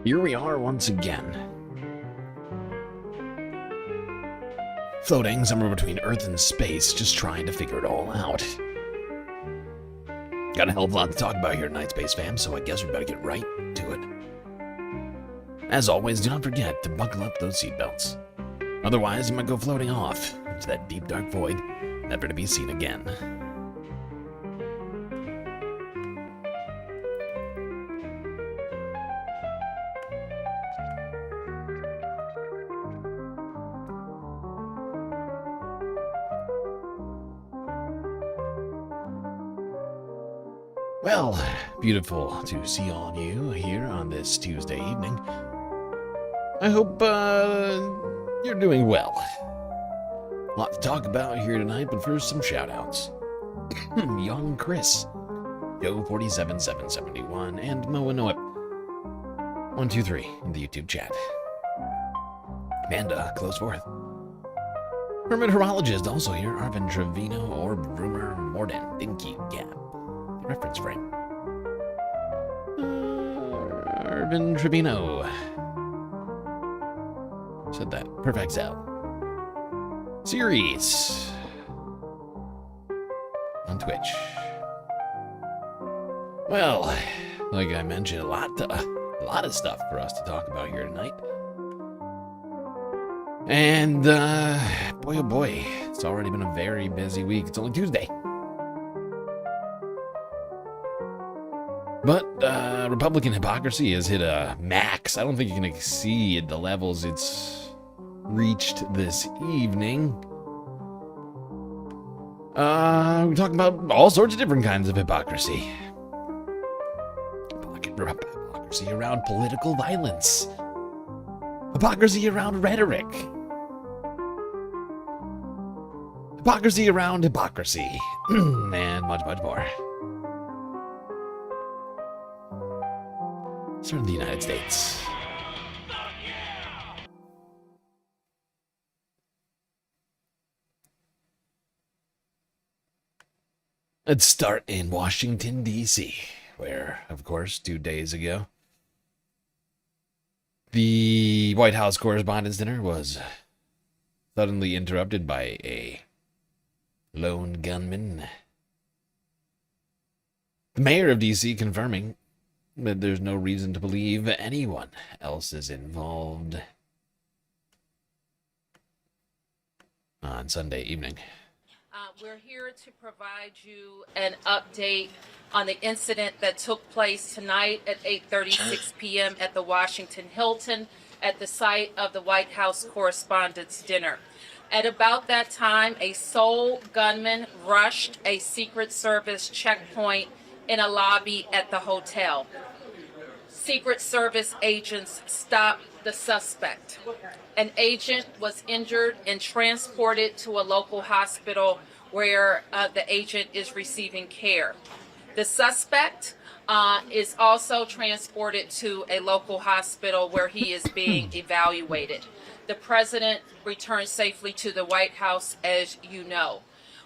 Here we are once again. Floating somewhere between Earth and space, just trying to figure it all out. Got a hell of a lot to talk about here tonight, Space Fam, so I guess we better get right to it. As always, do not forget to buckle up those seatbelts. Otherwise, you might go floating off into that deep dark void, never to be seen again. Well, beautiful to see all of you here on this Tuesday evening. I hope you're doing well. A lot to talk about here tonight, but first some shoutouts. Young Chris, Joe47771, and Moanoip 123 in the YouTube chat. Amanda, close fourth. Hermit Horologist also here, Arvin Trevino, Orb, Rumor, Morden, Dinky, Gap. Reference frame. Arvin Trevino. Said that. Perfect Cell. Series. On Twitch. Well, like I mentioned, a lot of stuff for us to talk about here tonight. And, boy oh boy, it's already been a very busy week. It's only Tuesday. But Republican hypocrisy has hit a max. I don't think you can exceed the levels it's reached this evening. We're talking about all sorts of different kinds of hypocrisy. Hypocrisy around political violence. Hypocrisy around rhetoric. Hypocrisy around hypocrisy. And much, much more. Start in the United States. Let's start in Washington, D.C., where, of course, 2 days ago, the White House Correspondents' Dinner was suddenly interrupted by a lone gunman. The mayor of D.C. confirming but there's no reason to believe anyone else is involved. On Sunday evening. We're here to provide you an update on the incident that took place tonight at 8:36 p.m. at the Washington Hilton at the site of the White House Correspondents' Dinner. At about that time, a sole gunman rushed a Secret Service checkpoint in a lobby at the hotel. Secret Service agents stopped the suspect. An agent was injured and transported to a local hospital where the agent is receiving care. The suspect is also transported to a local hospital where he is being evaluated. The president returned safely to the White House, as you know.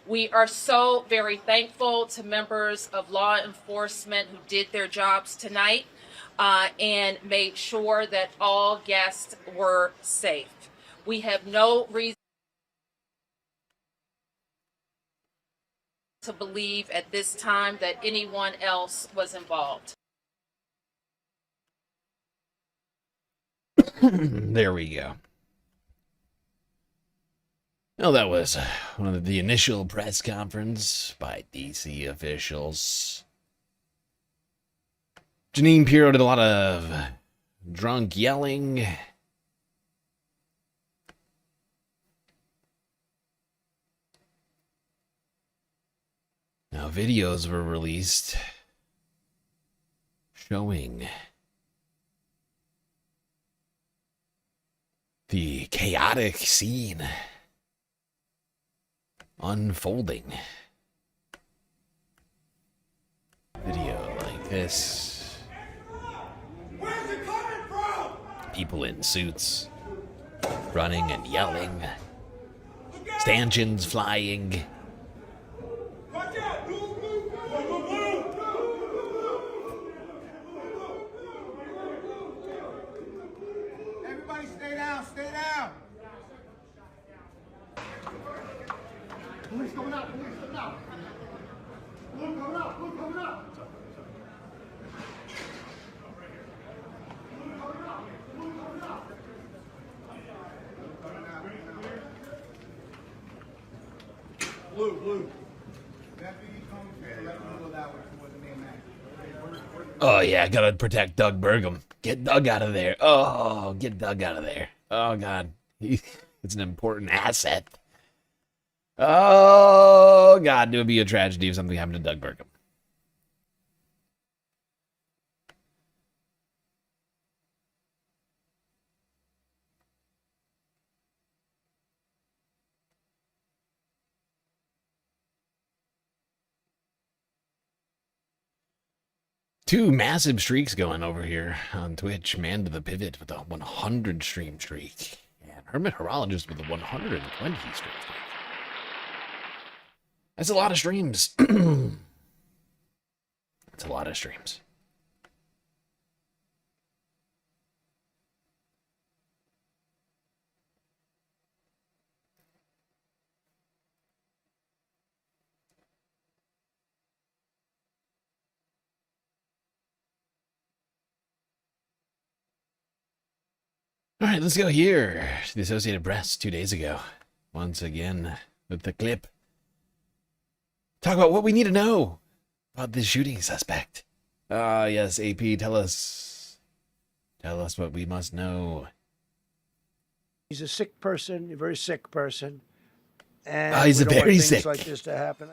We are so very thankful to members of law enforcement who did their jobs tonight and made sure that all guests were safe. We have no reason to believe at this time that anyone else was involved. There we go. Well, that was one of the initial press conference by DC officials. Janine Pirro did a lot of drunk yelling. Now, videos were released showing the chaotic scene unfolding. Video like this. Where's it coming from? People in suits running and yelling. Stanchions flying. Watch out! Move! Everybody stay down, stay down. Police coming out, police coming out. Police coming out, police coming out. Blue. Deputy Comey, let me know that one was the main man. Oh yeah, gotta protect Doug Burgum. Get Doug out of there. Oh, get Doug out of there. Oh God, it's an important asset. Oh God, it would be a tragedy if something happened to Doug Burgum. Two massive streaks going over here on Twitch. Man to the Pivot with a 100 stream streak. And Hermit Horologist with a 120 stream streak. That's a lot of streams. That's a lot of streams. All right, let's go here to the Associated Press 2 days ago. Once again, with the clip. Talk about what we need to know about this shooting suspect. Yes, AP, tell us what we must know. He's a sick person, a very sick person. And he's we don't want very things sick. like this to happen.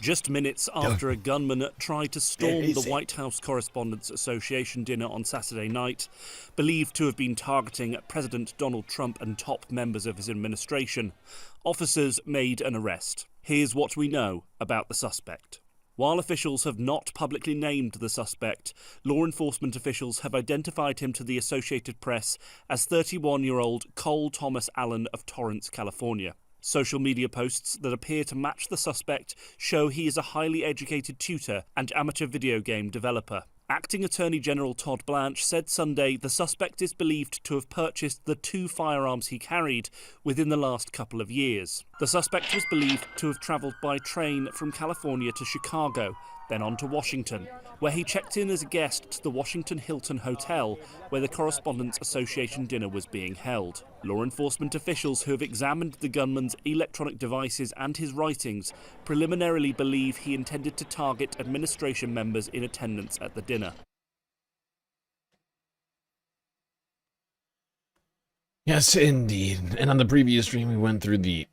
Just minutes after a gunman tried to storm Very the sick. White House Correspondents' Association dinner on Saturday night, believed to have been targeting President Donald Trump and top members of his administration, officers made an arrest. Here's what we know about the suspect. While officials have not publicly named the suspect, law enforcement officials have identified him to the Associated Press as 31-year-old Cole Thomas Allen of Torrance, California. Social media posts that appear to match the suspect show he is a highly educated tutor and amateur video game developer. Acting Attorney General Todd Blanche said Sunday the suspect is believed to have purchased the 2 firearms he carried within the last couple of years. The suspect was believed to have travelled by train from California to Chicago, then on to Washington, where he checked in as a guest to the Washington Hilton Hotel, where the Correspondents' Association dinner was being held. Law enforcement officials who have examined the gunman's electronic devices and his writings preliminarily believe he intended to target administration members in attendance at the dinner. Yes, indeed. And on the previous stream, we went through the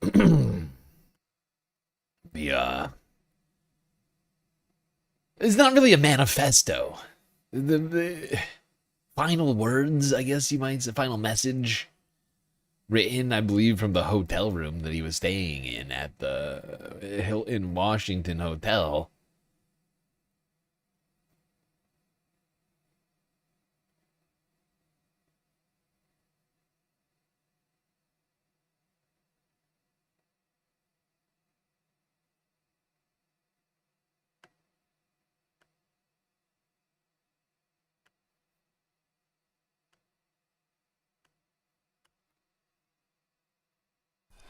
it's not really a manifesto. The final words, I guess you might say, final message, written, I believe, from the hotel room that he was staying in at the Hilton Washington Hotel.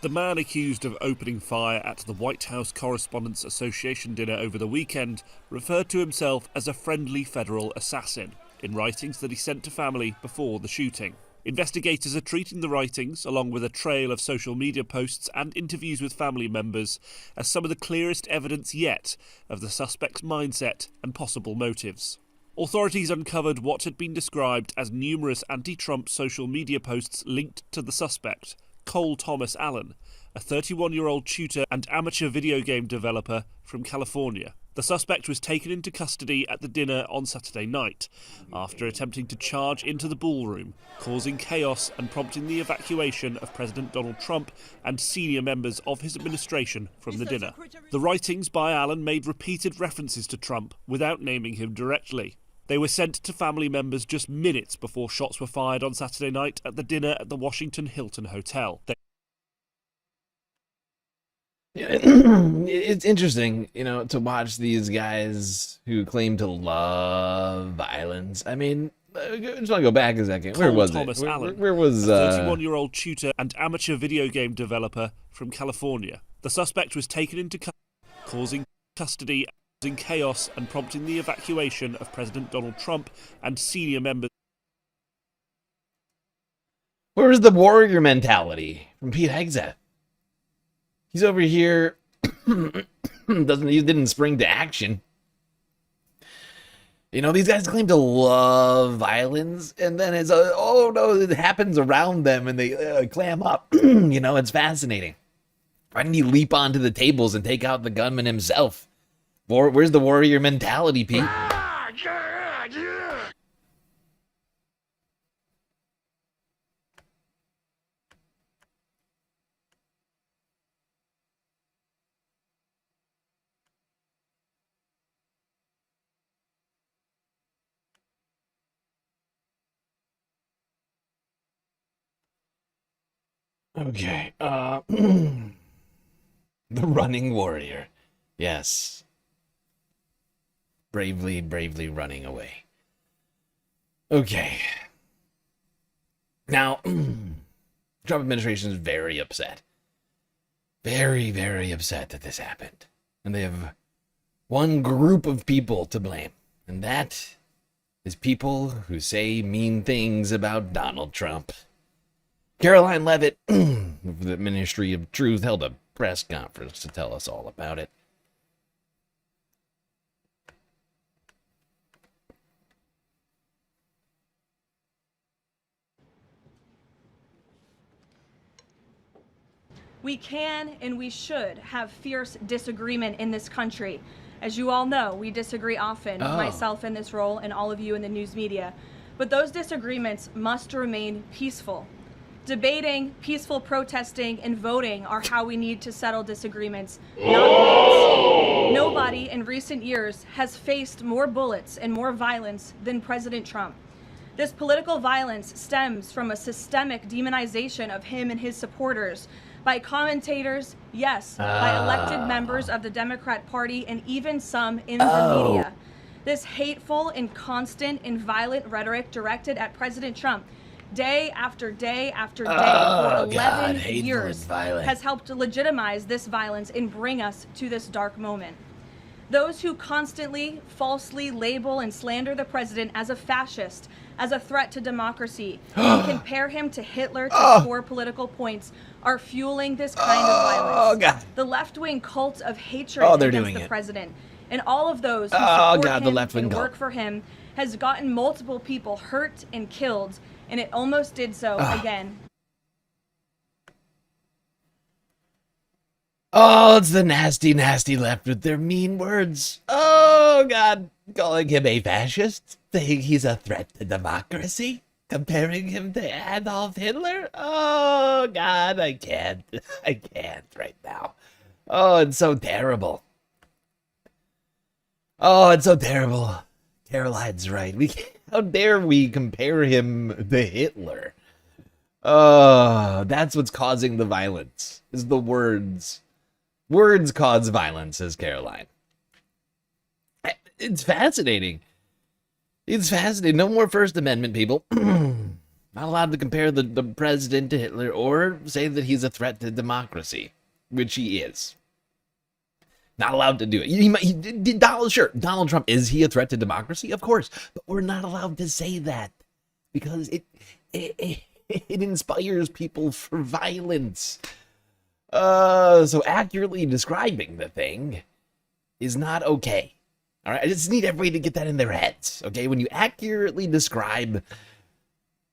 The man accused of opening fire at the White House Correspondents' Association dinner over the weekend referred to himself as a friendly federal assassin in writings that he sent to family before the shooting. Investigators are treating the writings, along with a trail of social media posts and interviews with family members, as some of the clearest evidence yet of the suspect's mindset and possible motives. Authorities uncovered what had been described as numerous anti-Trump social media posts linked to the suspect, Cole Thomas Allen, a 31-year-old tutor and amateur video game developer from California. The suspect was taken into custody at the dinner on Saturday night after attempting to charge into the ballroom, causing chaos and prompting the evacuation of President Donald Trump and senior members of his administration from the dinner. The writings by Allen made repeated references to Trump without naming him directly. They were sent to family members just minutes before shots were fired on Saturday night at the dinner at the Washington Hilton Hotel. It's interesting, to watch these guys who claim to love violence. I mean, I just want to go back a second. Where Cole was Thomas it? Allen, Where was a 31-year-old tutor and amateur video game developer from California. The suspect was taken into causing custody, causing chaos, and prompting the evacuation of President Donald Trump and senior members. Where was the warrior mentality from Pete Hegseth? He's over here. He didn't spring to action. You know, these guys claim to love violence, and then it's, oh no, it happens around them and they clam up. You know, it's fascinating. Why didn't he leap onto the tables and take out the gunman himself? Where's the warrior mentality, Pete? Okay. The running warrior. Yes. Bravely running away. Okay. Now, Trump administration is very upset. Very upset that this happened. And they have one group of people to blame. And that is people who say mean things about Donald Trump. Caroline Levitt of the Ministry of Truth held a press conference to tell us all about it. We can and we should have fierce disagreement in this country. As you all know, we disagree often, myself in this role and all of you in the news media. But those disagreements must remain peaceful. Debating, peaceful protesting, and voting are how we need to settle disagreements, not bullets. Nobody in recent years has faced more bullets and more violence than President Trump. This political violence stems from a systemic demonization of him and his supporters by commentators, yes, by elected members of the Democrat Party, and even some in the media. This hateful and constant and violent rhetoric directed at President Trump day after day after day for 11 years has helped legitimize this violence and bring us to this dark moment. Those who constantly falsely label and slander the president as a fascist, as a threat to democracy, and compare him to Hitler to score political points are fueling this kind of violence. The left-wing cult of hatred against the president and all of those who support him and work for him has gotten multiple people hurt and killed, and it almost did so again. Oh, it's the nasty left with their mean words. Oh, God. Calling him a fascist? Saying he's a threat to democracy? Comparing him to Adolf Hitler? Oh, God, I can't. I can't right now. Oh, it's so terrible. Oh, it's so terrible. Caroline's right. How dare we compare him to Hitler? That's what's causing the violence, is the words. Words cause violence, says Caroline. It's fascinating. It's fascinating. No more First Amendment, people. Not allowed to compare the president to Hitler or say that he's a threat to democracy, which he is. Not allowed to do it. Donald Trump, is he a threat to democracy? Of course. But we're not allowed to say that because it inspires people for violence. So accurately describing the thing is not okay. All right, I just need everybody to get that in their heads, okay? When you accurately describe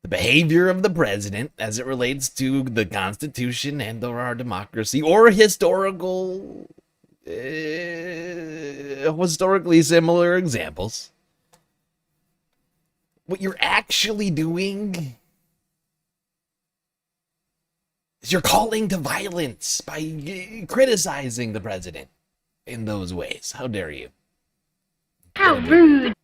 the behavior of the president as it relates to the Constitution and or our democracy or historically similar examples, what you're actually doing is you're calling to violence by criticizing the president in those ways. How dare you? How rude.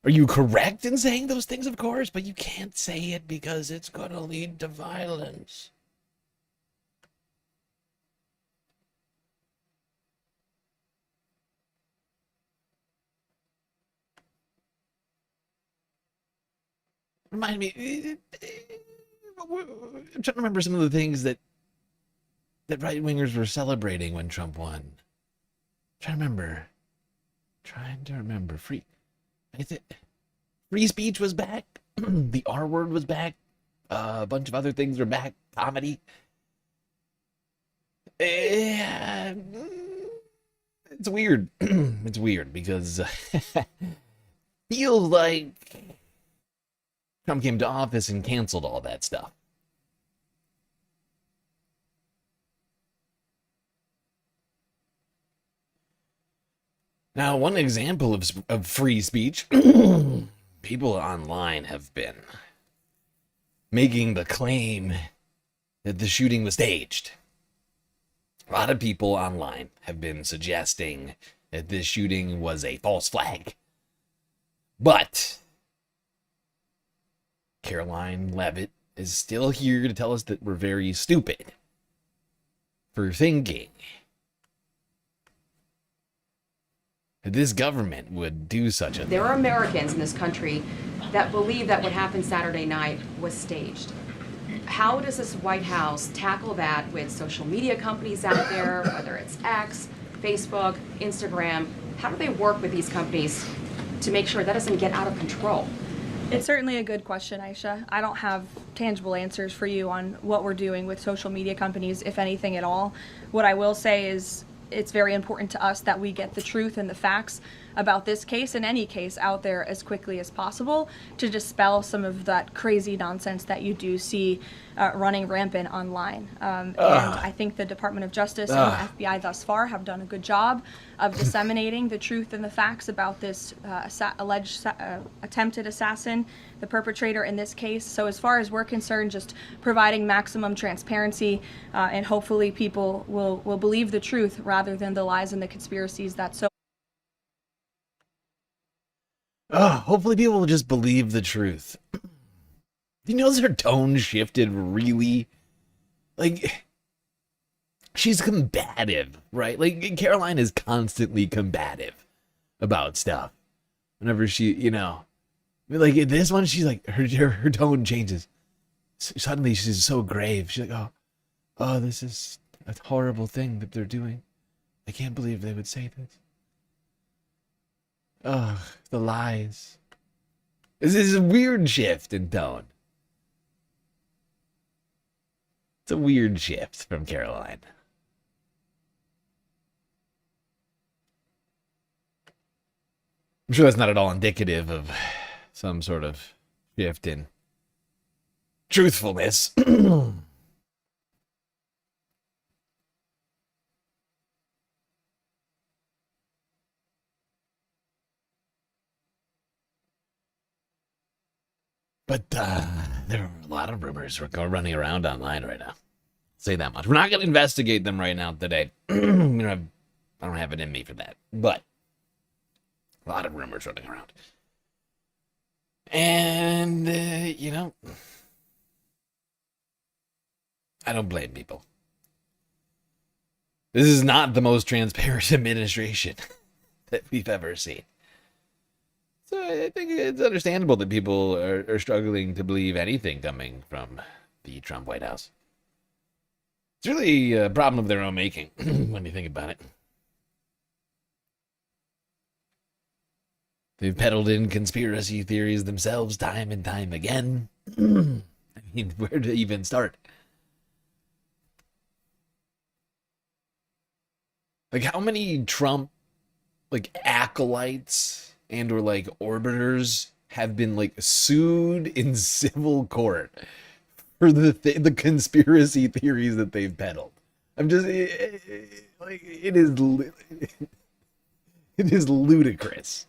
Are you correct in saying those things? Of course, but you can't say it because it's going to lead to violence. remind me. I'm trying to remember some of the things that right wingers were celebrating when Trump won. Trying to remember. Free speech was back. The R word was back. A bunch of other things were back. Comedy. It's weird. It's weird because feels like Trump came to office and canceled all that stuff. Now, one example of free speech, people online have been making the claim that the shooting was staged. A lot of people online have been suggesting that this shooting was a false flag. But Caroline Leavitt is still here to tell us that we're very stupid for thinking that this government would do such a thing. There are Americans in this country that believe that what happened Saturday night was staged. How does this White House tackle that with social media companies out there, whether it's X, Facebook, Instagram? How do they work with these companies to make sure that doesn't get out of control? It's certainly a good question, Aisha. I don't have tangible answers for you on what we're doing with social media companies, if anything at all. What I will say is it's very important to us that we get the truth and the facts about this case and any case out there as quickly as possible to dispel some of that crazy nonsense that you do see running rampant online. And I think the Department of Justice and the FBI thus far have done a good job of disseminating the truth and the facts about this alleged attempted assassin, the perpetrator in this case. So as far as we're concerned, just providing maximum transparency and hopefully people will believe the truth rather than the lies and the conspiracies that so hopefully people will just believe the truth. You notice her tone shifted really? Like, she's combative, right? Like, Caroline is constantly combative about stuff. Whenever she, like, in this one, she's like, her tone changes. Suddenly, she's so grave. She's like, oh, this is a horrible thing that they're doing. I can't believe they would say this. Ugh, the lies. This is a weird shift in tone. It's a weird shift from Caroline. I'm sure that's not at all indicative of some sort of shift in truthfulness. But there are a lot of rumors running around online right now. I'll say that much. We're not going to investigate them right now today. I don't have it in me for that. But a lot of rumors running around. And, I don't blame people. This is not the most transparent administration that we've ever seen. So I think it's understandable that people are struggling to believe anything coming from the Trump White House. It's really a problem of their own making when you think about it. They've peddled in conspiracy theories themselves time and time again. I mean, where to even start? Like, how many Trump, acolytes and or orbiters have been sued in civil court for the conspiracy theories that they've peddled? I'm just it is ludicrous.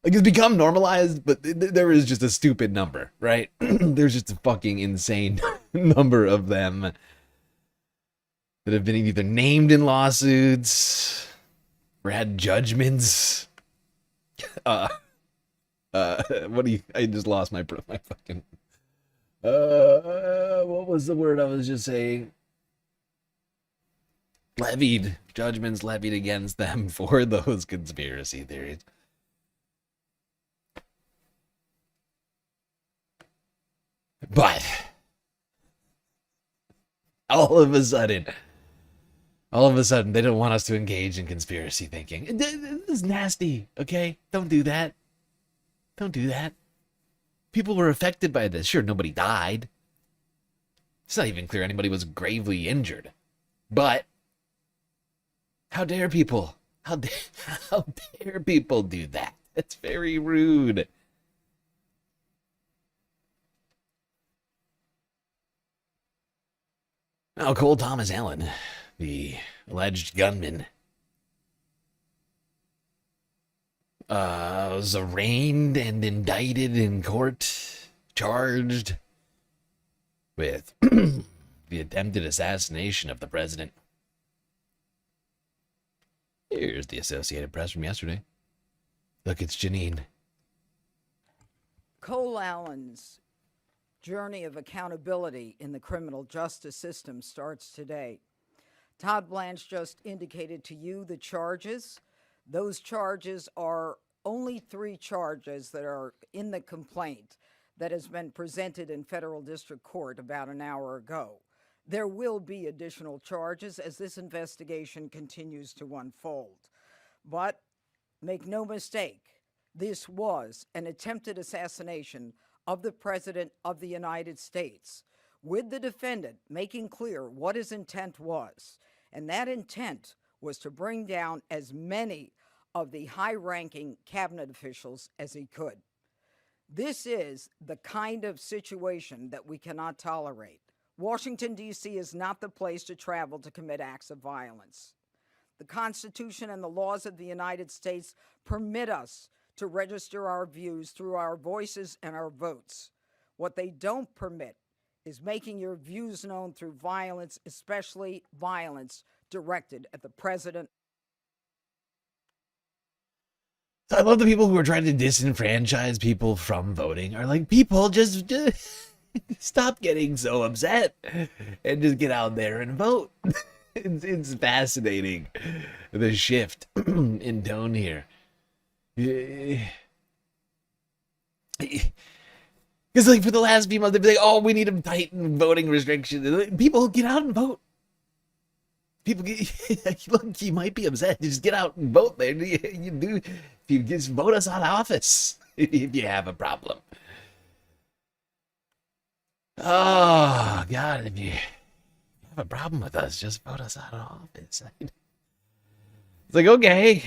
It's become normalized, but there is just a stupid number, right? There's just a fucking insane number of them that have been either named in lawsuits or had judgments. What do you? I just lost my fucking. What was the word I was just saying? Judgments levied against them for those conspiracy theories. But all of a sudden, they don't want us to engage in conspiracy thinking. This is nasty, okay? Don't do that. Don't do that. People were affected by this. Sure, nobody died. It's not even clear anybody was gravely injured. But how dare people? How dare people do that? That's very rude. Now, Cole Thomas Allen, the alleged gunman, was arraigned and indicted in court, charged with the attempted assassination of the president. Here's the Associated Press from yesterday. Look, it's Janine. Cole Allen's journey of accountability in the criminal justice system starts today. Todd Blanche just indicated to you the charges. Those charges are only 3 charges that are in the complaint that has been presented in federal district court about an hour ago. There will be additional charges as this investigation continues to unfold. But make no mistake, this was an attempted assassination of the President of the United States, with the defendant making clear what his intent was. And that intent was to bring down as many of the high-ranking cabinet officials as he could. This is the kind of situation that we cannot tolerate. Washington, D.C. is not the place to travel to commit acts of violence. The Constitution and the laws of the United States permit us to register our views through our voices and our votes. What they don't permit is making your views known through violence, especially violence directed at the president. I love the people who are trying to disenfranchise people from voting are like, people, just stop getting so upset and just get out there and vote. It's fascinating, the shift in tone here. Because like for the last few months, they'd be like, oh, we need to tighten voting restrictions. People, get out and vote. People, look, you might be upset. Just get out and vote there. You do. If you just vote us out of office if you have a problem. Oh, God, if you have a problem with us, just vote us out of office. It's like, okay.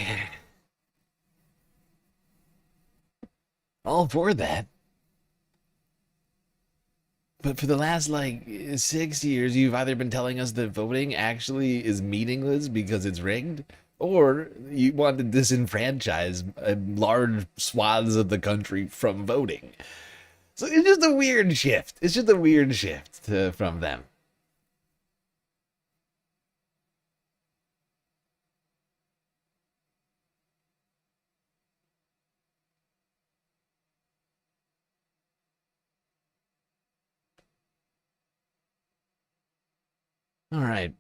All for that. But for the last, 6 years, you've either been telling us that voting actually is meaningless because it's rigged, or you want to disenfranchise large swaths of the country from voting. So it's just a weird shift. It's just a weird shift from them. All right.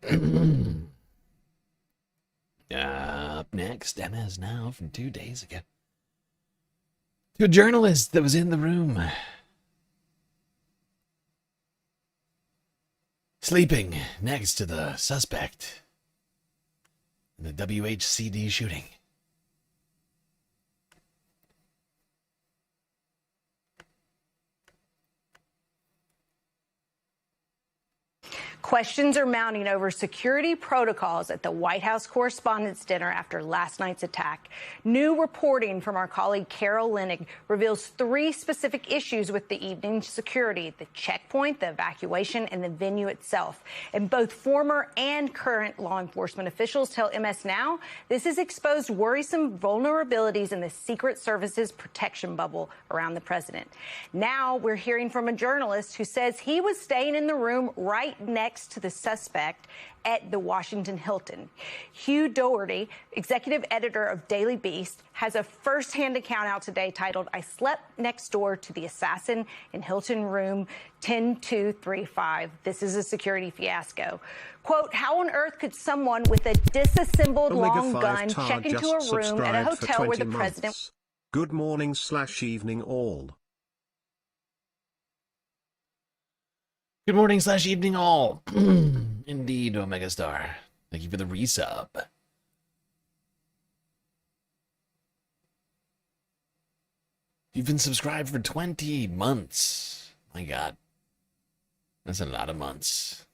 Up next, MS Now from 2 days ago. To a journalist that was in the room. Sleeping next to the suspect in the WHCD shooting. Questions are mounting over security protocols at the White House Correspondents' Dinner after last night's attack. New reporting from our colleague Carol Lenig reveals 3 specific issues with the evening's security: the checkpoint, the evacuation, and the venue itself. And both former and current law enforcement officials tell MS Now this has exposed worrisome vulnerabilities in the Secret Service's protection bubble around the president. Now we're hearing from a journalist who says he was staying in the room right next to the suspect at the Washington Hilton. Hugh Doherty, executive editor of Daily Beast, has a first-hand account out today titled, "I slept next door to the assassin in Hilton room 10235. This is a security fiasco." Quote, "How on earth could someone with a disassembled long gun check into a room at a hotel where the president..." Good morning / evening all. Good morning / evening all. Indeed, Omega Star. Thank you for the resub. You've been subscribed for 20 months. My God. That's a lot of months.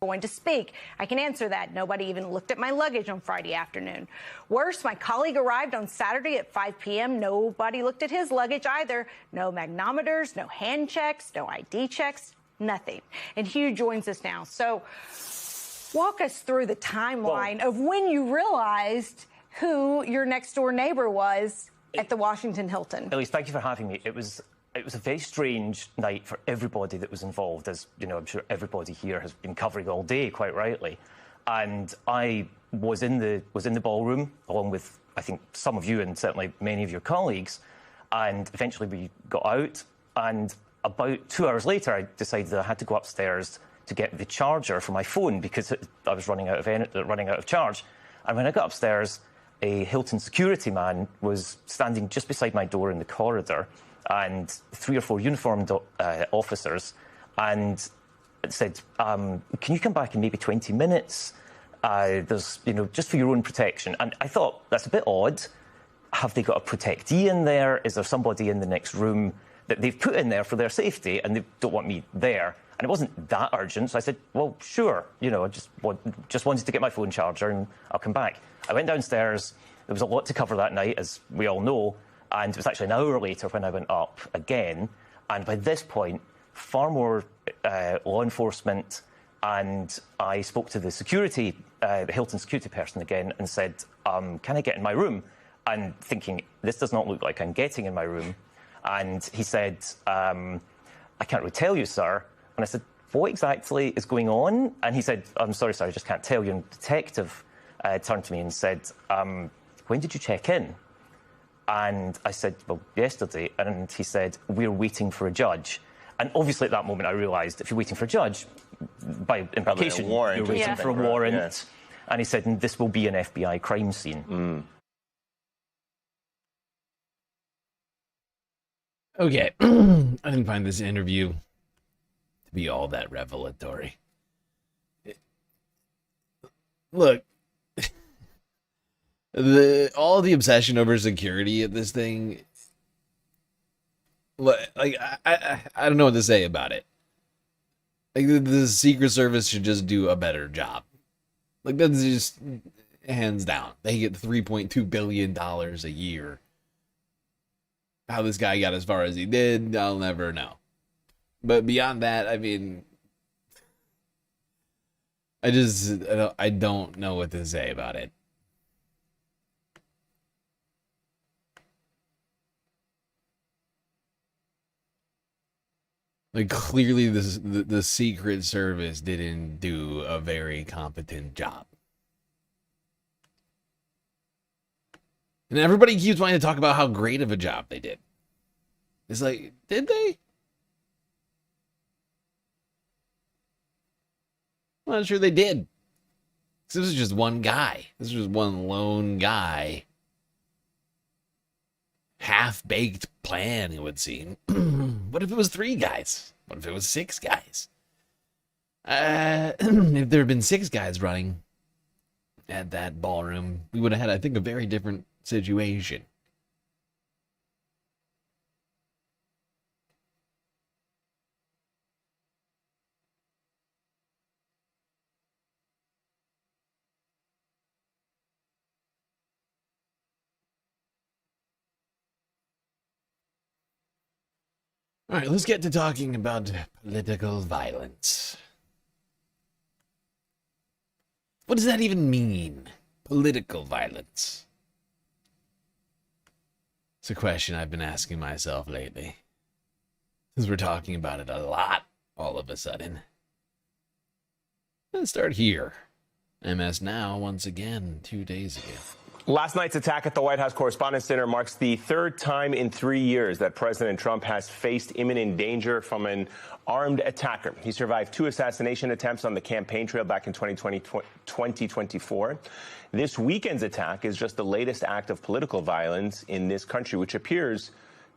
Going to speak. I can answer that. Nobody even looked at my luggage on Friday afternoon. Worse, my colleague arrived on Saturday at 5 p.m. Nobody looked at his luggage either. No magnometers, no hand checks, no ID checks, nothing. And Hugh joins us now. So walk us through the timeline of when you realized who your next door neighbor was at the Washington Hilton. Elise, thank you for having me. It was a very strange night for everybody that was involved, as you know, I'm sure everybody here has been covering all day, quite rightly. And I was in the ballroom, along with, I think, some of you and certainly many of your colleagues. And eventually we got out. And about 2 hours later, I decided I had to go upstairs to get the charger for my phone because I was running out of charge. And when I got upstairs, a Hilton security man was standing just beside my door in the corridor, and 3 or 4 uniformed officers, and said, can you come back in maybe 20 minutes? There's, just for your own protection. And I thought, that's a bit odd. Have they got a protectee in there? Is there somebody in the next room that they've put in there for their safety and they don't want me there? And it wasn't that urgent, so I said, well, sure. I just wanted to get my phone charger and I'll come back. I went downstairs. There was a lot to cover that night, as we all know. And it was actually an hour later when I went up again. And by this point, far more law enforcement. And I spoke to the security, the Hilton security person again, and said, can I get in my room? And thinking, this does not look like I'm getting in my room. And he said, I can't really tell you, sir. And I said, what exactly is going on? And he said, I'm sorry, sir, I just can't tell you. And the detective turned to me and said, when did you check in? And I said, well, yesterday. And he said, we're waiting for a judge. And obviously at that moment I realised if you're waiting for a judge, by implication, you're waiting for a warrant. Yes. And he said, and this will be an FBI crime scene. Okay. I didn't find this interview to be all that revelatory. Look. All the obsession over security at this thing, like I don't know what to say about it. Like the Secret Service should just do a better job. Like that's just hands down. They get $3.2 billion a year. How this guy got as far as he did, I'll never know. But beyond that, I mean, I don't know what to say about it. Like, clearly the Secret Service didn't do a very competent job. And everybody keeps wanting to talk about how great of a job they did. It's like, did they? I'm not sure they did. This was just one guy. This was one lone guy. Half-baked plan, it would seem. What if it was 3 guys? What if it was 6 guys? If there had been 6 guys running at that ballroom, we would have had, I think, a very different situation. All right, let's get to talking about political violence. What does that even mean? Political violence. It's a question I've been asking myself lately. Since we're talking about it a lot, all of a sudden. Let's start here. MS Now, once again, 2 days ago. Last night's attack at the White House Correspondents' Dinner marks the 3rd time in 3 years that President Trump has faced imminent danger from an armed attacker. He survived 2 assassination attempts on the campaign trail back in 2024. This weekend's attack is just the latest act of political violence in this country, which appears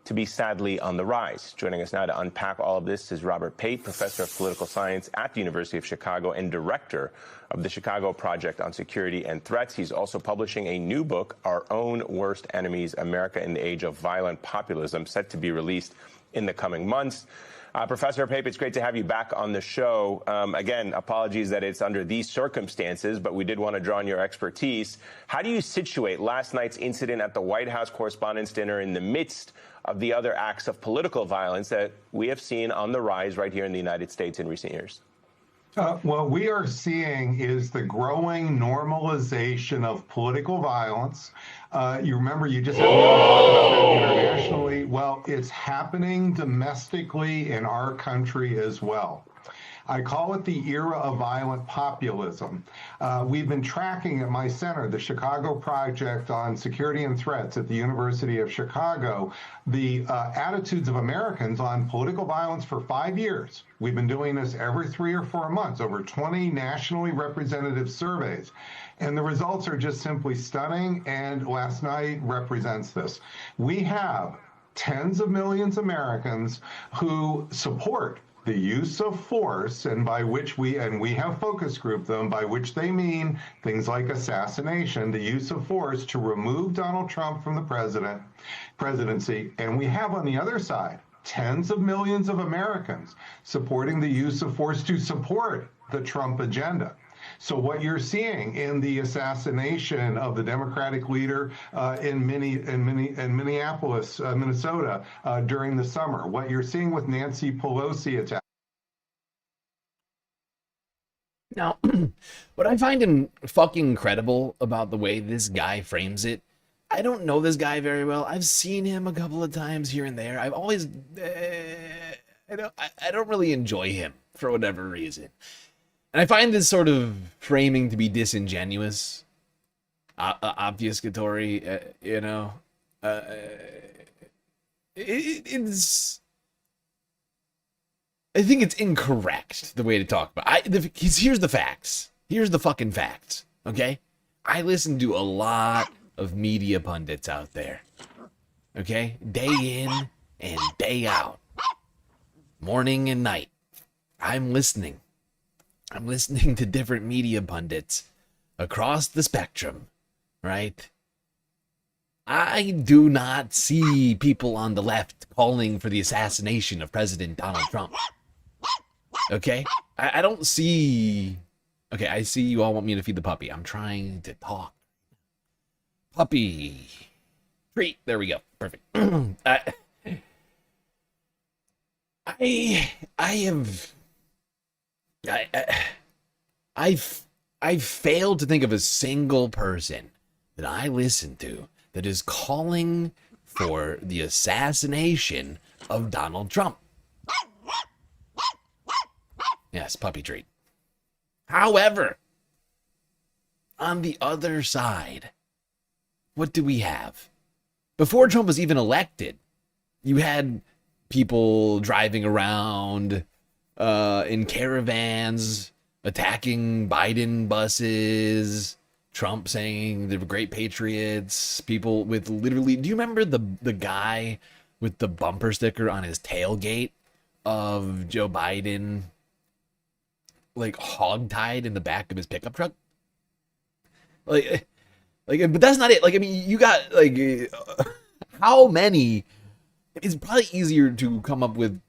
to be sadly on the rise. Joining us now to unpack all of this is Robert Pate, professor of political science at the University of Chicago and director of the Chicago Project on Security and Threats. He's also publishing a new book, Our Own Worst Enemies, America in the Age of Violent Populism, set to be released in the coming months. Professor Pape, it's great to have you back on the show. Again, apologies that it's under these circumstances, but we did want to draw on your expertise. How do you situate last night's incident at the White House Correspondents' Dinner in the midst of the other acts of political violence that we have seen on the rise right here in the United States in recent years? What we are seeing is the growing normalization of political violence. You remember you just had talk about that internationally. Well, it's happening domestically in our country as well. I call it the era of violent populism. We've been tracking at my center, the Chicago Project on Security and Threats at the University of Chicago, the attitudes of Americans on political violence for 5 years. We've been doing this every 3 or 4 months, over 20 nationally representative surveys. And the results are just simply stunning, and last night represents this. We have tens of millions of Americans who support the use of force, and by which we have focus group them, by which they mean things like assassination, the use of force to remove Donald Trump from the presidency. And we have on the other side tens of millions of Americans supporting the use of force to support the Trump agenda. So what you're seeing in the assassination of the Democratic leader in Minneapolis, Minnesota, during the summer, what you're seeing with Nancy Pelosi attack. Now, what I find fucking incredible about the way this guy frames it, I don't know this guy very well. I've seen him a couple of times here and there. I've always, I don't really enjoy him for whatever reason. And I find this sort of framing to be disingenuous, obfuscatory, it's... I think it's incorrect, the way to talk about it. Here's the facts. Here's the fucking facts, okay? I listen to a lot of media pundits out there, okay? Day in and day out. Morning and night. I'm listening to different media pundits across the spectrum, right? I do not see people on the left calling for the assassination of President Donald Trump. Okay? I don't see... Okay, I see you all want me to feed the puppy. I'm trying to talk. Puppy. Treat. There we go. Perfect. I've failed to think of a single person that I listen to that is calling for the assassination of Donald Trump. Yes, puppy treat. However, on the other side, what do we have? Before Trump was even elected, you had people driving around in caravans, attacking Biden buses, Trump saying they were great patriots, people with literally... Do you remember the guy with the bumper sticker on his tailgate of Joe Biden, like, hogtied in the back of his pickup truck? Like, but that's not it. Like, I mean, you got, like, how many... It's probably easier to come up with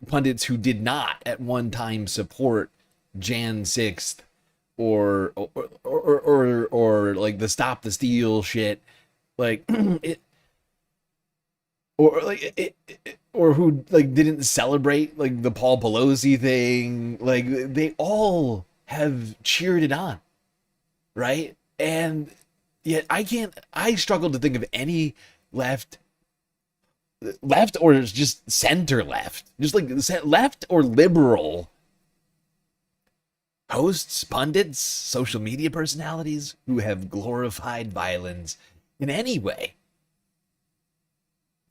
pundits who did not at one time support Jan 6th or like the Stop the Steal shit, like or who like didn't celebrate like the Paul Pelosi thing. Like, they all have cheered it on, right? And yet I struggle to think of any left or just center left, just like left or liberal hosts, pundits, social media personalities who have glorified violence in any way.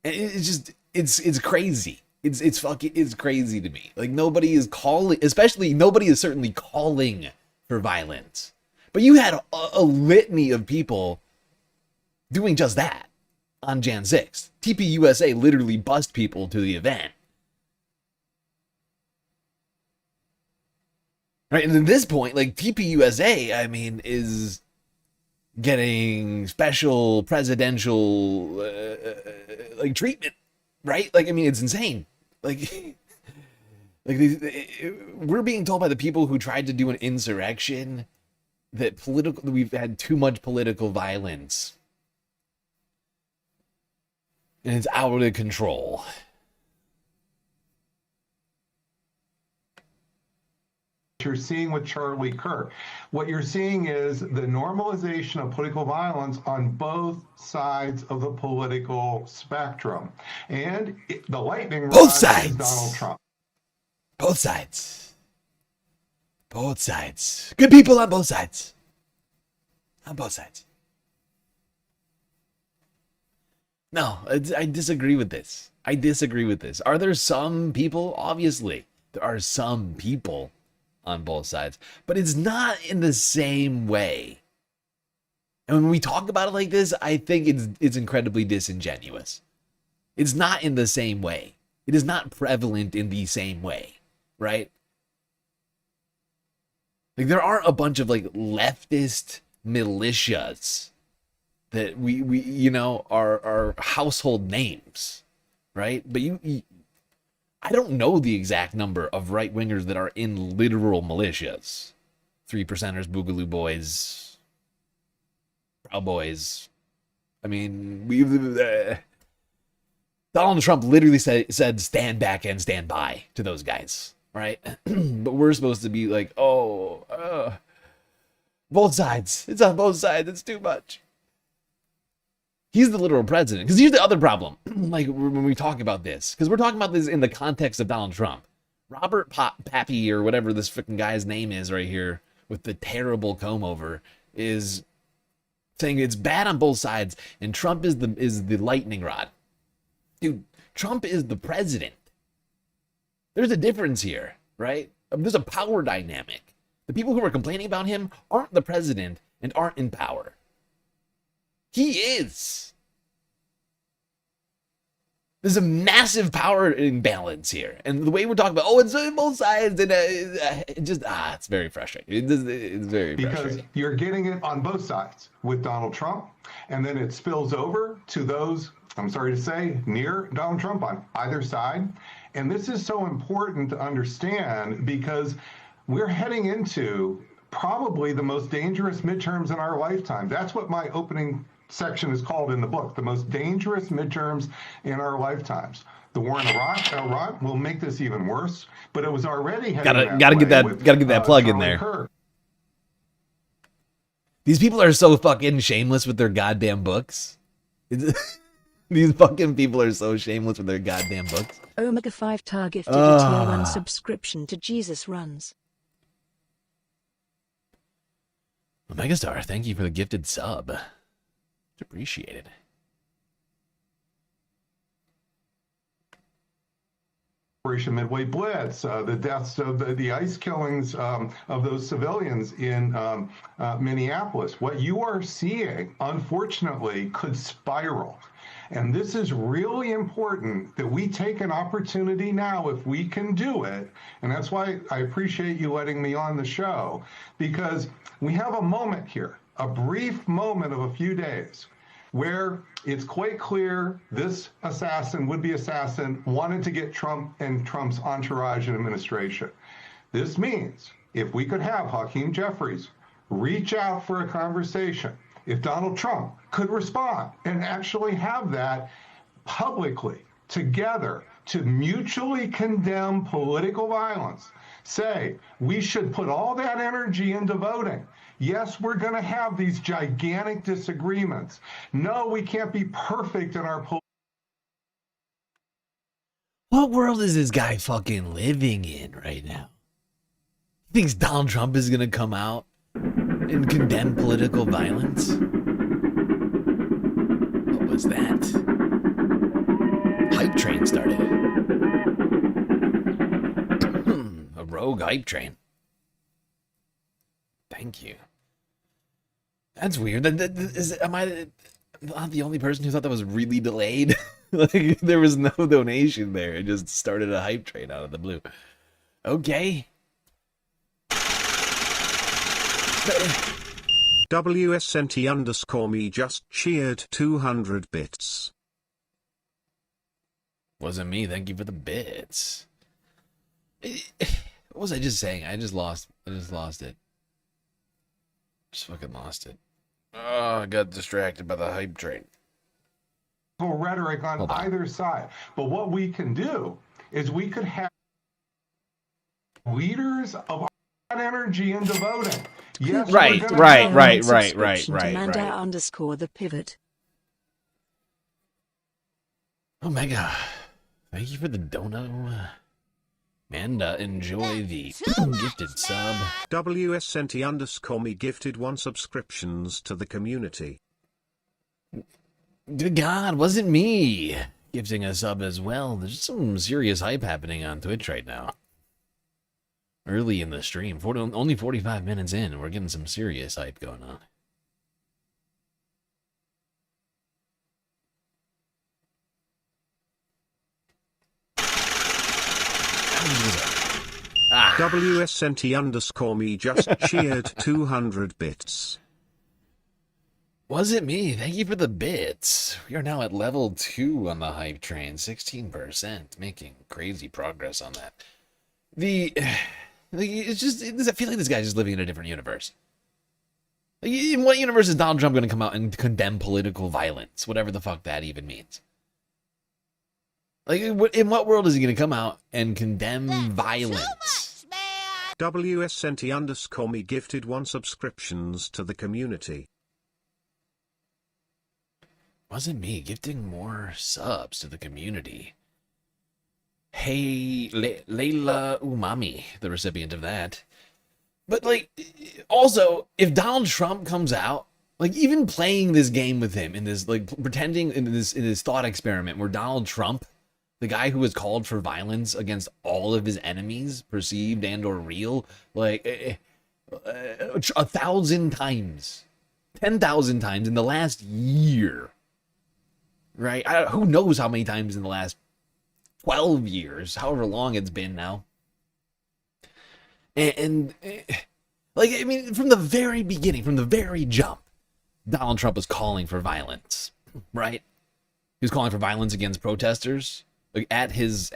And it's crazy. It's crazy to me. Like, nobody is certainly calling for violence. But you had a litany of people doing just that. on Jan 6th. TPUSA literally bussed people to the event. Right, and at this point, like, TPUSA, I mean, is getting special presidential, like, treatment, right? Like, I mean, it's insane. Like, we're being told by the people who tried to do an insurrection that we've had too much political violence. And it's out of control. You're seeing with Charlie Kirk. What you're seeing is the normalization of political violence on both sides of the political spectrum. And the lightning rod is Donald Trump. Both sides. Both sides. Good people on both sides. On both sides. No, I disagree with this. I disagree with this. Are there some people? Obviously, there are some people on both sides, but it's not in the same way. And when we talk about it like this, I think it's incredibly disingenuous. It's not in the same way. It is not prevalent in the same way, right? Like, there aren't a bunch of like leftist militias that we you know are household names, right? But I don't know the exact number of right-wingers that are in literal militias. 3%ers, Boogaloo Boys, Proud Boys. I mean, Donald Trump literally said stand back and stand by to those guys, right? But we're supposed to be like, both sides. It's on both sides. It's too much. He's the literal president. Because here's the other problem. Like, when we talk about this. Because we're talking about this in the context of Donald Trump. Robert Pappy, or whatever this freaking guy's name is right here, with the terrible comb over, is saying it's bad on both sides, and Trump is the lightning rod. Dude, Trump is the president. There's a difference here, right? There's a power dynamic. The people who are complaining about him aren't the president and aren't in power. He is. There's a massive power imbalance here. And the way we're talking about, it's both sides, and it's very frustrating. It's very frustrating. Because you're getting it on both sides with Donald Trump, and then it spills over to those, I'm sorry to say, near Donald Trump on either side. And this is so important to understand because we're heading into probably the most dangerous midterms in our lifetime. That's what my opening section is called in the book, the most dangerous midterms in our lifetimes. The war in Iraq will make this even worse, but it was already heading gotta get that plug in there. Kirk. These people are so fucking shameless with their goddamn books. These fucking people are so shameless with their goddamn books. Omega 5 target did a tier 1 subscription to Jesus Runs. Omega Star, thank you for the gifted sub. It's appreciated. Operation Midway Blitz, the deaths of the ICE killings of those civilians in Minneapolis. What you are seeing, unfortunately, could spiral. And this is really important that we take an opportunity now, if we can do it. And that's why I appreciate you letting me on the show, because we have a moment here, a brief moment of a few days, where it's quite clear this assassin, would-be assassin, wanted to get Trump and Trump's entourage and administration. This means if we could have Hakeem Jeffries reach out for a conversation, if Donald Trump could respond and actually have that publicly together to mutually condemn political violence, say we should put all that energy into voting. Yes, we're going to have these gigantic disagreements. No, we can't be perfect in our What world is this guy fucking living in right now? He thinks Donald Trump is going to come out and condemn political violence? What was that? Hype train started. A rogue hype train. Thank you. That's weird. not the only person who thought that was really delayed. Like, there was no donation there. It just started a hype train out of the blue. Okay. WSNT_me just cheered 200 bits. Wasn't me. Thank you for the bits. What was I just saying? I just lost it. Just fucking lost it. Oh, I got distracted by the hype train. Rhetoric on either side. But what we can do is we could have leaders of energy into voting. Yes, right. To Manda_the pivot. Omega, thank you for the dono. Manda, enjoy the gifted sub. WSNT_me gifted 1 subscriptions to the community. Good God, wasn't me gifting a sub as well. There's some serious hype happening on Twitch right now. Early in the stream, only 45 minutes in, we're getting some serious hype going on. WSNT_me just cheered 200 bits. Was it me? Thank you for the bits. We are now at level 2 on the hype train, 16%, making crazy progress on that. It's just, does it feel like this guy's just living in a different universe? Like, in what universe is Donald Trump going to come out and condemn political violence, whatever the fuck that even means? Like, in what world is he going to come out and condemn violence? WSNT_me gifted 1 subscriptions to the community. Wasn't me gifting more subs to the community. Hey, Layla Umami, the recipient of that. But, like, also, if Donald Trump comes out, like, even playing this game with him in this, like, pretending in this thought experiment where Donald Trump, the guy who has called for violence against all of his enemies, perceived and or real, like, 1,000 times, 10,000 times in the last year, right? Who knows how many times in the last 12 years, however long it's been now. And like, I mean, from the very beginning, from the very jump, Donald Trump was calling for violence, right? He was calling for violence against protesters, like at his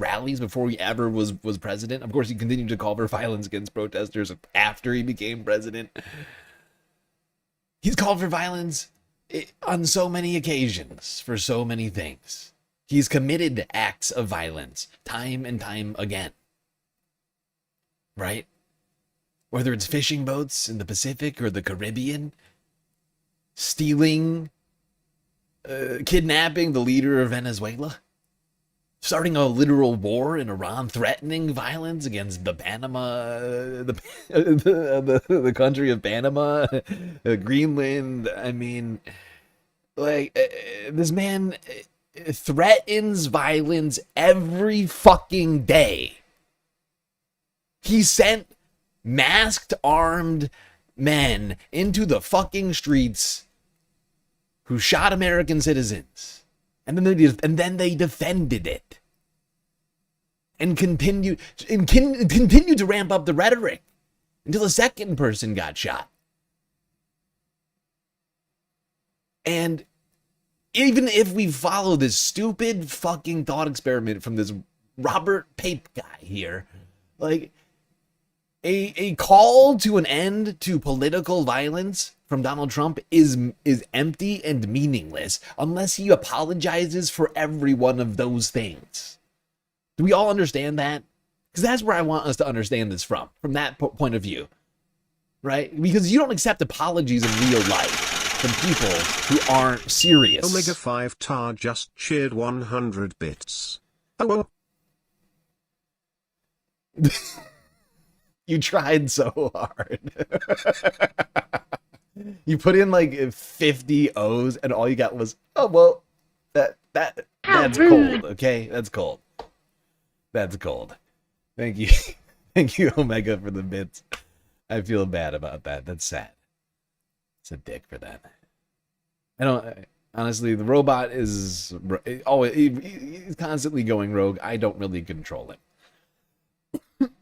rallies before he ever was president. Of course, he continued to call for violence against protesters after he became president. He's called for violence on so many occasions for so many things. He's committed acts of violence time and time again. Right? Whether it's fishing boats in the Pacific or the Caribbean, stealing, kidnapping the leader of Venezuela, starting a literal war in Iran, threatening violence against the Panama, the country of Panama, Greenland. I mean, like, this man threatens violence every fucking day. He sent masked, armed men into the fucking streets who shot American citizens. And then they defended it. And continued to ramp up the rhetoric until the second person got shot. And even if we follow this stupid fucking thought experiment from this Robert Pape guy here, like, a call to an end to political violence from Donald Trump is empty and meaningless unless he apologizes for every one of those things. Do we all understand that? Because that's where I want us to understand this from that point of view, right? Because you don't accept apologies in real life from people who aren't serious. Omega 5 Tar just cheered 100 bits. Oh. You tried so hard. You put in like 50 O's and all you got was, oh, well, that's cold, okay? That's cold. That's cold. Thank you. Thank you, Omega, for the bits. I feel bad about that. That's sad. It's a dick for that. Honestly, the robot is always he's constantly going rogue. I don't really control him.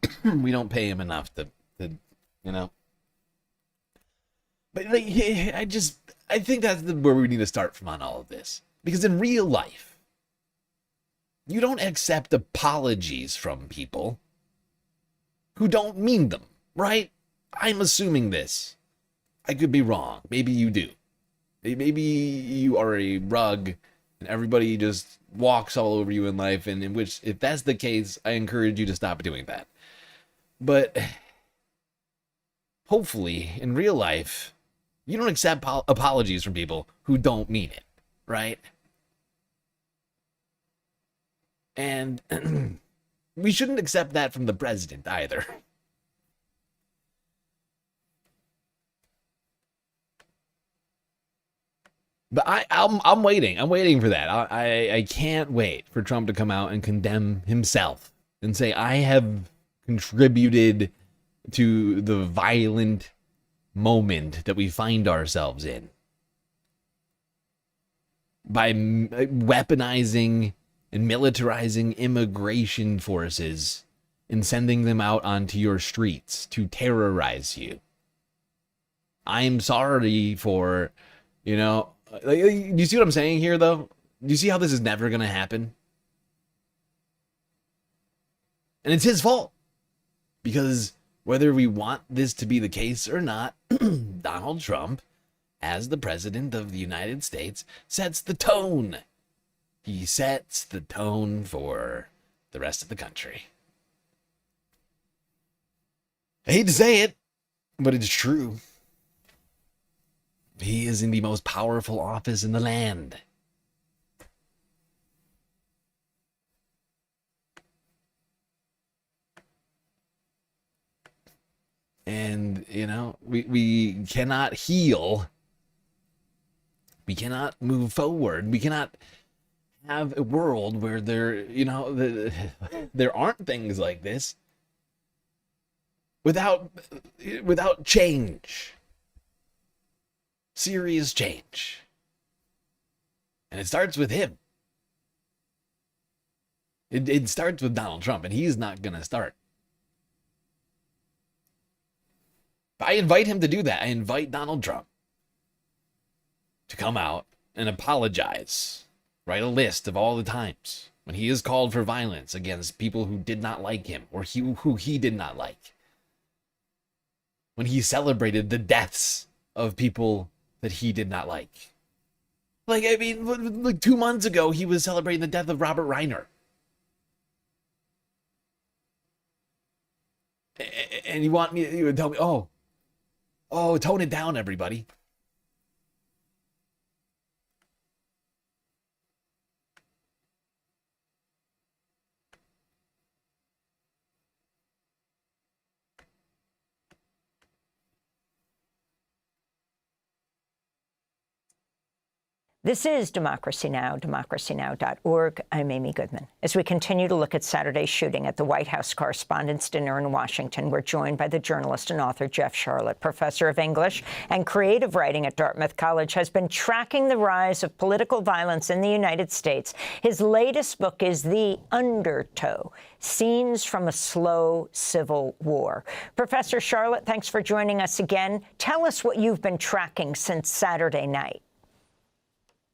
We don't pay him enough to you know. But like, I think that's where we need to start from on all of this, because in real life, you don't accept apologies from people who don't mean them, right? I'm assuming this. I could be wrong. Maybe you do. Maybe you are a rug and everybody just walks all over you in life, and in which, if that's the case, I encourage you to stop doing that. But hopefully, in real life, you don't accept apologies from people who don't mean it, right? And we shouldn't accept that from the president either. But I'm waiting. I'm waiting for that. I can't wait for Trump to come out and condemn himself and say, I have contributed to the violent moment that we find ourselves in by weaponizing and militarizing immigration forces and sending them out onto your streets to terrorize you. I'm sorry for, you know, like, do you see what I'm saying here, though? Do you see how this is never going to happen? And it's his fault. Because whether we want this to be the case or not, Donald Trump, as the president of the United States, sets the tone. He sets the tone for the rest of the country. I hate to say it, but it's true. He is in the most powerful office in the land. And, you know, we cannot heal. We cannot move forward. We cannot have a world where there aren't things like this without change. Serious change. And it starts with him. It starts with Donald Trump, and he's not going to start. But I invite him to do that. I invite Donald Trump to come out and apologize. Write a list of all the times when he has called for violence against people who did not like him or who he did not like. When he celebrated the deaths of people that he did not like. Like, I mean, like 2 months ago, he was celebrating the death of Robert Reiner. And you would tell me, oh, tone it down, everybody. This is Democracy Now!, democracynow.org. I'm Amy Goodman. As we continue to look at Saturday's shooting at the White House Correspondents' Dinner in Washington, we're joined by the journalist and author Jeff Sharlet, professor of English and creative writing at Dartmouth College, has been tracking the rise of political violence in the United States. His latest book is The Undertow: Scenes from a Slow Civil War. Professor Sharlet, thanks for joining us again. Tell us what you've been tracking since Saturday night.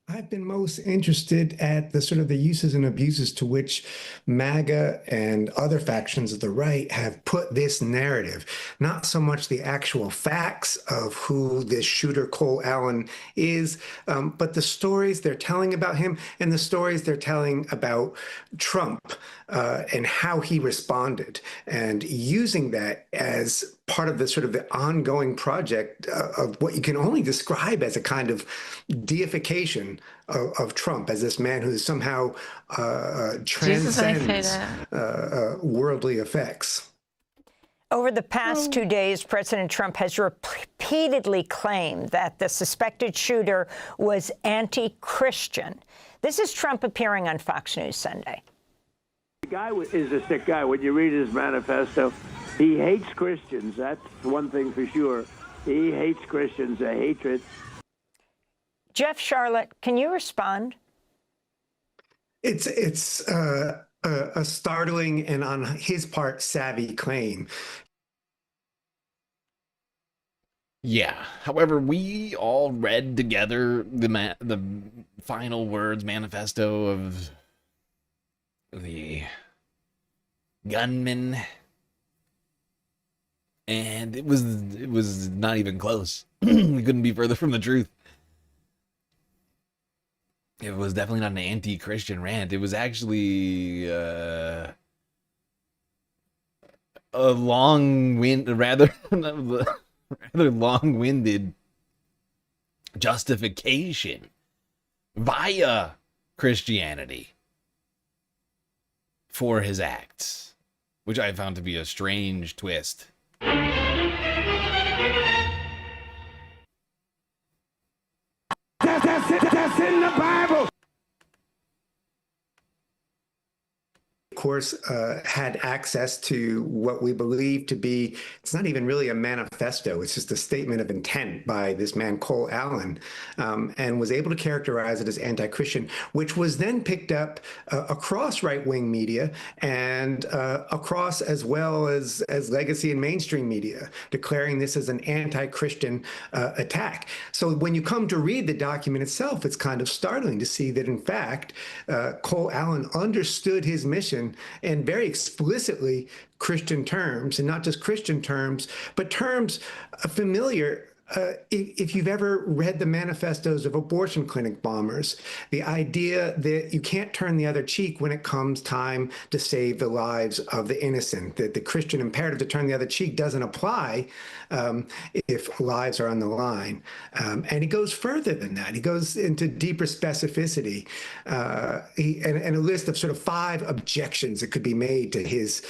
I've been most interested at the sort of the uses and abuses to which MAGA and other factions of the right have put this narrative, not so much the actual facts of who this shooter Cole Allen is, but the stories they're telling about him and the stories they're telling about Trump and how he responded, and using that as part of the sort of the ongoing project of what you can only describe as a kind of deification of Trump as this man who somehow transcends worldly effects. Over the past 2 days, President Trump has repeatedly claimed that the suspected shooter was anti-Christian. This is Trump appearing on Fox News Sunday. The guy is a sick guy. When you read his manifesto, he hates Christians. That's one thing for sure. He hates Christians, a hatred. Jeff, Charlotte, can you respond? It's a startling and on his part savvy claim. Yeah. However, we all read together the final words manifesto of the gunman, and it was not even close. We couldn't be further from the truth. It was definitely not an anti-Christian rant. It was actually a rather long-winded justification via Christianity for his acts, which I found to be a strange twist. That's in the Bible. Of course, had access to what we believe to be, it's not even really a manifesto, it's just a statement of intent by this man, Cole Allen, and was able to characterize it as anti-Christian, which was then picked up across right-wing media and across as well as legacy and mainstream media, declaring this as an anti-Christian attack. So when you come to read the document itself, it's kind of startling to see that, in fact, Cole Allen understood his mission in very explicitly Christian terms, and not just Christian terms, but terms familiar. If you've ever read the manifestos of abortion clinic bombers, the idea that you can't turn the other cheek when it comes time to save the lives of the innocent, that the Christian imperative to turn the other cheek doesn't apply if lives are on the line. And he goes further than that. He goes into deeper specificity and a list of sort of 5 objections that could be made to his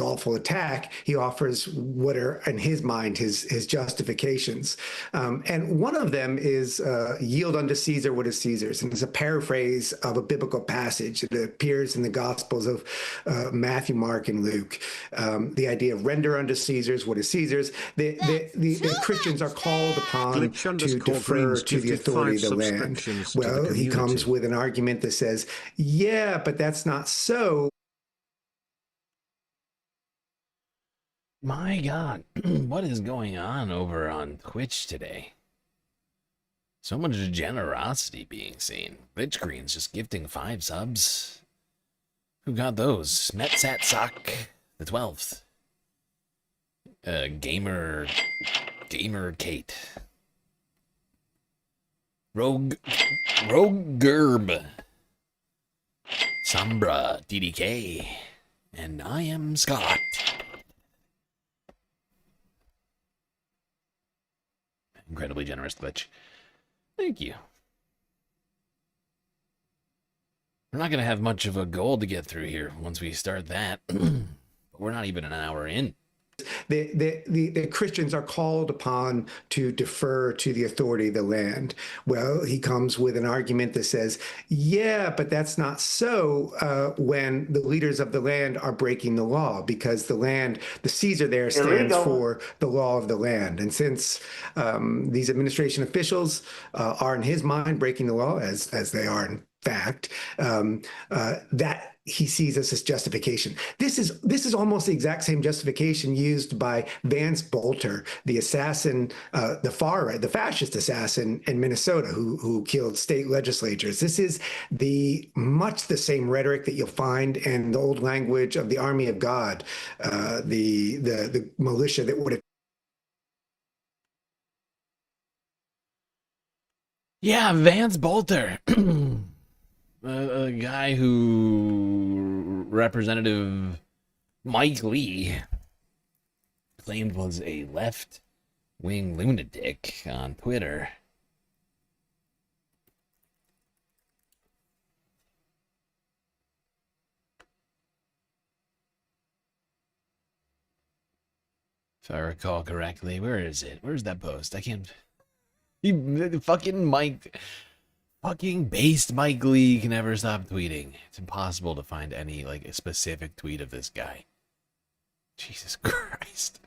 awful attack. He offers what are, in his mind, his justifications. And one of them is yield unto Caesar what is Caesar's. And it's a paraphrase of a biblical passage that appears in the Gospels of Matthew, Mark, and Luke. The idea of render unto Caesar's what is Caesar's. The Christians are called upon to defer to the authority of the land. Well, he comes with an argument that says, yeah, but that's not so. My God, what is going on over on Twitch today? So much generosity being seen. Glitch Green's just gifting 5 subs. Who got those? Metsat Sock, the 12th. Gamer Kate. Rogue Gerb. Sombra DDK. And I am Scott. Incredibly generous Glitch. Thank you. We're not going to have much of a goal to get through here once we start that. But we're not even an hour in. The Christians are called upon to defer to the authority of the land. Well, he comes with an argument that says, yeah, but that's not so when the leaders of the land are breaking the law, because the land, the Caesar there stands for the law of the land. And since these administration officials are, in his mind, breaking the law, as they are in fact, that he sees this as justification. This is almost the exact same justification used by Vance Bolter, the assassin, the far right, the fascist assassin in Minnesota who killed state legislatures. This is much the same rhetoric that you'll find in the old language of the Army of God, the militia that would have. Yeah, Vance Bolter. A guy who Representative Mike Lee claimed was a left-wing lunatic on Twitter. If I recall correctly, where is it? Where's that post? I can't... Fucking based Mike Lee can never stop tweeting. It's impossible to find any, like, a specific tweet of this guy. Jesus Christ.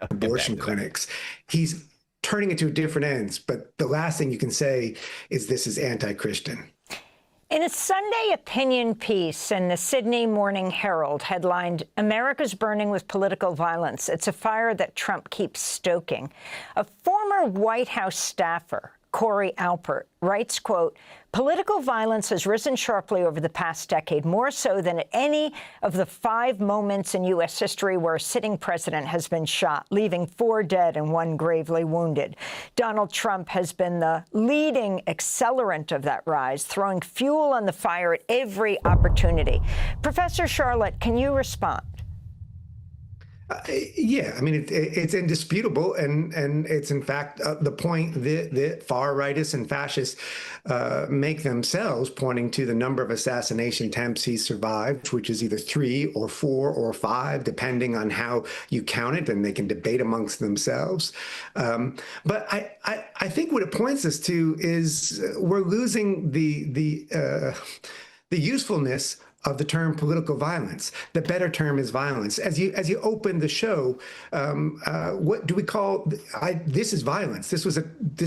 Abortion clinics. He's turning it to different ends. But the last thing you can say is this is anti-Christian. In a Sunday opinion piece in the Sydney Morning Herald headlined, "America's Burning with Political Violence. It's a fire that Trump keeps stoking," a former White House staffer, Corey Alpert, writes, quote, "Political violence has risen sharply over the past decade, more so than at any of the 5 moments in U.S. history where a sitting president has been shot, leaving 4 dead and 1 gravely wounded. Donald Trump has been the leading accelerant of that rise, throwing fuel on the fire at every opportunity." Professor Charlotte, can you respond? Yeah, I mean, it's indisputable, and it's in fact the point that far rightists and fascists make themselves, pointing to the number of assassination attempts he survived, which is either 3 or 4 or 5, depending on how you count it, and they can debate amongst themselves. But I think what it points us to is we're losing the usefulness of the term political violence. The better term is violence. As you open the show, what do we call? This is violence. This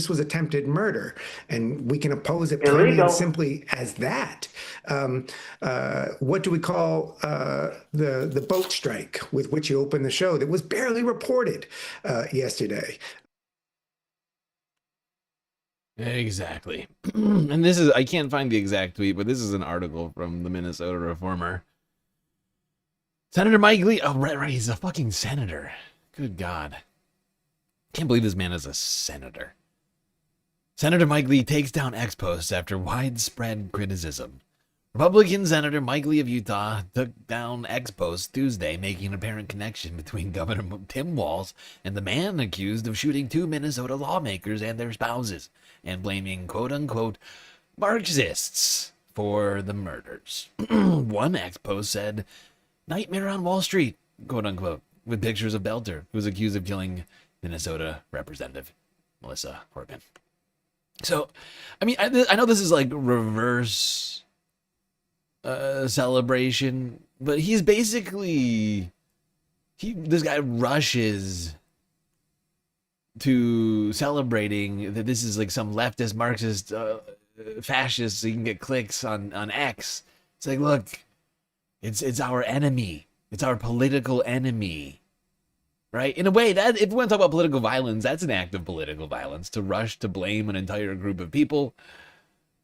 was attempted murder, and we can oppose it plainly and simply as that. What do we call the boat strike with which you open the show that was barely reported yesterday? Exactly. And this is, I can't find the exact tweet, but this is an article from the Minnesota Reformer. Senator Mike Lee. Oh, right, he's a fucking senator. Good God. Can't believe this man is a senator. Senator Mike Lee takes down ex-posts after widespread criticism. Republican Senator Mike Lee of Utah took down ex-posts Tuesday, making an apparent connection between Governor Tim Walz and the man accused of shooting 2 Minnesota lawmakers and their spouses, and blaming quote-unquote Marxists for the murders. One ex-post said, "Nightmare on Wall Street," quote-unquote, with pictures of Belter, who was accused of killing Minnesota Representative Melissa Hortman. So, I mean, I know this is like reverse celebration, but he's basically, this guy rushes to celebrating that this is like some leftist Marxist fascist, so you can get clicks on X. It's like, look, it's our enemy, it's our political enemy, right? In a way, that if we want to talk about political violence, that's an act of political violence, to rush to blame an entire group of people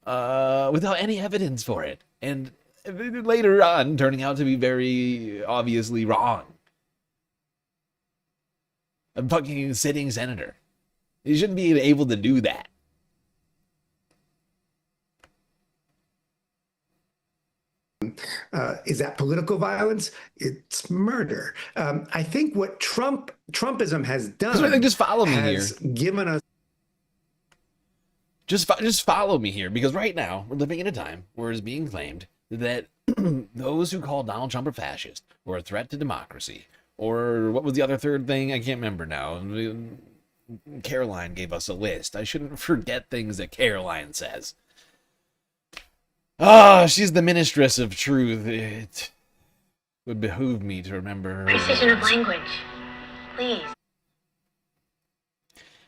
without any evidence for it, and later on turning out to be very obviously wrong. A fucking sitting senator. You shouldn't be able to do that. Is that political violence? It's murder. I think what Trumpism has done, just follow me has here. Given us. Just follow me here, because right now we're living in a time where it's being claimed that those who call Donald Trump a fascist or a threat to democracy, or what was the other third thing? I can't remember now. Caroline gave us a list. I shouldn't forget things that Caroline says. She's the ministress of truth. It would behoove me to remember her Precision of words. language, please.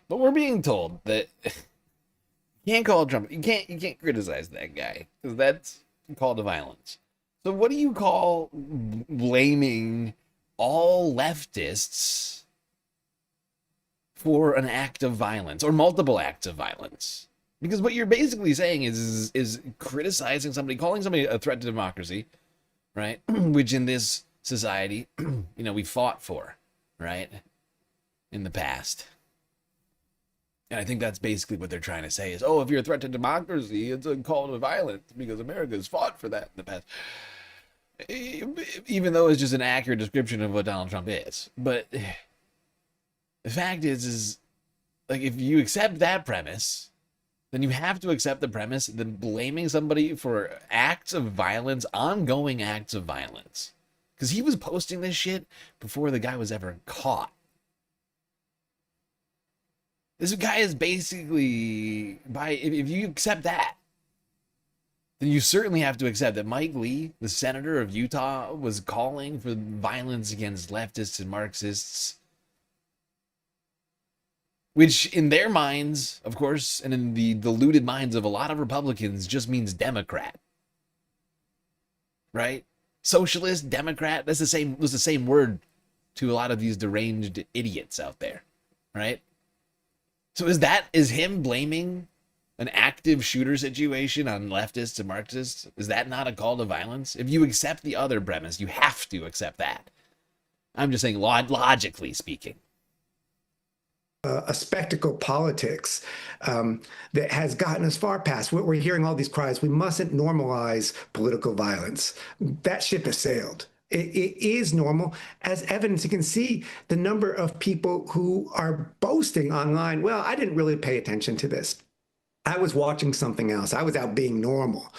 But we're being told that you can't call Trump. You can't criticize that guy, because that's a call to violence. So what do you call blaming all leftists for an act of violence or multiple acts of violence? Because what you're basically saying is criticizing somebody, calling somebody a threat to democracy, right? Which in this society, we fought for, right? In the past. And I think that's basically what they're trying to say is, if you're a threat to democracy, it's a call to violence because America's fought for that in the past. Even though it's just an accurate description of what Donald Trump is. But the fact is like, if you accept that premise, then you have to accept the premise that blaming somebody for acts of violence, ongoing acts of violence, because he was posting this shit before the guy was ever caught. This guy is basically, if you accept that, then you certainly have to accept that Mike Lee, the senator of Utah, was calling for violence against leftists and Marxists which in their minds, of course, and in the deluded minds of a lot of Republicans, just means Democrat. Right? Socialist, Democrat, was the same word to a lot of these deranged idiots out there. Right? So is him blaming an active shooter situation on leftists and Marxists? Is that not a call to violence? If you accept the other premise, you have to accept that. I'm just saying, logically speaking. A spectacle politics that has gotten us far past. We're hearing all these cries, we mustn't normalize political violence. That ship has sailed. It is normal. As evidence, you can see the number of people who are boasting online, well, I didn't really pay attention to this. I was watching something else. I was out being normal.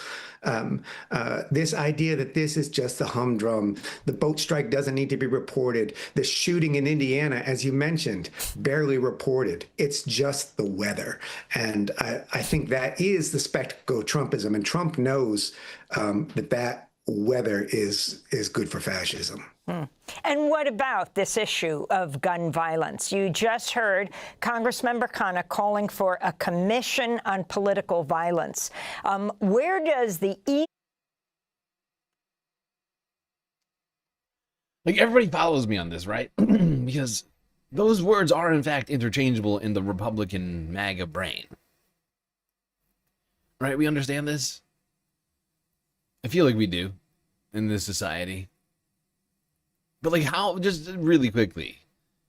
This idea that this is just the humdrum, the boat strike doesn't need to be reported, the shooting in Indiana, as you mentioned, barely reported. It's just the weather. And I think that is the spectacle of Trumpism. And Trump knows that weather is good for fascism. And what about this issue of gun violence? You just heard Congressmember Khanna calling for a commission on political violence. Where does the Like, everybody follows me on this, right? Because those words are, in fact, interchangeable in the Republican MAGA brain. Right? We understand this? I feel like we do in this society. But, like, how, just really quickly,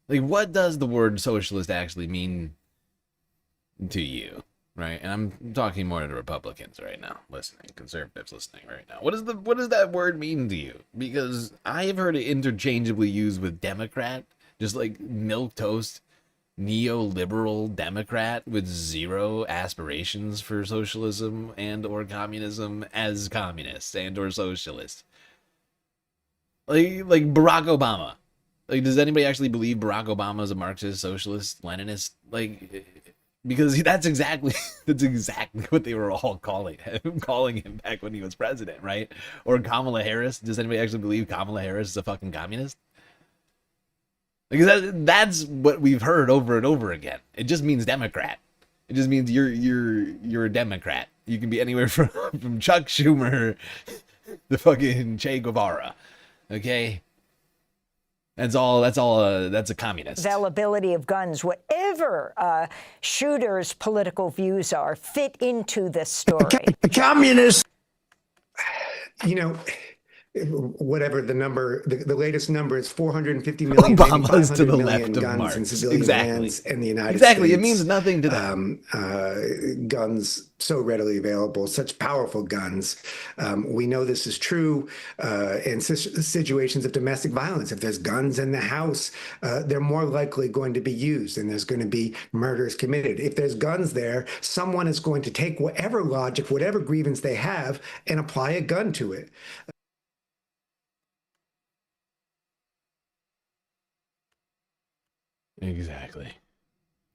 like, what does the word socialist actually mean to you, right? And I'm talking more to the Republicans right now, listening, conservatives listening right now. What does that word mean to you? Because I have heard it interchangeably used with Democrat, just like milquetoast, neoliberal Democrat with zero aspirations for socialism and or communism as communist and or socialist. Like Barack Obama. Like, does anybody actually believe Barack Obama is a Marxist, socialist, Leninist? Like, because that's exactly what they were all calling him back when he was president, right? Or Kamala Harris. Does anybody actually believe Kamala Harris is a fucking communist? Because that's what we've heard over and over again. It just means Democrat. It just means you're a Democrat. You can be anywhere from Chuck Schumer to fucking Che Guevara. Okay, that's a communist. Availability of guns, whatever shooters' political views are, fit into this story. Communist. You know, whatever the number, the latest number is 450 million. Obama's to the left of guns Marx. in civilian hands in the United Exactly. States. It means nothing to them. Guns so readily available, such powerful guns. We know this is true in situations of domestic violence. If there's guns in the house, they're more likely going to be used, and there's going to be murders committed. If there's guns there, someone is going to take whatever logic, whatever grievance they have, and apply a gun to it. Exactly.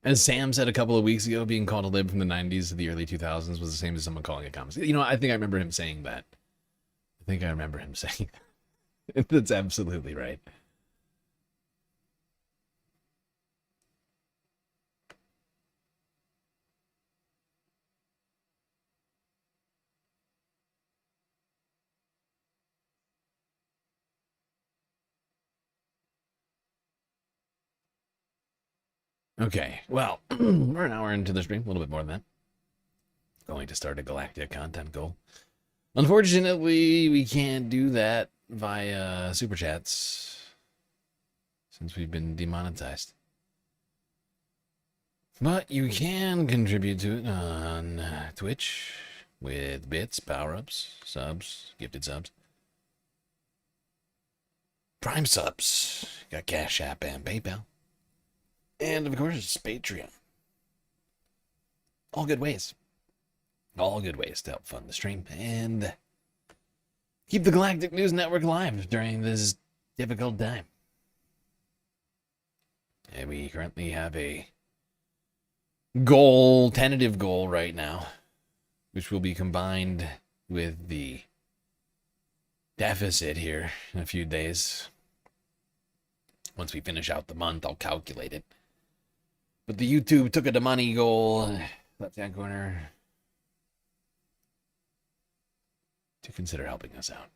As Sam said a couple of weeks ago, being called a lib from the 90s to the early 2000s was the same as someone calling it communist. You know, I think I remember him saying that. That's absolutely right. Okay, well, we're an hour into the stream, a little bit more than that. Going to start a galactic content goal. Unfortunately, we can't do that via Super Chats since we've been demonetized. But you can contribute to it on Twitch with bits, power-ups, subs, gifted subs. Prime subs. Got Cash App and PayPal. And, of course, Patreon. All good ways. All good ways to help fund the stream and keep the Galactic News Network alive during this difficult time. And we currently have a tentative goal right now, which will be combined with the deficit here in a few days. Once we finish out the month, I'll calculate it. But the YouTube took it to money goal, left-hand corner, to consider helping us out.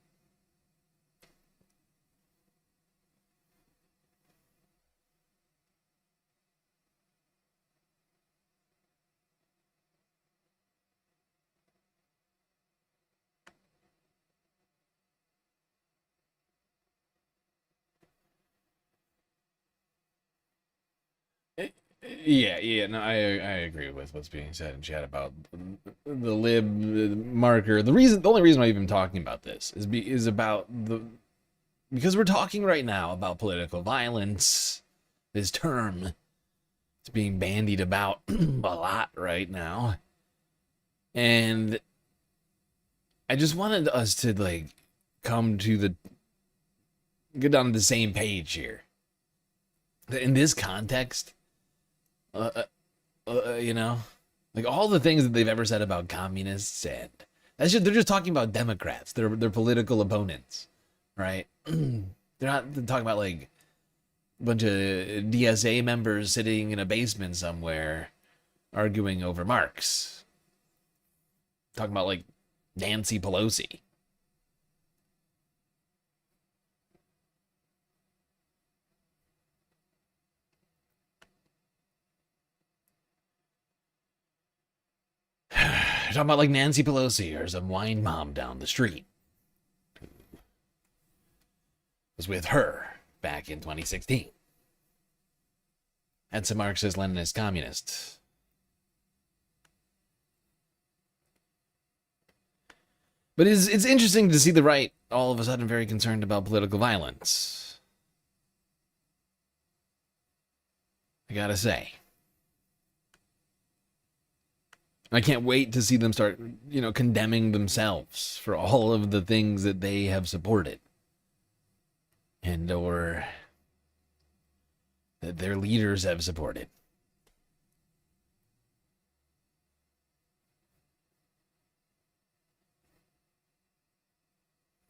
Yeah, no, I agree with what's being said in chat about the lib marker. The only reason I'm even talking about this is about because we're talking right now about political violence. This term is being bandied about a lot right now, and I just wanted us to like get down to the same page here. In this context. You know, like all the things that they've ever said about communists, and they're just talking about Democrats. They're political opponents, right? They're not talking about like a bunch of DSA members sitting in a basement somewhere arguing over Marx. Talking about like Nancy Pelosi. Talking about like Nancy Pelosi or some wine mom down the street. Was with her back in 2016. And some Marxist, Leninist, communist. But it's interesting to see the right all of a sudden very concerned about political violence. I gotta say. I can't wait to see them start, condemning themselves for all of the things that they have supported. And or that their leaders have supported.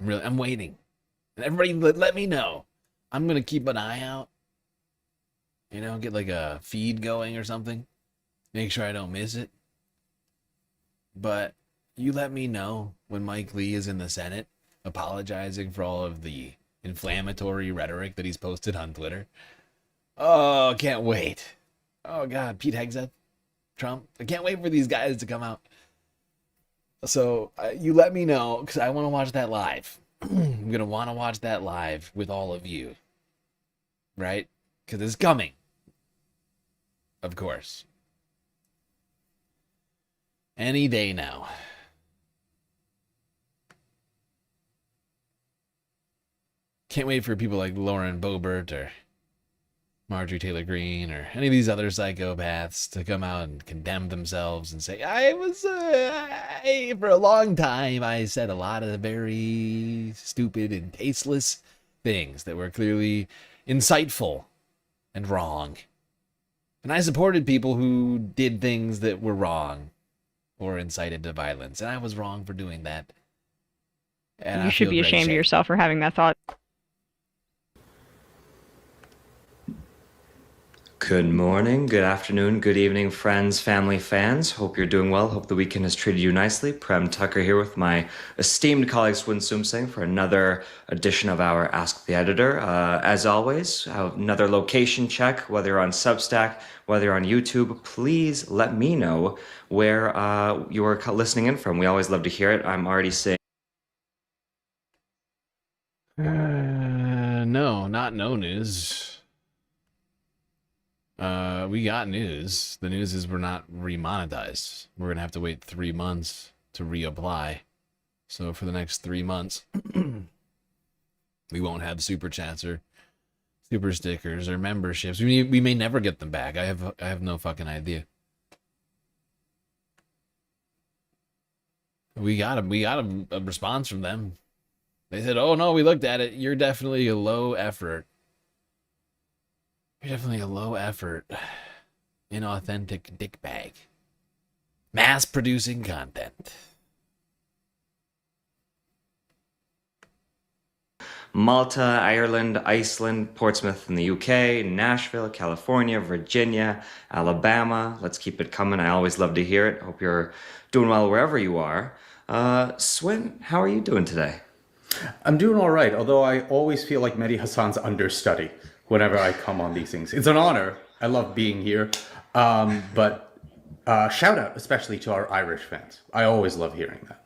I'm waiting. And everybody let me know. I'm going to keep an eye out. Get like a feed going or something. Make sure I don't miss it. But you let me know when Mike Lee is in the Senate apologizing for all of the inflammatory rhetoric that he's posted on Twitter. Oh, can't wait. Oh, God. Pete Hegseth, Trump. I can't wait for these guys to come out. So you let me know because I want to watch that live. I'm going to want to watch that live with all of you. Right? Because it's coming. Of course. Any day now. Can't wait for people like Lauren Boebert or Marjorie Taylor Greene or any of these other psychopaths to come out and condemn themselves and say, for a long time, I said a lot of very stupid and tasteless things that were clearly insightful and wrong. And I supported people who did things that were wrong or incited to violence. And I was wrong for doing that. And you should be ashamed of yourself for having that thought. Good morning, good afternoon, good evening, friends, family, fans. Hope you're doing well. Hope the weekend has treated you nicely. Prem Tucker here with my esteemed colleague Swin Sumsing for another edition of our Ask the Editor. As always, another location check, whether you're on Substack, whether you're on YouTube. Please let me know where you're listening in from. We always love to hear it. I'm already saying. No, not no news. We got news. The news is we're not remonetized. We're going to have to wait 3 months to reapply. So for the next 3 months, we won't have super chats or super stickers or memberships. We may never get them back. I have no fucking idea. We got a response from them. They said, "Oh no, we looked at it. You're definitely a low effort. You're definitely a low effort, inauthentic dickbag. Mass producing content." Malta, Ireland, Iceland, Portsmouth in the UK, Nashville, California, Virginia, Alabama. Let's keep it coming. I always love to hear it. Hope you're doing well wherever you are. Swin, how are you doing today? I'm doing all right, although I always feel like Mehdi Hassan's understudy whenever I come on these things. It's an honor. I love being here. But shout out especially to our Irish fans. I always love hearing that.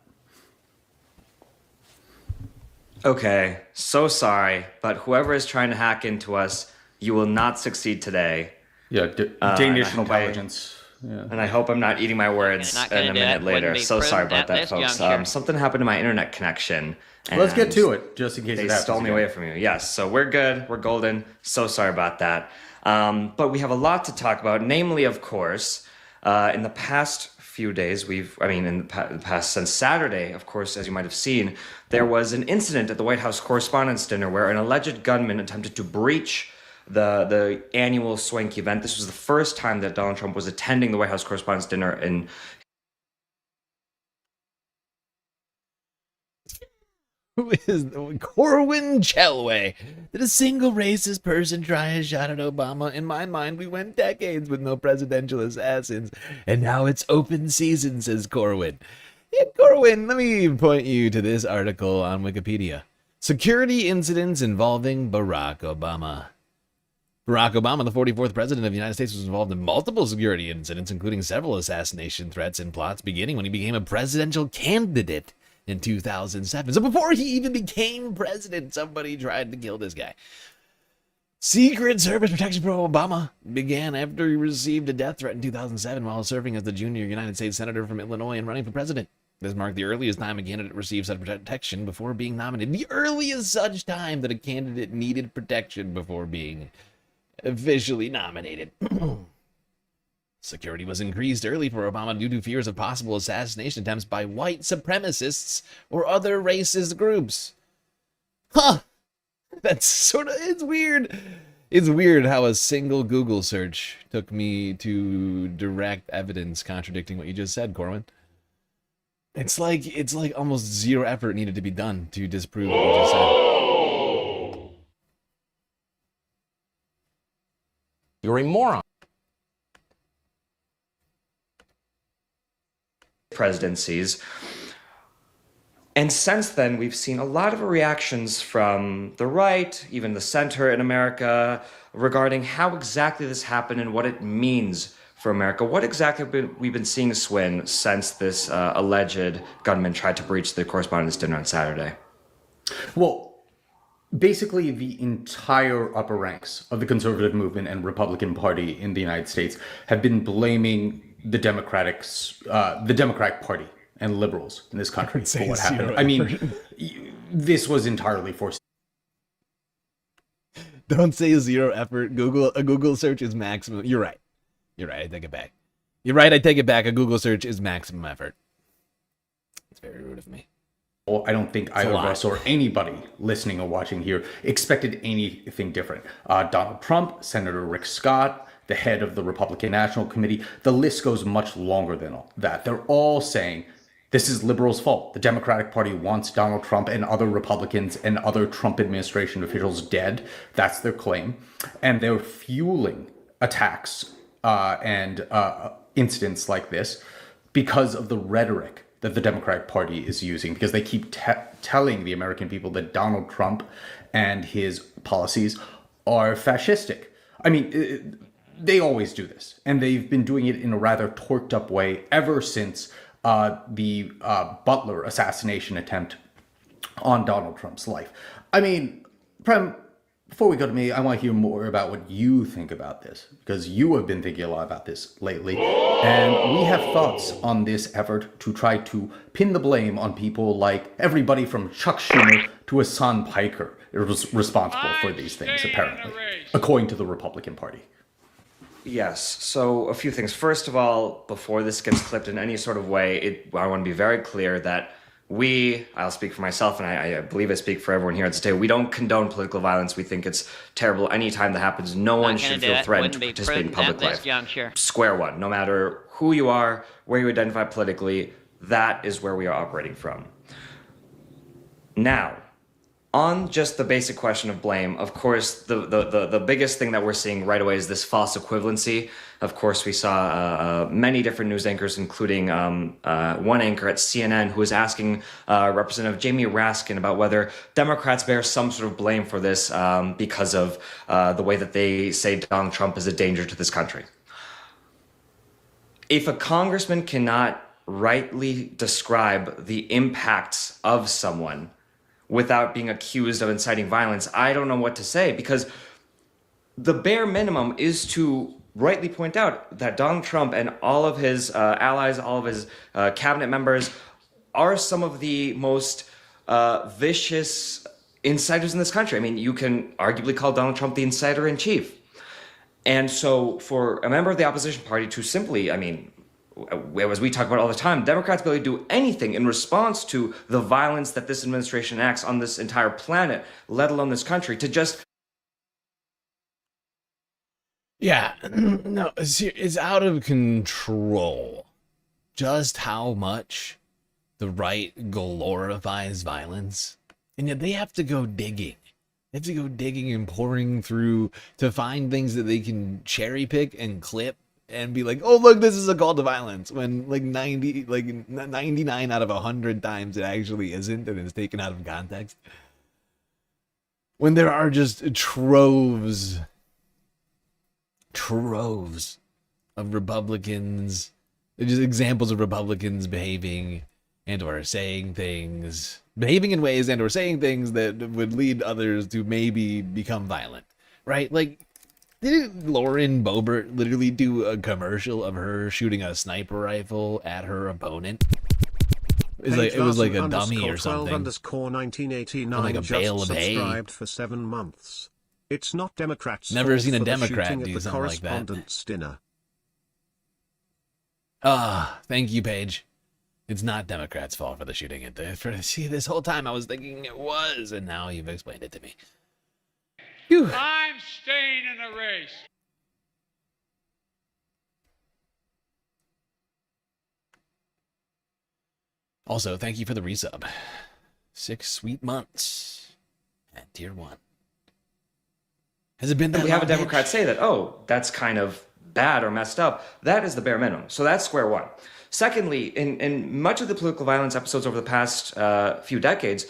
Okay, so sorry, but whoever is trying to hack into us, you will not succeed today. Yeah, Danish intelligence. Yeah. And I hope I'm not eating my words in a minute later. So sorry about that, folks. Something happened to my internet connection. Let's get to it, just in case they stole me away from you. Yes, so we're good. We're golden. So sorry about that. But we have a lot to talk about, namely, of course, in the past few days, in the past since Saturday, of course, as you might have seen, there was an incident at the White House Correspondents' Dinner where an alleged gunman attempted to breach the annual swanky event. This was the first time that Donald Trump was attending the White House Correspondents' Dinner in Who is Corwin Chelway? Did a single racist person try a shot at Obama? In my mind, we went decades with no presidential assassins, and now it's open season, says Corwin. Yeah, Corwin, let me point you to this article on Wikipedia. Security incidents involving Barack Obama. Barack Obama, the 44th president of the United States, was involved in multiple security incidents, including several assassination threats and plots, beginning when he became a presidential candidate in 2007. So before he even became president, somebody tried to kill this guy. Secret Service protection for Obama began after he received a death threat in 2007 while serving as the junior United States Senator from Illinois and running for president. This marked the earliest time a candidate received such protection before being nominated. The earliest such time that a candidate needed protection before being officially nominated. Security was increased early for Obama due to fears of possible assassination attempts by white supremacists or other racist groups. Huh. That's it's weird. It's weird how a single Google search took me to direct evidence contradicting what you just said, Corwin. It's like almost zero effort needed to be done to disprove what you just said. You're a moron. Presidencies. And since then, we've seen a lot of reactions from the right, even the center in America, regarding how exactly this happened and what it means for America. What exactly have we been seeing, Swin, since this alleged gunman tried to breach the Correspondents' Dinner on Saturday? Well, basically the entire upper ranks of the conservative movement and Republican Party in the United States have been blaming the Democratic Party and liberals in this country for what happened. I mean, this was entirely forced. Don't say zero effort. A Google search is maximum. You're right. I take it back. You're right. I take it back. A Google search is maximum effort. It's very rude of me. Well, I don't think either of us or anybody listening or watching here expected anything different. Donald Trump, Senator Rick Scott, the head of the Republican National Committee, the list goes much longer than all that. They're all saying this is liberals' fault. The Democratic Party wants Donald Trump and other Republicans and other Trump administration officials dead. That's their claim. And they're fueling attacks and incidents like this because of the rhetoric that the Democratic Party is using, because they keep telling the American people that Donald Trump and his policies are fascistic. I mean, they always do this, and they've been doing it in a rather torqued up way ever since the Butler assassination attempt on Donald Trump's life. I mean, Prem, before we go to me, I want to hear more about what you think about this, because you have been thinking a lot about this lately, and we have thoughts on this effort to try to pin the blame on people like everybody from Chuck Schumer to Hassan Piker is responsible for these things, apparently, according to the Republican Party. Yes, so a few things. First of all, before this gets clipped in any sort of way, I want to be very clear that I'll speak for myself, and I believe I speak for everyone here at this table, we don't condone political violence. We think it's terrible any time that happens. No one should feel threatened to participate in public life. Square one, no matter who you are, where you identify politically, that is where we are operating from. Now, On just the basic question of blame, of course, the biggest thing that we're seeing right away is this false equivalency. Of course, we saw many different news anchors, including one anchor at CNN who was asking Representative Jamie Raskin about whether Democrats bear some sort of blame for this because of the way that they say Donald Trump is a danger to this country. If a congressman cannot rightly describe the impacts of someone without being accused of inciting violence, I don't know what to say, because the bare minimum is to rightly point out that Donald Trump and all of his allies, all of his cabinet members are some of the most vicious insiders in this country. I mean, you can arguably call Donald Trump the insider in chief. And so for a member of the opposition party to simply, I mean, as we talk about all the time, Democrats barely do anything in response to the violence that this administration acts on this entire planet, let alone this country, to just... Yeah, no, it's out of control just how much the right glorifies violence. And yet they have to go digging. They have to go digging and pouring through to find things that they can cherry pick and clip and be like, oh, look, this is a call to violence, when like 99 out of 100 times it actually isn't, and it's taken out of context. When there are just troves of Republicans, just examples of Republicans behaving and or saying things, behaving in ways and or saying things that would lead others to maybe become violent, right? Like, didn't Lauren Boebert literally do a commercial of her shooting a sniper rifle at her opponent? It was like a dummy or something. _1989 On like a bale of hay. subscribed for 7 months. It's not Democrats' Never fault seen a for the Democrat shooting do at the something like that. correspondents' dinner. Thank you, Paige. It's not Democrats' fault for the shooting at the... See, this whole time I was thinking it was, and now you've explained it to me. Whew. I'm staying in the race. Also, thank you for the resub. 6 sweet months at tier 1. Has it been that we have a long, Democrat Paige? say that, oh, that's kind of bad or messed up. That is the bare minimum. So that's square one. Secondly, in much of the political violence episodes over the past few decades,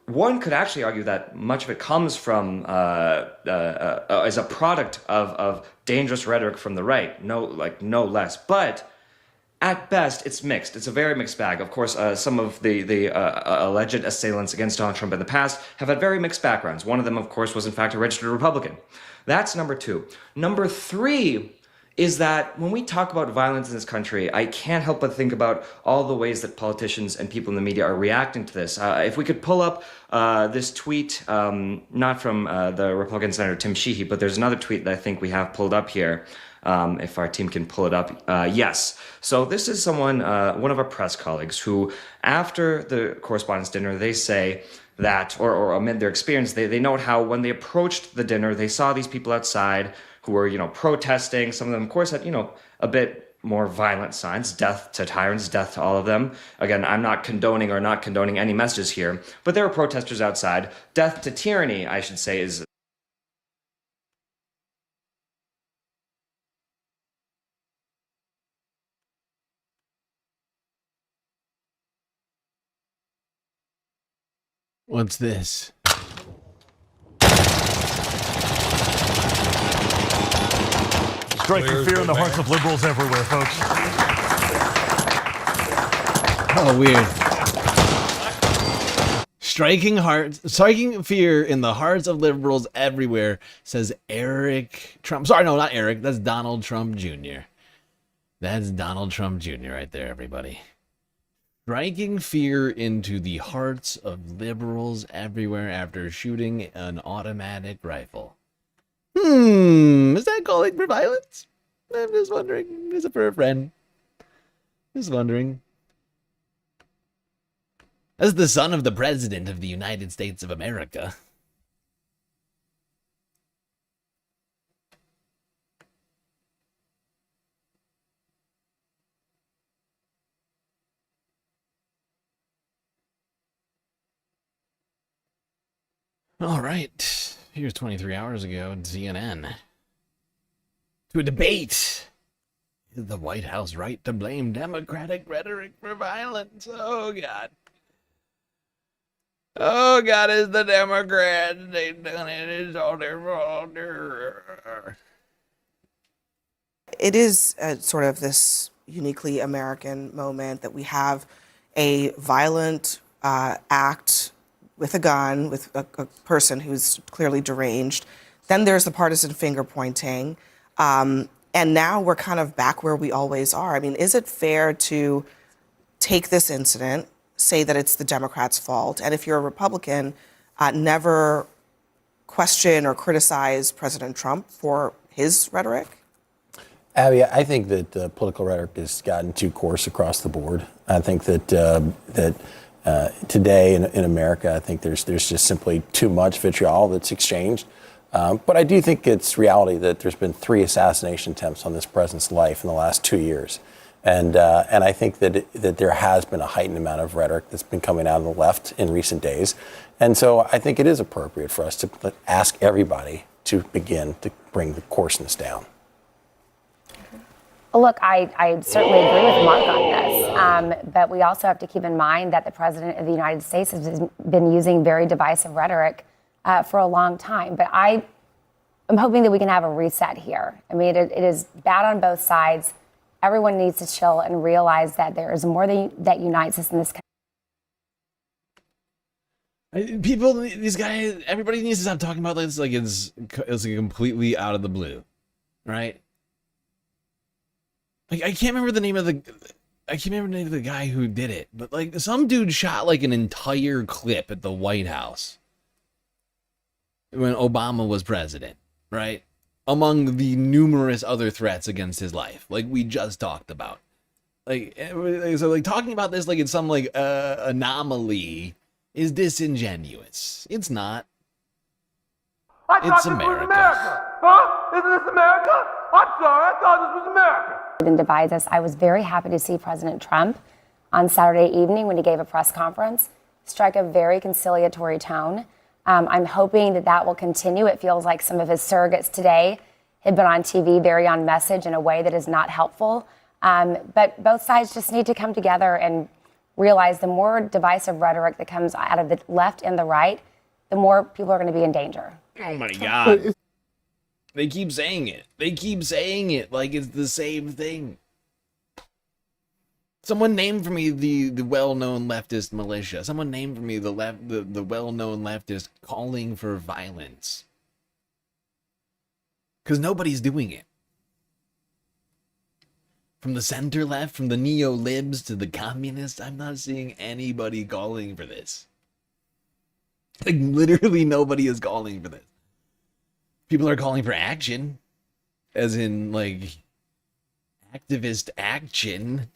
one could actually argue that much of it comes from as a product of dangerous rhetoric from the right, no less. But at best, it's mixed. It's a very mixed bag. Of course, some of the alleged assailants against Donald Trump in the past have had very mixed backgrounds. One of them, of course, was in fact a registered Republican. That's number two. Number three is that when we talk about violence in this country, I can't help but think about all the ways that politicians and people in the media are reacting to this. If we could pull up this tweet, not from the Republican Senator Tim Sheehy, but there's another tweet that I think we have pulled up here. If our team can pull it up. Yes. So this is someone, one of our press colleagues, who after the correspondence dinner, they say that, or amid their experience, they note how when they approached the dinner, they saw these people outside who were, protesting. Some of them, of course, had, a bit more violent signs, death to tyrants, death to all of them. Again, I'm not condoning any messages here, but there were protesters outside. Death to tyranny, I should say, is... What's this? Striking fear in the hearts of liberals everywhere, folks. Oh, weird. Striking fear in the hearts of liberals everywhere, says Eric Trump. Sorry, no, not Eric. That's Donald Trump Jr. That's Donald Trump Jr. right there, everybody. Striking fear into the hearts of liberals everywhere after shooting an automatic rifle. Is that calling for violence? I'm just wondering. Is it for a friend? Just wondering. As the son of the President of the United States of America. All right. Here's 23 hours ago at CNN. To a debate. Is the White House right to blame Democratic rhetoric for violence? Oh, God. Oh, God, it's the Democrats. They've done it. It's all their fault. It is sort of this uniquely American moment that we have a violent act with a gun, with a person who's clearly deranged. Then there's the partisan finger pointing. And now we're kind of back where we always are. I mean, is it fair to take this incident, say that it's the Democrats' fault, and if you're a Republican, never question or criticize President Trump for his rhetoric? Abby, I think that political rhetoric has gotten too coarse across the board. I think that today in America, I think there's just simply too much vitriol that's exchanged. But I do think it's reality that there's been 3 assassination attempts on this president's life in the last 2 years. And I think that there has been a heightened amount of rhetoric that's been coming out of the left in recent days. And so I think it is appropriate for us to ask everybody to begin to bring the coarseness down. Look, I certainly agree with Mark on this, but we also have to keep in mind that the President of the United States has been using very divisive rhetoric for a long time. But I'm hoping that we can have a reset here. I mean, it is bad on both sides. Everyone needs to chill and realize that there is more that unites us in this country. People, these guys, everybody needs to stop talking about this like it's like completely out of the blue, right? Like, I can't remember the name of the guy who did it, but like some dude shot like an entire clip at the White House when Obama was president, right? Among the numerous other threats against his life, like we just talked about. Like, so like talking about this like it's some like anomaly is disingenuous. It's not. It's America. Huh? Isn't this America? I'm sorry, I thought this was America. And divides us. I was very happy to see President Trump on Saturday evening when he gave a press conference strike a very conciliatory tone. I'm hoping that will continue. It feels like some of his surrogates today have been on TV very on message in a way that is not helpful. But both sides just need to come together and realize the more divisive rhetoric that comes out of the left and the right, the more people are going to be in danger. Oh my God. They keep saying it. They keep saying it like it's the same thing. Someone named for me the well-known leftist militia. Someone named for me the well-known leftist calling for violence. Because nobody's doing it. From the center left, from the neo-libs to the communists, I'm not seeing anybody calling for this. Like, literally nobody is calling for this. People are calling for action, as in, like, activist action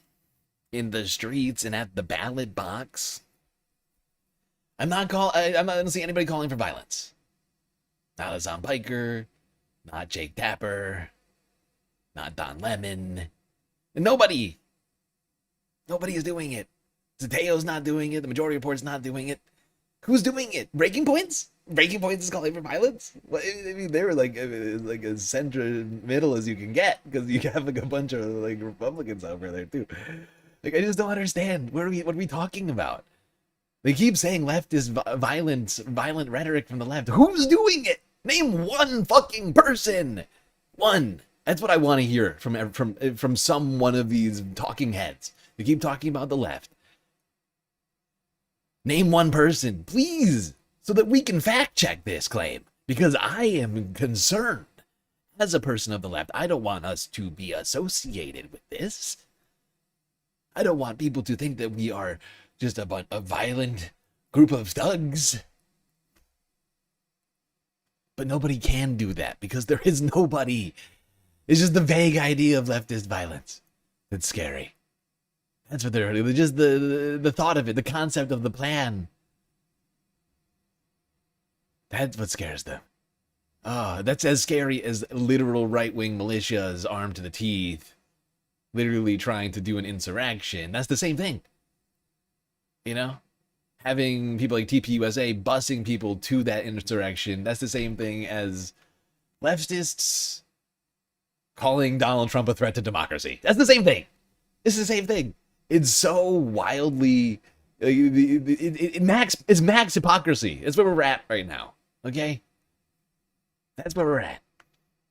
in the streets and at the ballot box. I'm not seeing anybody calling for violence. Not Hassan Piker, not Jake Tapper, not Don Lemon. Nobody is doing it. Zatayo's not doing it. The Majority Report's not doing it. Who's doing it? Breaking Points? Breaking Points is calling for violence? Well, I mean, they were like as center middle as you can get, because you have like a bunch of like Republicans over there too. Like, I just don't understand. What are we talking about? They keep saying leftist violent rhetoric from the left. Who's doing it? Name one fucking person. One. That's what I want to hear from some one of these talking heads. They keep talking about the left. Name one person, please, so that we can fact check this claim. Because I am concerned as a person of the left. I don't want us to be associated with this. I don't want people to think that we are just a violent group of thugs. But nobody can do that because there is nobody. It's just the vague idea of leftist violence that's scary. That's what they're just the thought of it, the concept of the plan. That's what scares them. Oh, that's as scary as literal right-wing militias armed to the teeth, literally trying to do an insurrection. That's the same thing. You know? having people like TPUSA busing people to that insurrection, that's the same thing as leftists calling Donald Trump a threat to democracy. That's the same thing. It's the same thing. It's so wildly... it's max hypocrisy. It's where we're at right now. Okay? That's where we're at.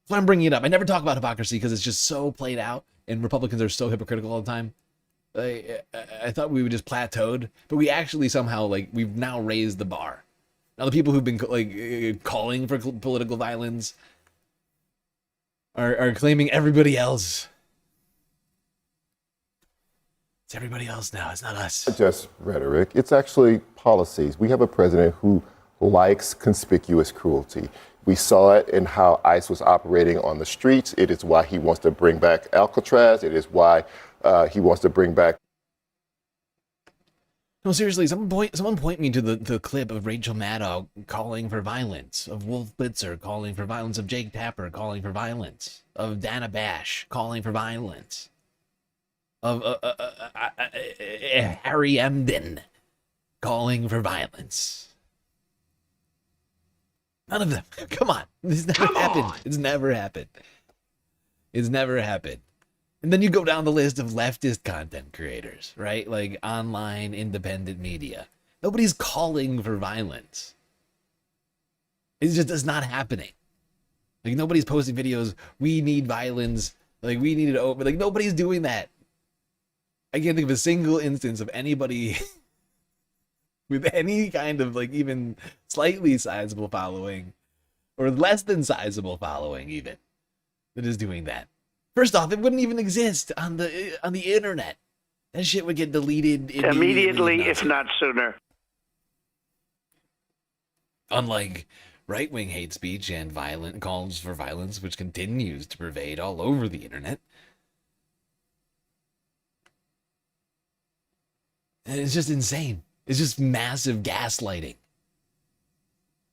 That's why I'm bringing it up. I never talk about hypocrisy because it's just so played out, and Republicans are so hypocritical all the time. I thought we would just plateaued, but we actually somehow, like, we've now raised the bar. Now the people who've been like calling for political violence are claiming everybody else. It's everybody else now. It's not us. Not just rhetoric. It's actually policies. We have a president who likes conspicuous cruelty. We saw it in how ICE was operating on the streets. It is why he wants to bring back Alcatraz. It is why he wants to bring back... No, seriously, someone point me to the clip of Rachel Maddow calling for violence, of Wolf Blitzer calling for violence, of Jake Tapper calling for violence, of Dana Bash calling for violence, of Harry Emden calling for violence. None of them. Come on. This never happened. It's never happened. It's never happened. And then you go down the list of leftist content creators, right? Like online independent media. Nobody's calling for violence. It just is not happening. Like nobody's posting videos, we need violence, like we need it over. Like nobody's doing that. I can't think of a single instance of anybody with any kind of like even slightly sizable following or less than sizable following even that is doing that. First off, it wouldn't even exist on the internet. That shit would get deleted immediately if not sooner. Unlike right-wing hate speech and violent calls for violence, which continues to pervade all over the internet. And it's just insane. It's just massive gaslighting.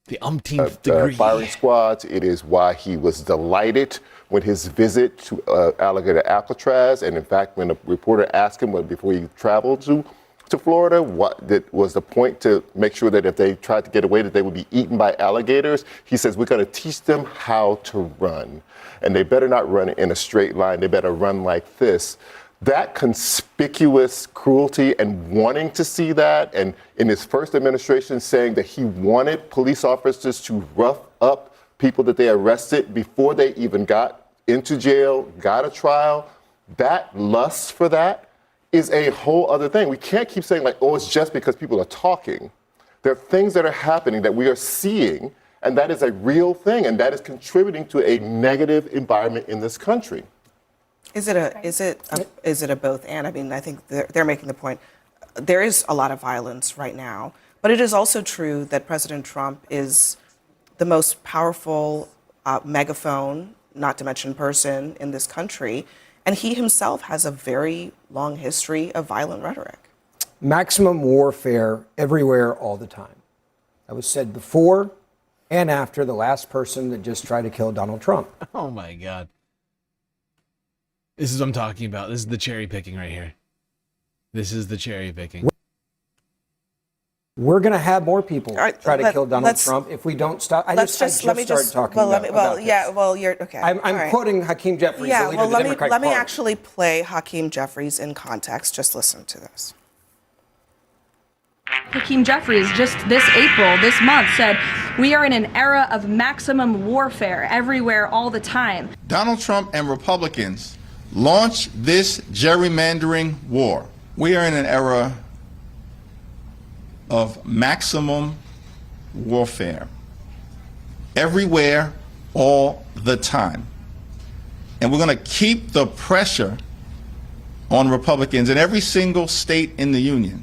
The umpteenth degree. Firing squads. It is why he was delighted with his visit to Alligator Alcatraz. And in fact, when a reporter asked him before he traveled to Florida, what that was the point to make sure that if they tried to get away, that they would be eaten by alligators. He says, we're going to teach them how to run. And they better not run in a straight line. They better run like this. That conspicuous cruelty and wanting to see that, and in his first administration saying that he wanted police officers to rough up people that they arrested before they even got into jail, got a trial, that lust for that is a whole other thing. We can't keep saying like, oh, it's just because people are talking. There are things that are happening that we are seeing, and that is a real thing, and that is contributing to a negative environment in this country. Is it a both and? I mean, I think they're making the point. There is a lot of violence right now, but it is also true that President Trump is the most powerful megaphone, not to mention person, in this country, and he himself has a very long history of violent rhetoric. Maximum warfare everywhere, all the time. That was said before and after the last person that just tried to kill Donald Trump. Oh my God. This is what I'm talking about. This is the cherry picking right here. This is the cherry picking. We're going to have more people try to kill Donald Trump if we don't stop. I just started talking about this. You're okay. I'm quoting Hakeem Jeffries, the leader of the Democratic Party. Let me actually play Hakeem Jeffries in context. Just listen to this. Hakeem Jeffries just this month, said, we are in an era of maximum warfare everywhere, all the time. Donald Trump and Republicans launched this gerrymandering war. We are in an era of maximum warfare everywhere, all the time. And we're going to keep the pressure on Republicans in every single state in the union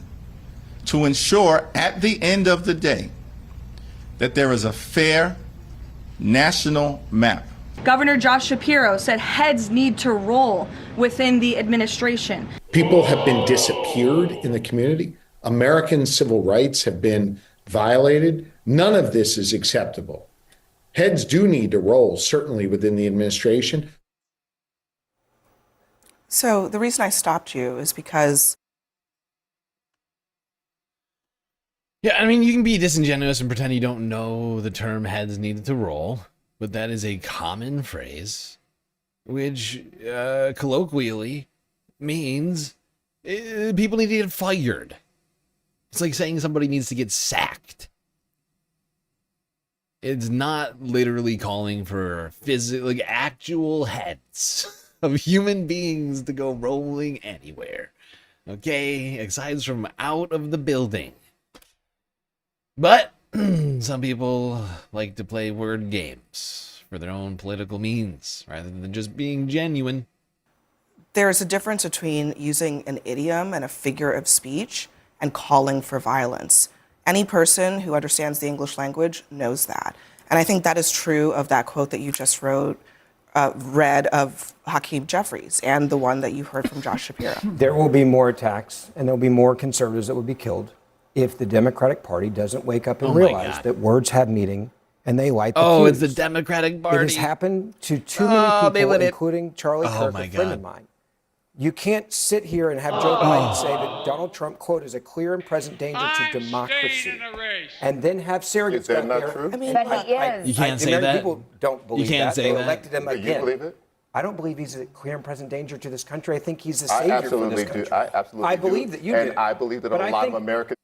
to ensure at the end of the day that there is a fair national map. Governor Josh Shapiro said heads need to roll within the administration. People have been disappeared in the community. American civil rights have been violated. None of this is acceptable. Heads do need to roll, certainly within the administration. So the reason I stopped you is because Yeah, I mean, you can be disingenuous and pretend you don't know the term heads needed to roll, but that is a common phrase, which colloquially means people need to get fired. It's like saying somebody needs to get sacked. It's not literally calling for like actual heads of human beings to go rolling anywhere. Okay, aside from out of the building. But some people like to play word games for their own political means rather than just being genuine. There's a difference between using an idiom and a figure of speech and calling for violence. Any person who understands the English language knows that. And I think that is true of that quote that you just read of Hakeem Jeffries and the one that you heard from Josh Shapiro. There will be more attacks and there will be more conservatives that will be killed if the Democratic Party doesn't wake up and realize that words have meaning and they light the fuse. It's the Democratic Party. It has happened to too many people, including Charlie Kirk, a friend of mine. You can't sit here and have Joe Biden say that Donald Trump, quote, is a clear and present danger to democracy, and then have surrogates back there. True? I mean, but he is. You can't say that. People don't believe you can't that. Say they that. elected him again. You believe it? I don't believe he's a clear and present danger to this country. I think he's the savior for this country. I absolutely do. I believe that you do. And I believe that a lot of Americans.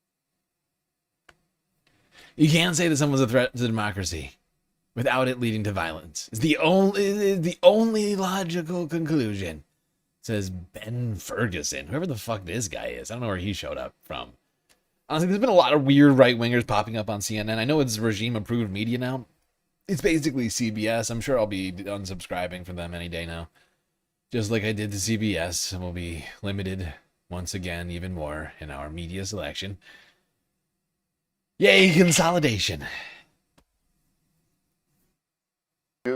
You can't say that someone's a threat to democracy without it leading to violence. It's the only logical conclusion. Says Ben Ferguson, whoever the fuck this guy is. I don't know where he showed up from. Honestly, there's been a lot of weird right-wingers popping up on CNN. I know it's regime-approved media now. It's basically CBS. I'm sure I'll be unsubscribing from them any day now. Just like I did to CBS, and we'll be limited once again even more in our media selection. Yay, consolidation.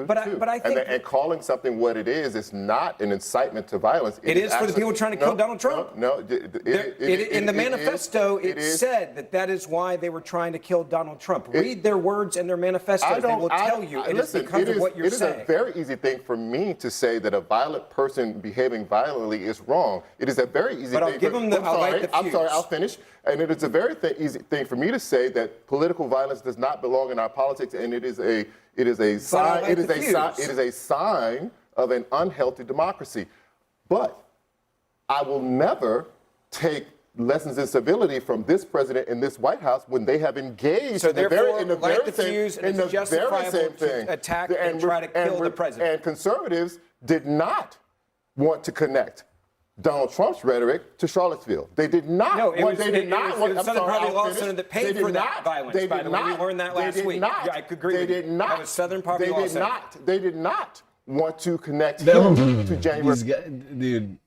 But I think and calling something what it is not an incitement to violence. It is for the people trying to kill Donald Trump. No, in the manifesto, it said that is why they were trying to kill Donald Trump. Read their words and their manifestos. They will tell you it is because of what you're saying. It is a very easy thing for me to say that a violent person behaving violently is wrong. It is a very easy thing. But I'll give them the I'm sorry, I'll finish. And it is a very easy thing for me to say that political violence does not belong in our politics, and it is a sign. It is a sign of an unhealthy democracy. But I will never take lessons in civility from this president and this White House when they have engaged in the very same thing. Attack and try to kill the president. And conservatives did not want to connect Donald Trump's rhetoric to Charlottesville. They did not. No, it was the Southern Poverty Law Center that paid for that violence. By the way, we learned that last week. I agree with you. They did not. That was Southern Poverty Law Center. They did not want to connect him to January.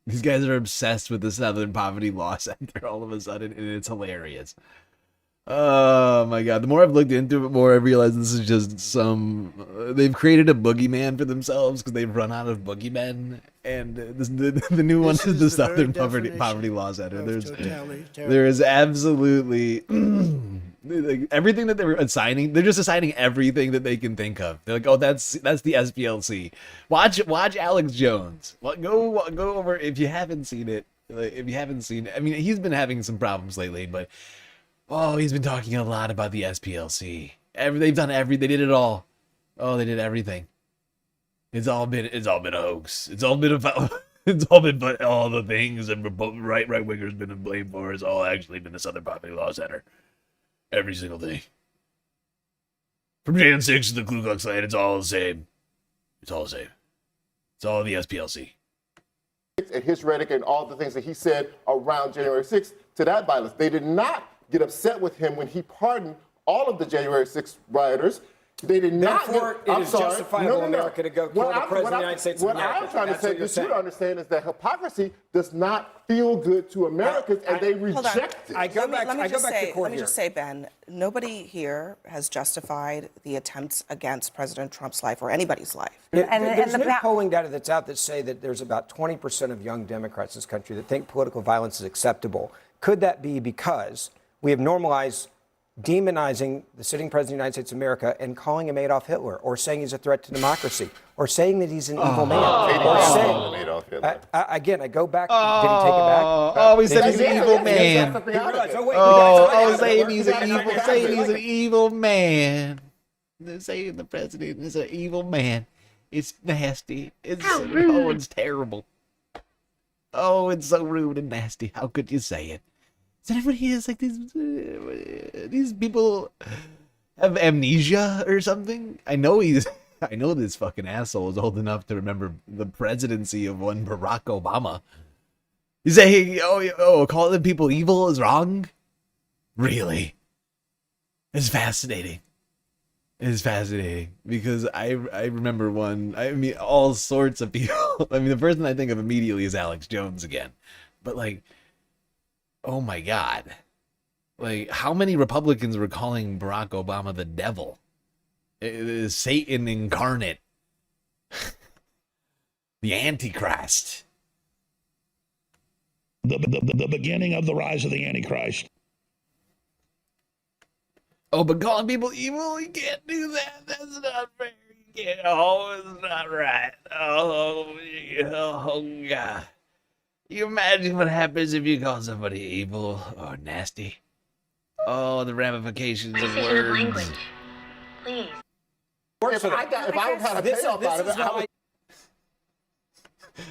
These guys are obsessed with the Southern Poverty Law Center all of a sudden, and it's hilarious. Oh my God. The more I've looked into it, the more I realize this is just they've created a boogeyman for themselves because they've run out of boogeymen. And the new one is the Southern Poverty Law Center. There is absolutely everything that they're assigning. They're just assigning everything that they can think of. They're like, oh, that's the SPLC. Watch Alex Jones. Go over if you haven't seen it. I mean, he's been having some problems lately, but he's been talking a lot about the SPLC. They did it all. Oh, they did everything. It's all been a hoax. It's all been but all the things that right wingers been blamed for has all actually been the Southern Poverty Law Center. Every single thing. From Jan 6 to the Ku Klux Klan, it's all the same. It's all the same. It's all the SPLC. And his rhetoric and all the things that he said around January 6th to that violence. They did not get upset with him when he pardoned all of the January 6th rioters. They did not. Therefore, it is justifiable in America to go kill the president of the United States of America. What I'm trying to say is you to understand is that hypocrisy does not feel good to Americans, and they reject it. Let me just say, Ben, nobody here has justified the attempts against President Trump's life or anybody's life. There's new polling data that's out that say that there's about 20% of young Democrats in this country that think political violence is acceptable. Could that be because we have normalized demonizing the sitting president of the United States of America and calling him Adolf Hitler, or saying he's a threat to democracy, or saying that he's an evil man. Or saying, again, I go back. Did he take it back? Oh, he said he's an evil man. Saying he's an evil man. They're saying the president is an evil man. It's nasty. It's terrible. Oh, it's so rude and nasty. How could you say it? Is that everybody is like these people have amnesia or something? I know this fucking asshole is old enough to remember the presidency of one Barack Obama. You say, calling people evil is wrong? Really? It's fascinating. It's fascinating because I remember one. I mean, all sorts of people. I mean, the person I think of immediately is Alex Jones again. But like, oh my God. Like, how many Republicans were calling Barack Obama the devil? It is Satan incarnate. The Antichrist. The beginning of the rise of the Antichrist. Oh, but calling people evil, you can't do that. That's not fair. You can't. Oh, it's not right. Oh, God. You imagine what happens if you call somebody evil or nasty? Oh, the ramifications of words. Please. If I had a payoff out of it, I would...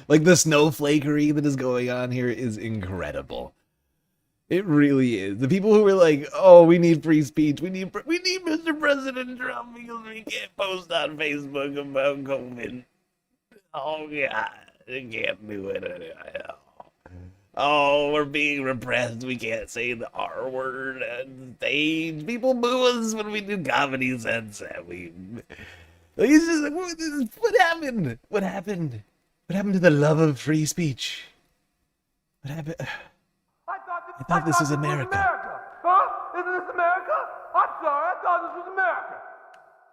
Like, the snowflakery that is going on here is incredible. It really is. The people who were like, "Oh, we need free speech. We need Mr. President Trump because we can't post on Facebook about COVID." Oh God, I can't do it. Oh, we're being repressed. We can't say the R word on stage. People boo us when we do comedy sets. It's just like, what happened? What happened? What happened to the love of free speech? What happened? I thought this was America. Huh? Isn't this America? I'm sorry, I thought this was America.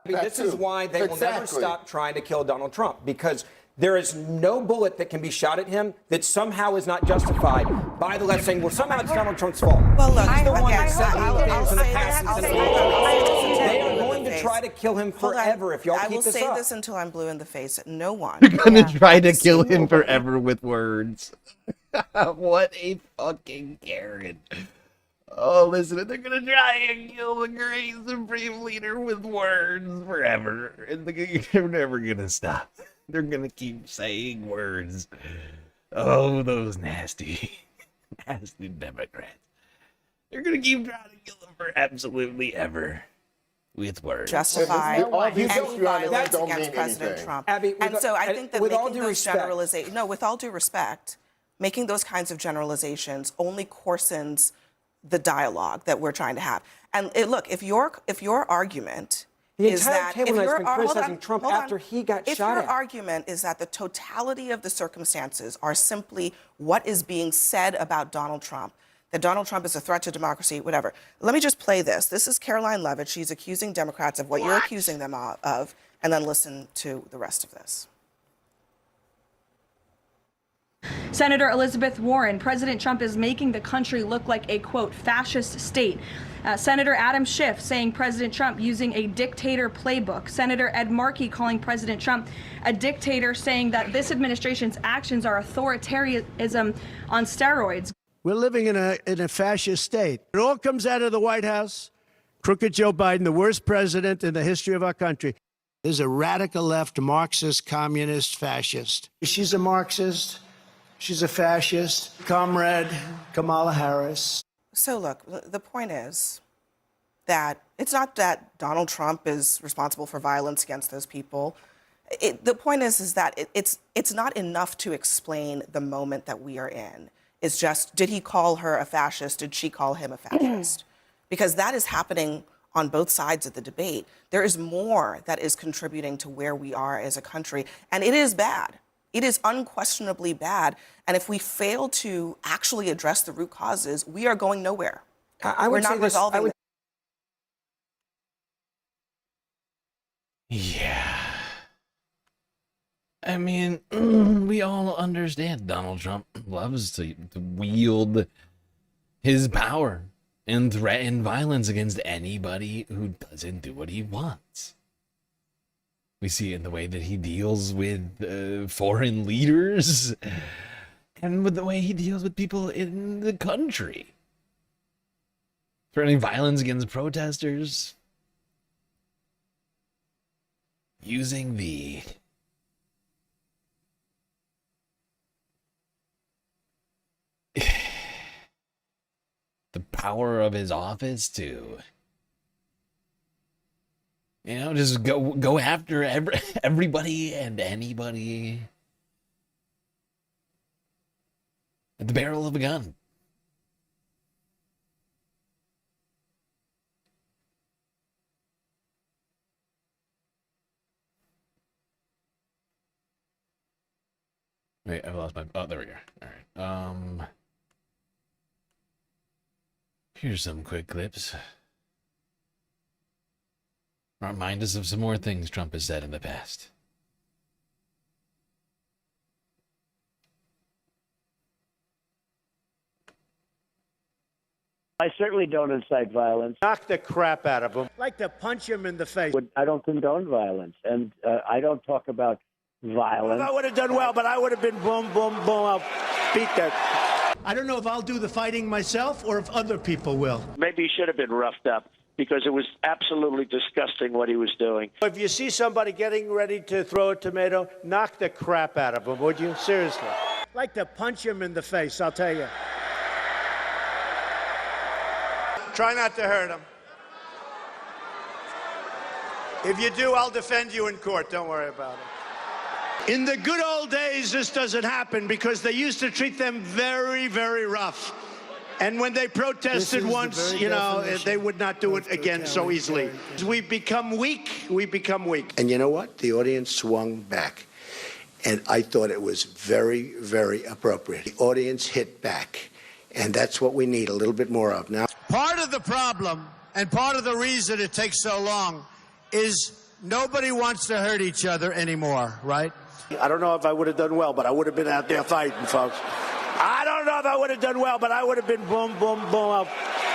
I mean, this is why they will never stop trying to kill Donald Trump, because there is no bullet that can be shot at him that somehow is not justified by the left saying, well, somehow it's Donald Trump's fault. Well, look, he's the one again, that said things in the past. They are going to face. try to kill him forever if y'all keep this up. I will say this until I'm blue in the face. No one. You're gonna try to kill him forever with words. What a fucking Karen. Oh, listen, they're gonna try and kill the great supreme leader with words forever. And they're never gonna stop. They're gonna keep saying words. Oh, those nasty Democrats. They're gonna keep trying to kill him for absolutely ever. With words. Justify any violence against President Trump. Abby, and so I think that with all making due those generalizations, with all due respect, making those kinds of generalizations only coarsens the dialogue that we're trying to have. And look, if your argument is that if your argument is that the totality of the circumstances are simply what is being said about Donald Trump, that Donald Trump is a threat to democracy, whatever. Let me just play this. This is Caroline Levitt. She's accusing Democrats of what you're accusing them of, and then listen to the rest of this. Senator Elizabeth Warren, President Trump is making the country look like a, quote, fascist state. Senator Adam Schiff saying President Trump using a dictator playbook. Senator Ed Markey calling President Trump a dictator, saying that this administration's actions are authoritarianism on steroids. We're living in a fascist state. It all comes out of the White House. Crooked Joe Biden, the worst president in the history of our country. There's a radical left Marxist, communist, fascist. She's a Marxist. She's a fascist. Comrade Kamala Harris. So look, the point is that it's not that Donald Trump is responsible for violence against those people. The point is that it's not enough to explain the moment that we are in. It's just, did he call her a fascist? Did she call him a fascist? Because that is happening on both sides of the debate. There is more that is contributing to where we are as a country, and it is bad. It is unquestionably bad. And if we fail to actually address the root causes, we are going nowhere. We're not resolving this. Yeah. I mean, we all understand Donald Trump loves to wield his power and threaten violence against anybody who doesn't do what he wants. We see it in the way that he deals with foreign leaders and with the way he deals with people in the country. Threatening violence against protesters. Using the power of his office to, just go after everybody and anybody at the barrel of a gun. Wait, I lost my... Oh, there we go. All right. Here's some quick clips. Remind us of some more things Trump has said in the past. I certainly don't incite violence. Knock the crap out of him. Like to punch him in the face. I don't condone violence, and I don't talk about violence. I would have done well, but I would have been boom, boom, boom. I'll beat that. I don't know if I'll do the fighting myself or if other people will. Maybe he should have been roughed up because it was absolutely disgusting what he was doing. If you see somebody getting ready to throw a tomato, knock the crap out of him, would you? Seriously. Like to punch him in the face, I'll tell you. Try not to hurt him. If you do, I'll defend you in court. Don't worry about it. In the good old days, this doesn't happen because they used to treat them very, very rough. And when they protested once, they would not do it again so easily. We become weak. We become weak. And you know what? The audience swung back. And I thought it was very, very appropriate. The audience hit back. And that's what we need a little bit more of now. Part of the problem and part of the reason it takes so long is nobody wants to hurt each other anymore, right? I don't know if I would have done well, but I would have been out there fighting, folks. I don't know if I would have done well, but I would have been boom, boom, boom. I'll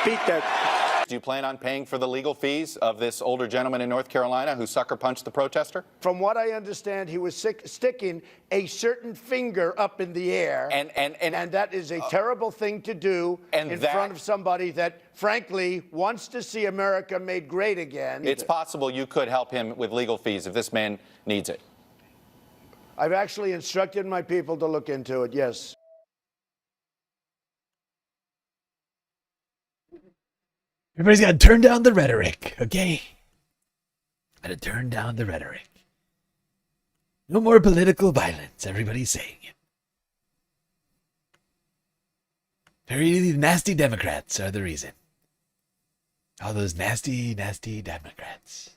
beat that. Do you plan on paying for the legal fees of this older gentleman in North Carolina who sucker punched the protester? From what I understand, he was sticking a certain finger up in the air. And that is a terrible thing to do in front of somebody that, frankly, wants to see America made great again. It's possible you could help him with legal fees if this man needs it. I've actually instructed my people to look into it, yes. Everybody's got to turn down the rhetoric, okay? Got to turn down the rhetoric. No more political violence, everybody's saying it. Very nasty Democrats are the reason. All those nasty, nasty Democrats.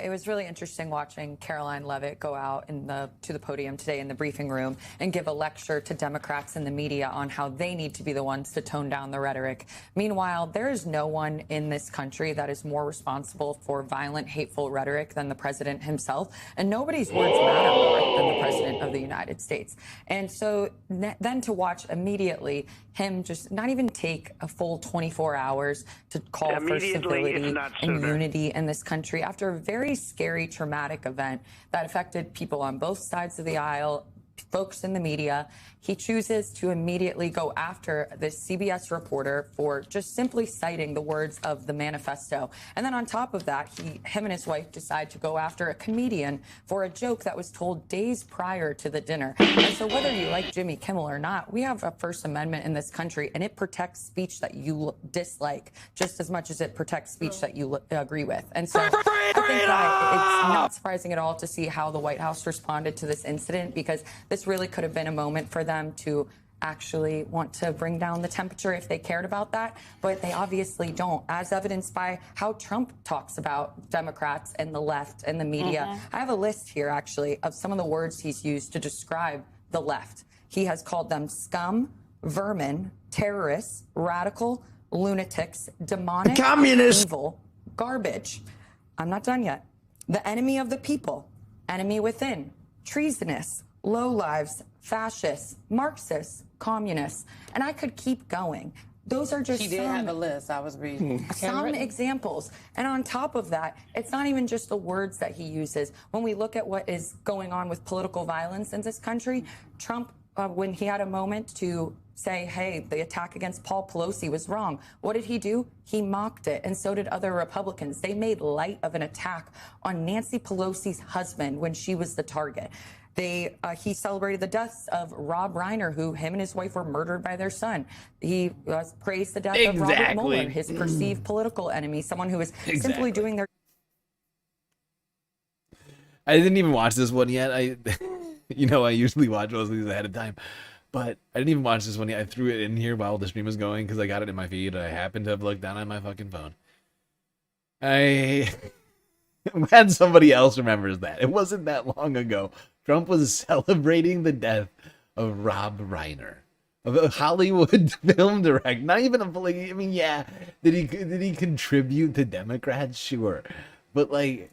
It was really interesting watching Caroline Leavitt go out to the podium today in the briefing room and give a lecture to Democrats and the media on how they need to be the ones to tone down the rhetoric. Meanwhile, there is no one in this country that is more responsible for violent, hateful rhetoric than the president himself, and nobody's words matter more than the president of the United States. And so then to watch immediately him just not even take a full 24 hours to call for civility and unity in this country after a very scary, traumatic event that affected people on both sides of the aisle, folks in the media. He chooses to immediately go after this CBS reporter for just simply citing the words of the manifesto. And then on top of that, him and his wife decide to go after a comedian for a joke that was told days prior to the dinner. And so whether you like Jimmy Kimmel or not, we have a First Amendment in this country, and it protects speech that you dislike just as much as it protects speech that you agree with. And so I think that it's not surprising at all to see how the White House responded to this incident, because this really could have been a moment for them to actually want to bring down the temperature if they cared about that, but they obviously don't, as evidenced by how Trump talks about Democrats and the left and the media. I have a list here, actually, of some of the words he's used to describe the left. He has called them scum, vermin, terrorists, radical, lunatics, demonic, communist, evil, garbage. I'm not done yet. The enemy of the people, enemy within, treasonous, lowlives, fascists, Marxists, communists, and I could keep going. Those are just He did have a list. I was reading. some examples. And on top of that, it's not even just the words that he uses. When we look at what is going on with political violence in this country, Trump, when he had a moment to say, hey, the attack against Paul Pelosi was wrong, what did he do? He mocked it, and so did other Republicans. They made light of an attack on Nancy Pelosi's husband when she was the target. He celebrated the deaths of Rob Reiner, who him and his wife were murdered by their son. He praised the death of Robert Mueller, his perceived political enemy, someone who was simply doing their. I didn't even watch this one yet. I usually watch most of these ahead of time, but I didn't even watch this one yet. I threw it in here while the stream was going because I got it in my feed. I happened to have looked down at my fucking phone. I'm glad somebody else remembers that. It wasn't that long ago. Trump was celebrating the death of Rob Reiner, of a Hollywood film director. Not even I mean, yeah, did he contribute to Democrats? Sure, but like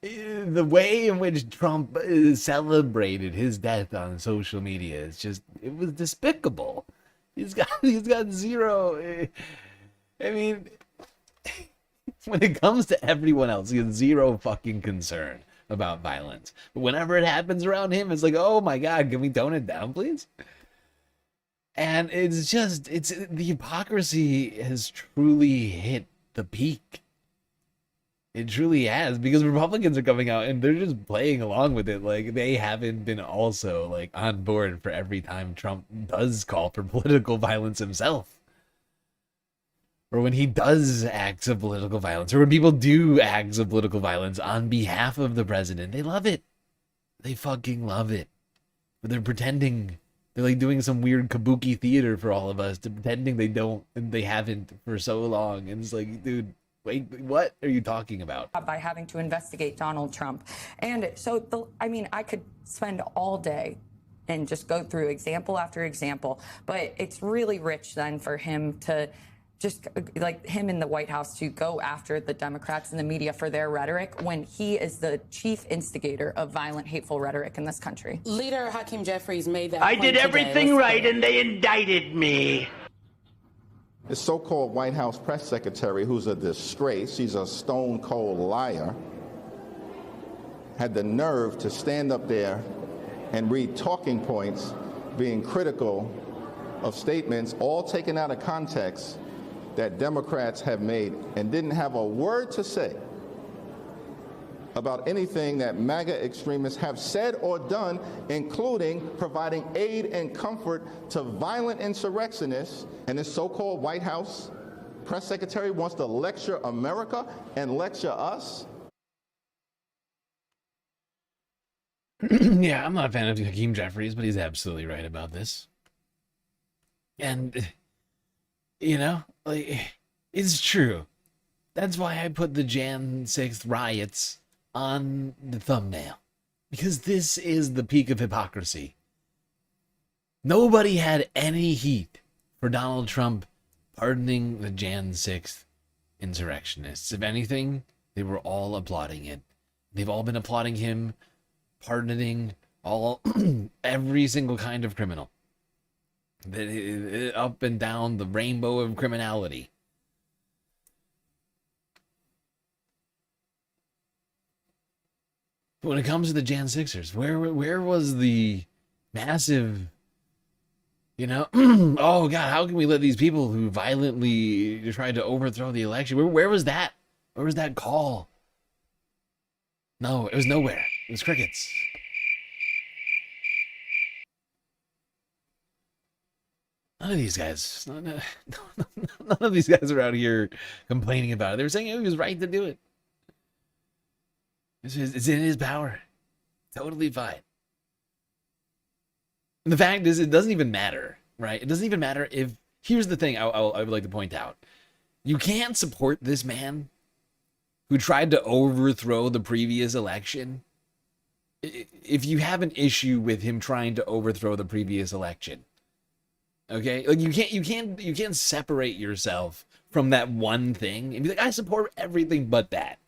the way in which Trump celebrated his death on social media is it was despicable. He's got zero. I mean, when it comes to everyone else, he has zero fucking concern about violence. But whenever it happens around him, it's like, oh my God, can we tone it down, please? And it's the hypocrisy has truly hit the peak. It truly has, because Republicans are coming out and they're just playing along with it. Like, they haven't been also like on board for every time Trump does call for political violence himself. Or when he does acts of political violence, or when people do acts of political violence on behalf of the president, they love it. They fucking love it. But they're pretending. They're like doing some weird kabuki theater for all of us, to pretending they don't and they haven't for so long. And it's like, dude, wait, what are you talking about? By having to investigate Donald Trump. And so, I could spend all day and just go through example after example, but it's really rich then for him to just like him in the White House to go after the Democrats and the media for their rhetoric when he is the chief instigator of violent, hateful rhetoric in this country. Leader Hakeem Jeffries made that I point did everything right and they indicted me. The so-called White House press secretary, who's a disgrace, he's a stone-cold liar, had the nerve to stand up there and read talking points being critical of statements all taken out of context that Democrats have made, and didn't have a word to say about anything that MAGA extremists have said or done, including providing aid and comfort to violent insurrectionists. And this so-called White House press secretary wants to lecture America and lecture us. Yeah, I'm not a fan of Hakeem Jeffries, but he's absolutely right about this. And it's true. That's why I put the Jan 6th riots on the thumbnail. Because this is the peak of hypocrisy. Nobody had any heat for Donald Trump pardoning the Jan 6th insurrectionists. If anything, they were all applauding it. They've all been applauding him pardoning every single kind of criminal. Up and down the rainbow of criminality. But when it comes to the Jan 6ers, where was the massive, oh God, how can we let these people who violently tried to overthrow the election, where was that? Where was that call? No, it was nowhere. It was crickets. None of these guys, none of these guys are out here complaining about it. They were saying he was right to do it. It's in his power. Totally fine. And the fact is, it doesn't even matter, right? It doesn't even matter if... Here's the thing I would like to point out. You can't support this man who tried to overthrow the previous election if you have an issue with him trying to overthrow the previous election. Okay, like you can't separate yourself from that one thing and be like, I support everything but that.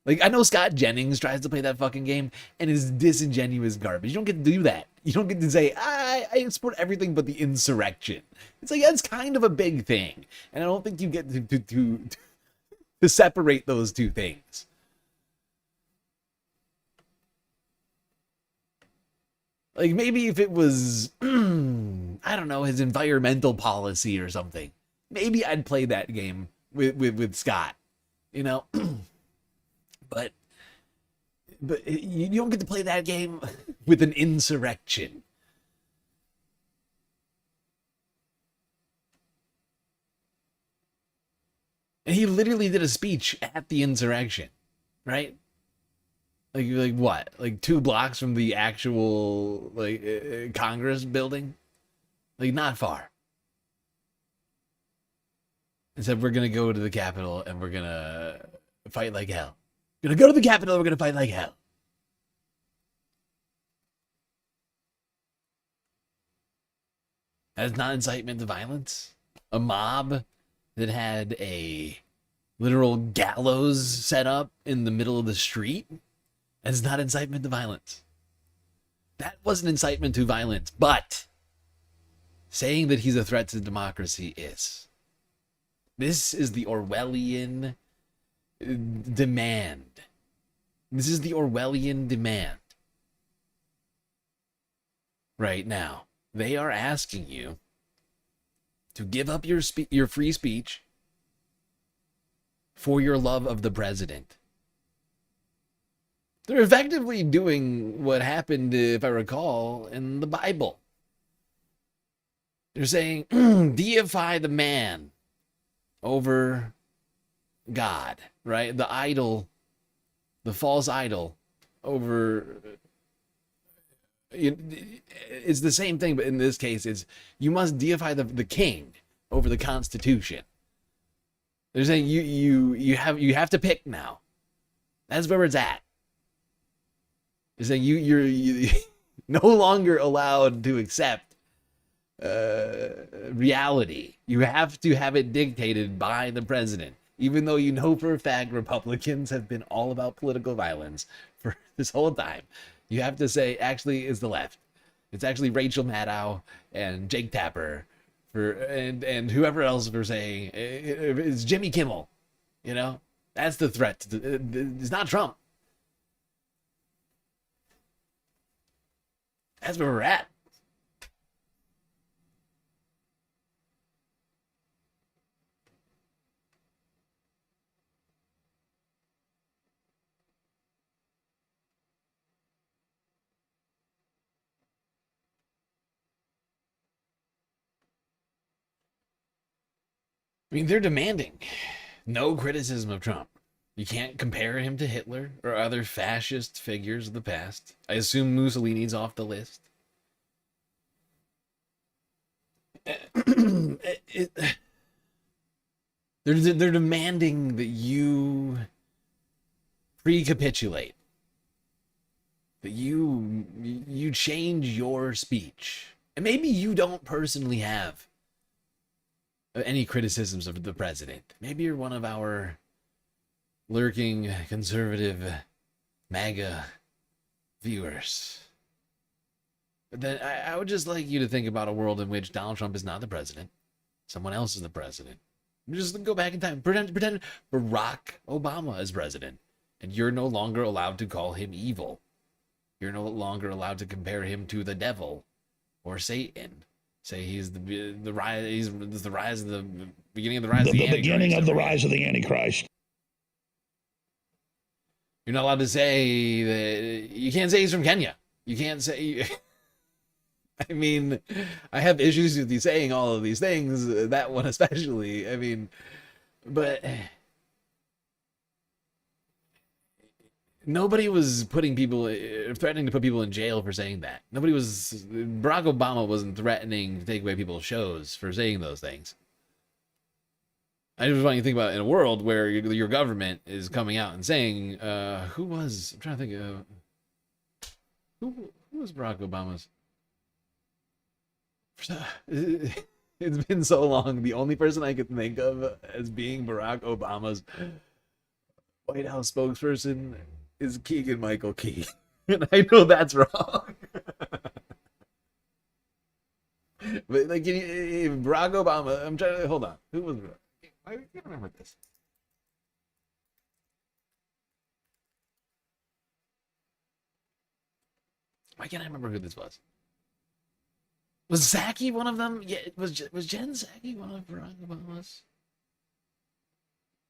Like, I know Scott Jennings tries to play that fucking game and is disingenuous garbage. You don't get to do that. You don't get to say, I support everything but the insurrection. It's like, that's kind of a big thing. And I don't think you get to separate those two things. Like, maybe if it was, I don't know, his environmental policy or something, maybe I'd play that game with Scott, you know? But you don't get to play that game with an insurrection. And he literally did a speech at the insurrection, right? Like what? Like 2 blocks from the actual Congress building? Like, not far. And said, we're gonna go to the Capitol and we're gonna fight like hell. We're gonna go to the Capitol and we're gonna fight like hell. That is not incitement to violence. A mob that had a literal gallows set up in the middle of the street. That is not incitement to violence. That wasn't incitement to violence, but saying that he's a threat to democracy is. This is the Orwellian demand. This is the Orwellian demand. Right now, they are asking you to give up your free speech for your love of the president. They're effectively doing what happened, if I recall, in the Bible. They're saying, deify the man over God, right? The idol, the false idol over... It's the same thing, but in this case, it's you must deify the king over the Constitution. They're saying you have to pick now. That's where it's at. They're saying you're no longer allowed to accept reality. You have to have it dictated by the president, even though you know for a fact Republicans have been all about political violence for this whole time. You have to say, actually, it's the left. It's actually Rachel Maddow and Jake Tapper and whoever else for saying it's Jimmy Kimmel. You know, that's the threat. It's not Trump. That's where we're at. I mean, they're demanding no criticism of Trump. You can't compare him to Hitler or other fascist figures of the past. I assume Mussolini's off the list. They're demanding that you recapitulate, that you change your speech. And maybe you don't personally have any criticisms of the president. Maybe you're one of our lurking conservative MAGA viewers. But then I would just like you to think about a world in which Donald Trump is not the president. Someone else is the president. Just go back in time. Pretend Barack Obama is president. And you're no longer allowed to call him evil. You're no longer allowed to compare him to the devil or Satan. Say he's the rise. He's the rise of the beginning of the rise. The beginning of the rise of the Antichrist. You're not allowed to say that. You can't say he's from Kenya. You can't say. I mean, I have issues with you saying all of these things. That one especially. I mean, but nobody was threatening to put people in jail for saying that. Barack Obama wasn't threatening to take away people's shows for saying those things. I just want you to think about in a world where your government is coming out and saying, I'm trying to think of, who was Barack Obama's? It's been so long. The only person I could think of as being Barack Obama's White House spokesperson is Keegan-Michael Key. And I know that's wrong. But like, Barack Obama, I'm trying to, hold on. Who was it? I can't remember this. Why can't I remember who this was? Was Psaki one of them? Yeah, was Jen Psaki one of Barack Obama's?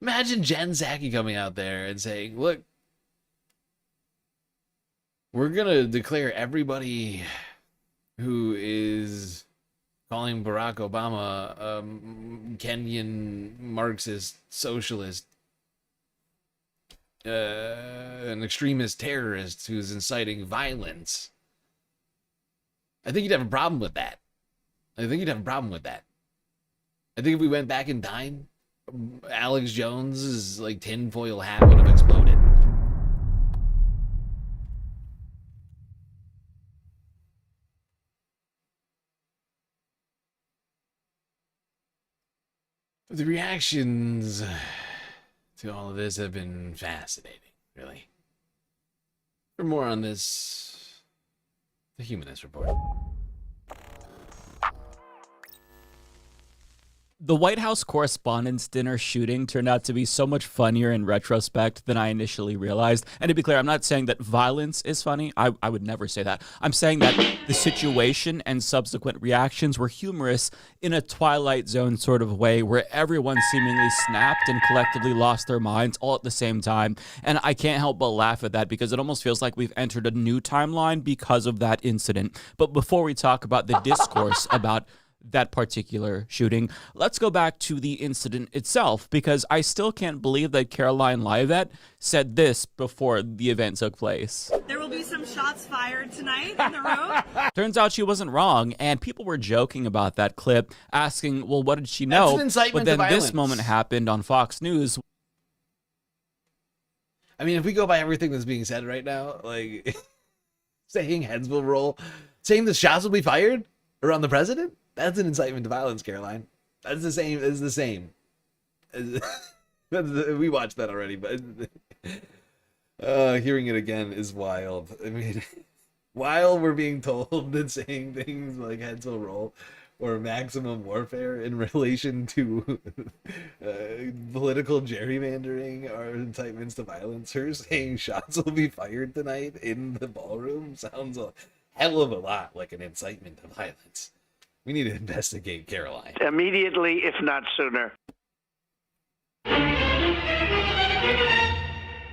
Imagine Jen Psaki coming out there and saying, look, we're going to declare everybody who is calling Barack Obama a Kenyan Marxist socialist, an extremist terrorist who's inciting violence. I think you'd have a problem with that. I think if we went back in time, Alex Jones's like tinfoil hat would have exploded. The reactions to all of this have been fascinating, really. For more on this, the Humanist Report. The White House Correspondents' Dinner shooting turned out to be so much funnier in retrospect than I initially realized. And to be clear, I'm not saying that violence is funny. I would never say that. I'm saying that the situation and subsequent reactions were humorous in a Twilight Zone sort of way where everyone seemingly snapped and collectively lost their minds all at the same time. And I can't help but laugh at that because it almost feels like we've entered a new timeline because of that incident. But before we talk about the discourse about that particular shooting, let's go back to the incident itself, because I still can't believe that Caroline Leavitt said this before the event took place. There will be some shots fired tonight in the room. Turns out she wasn't wrong, and people were joking about that clip, asking, well, what did she know? That's an incitement but then to this violence. moment happened on Fox News. I mean, if we go by everything that's being said right now, like saying heads will roll, saying the shots will be fired around the president, that's an incitement to violence, Caroline. That's the same. It's the same. We watched that already, but hearing it again is wild. I mean, while we're being told that saying things like heads will roll or maximum warfare in relation to political gerrymandering are incitements to violence, her saying shots will be fired tonight in the ballroom sounds a hell of a lot like an incitement to violence. We need to investigate Caroline. Immediately, if not sooner.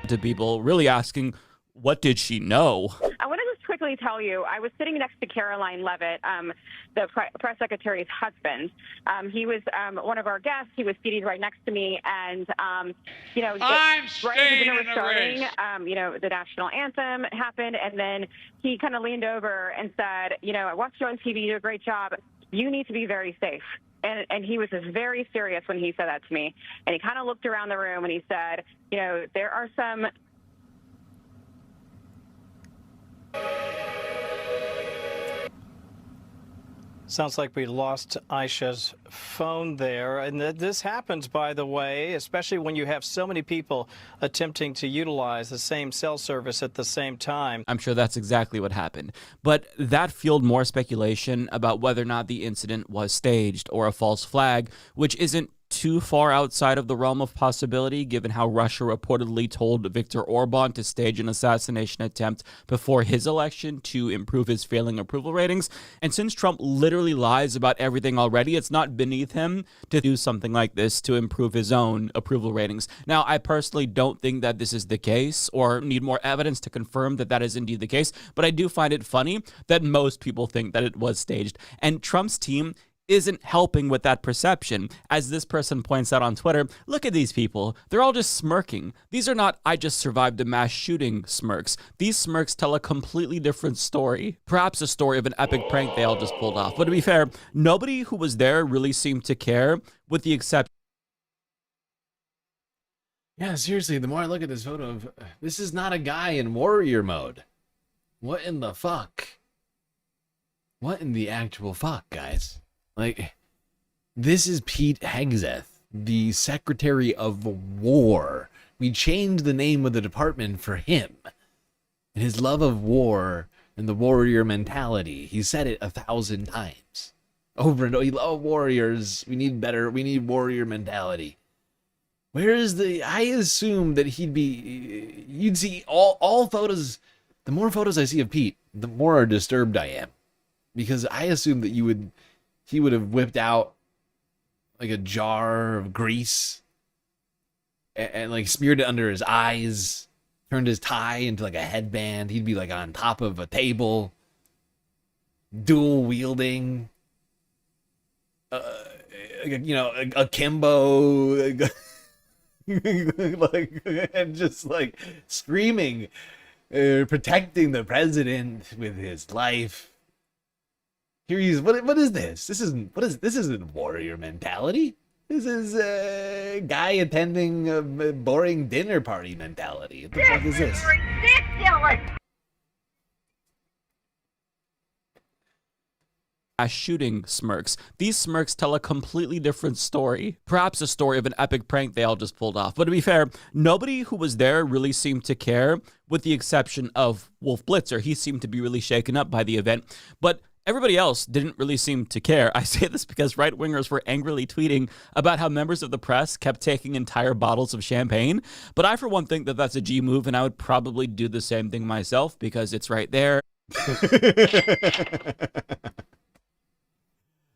To people really asking, what did she know? I want to just quickly tell you, I was sitting next to Caroline Leavitt, the press secretary's husband. He was one of our guests. He was seated right next to me, and I'm right as the staying dinner in was the starting, race. the national anthem happened, and then he kind of leaned over and said, I watched you on TV, you do a great job. You need to be very safe. And he was just very serious when he said that to me. And he kind of looked around the room and he said, there are some. Sounds like we lost Aisha's phone there. And this happens, by the way, especially when you have so many people attempting to utilize the same cell service at the same time. I'm sure that's exactly what happened. But that fueled more speculation about whether or not the incident was staged or a false flag, which isn't too far outside of the realm of possibility, given how Russia reportedly told Viktor Orban to stage an assassination attempt before his election to improve his failing approval ratings. And since Trump literally lies about everything already, it's not beneath him to do something like this to improve his own approval ratings. Now, I personally don't think that this is the case or need more evidence to confirm that that is indeed the case, but I do find it funny that most people think that it was staged. And Trump's team isn't helping with that perception. As this person points out on Twitter, look at these people. They're all just smirking. These are not "I just survived a mass shooting" smirks. These smirks tell a completely different story. Perhaps a story of an epic prank they all just pulled off. But to be fair, nobody who was there really seemed to care, with the exception. Yeah, seriously, the more I look at this photo of, this is not a guy in warrior mode. What in the fuck? What in the actual fuck, guys? Like, this is Pete Hegseth, the Secretary of War, We changed the name of the department for him and his love of war and the warrior mentality. He said it 1,000 times over and over. He loved warriors. We need warrior mentality. Where is I assume that you'd see all photos. The more photos I see of Pete, the more disturbed I am. Because I assume that he would have whipped out like a jar of grease and like smeared it under his eyes, turned his tie into like a headband. He'd be like on top of a table, dual wielding, akimbo, like, and just like screaming, protecting the president with his life. Here he's what is this? This isn't warrior mentality. This is a guy attending a boring dinner party mentality. What the fuck is this? Ridiculous! Shooting smirks. These smirks tell a completely different story. Perhaps a story of an epic prank they all just pulled off. But to be fair, nobody who was there really seemed to care, with the exception of Wolf Blitzer. He seemed to be really shaken up by the event. But everybody else didn't really seem to care. I say this because right-wingers were angrily tweeting about how members of the press kept taking entire bottles of champagne. But I, for one, think that that's a G move, and I would probably do the same thing myself because it's right there.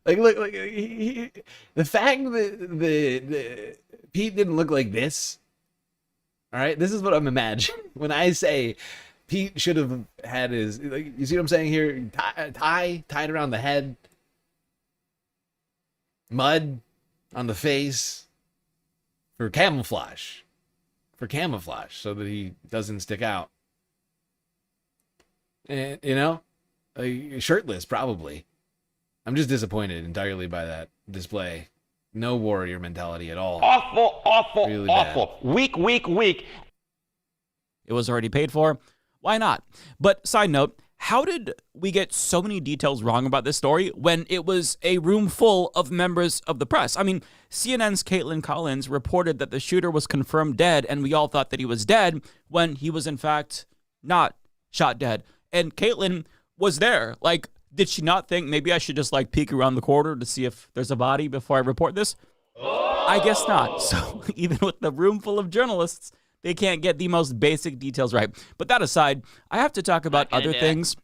Look, the fact that the Pete didn't look like this. All right, this is what I'm imagining when I say Pete should have had his, like, you see what I'm saying here? Tied around the head, mud on the face for camouflage, so that he doesn't stick out. And shirtless probably. I'm just disappointed entirely by that display. No warrior mentality at all. Awful, really awful. Weak. It was already paid for. Why not? But side note, how did we get so many details wrong about this story when it was a room full of members of the press? I mean, CNN's Caitlin Collins reported that the shooter was confirmed dead, and we all thought that he was dead when he was in fact not shot dead. And Caitlin was there. Like, did she not think maybe I should just like peek around the corner to see if there's a body before I report this? I guess not. So even with the room full of journalists, they can't get the most basic details right. But that aside, I have to talk about other things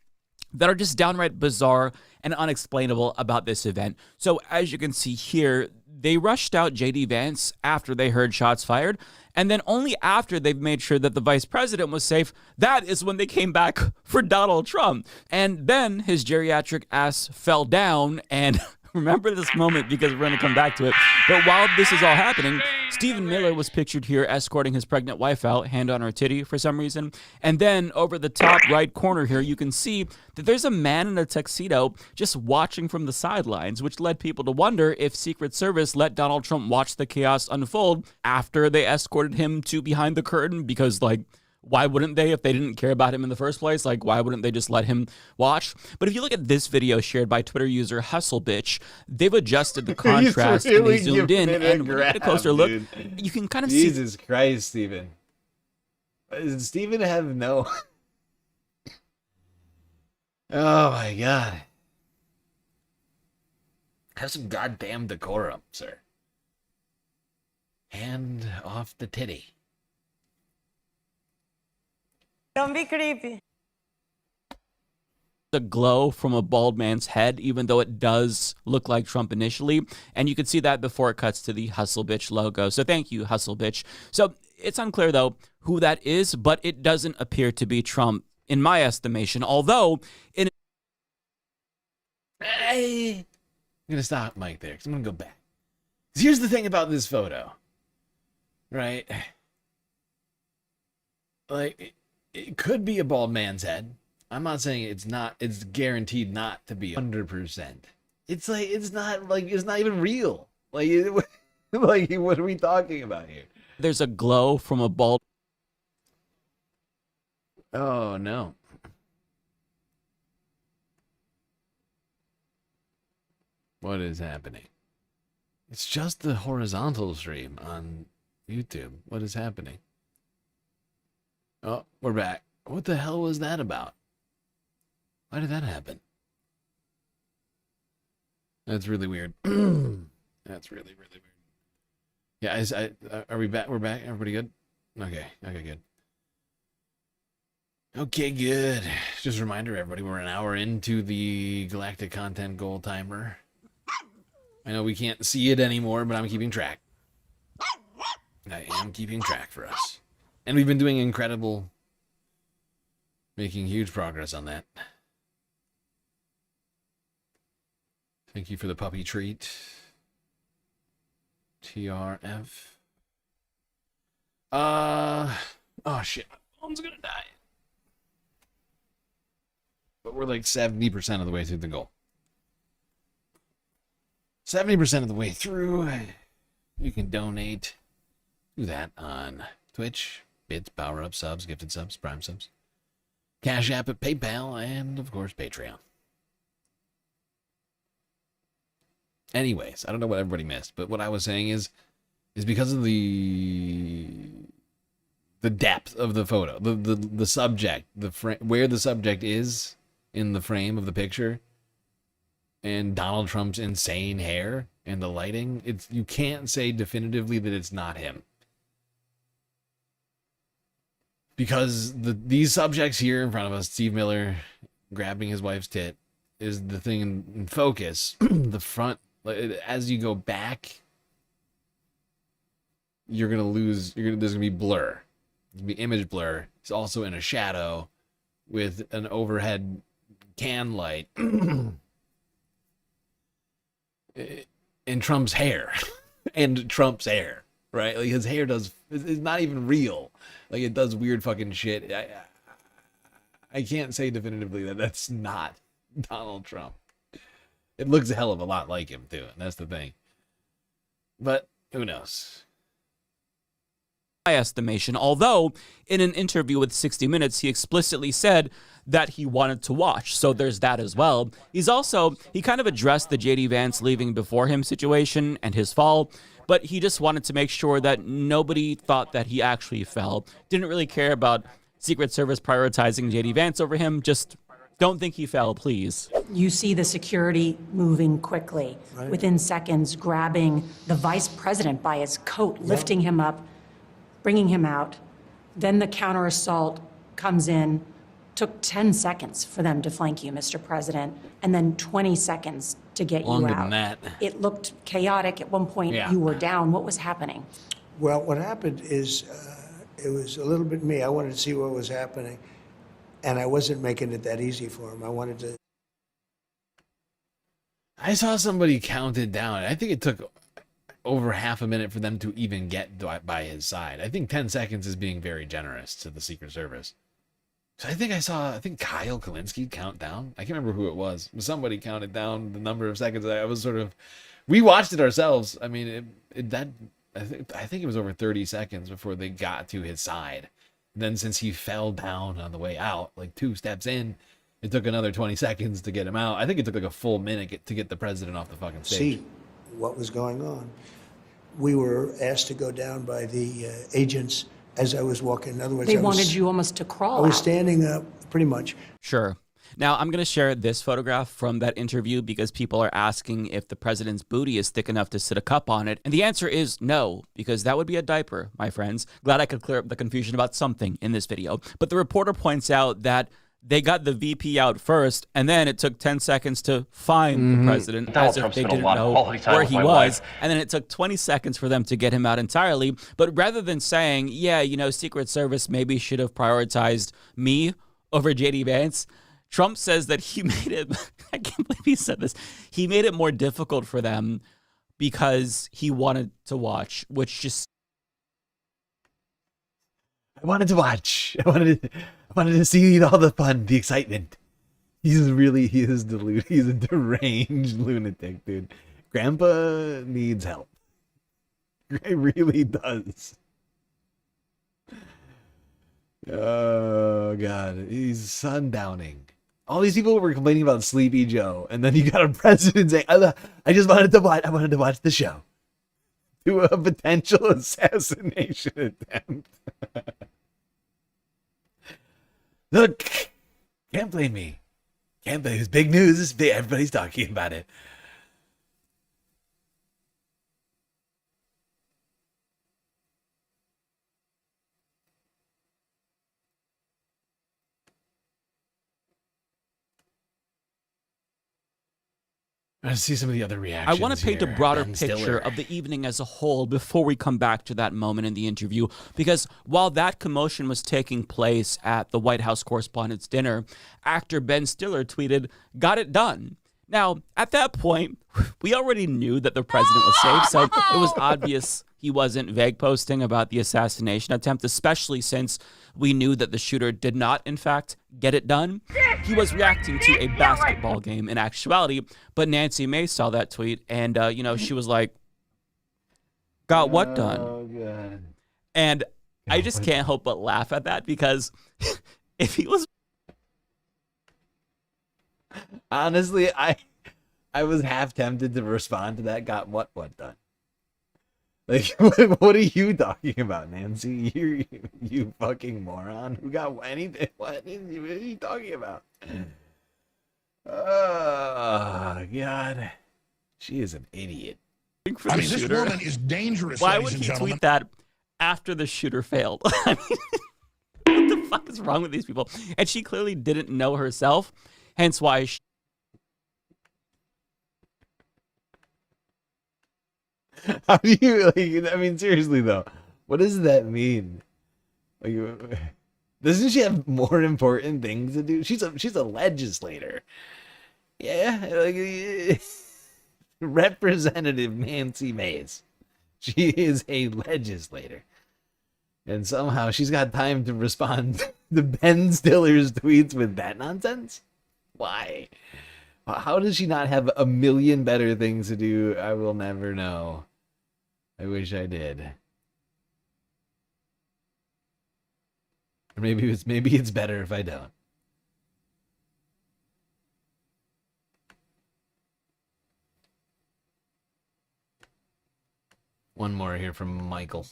that are just downright bizarre and unexplainable about this event. So as you can see here, they rushed out J.D. Vance after they heard shots fired, and then only after they've made sure that the vice president was safe, that is when they came back for Donald Trump. And then his geriatric ass fell down, and remember this moment because we're going to come back to it. But while this is all happening, Stephen Miller was pictured here escorting his pregnant wife out, hand on her titty for some reason. And then over the top right corner here, you can see that there's a man in a tuxedo just watching from the sidelines, which led people to wonder if Secret Service let Donald Trump watch the chaos unfold after they escorted him to behind the curtain because, like, why wouldn't they if they didn't care about him in the first place? Like, why wouldn't they just let him watch? But if you look at this video shared by Twitter user HustleBitch, they've adjusted the contrast and they zoomed in. And when you get a closer look, you can kind of see. Jesus Christ, Stephen. Does Stephen have no... Oh, my God. Have some goddamn decorum, sir. Hand off the titty. Don't be creepy. The glow from a bald man's head, even though it does look like Trump initially. And you can see that before it cuts to the Hustle Bitch logo. So thank you, Hustle Bitch. So it's unclear, though, who that is, but it doesn't appear to be Trump, in my estimation. Although, in... Hey, I'm going to stop Mike there because I'm going to go back. Here's the thing about this photo, right? Like... It could be a bald man's head. I'm not saying it's not. It's guaranteed not to be 100%. It's like it's not even real. Like, like what are we talking about here? There's a glow from a bald. Oh no. What is happening? It's just the horizontal stream on YouTube. What is happening? Oh, we're back. What the hell was that about? Why did that happen? That's really weird. That's really, really weird. Yeah, are we back? We're back? Everybody good? Okay, good. Okay, good. Just a reminder, everybody, we're an hour into the Galactic Content Goal Timer. I know we can't see it anymore, but I'm keeping track. I am keeping track for us. And we've been doing incredible, making huge progress on that. Thank you for the puppy treat. TRF. Oh shit, my phone's gonna die. But we're like 70% of the way through the goal. 70% of the way through. You can donate. Do that on Twitch, bits, power up subs, gifted subs, prime subs, Cash App at PayPal, and of course Patreon. Anyways, I don't know what everybody missed, but what I was saying is because of the depth of the photo, the subject, where the subject is in the frame of the picture, and Donald Trump's insane hair and the lighting, you can't say definitively that it's not him. Because these subjects here in front of us, Steve Miller grabbing his wife's tit, is the thing in focus. The front, as you go back, you're gonna lose. There's gonna be blur. There's gonna be image blur. It's also in a shadow with an overhead can light in Trump's hair, and Trump's hair, right? Like his hair is not even real. Like it does weird fucking shit. I can't say definitively that that's not Donald Trump. It looks a hell of a lot like him too, and that's the thing. But who knows? My estimation, although in an interview with 60 Minutes, he explicitly said that he wanted to watch. So there's that as well. He kind of addressed the JD Vance leaving before him situation and his fall, but he just wanted to make sure that nobody thought that he actually fell. Didn't really care about Secret Service prioritizing JD Vance over him. Just don't think he fell, please. You see the security moving quickly, within seconds, grabbing the vice president by his coat, lifting him up, bringing him out. Then the counter assault comes in. Took 10 seconds for them to flank you, Mr. President, and then 20 seconds to get you out. Longer than that. It looked chaotic. At one point, you were down. What was happening? Well, what happened is it was a little bit me. I wanted to see what was happening, and I wasn't making it that easy for him. I wanted to. I saw somebody count it down. I think it took over half a minute for them to even get by his side. I think 10 seconds is being very generous to the Secret Service. So I think Kyle Kalinske count down. I can't remember who it was. Somebody counted down the number of seconds. I was we watched it ourselves. I mean, I think it was over 30 seconds before they got to his side. And then since he fell down on the way out, like 2 steps in, it took another 20 seconds to get him out. I think it took like a full minute to get the president off the fucking stage. See what was going on. We were asked to go down by the agents as I was walking. In other words, they wanted you almost to crawl. I was standing up, pretty much. Sure. Now, I'm going to share this photograph from that interview because people are asking if the president's booty is thick enough to sit a cup on it. And the answer is no, because that would be a diaper, my friends. Glad I could clear up the confusion about something in this video. But the reporter points out that they got the VP out first, and then it took 10 seconds to find the president, as if they didn't know where he was. And then it took 20 seconds for them to get him out entirely. But rather than saying, yeah, Secret Service maybe should have prioritized me over JD Vance, Trump says that he made it, I can't believe he said this, he made it more difficult for them because he wanted to watch, which just... I wanted to watch. I wanted to see all the fun, the excitement. He is deluded. He's a deranged lunatic, dude. Grandpa needs help. He really does. Oh, God. He's sundowning. All these people were complaining about Sleepy Joe, and then you got a president saying, I just wanted to watch the show. To a potential assassination attempt. Look, can't blame me. Can't blame. It's big news. It's big. Everybody's talking about it. Let's see some of the other reactions. I want to paint a broader Ben picture Stiller. of the evening as a whole before we come back to that moment in the interview, because while that commotion was taking place at the White House Correspondents' Dinner, actor Ben Stiller tweeted, "Got it done." Now, at that point, we already knew that the president was safe, so it was obvious he wasn't vague posting about the assassination attempt, especially since we knew that the shooter did not, in fact, get it done. He was reacting to a basketball game in actuality, but Nancy Mace saw that tweet, and, she was like, got what done? Oh, God. And I just can't help but laugh at that, because if he was... Honestly, I was half tempted to respond to that. Got what done? Like, what are you talking about, Nancy? You fucking moron. Who got anything? What are you talking about? Oh, God. She is an idiot. I mean, this woman is dangerous, Why ladies would and he gentlemen. tweet that after the shooter failed? I mean, what the fuck is wrong with these people? And she clearly didn't know herself, hence why she... How do you, like, I mean, seriously, though, what does that mean? Like, doesn't she have more important things to do? She's a legislator. Yeah, like, Representative Nancy Mace. She is a legislator. And somehow she's got time to respond to Ben Stiller's tweets with that nonsense? Why? How does she not have a million better things to do? I will never know. I wish I did. Or maybe it's better if I don't. One more here from Michael.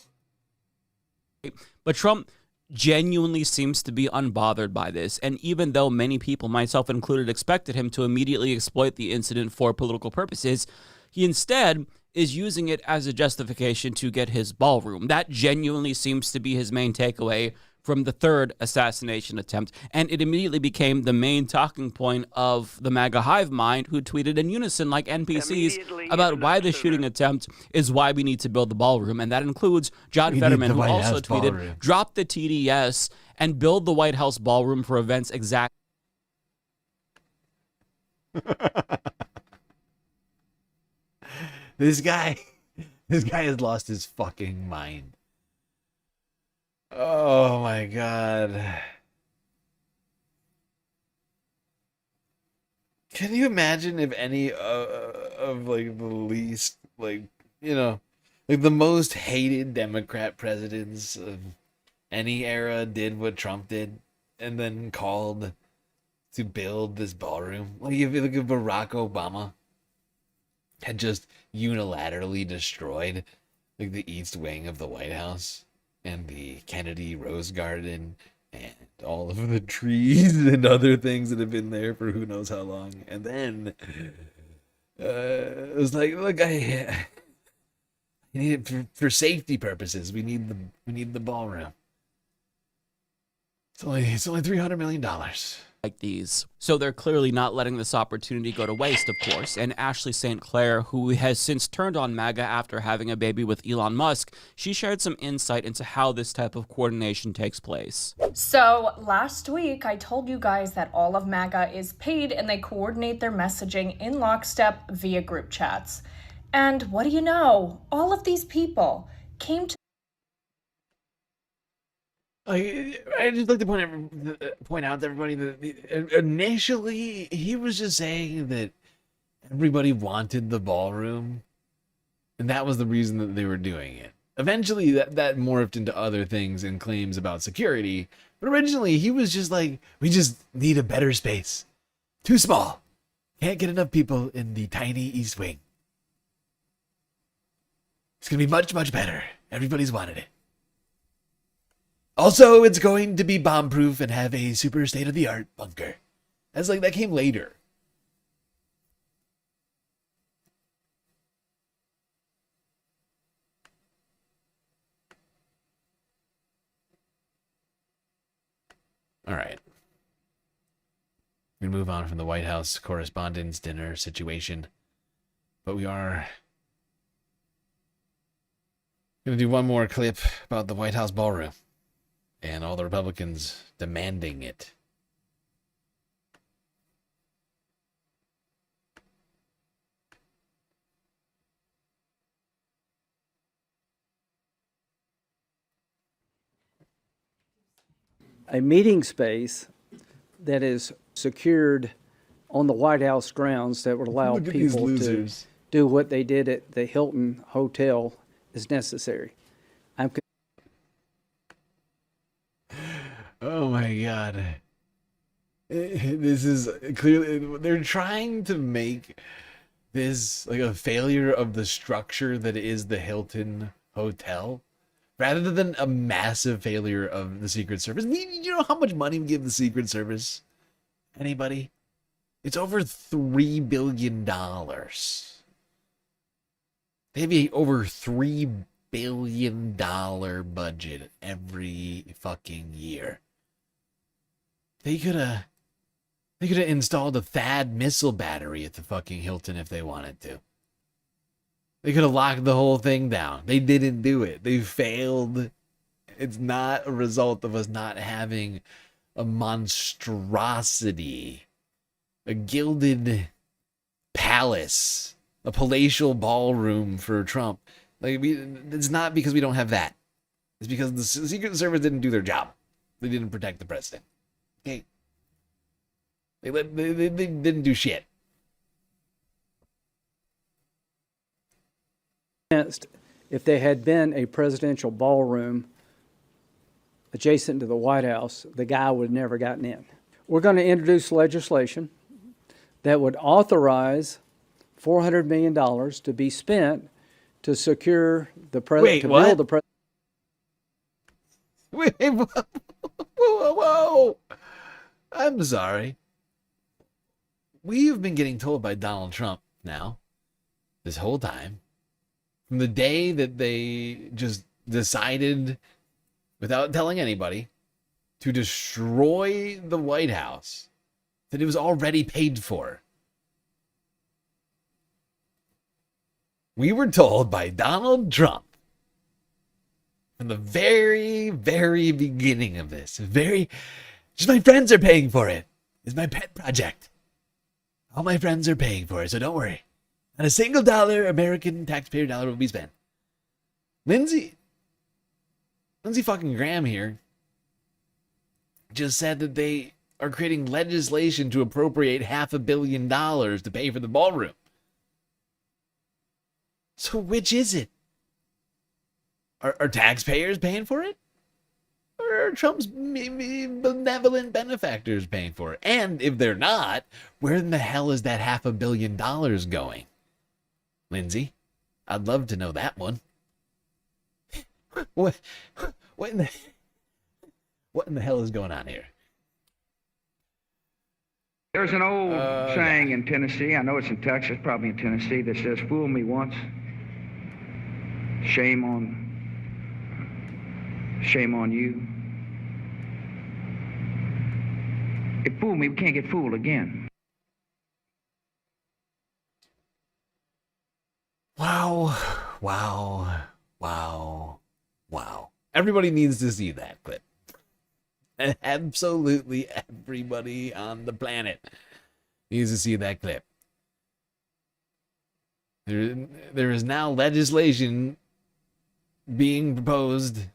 But Trump genuinely seems to be unbothered by this, and even though many people, myself included, expected him to immediately exploit the incident for political purposes, he instead is using it as a justification to get his ballroom. That genuinely seems to be his main takeaway from the third assassination attempt, and it immediately became the main talking point of the MAGA hive mind, who tweeted in unison like NPCs about why the shooting attempt is why we need to build the ballroom, and that includes John We need Fetterman, the who White also House tweeted, ballroom. drop the TDS and build the White House ballroom for events exact. This guy has lost his fucking mind. Oh my God. Can you imagine if any of like the least, like, like the most hated Democrat presidents of any era did what Trump did and then called to build this ballroom? Like, if you look at Barack Obama had just unilaterally destroyed like the east wing of the White House and the Kennedy Rose Garden and all of the trees and other things that have been there for who knows how long. And then it was like, look, I need it for safety purposes. We need the ballroom. It's only $300 million. Like these. So they're clearly not letting this opportunity go to waste, of course. And Ashley St. Clair, who has since turned on MAGA after having a baby with Elon Musk, she shared some insight into how this type of coordination takes place. So last week, I told you guys that all of MAGA is paid and they coordinate their messaging in lockstep via group chats. And what do you know? All of these people came to I just like to point out to everybody that initially he was just saying that everybody wanted the ballroom, and that was the reason that they were doing it. Eventually, that morphed into other things and claims about security. But originally, he was just like, we just need a better space. Too small. Can't get enough people in the tiny East Wing. It's going to be much, much better. Everybody's wanted it. Also, it's going to be bomb-proof and have a super state-of-the-art bunker. That's like, that came later. All right. We move on from the White House Correspondents' Dinner situation. But we are going to do one more clip about the White House ballroom and all the Republicans demanding it. A meeting space that is secured on the White House grounds that would allow people to do what they did at the Hilton Hotel is necessary. Oh my God. This is clearly, they're trying to make this like a failure of the structure that is the Hilton Hotel, rather than a massive failure of the Secret Service. You know how much money we give the Secret Service? Anybody? It's over $3 billion. They have a over $3 billion budget every fucking year. They could have installed a THAAD missile battery at the fucking Hilton if they wanted to. They could have locked the whole thing down. They didn't do it. They failed. It's not a result of us not having a monstrosity, a gilded palace, a palatial ballroom for Trump. Like, it's not because we don't have that. It's because the Secret Service didn't do their job. They didn't protect the president. Okay. They didn't do shit. If there had been a presidential ballroom adjacent to the White House, the guy would have never gotten in. We're going to introduce legislation that would authorize $400 million to be spent to secure the president. Wait, what? Wait, whoa. I'm sorry. We've been getting told by Donald Trump now, this whole time, from the day that they just decided, without telling anybody, to destroy the White House, that it was already paid for. We were told by Donald Trump from the very, very beginning of this, just my friends are paying for it. It's my pet project. All my friends are paying for it, so don't worry. Not a single dollar, American taxpayer dollar, will be spent. Lindsey fucking Graham here just said that they are creating legislation to appropriate $500 million to pay for the ballroom. So which is it? Are taxpayers paying for it? Or are Trump's benevolent benefactors paying for it? And if they're not, where in the hell is that $500 million going? Lindsay, I'd love to know that one. What in the hell is going on here? There's an old saying in Tennessee, I know it's in Texas, probably in Tennessee, that says, fool me once, shame on you. If fool me, we can't get fooled again. Wow. Everybody needs to see that clip. Absolutely everybody on the planet needs to see that clip. There is now legislation being proposed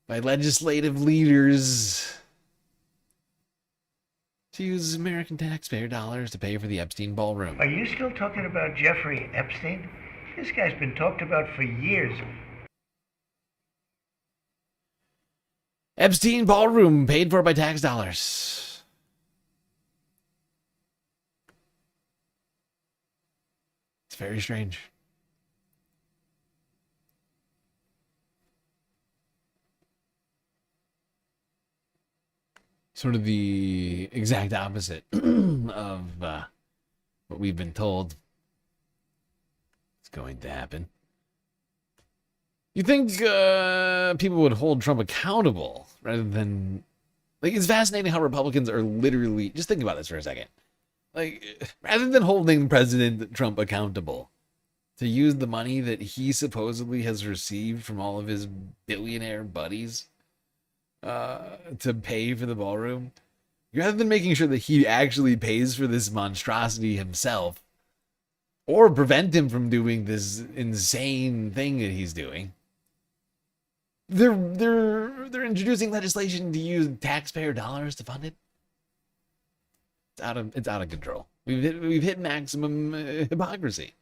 by legislative leaders to use American taxpayer dollars to pay for the Epstein ballroom. Are you still talking about Jeffrey Epstein? This guy's been talked about for years. Epstein ballroom paid for by tax dollars. It's very strange. sort of the exact opposite of what we've been told is going to happen. You think people would hold Trump accountable rather than... Like, it's fascinating how Republicans are literally... Just think about this for a second. Like, rather than holding President Trump accountable to use the money that he supposedly has received from all of his billionaire buddies to pay for the ballroom, rather than making sure that he actually pays for this monstrosity himself, or prevent him from doing this insane thing that he's doing, they're introducing legislation to use taxpayer dollars to fund it. It's out of control. We've hit maximum hypocrisy.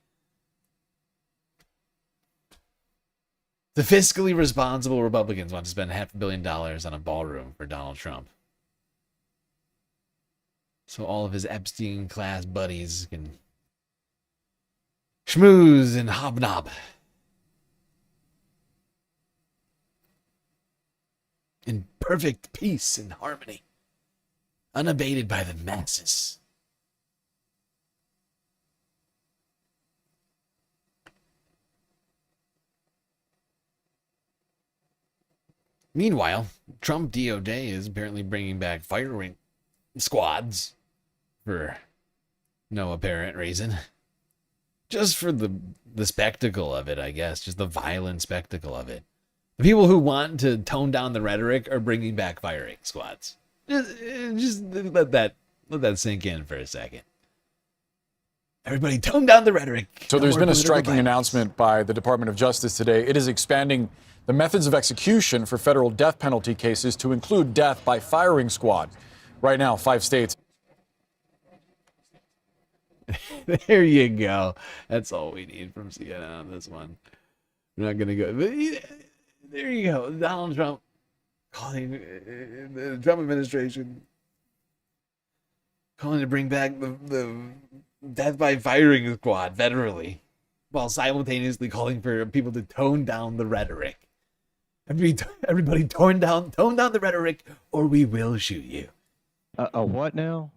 The fiscally responsible Republicans want to spend $500 million on a ballroom for Donald Trump, so all of his Epstein class buddies can schmooze and hobnob in perfect peace and harmony, unabated by the masses. Meanwhile, Trump DOJ is apparently bringing back firing squads for no apparent reason. Just for the spectacle of it, I guess. Just the violent spectacle of it. The people who want to tone down the rhetoric are bringing back firing squads. Just let that sink in for a second. Everybody tone down the rhetoric. So there's been a striking announcement by the Department of Justice today. It is expanding the methods of execution for federal death penalty cases to include death by firing squad. Right now, 5 states. There you go. That's all we need from CNN on this one. We're not going to go. There you go. Donald Trump calling the Trump administration calling to bring back the death by firing squad federally, while simultaneously calling for people to tone down the rhetoric. Everybody tone down the rhetoric, or we will shoot you. A what now?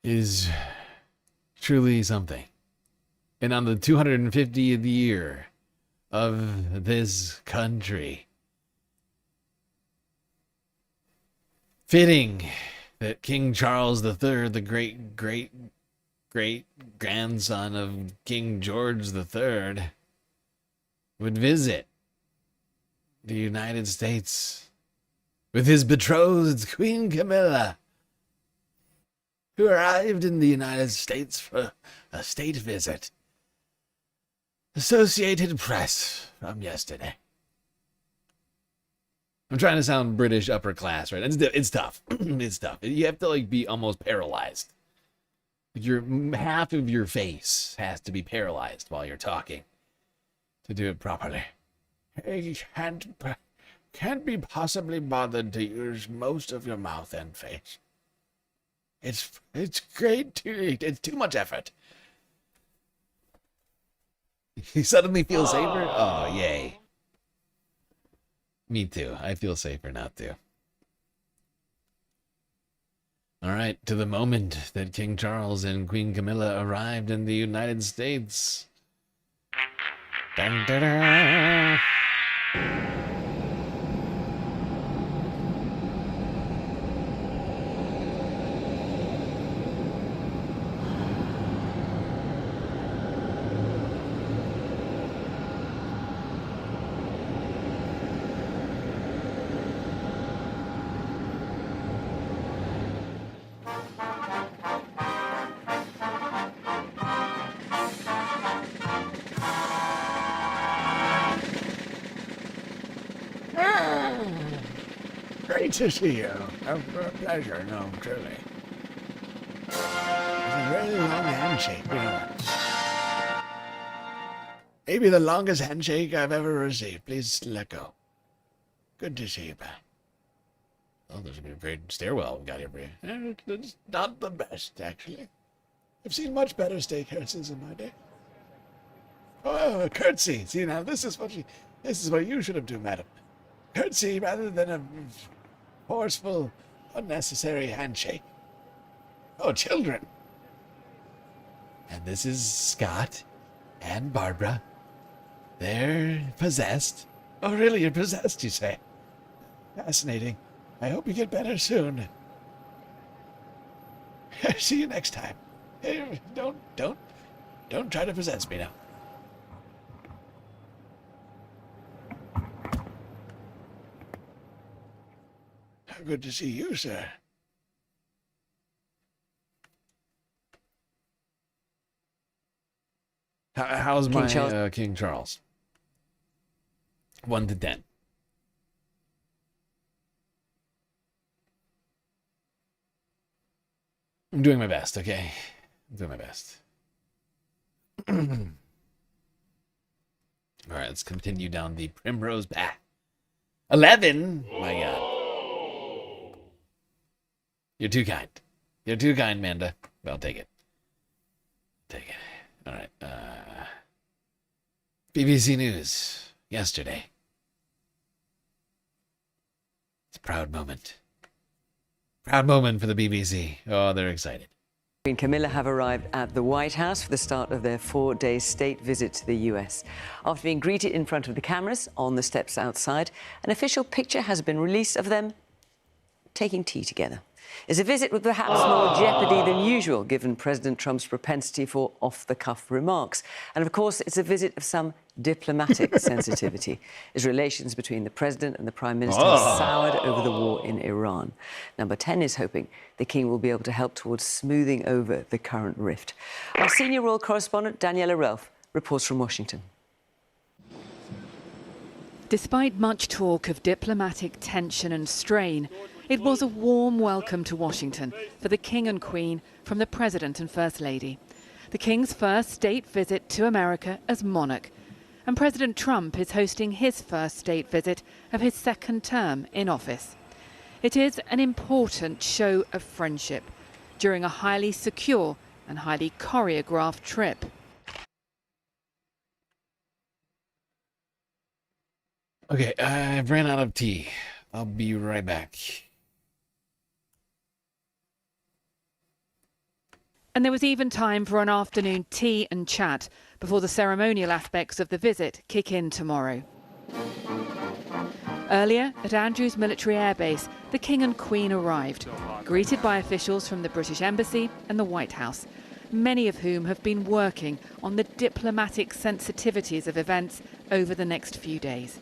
Is truly something. And on the 250th year of this country, fitting that King Charles III, the great grandson of King George III, would visit the United States with his betrothed Queen Camilla, who arrived in the United States for a state visit. Associated Press from yesterday. I'm trying to sound British upper class, right? It's tough. It's tough. You have to be almost paralyzed. Half of your face has to be paralyzed while you're talking to do it properly. You can't be possibly bothered to use most of your mouth and face. It's great to eat. It's too much effort. You suddenly feel safer? Oh, yay. Me too. I feel safer now, too. All right, to the moment that King Charles and Queen Camilla arrived in the United States. Dun, dun, dun. Great to see you. A pleasure, no, truly. It's a very long handshake, you know. Maybe the longest handshake I've ever received. Please let go. Good to see you back. Oh, there's a great stairwell we got here for you. It's not the best, actually. I've seen much better steakhouses in my day. Oh, curtsy. See, now this is what you should have done, madam. Curtsy rather than a forceful, unnecessary handshake. Oh, children. And this is Scott and Barbara. They're possessed. Oh, really? You're possessed, you say? Fascinating. I hope you get better soon. See you next time. Hey, don't try to possess me now. How good to see you, sir. How's my King Charles? 1 to 10. I'm doing my best, okay? I'm doing my best. All right, let's continue down the primrose path. 11? My God. You're too kind. You're too kind, Manda. Well, take it. Take it. All right. BBC News yesterday. It's a proud moment. Proud moment for the BBC. Oh, they're excited. Queen Camilla have arrived at the White House for the start of their 4-day state visit to the US. After being greeted in front of the cameras on the steps outside, an official picture has been released of them taking tea together. It's a visit with perhaps more jeopardy than usual, given President Trump's propensity for off-the-cuff remarks. And, of course, it's a visit of some diplomatic sensitivity, as relations between the president and the prime minister have soured over the war in Iran. Number 10 is hoping the king will be able to help towards smoothing over the current rift. Our senior royal correspondent, Daniela Ralph, reports from Washington. Despite much talk of diplomatic tension and strain, it was a warm welcome to Washington for the King and Queen from the President and First Lady. The King's first state visit to America as monarch. And President Trump is hosting his first state visit of his second term in office. It is an important show of friendship during a highly secure and highly choreographed trip. Okay, I've ran out of tea. I'll be right back. And there was even time for an afternoon tea and chat before the ceremonial aspects of the visit kick in tomorrow. Earlier, at Andrews Military Air Base, the King and Queen arrived, greeted by officials from the British Embassy and the White House, many of whom have been working on the diplomatic sensitivities of events over the next few days.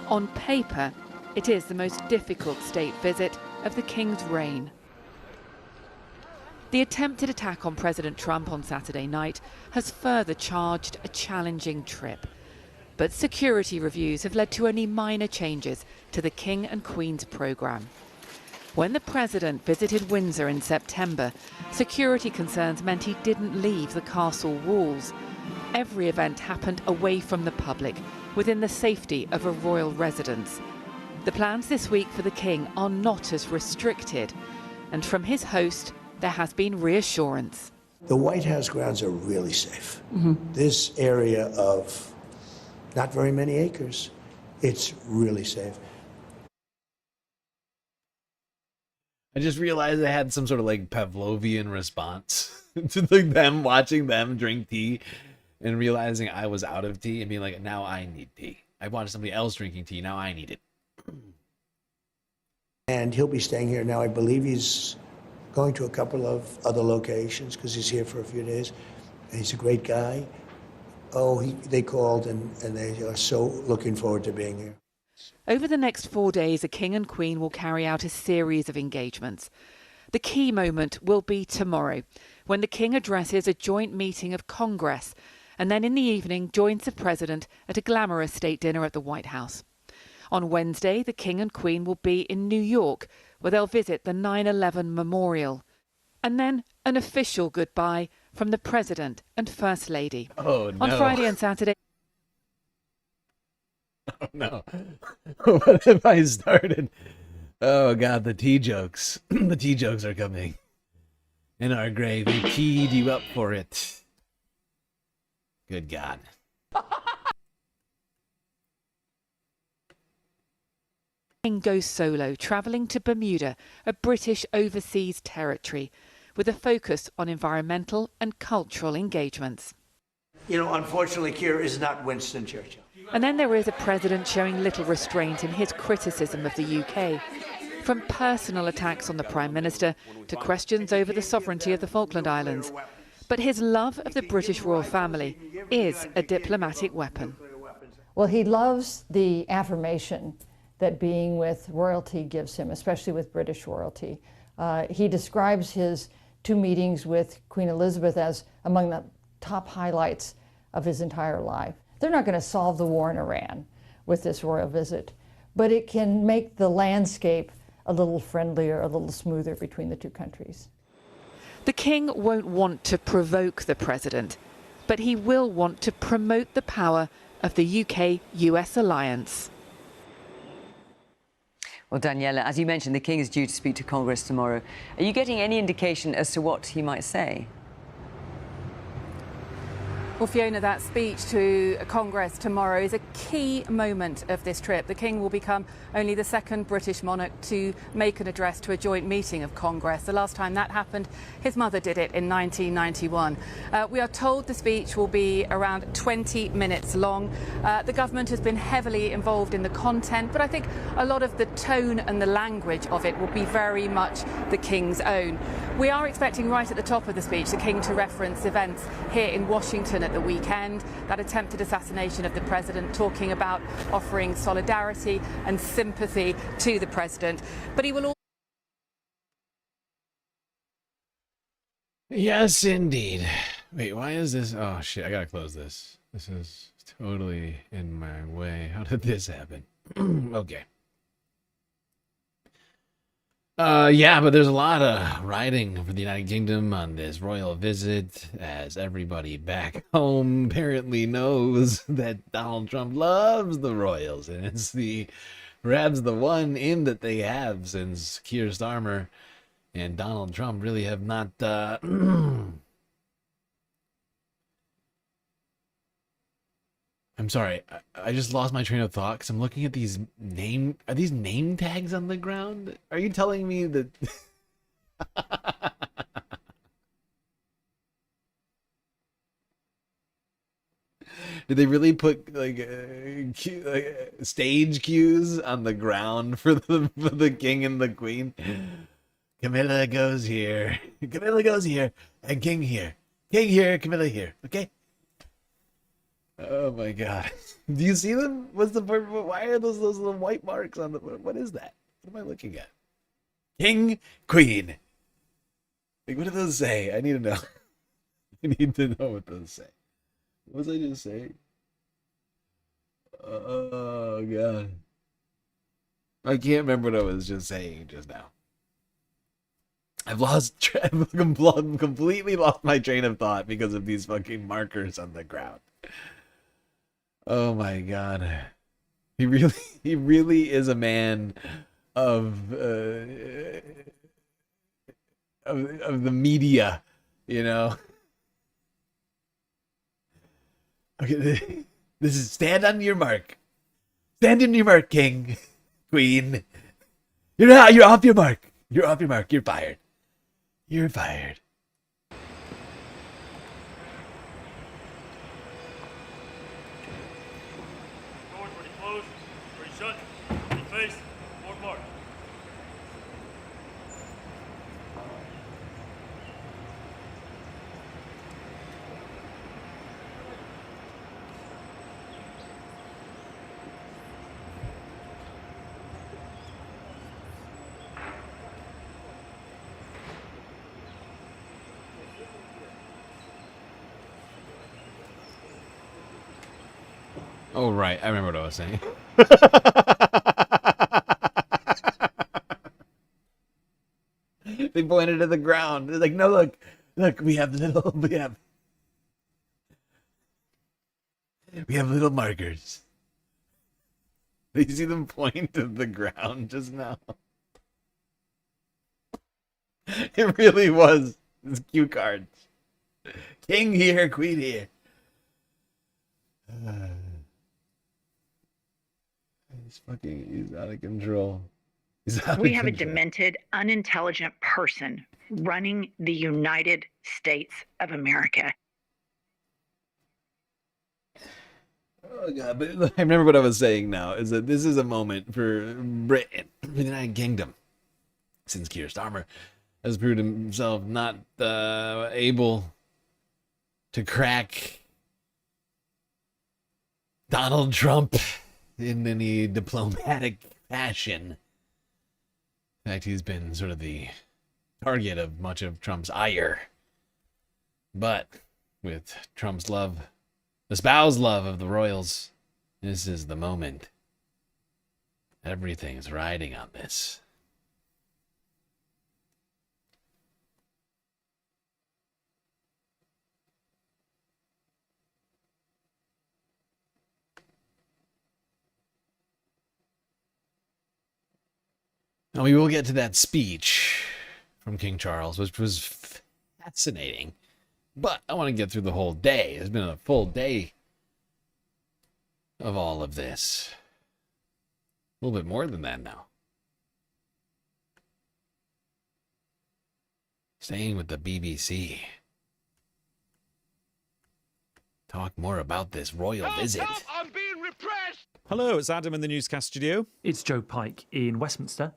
On paper, it is the most difficult state visit of the King's reign. The attempted attack on President Trump on Saturday night has further charged a challenging trip. But security reviews have led to only minor changes to the King and Queen's programme. When the President visited Windsor in September, security concerns meant he didn't leave the castle walls. Every event happened away from the public, within the safety of a royal residence. The plans this week for the King are not as restricted, and from his host, there has been reassurance. The White House grounds are really safe. This area of not very many acres, it's really safe. I just realized I had some sort of like Pavlovian response to like them watching them drink tea and realizing I was out of tea and being like, now I need tea. I wanted somebody else drinking tea, now I need it. And he'll be staying here now. I believe he's going to a couple of other locations because he's here for a few days. And he's a great guy. They called and they are so looking forward to being here. Over the next 4 days, the King and Queen will carry out a series of engagements. The key moment will be tomorrow, when the King addresses a joint meeting of Congress, and then in the evening joins the President at a glamorous state dinner at the White House. On Wednesday, the King and Queen will be in New York, where they'll visit the 9/11 Memorial. And then an official goodbye from the President and First Lady. Oh, no. On Friday and Saturday. Oh, no. What have I started? Oh, God, the tea jokes. The tea jokes are coming. In our grave, we teed you up for it. Good God. King goes solo, travelling to Bermuda, a British overseas territory, with a focus on environmental and cultural engagements. You know, unfortunately, Keir is not Winston Churchill. And then there is a president showing little restraint in his criticism of the UK, from personal attacks on the Prime Minister to questions over the sovereignty of the Falkland Islands. But his love of the British royal family is a diplomatic weapon. Well, he loves the affirmation that being with royalty gives him, especially with British royalty. He describes his 2 meetings with Queen Elizabeth as among the top highlights of his entire life. They're not going to solve the war in Iran with this royal visit, but it can make the landscape a little friendlier, a little smoother between the 2 countries. The King won't want to provoke the President, but he will want to promote the power of the UK-US alliance. Well, Daniela, as you mentioned, the King is due to speak to Congress tomorrow. Are you getting any indication as to what he might say? Well, Fiona, that speech to Congress tomorrow is a key moment of this trip. The King will become only the 2nd British monarch to make an address to a joint meeting of Congress. The last time that happened, his mother did it in 1991. We are told the speech will be around 20 minutes long. The government has been heavily involved in the content, but I think a lot of the tone and the language of it will be very much the King's own. We are expecting right at the top of the speech the King to reference events here in Washington at the weekend, that attempted assassination of the president, talking about offering solidarity and sympathy to the president. But he will also... Yes, indeed. Wait, why is this? Oh, shit, I gotta close this. This is totally in my way. How did this happen? Okay. Yeah, but there's a lot of writing for the United Kingdom on this royal visit, as everybody back home apparently knows that Donald Trump loves the royals, and it's perhaps the one in that they have, since Keir Starmer and Donald Trump really have not I'm sorry, I just lost my train of thought because I'm looking at these are these name tags on the ground? Are you telling me that... Did they really put stage cues on the ground for the king and the queen? Camilla goes here, Camilla goes here, and king here. King here, Camilla here, okay? Oh my god. Do you see them? Why are those little white marks on the... What is that? What am I looking at? King, queen. Like, what do those say? I need to know. I need to know what those say. What was I just saying? Oh god. I can't remember what I was just saying just now. I've completely lost my train of thought because of these fucking markers on the ground. Oh my god. He really is a man of the media, you know. Okay, this is stand on your mark. Stand on your mark, king, queen. You're off your mark. You're off your mark. You're fired. You're fired. Oh, right. I remember what I was saying. They pointed at the ground. They're like, no, look, we have little markers. Did you see them point at the ground just now? It really was. It's cue cards. King here, queen here. He's out of control. We have a demented, unintelligent person running the United States of America. Oh god, but I remember what I was saying now, is that this is a moment for Britain, the United Kingdom, since Keir Starmer has proved himself not able to crack Donald Trump in any diplomatic fashion. In fact, he's been sort of the target of much of Trump's ire. But with Trump's love, espoused love of the royals, this is the moment. Everything's riding on this. Now, we will get to that speech from King Charles, which was fascinating. But I want to get through the whole day. It's been a full day of all of this. A little bit more than that now. Staying with the BBC. Talk more about this royal visit. I'm being repressed! Hello, it's Adam in the newscast studio. It's Joe Pike in Westminster.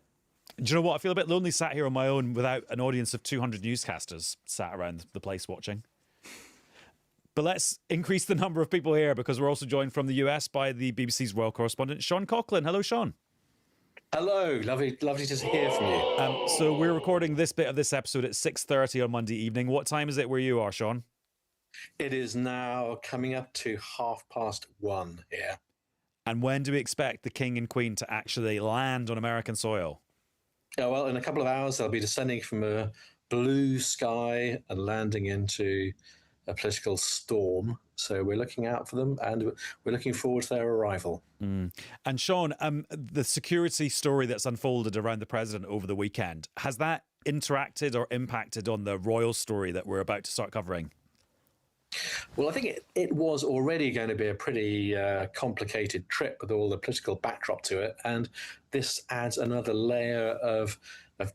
Do you know what? I feel a bit lonely sat here on my own without an audience of 200 newscasters sat around the place watching. But let's increase the number of people here because we're also joined from the US by the BBC's royal correspondent, Sean Coughlin. Hello, Sean. Hello, lovely to hear from you. So we're recording this bit of this episode at 6:30 on Monday evening. What time is it where you are, Sean? It is now coming up to 1:30 here. And when do we expect the King and Queen to actually land on American soil? Yeah, well, in a couple of hours, they'll be descending from a blue sky and landing into a political storm. So we're looking out for them and we're looking forward to their arrival. And Sean, the security story that's unfolded around the president over the weekend, has that interacted or impacted on the royal story that we're about to start covering? Well, I think it was already going to be a pretty complicated trip with all the political backdrop to it. And this adds another layer of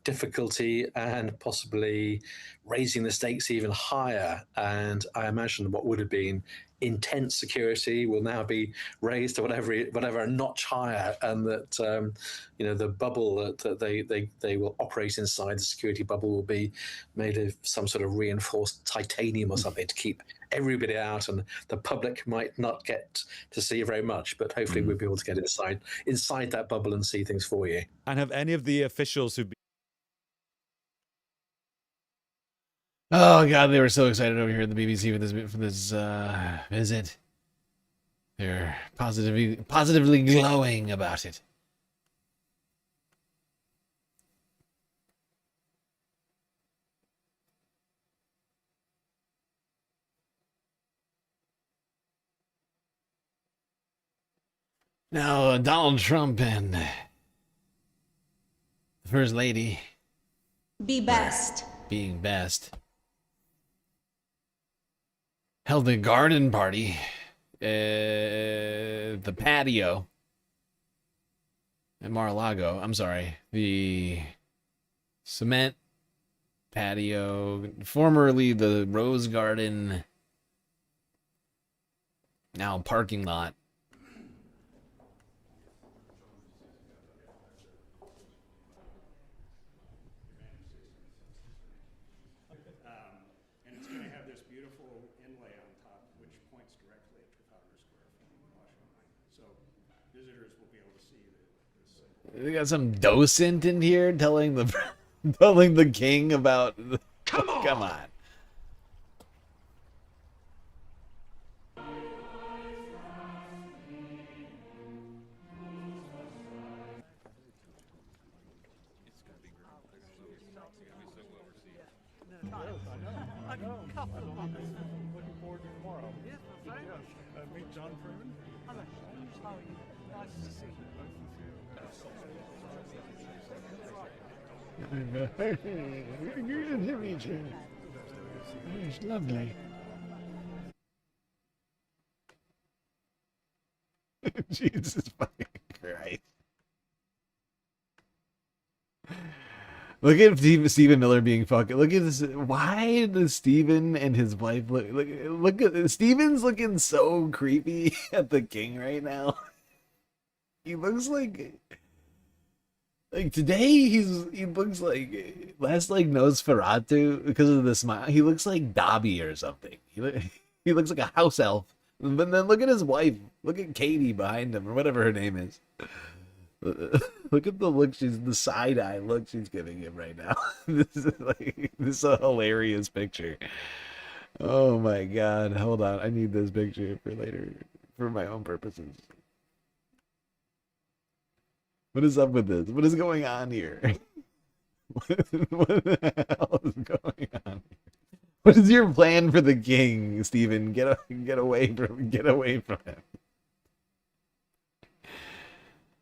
difficulty and possibly raising the stakes even higher. And I imagine what would have been intense security will now be raised to whatever a notch higher, and that the bubble that they will operate inside, the security bubble, will be made of some sort of reinforced titanium or something to keep everybody out, and the public might not get to see very much, but hopefully we'll be able to get inside that bubble and see things for you. And have any of the officials who Oh god, they were so excited over here at the BBC for this visit. They're positively glowing about it. Now, Donald Trump and the First Lady being best. Held a garden party at the patio at Mar-a-Lago. I'm sorry, the cement patio, formerly the Rose Garden, now parking lot. We got some docent in here telling the king about. Come on. Looking forward to tomorrow. Meet John Freeman. Hello. How are you? Nice to see you. Good to meet you. It's lovely. Jesus fucking Christ. Look at Stephen Miller being fucking. Look at this. Why does Stephen and his wife look at Stephen's looking so creepy at the king right now. He looks like today he looks like less like Nosferatu because of the smile. He looks like Dobby or something. He looks like a house elf. But then look at his wife. Look at Katie behind him or whatever her name is. Look at the look the side eye look she's giving him right now. This is a hilarious picture. Oh my god, hold on. I need this picture for later for my own purposes. What is up with this? What is going on here? What the hell is going on here? What is your plan for the king, Stephen? Get away from him.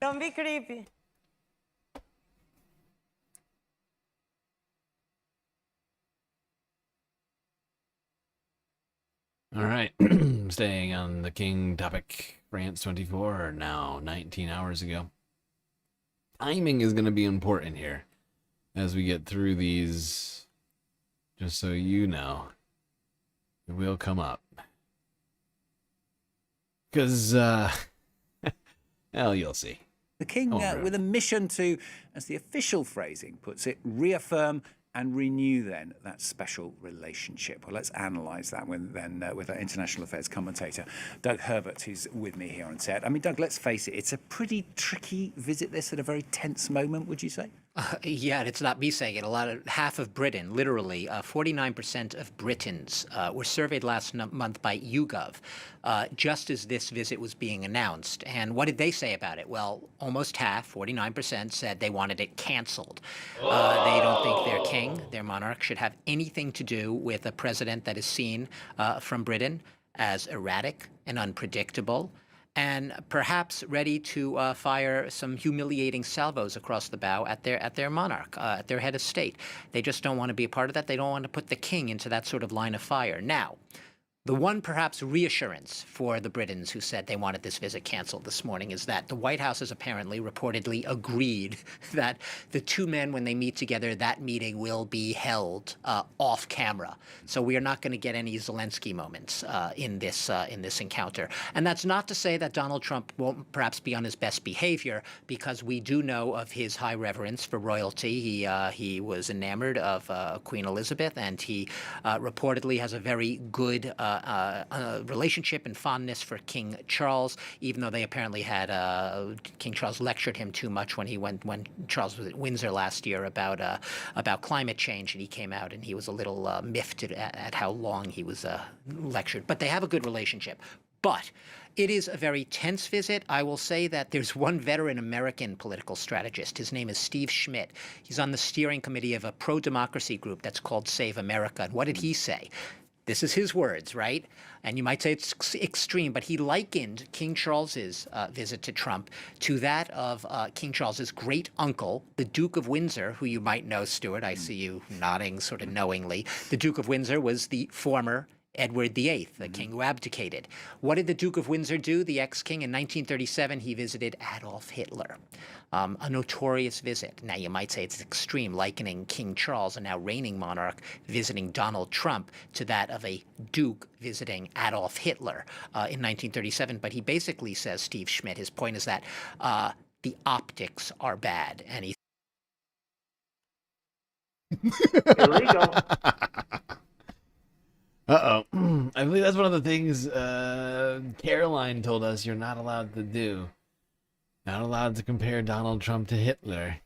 Don't be creepy. All right, staying on the king topic. France 24 now 19 hours ago. Timing is going to be important here as we get through these. Just so you know, it will come up. Because, well, you'll see. The king with a mission to, as the official phrasing puts it, reaffirm and renew then that special relationship. Well, let's analyse that with our international affairs commentator, Doug Herbert, who's with me here on set. I mean, Doug, let's face it, it's a pretty tricky visit this at a very tense moment, would you say? Yeah, it's not me saying it. Half of Britain, literally 49% of Britons were surveyed last month by YouGov, just as this visit was being announced. And what did they say about it? Well, almost half, 49%, said they wanted it canceled. They don't think their king, their monarch, should have anything to do with a president that is seen from Britain as erratic and unpredictable, and perhaps ready to fire some humiliating salvos across the bow at their monarch, at their head of state. They just don't want to be a part of that. They don't want to put the king into that sort of line of fire. Now, the one perhaps reassurance for the Britons who said they wanted this visit canceled this morning is that the White House has apparently reportedly agreed that the two men, when they meet together, that meeting will be held off camera. So we are not going to get any Zelensky moments in this encounter. And that's not to say that Donald Trump won't perhaps be on his best behavior, because we do know of his high reverence for royalty. He was enamored of Queen Elizabeth, and he reportedly has a very good relationship and fondness for King Charles, even though they apparently had King Charles lectured him too much when Charles was at Windsor last year about climate change, and he came out and he was a little miffed at how long he was lectured. But they have a good relationship. But it is a very tense visit. I will say that there's one veteran American political strategist. His name is Steve Schmidt. He's on the steering committee of a pro-democracy group that's called Save America. And what did he say? This is his words, right? And you might say it's extreme, but he likened King Charles's visit to Trump to that of King Charles's great uncle, the Duke of Windsor, who you might know, Stuart. I see you nodding sort of knowingly. The Duke of Windsor was the former Edward VIII, the king who abdicated. What did the Duke of Windsor do, the ex-king? In 1937, he visited Adolf Hitler. A notorious visit. Now, you might say it's extreme, likening King Charles, a now reigning monarch, visiting Donald Trump to that of a duke visiting Adolf Hitler in 1937. But he basically says, Steve Schmidt, his point is that the optics are bad. And he... Illegal. Uh-oh. I believe that's one of the things Caroline told us you're not allowed to do. Not allowed to compare Donald Trump to Hitler.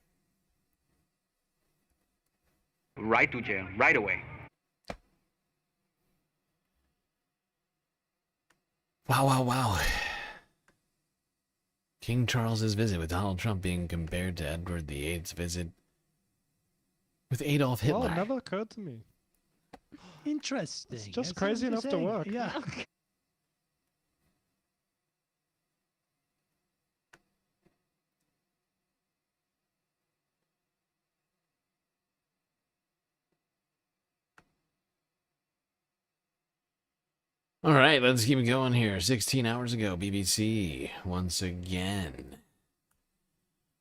Right to jail, right away. Wow. King Charles's visit with Donald Trump being compared to Edward VIII's visit with Adolf Hitler. Well, it never occurred to me. Interesting. It's just crazy enough to work. Yeah. All right, let's keep going here. 16 hours ago, BBC once again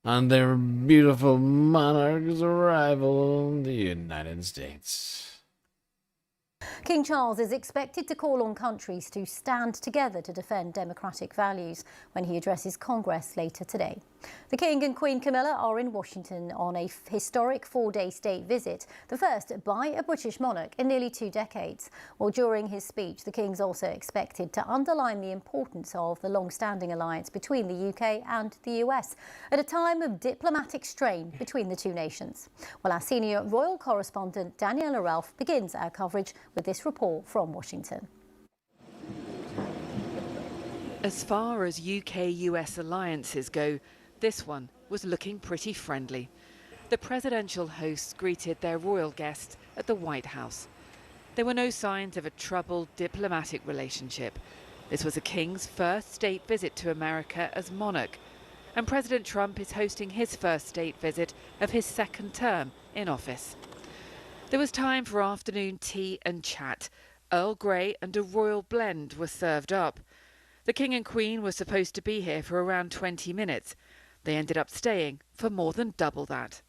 on their beautiful monarch's arrival in the United States. King Charles is expected to call on countries to stand together to defend democratic values when he addresses Congress later today. The King and Queen Camilla are in Washington on a historic 4-day state visit, the first by a British monarch in nearly 2 decades. Well, during his speech, the King's also expected to underline the importance of the long-standing alliance between the UK and the US at a time of diplomatic strain between the two nations. Well, our senior royal correspondent Daniela Ralph begins our coverage with this report from Washington. As far as UK-US alliances go, this one was looking pretty friendly. The presidential hosts greeted their royal guests at the White House. There were no signs of a troubled diplomatic relationship. This was the King's first state visit to America as monarch, and President Trump is hosting his first state visit of his second term in office. There was time for afternoon tea and chat. Earl Grey and a royal blend were served up. The King and Queen were supposed to be here for around 20 minutes. They ended up staying for more than double that.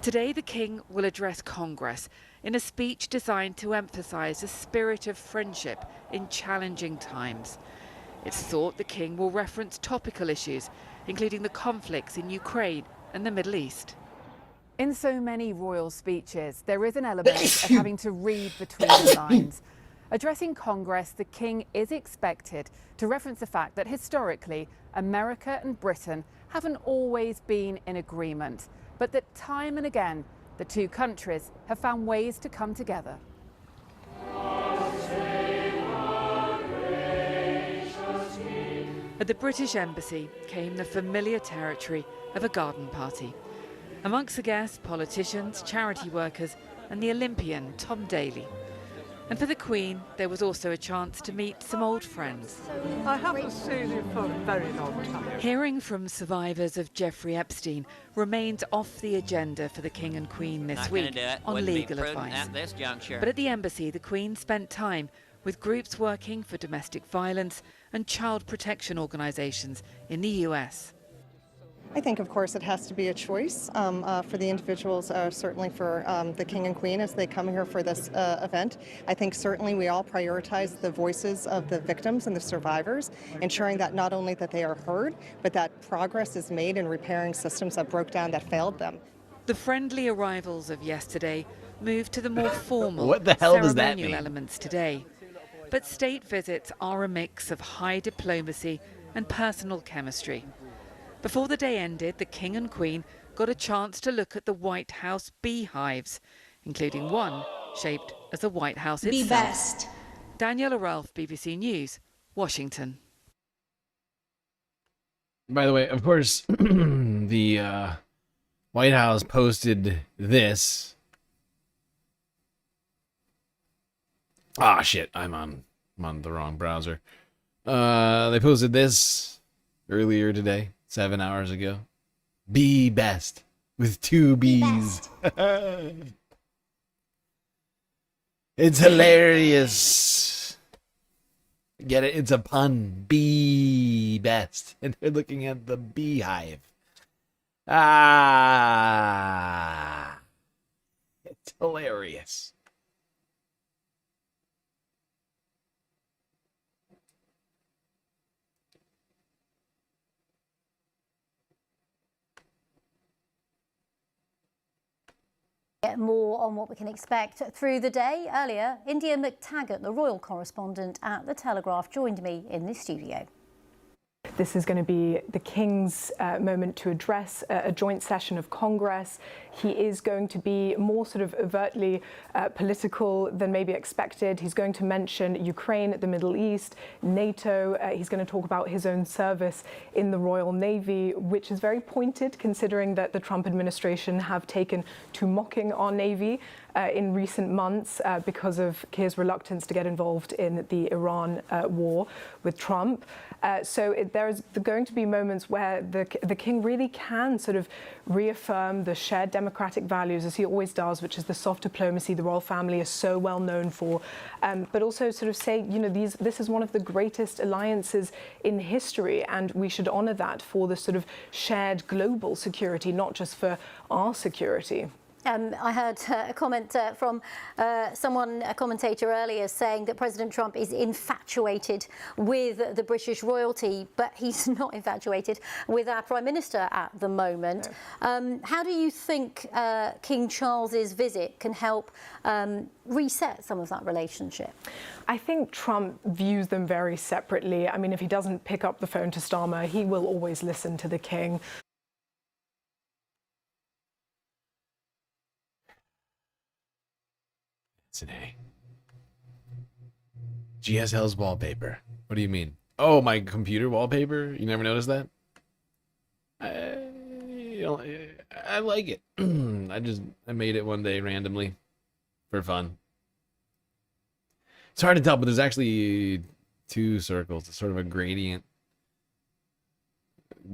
Today, the King will address Congress in a speech designed to emphasise a spirit of friendship in challenging times. It's thought the King will reference topical issues, including the conflicts in Ukraine and the Middle East. In so many royal speeches, there is an element of having to read between the lines. Addressing Congress, the King is expected to reference the fact that historically, America and Britain haven't always been in agreement, but that time and again, the two countries have found ways to come together. At the British Embassy came the familiar territory of a garden party. Amongst the guests, politicians, charity workers, and the Olympian Tom Daley. And for the Queen, there was also a chance to meet some old friends. I haven't seen you for a very long time. Hearing from survivors of Jeffrey Epstein remains off the agenda for the King and Queen this week on legal advice. But at the embassy, the Queen spent time with groups working for domestic violence and child protection organisations in the US. I think, of course, it has to be a choice for the individuals, certainly for the King and Queen as they come here for this event. I think certainly we all prioritize the voices of the victims and the survivors, ensuring that not only that they are heard, but that progress is made in repairing systems that broke down, that failed them. The friendly arrivals of yesterday moved to the more formal What the hell does that ceremonial mean? elements today. But state visits are a mix of high diplomacy and personal chemistry. Before the day ended, the King and Queen got a chance to look at the White House beehives, including one shaped as the White House itself. Be best. Daniela Ralph, BBC News, Washington. By the way, of course, the White House posted this. Ah, shit, I'm on the wrong browser. They posted this earlier today. 7 hours ago. Be best with 2 B's. It's hilarious. Get it? It's a pun. Be best. And they're looking at the beehive. Ah. It's hilarious. Get more on what we can expect through the day. Earlier, India McTaggart, the royal correspondent at The Telegraph, joined me in the studio. This is going to be the King's moment to address a joint session of Congress. He is going to be more sort of overtly political than maybe expected. He's going to mention Ukraine, the Middle East, NATO. He's going to talk about his own service in the Royal Navy, which is very pointed considering that the Trump administration have taken to mocking our Navy. in recent months because of Keir's reluctance to get involved in the Iran war with Trump. There's going to be moments where the king really can sort of reaffirm the shared democratic values, as he always does, which is the soft diplomacy the royal family is so well known for, but also sort of say, you know, this is one of the greatest alliances in history, and we should honour that for the sort of shared global security, not just for our security. I heard a comment from a commentator earlier, saying that President Trump is infatuated with the British royalty, but he's not infatuated with our Prime Minister at the moment. No. How do you think King Charles's visit can help reset some of that relationship? I think Trump views them very separately. I mean, if he doesn't pick up the phone to Starmer, he will always listen to the king. Today. GSL's wallpaper. What do you mean? Oh, my computer wallpaper? You never noticed that? I like it. I made it one day randomly for fun. It's hard to tell, but there's actually two circles. It's sort of a gradient,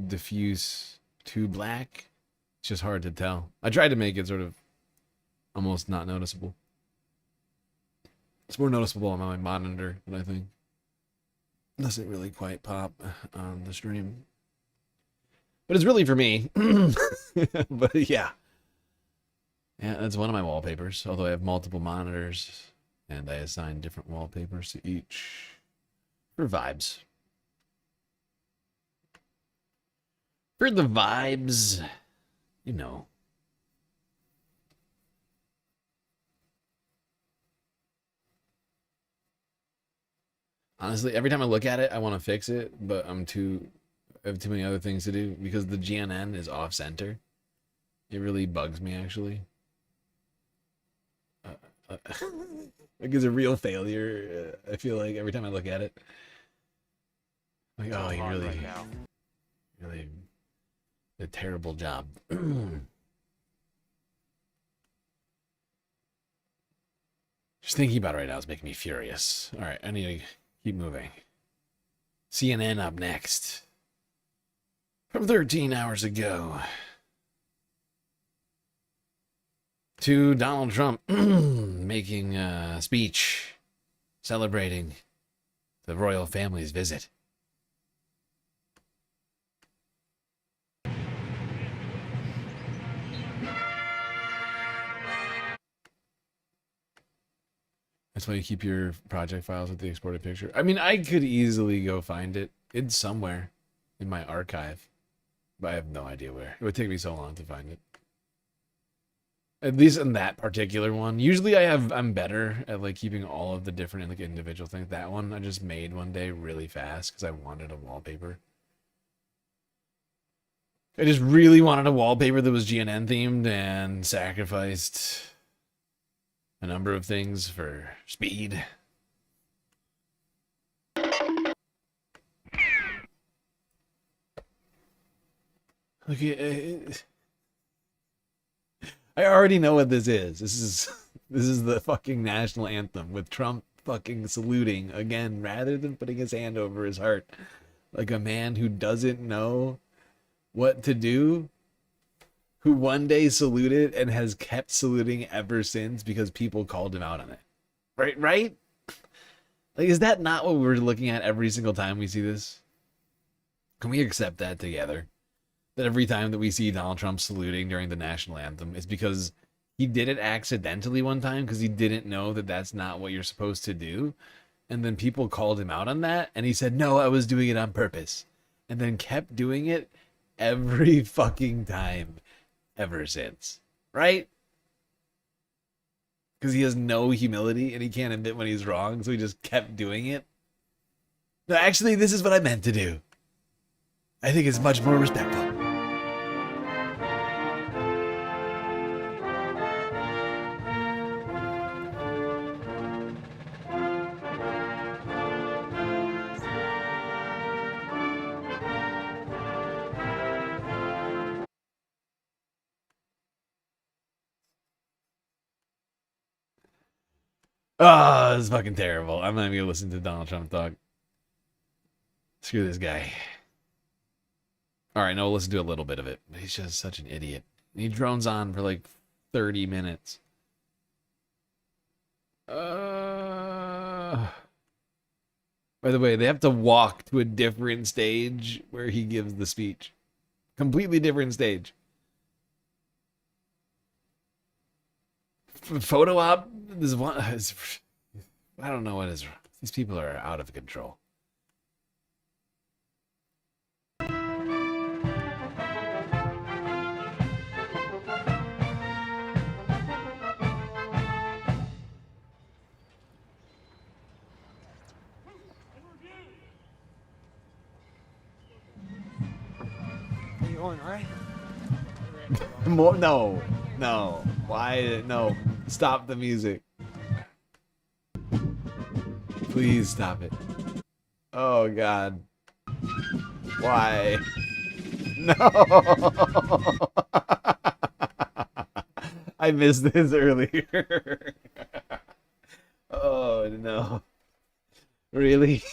diffuse to black. It's just hard to tell. I tried to make it sort of almost not noticeable. It's more noticeable on my monitor, but I think it doesn't really quite pop on the stream. But it's really for me. But yeah. Yeah, that's one of my wallpapers, although I have multiple monitors and I assign different wallpapers to each for vibes. For the vibes, you know. Honestly, every time I look at it, I want to fix it, but I have too many other things to do because the GNN is off center. It really bugs me, actually. Like, it's a real failure. I feel like every time I look at it, like, oh, you really did a terrible job. Just thinking about it right now is making me furious. All right, I need to keep moving. CNN up next. From 13 hours ago. To Donald Trump making a speech celebrating the royal family's visit. That's why you keep your project files with the exported picture. I mean, I could easily go find it. It's somewhere in my archive, but I have no idea where. It would take me so long to find it. At least in that particular one. Usually I'm better at like keeping all of the different like individual things. That one I just made one day really fast because I wanted a wallpaper. I just really wanted a wallpaper that was GNN themed and sacrificed a number of things for speed. Okay, I already know what this is. This is the fucking national anthem with Trump fucking saluting again rather than putting his hand over his heart like a man who doesn't know what to do, who one day saluted and has kept saluting ever since because people called him out on it. Right? Like, is that not what we're looking at every single time we see this? Can we accept that together? That every time that we see Donald Trump saluting during the national anthem is because he did it accidentally one time because he didn't know that that's not what you're supposed to do. And then people called him out on that. And he said, no, I was doing it on purpose. And then kept doing it every fucking time ever since. Right? Because he has no humility and he can't admit when he's wrong. So he just kept doing it. No, actually, this is what I meant to do. I think it's much more respectful. Oh, this is fucking terrible. I'm not even gonna listen to Donald Trump talk. Screw this guy. All right, no, we'll listen to a little bit of it. He's just such an idiot. He drones on for like 30 minutes. By the way, they have to walk to a different stage where he gives the speech. Completely different stage. Photo op. This one. I don't know what is. These people are out of control. You going, all right? More? No. Why? No. Stop the music. Please stop it. Oh God. Why? No. I missed this earlier. Oh no. Really?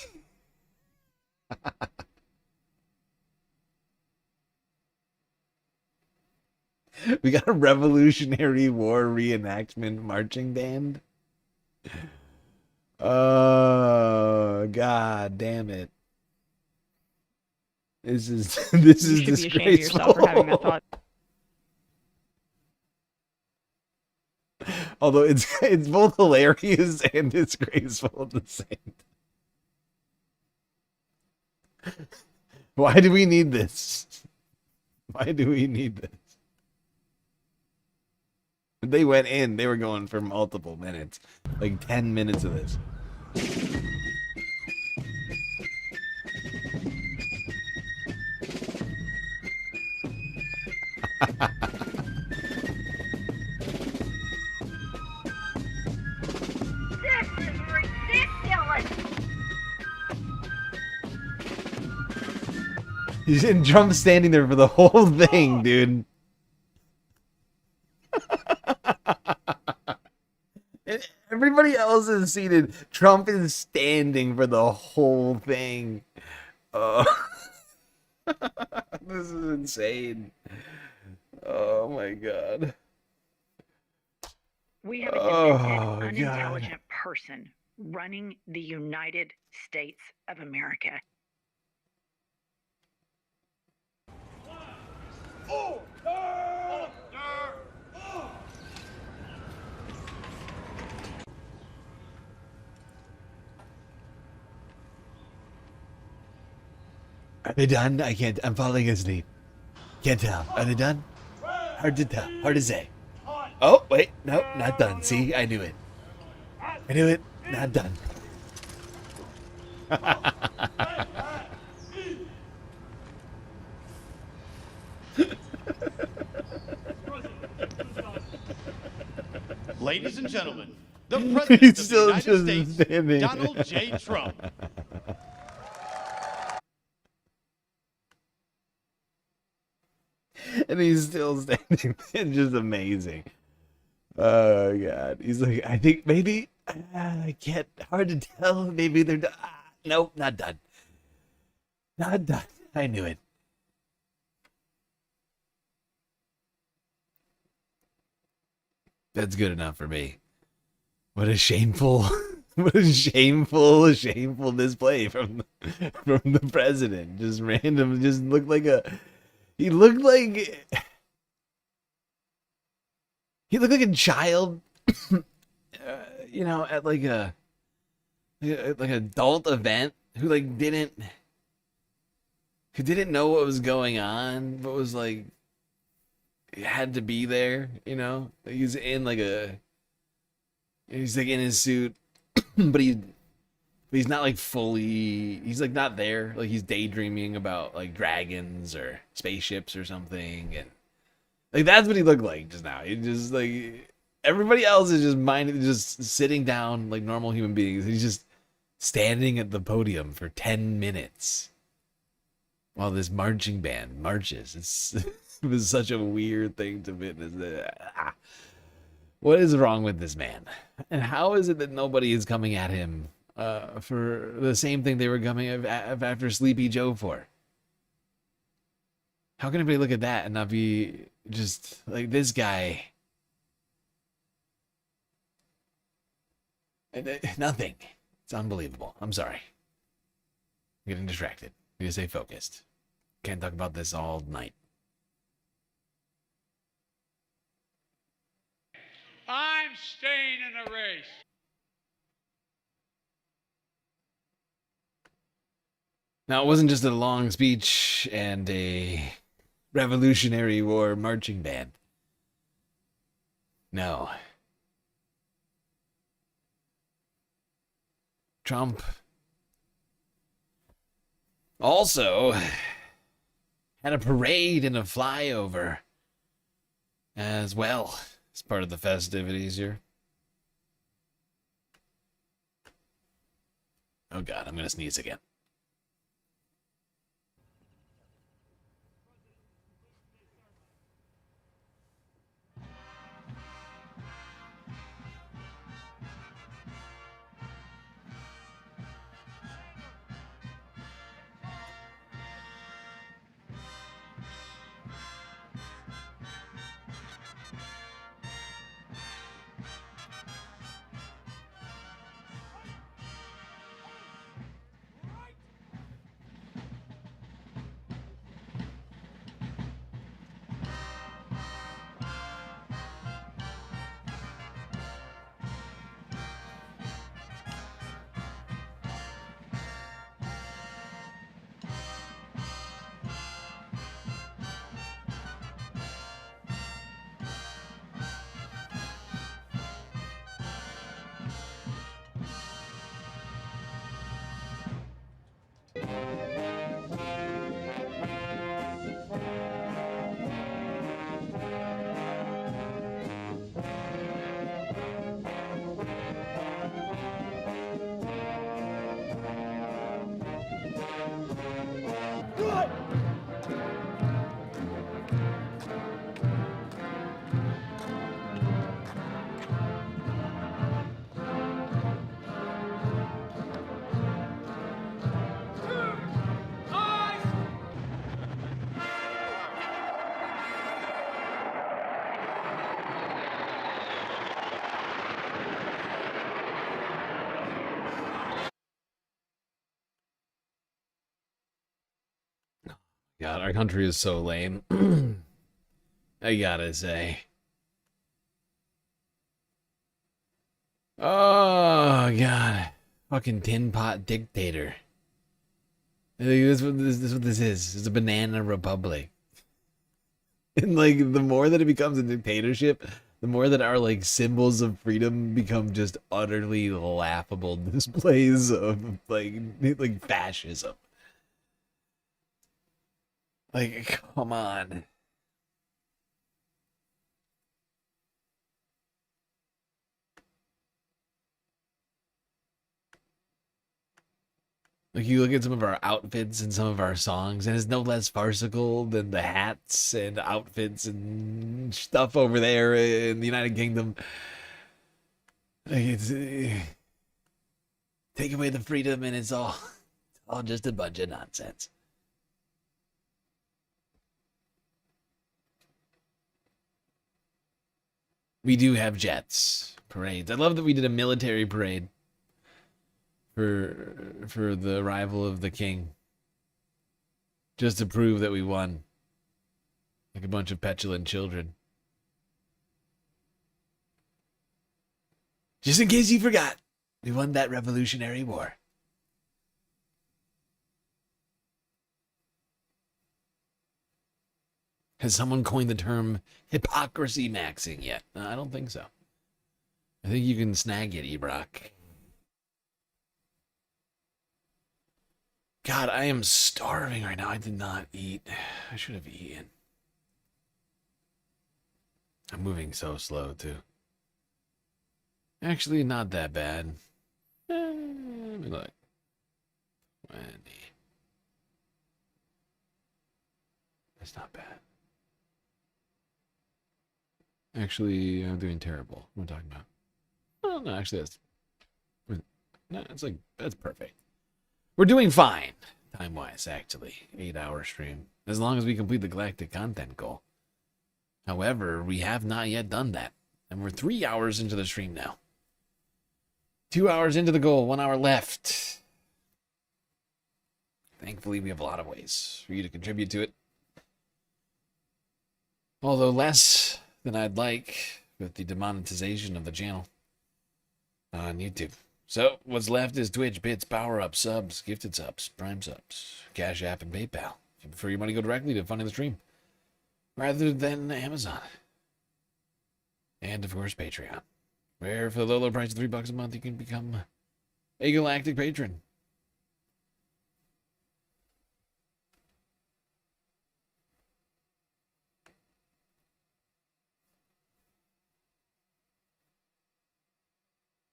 We got a Revolutionary War reenactment marching band. Oh God damn it. This is disgraceful. Be ashamed of yourself for having that thought. Although it's both hilarious and disgraceful at the same time. Why do we need this? Why do we need this? They went in, they were going for multiple minutes. Like 10 minutes of this. This is ridiculous. And Trump's standing there for the whole thing, dude. Everybody else is seated. Trump is standing for the whole thing. This is insane. Oh my God. We have a demented, unintelligent person running the United States of America. Are they done? I can't. I'm falling asleep. Can't tell. Are they done? Hard to tell. Hard to say. Oh, wait. No, not done. See, I knew it. I knew it. Not done. Ladies and gentlemen, the President He's of still the United just States, standing. Donald J. Trump. And he's still standing. It's just amazing. Oh God. He's like, I think maybe I can't. Hard to tell. Maybe they're done. Nope, not done. Not done. I knew it. That's good enough for me. What a shameful, what a shameful display from the president. Just random. Just looked like a. He looked like a child, you know, at like an adult event who didn't know what was going on, but was like had to be there, you know. He's in he's like in his suit, but he's not like fully, he's like not there. Like he's daydreaming about like dragons or spaceships or something. And like that's what he looked like just now. He just like everybody else is just sitting down like normal human beings. He's just standing at the podium for 10 minutes while this marching band marches. It was such a weird thing to witness. What is wrong with this man? And how is it that nobody is coming at him for the same thing they were coming after Sleepy Joe for? How can anybody look at that and not be just like this guy? Nothing. It's unbelievable. I'm sorry. I'm getting distracted. I need to stay focused. Can't talk about this all night. I'm staying in the race. Now, it wasn't just a long speech and a Revolutionary War marching band. No. Trump also had a parade and a flyover as well as part of the festivities here. Oh God, I'm gonna sneeze again. God, our country is so lame. I gotta say. Oh, God. Fucking tin pot dictator. This is what this is. It's a banana republic. And, like, the more that it becomes a dictatorship, the more that our, like, symbols of freedom become just utterly laughable displays of, like fascism. Like, come on. Like, you look at some of our outfits and some of our songs, and it's no less farcical than the hats and outfits and stuff over there in the United Kingdom. Like, it's take away the freedom, and it's all just a bunch of nonsense. We do have jets, parades. I love that we did a military parade for the arrival of the king, just to prove that we won, like a bunch of petulant children. Just in case you forgot, we won that Revolutionary War. Has someone coined the term hypocrisy maxing yet? I don't think so. I think you can snag it, Ebrock. God, I am starving right now. I did not eat. I should have eaten. I'm moving so slow, too. Actually, not that bad. Let me look. 20. That's not bad. Actually, I'm doing terrible. What am I talking about? Oh, no, actually, that's perfect. We're doing fine, time-wise, actually. 8-hour stream. As long as we complete the galactic content goal. However, we have not yet done that. And we're 3 hours into the stream now. 2 hours into the goal, 1 hour left. Thankfully, we have a lot of ways for you to contribute to it. Although less than I'd like with the demonetization of the channel on YouTube. So, what's left is Twitch, bits, power-ups, subs, gifted subs, prime subs, Cash App, and PayPal. If you prefer your money go directly to funding the stream, rather than Amazon. And, of course, Patreon, where for the low price of $3 a month, you can become a galactic patron.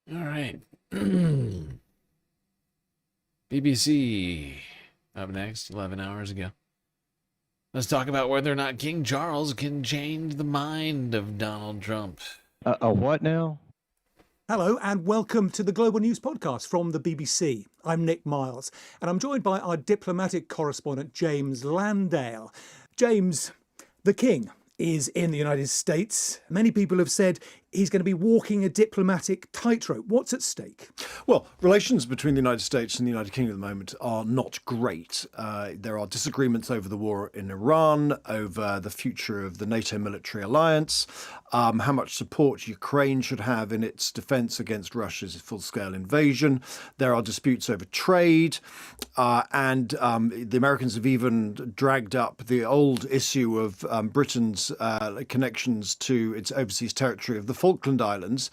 All right. BBC up next, 11 hours ago. Let's talk about whether or not King Charles can change the mind of Donald Trump. A what now? Hello and welcome to the Global News Podcast from the BBC. I'm Nick Miles and I'm joined by our diplomatic correspondent James Landale. James, the King is in the United States. Many people have said he's going to be walking a diplomatic tightrope. What's at stake? Well, relations between the United States and the United Kingdom at the moment are not great. There are disagreements over the war in Iran, over the future of the NATO military alliance, how much support Ukraine should have in its defense against Russia's full-scale invasion. There are disputes over trade, and the Americans have even dragged up the old issue of Britain's connections to its overseas territory of the Falkland Islands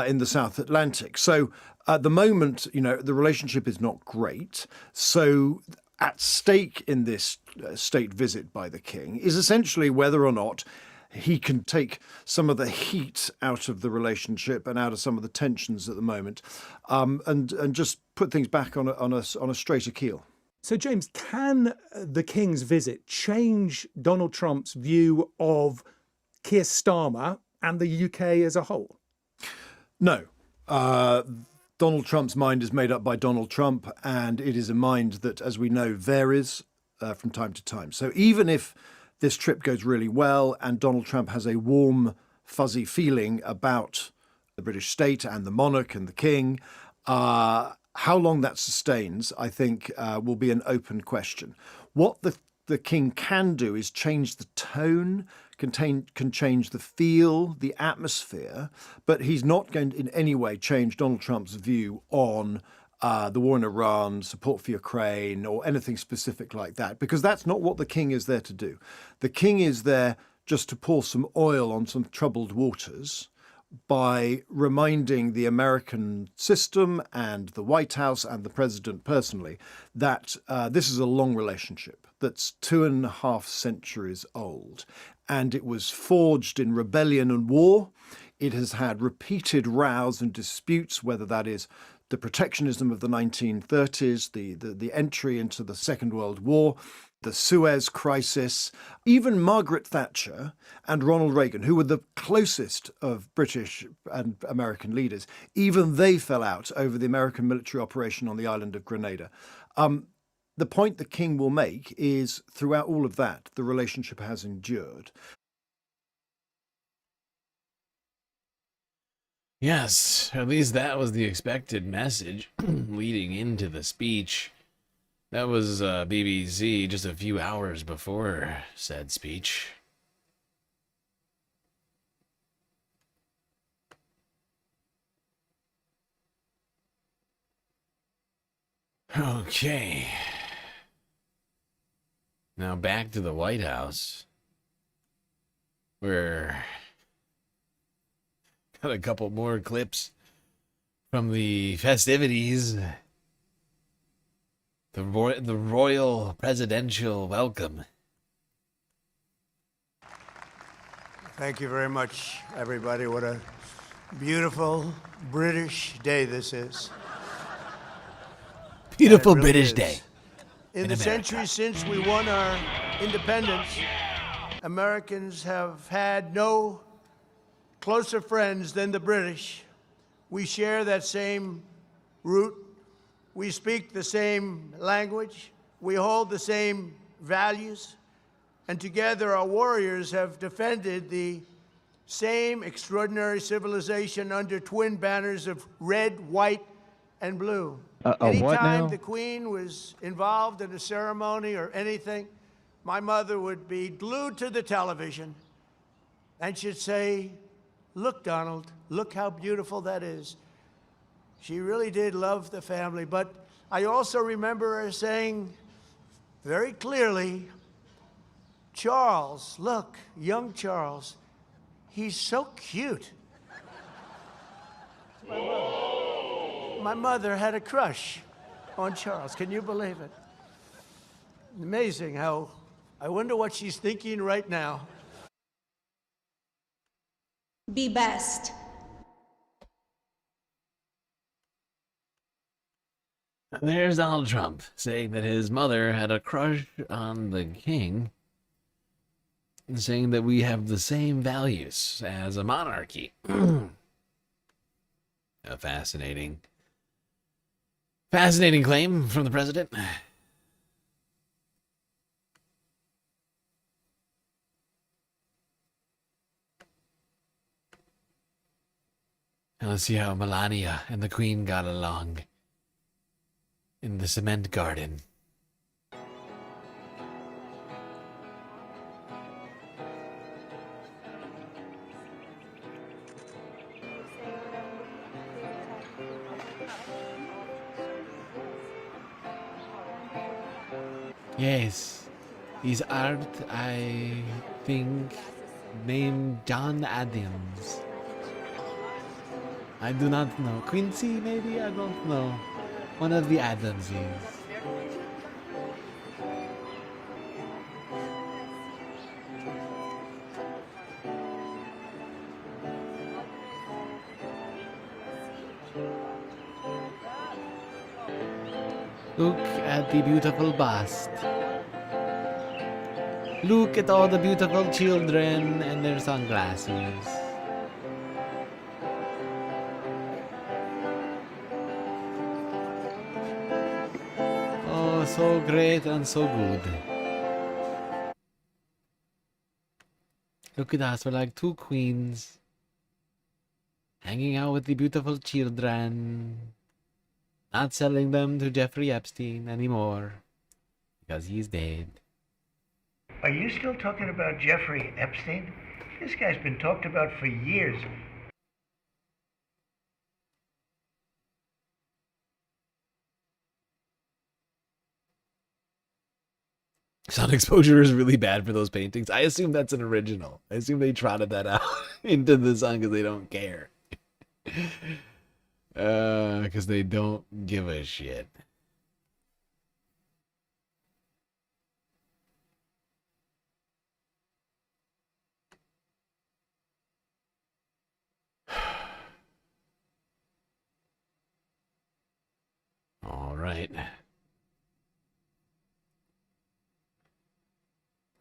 in the South Atlantic. So at the moment, the relationship is not great. So at stake in this state visit by the King is essentially whether or not he can take some of the heat out of the relationship and out of some of the tensions at the moment, and just put things back on a straighter keel. So, James, can the King's visit change Donald Trump's view of Keir Starmer and the UK as a whole? No. Donald Trump's mind is made up by Donald Trump, and it is a mind that, as we know, varies from time to time. So even if this trip goes really well and Donald Trump has a warm, fuzzy feeling about the British state and the monarch and the King, how long that sustains, I think, will be an open question. What the King can do is change the tone, can change the feel, the atmosphere, but he's not going to in any way change Donald Trump's view on the war in Iran, support for Ukraine, or anything specific like that, because that's not what the King is there to do. The King is there just to pour some oil on some troubled waters by reminding the American system and the White House and the president personally that this is a long relationship that's 2.5 centuries old. And it was forged in rebellion and war. It has had repeated rows and disputes, whether that is the protectionism of the 1930s, the entry into the Second World War, the Suez Crisis. Even Margaret Thatcher and Ronald Reagan, who were the closest of British and American leaders, even they fell out over the American military operation on the island of Grenada. The point the King will make is, throughout all of that, the relationship has endured. Yes, at least that was the expected message leading into the speech. That was BBC just a few hours before said speech. Okay. Now back to the White House, where got a couple more clips from the festivities. The royal presidential welcome. Thank you very much, everybody. What a beautiful British day this is. Beautiful really British is. day. In the century since we won our independence, Americans have had no closer friends than the British. We share that same root. We speak the same language. We hold the same values. And together our warriors have defended the same extraordinary civilization under twin banners of red, white, and blue. Anytime the Queen was involved in a ceremony or anything, my mother would be glued to the television and she'd say, "Look, Donald, look how beautiful that is." She really did love the family, but I also remember her saying very clearly, "Charles, look, young Charles, he's so cute." My mother had a crush on Charles. Can you believe it? Amazing how, I wonder what she's thinking right now. Be best. There's Donald Trump saying that his mother had a crush on the king, and saying that we have the same values as a monarchy. A fascinating claim from the president. Now let's see how Melania and the Queen got along in the cement garden. Yes, his art, I think, named John Adams. I do not know. Quincy, maybe? I don't know. One of the Adamses. Look at the beautiful bust. Look at all the beautiful children and their sunglasses. Oh, so great and so good. Look at us, we're like two queens. Hanging out with the beautiful children. Not selling them to Jeffrey Epstein anymore. Because he's dead. Are you still talking about Jeffrey Epstein? This guy's been talked about for years. Sun exposure is really bad for those paintings. I assume that's an original. I assume they trotted that out into the sun because they don't care. Because they don't give a shit. All right.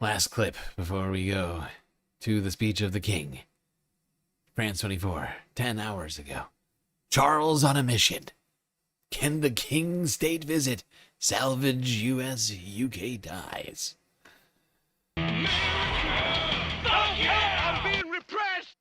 Last clip before we go to the speech of the king. France 24, 10 hours ago. Charles on a mission. Can the King's state visit salvage US-UK ties? I'm being repressed!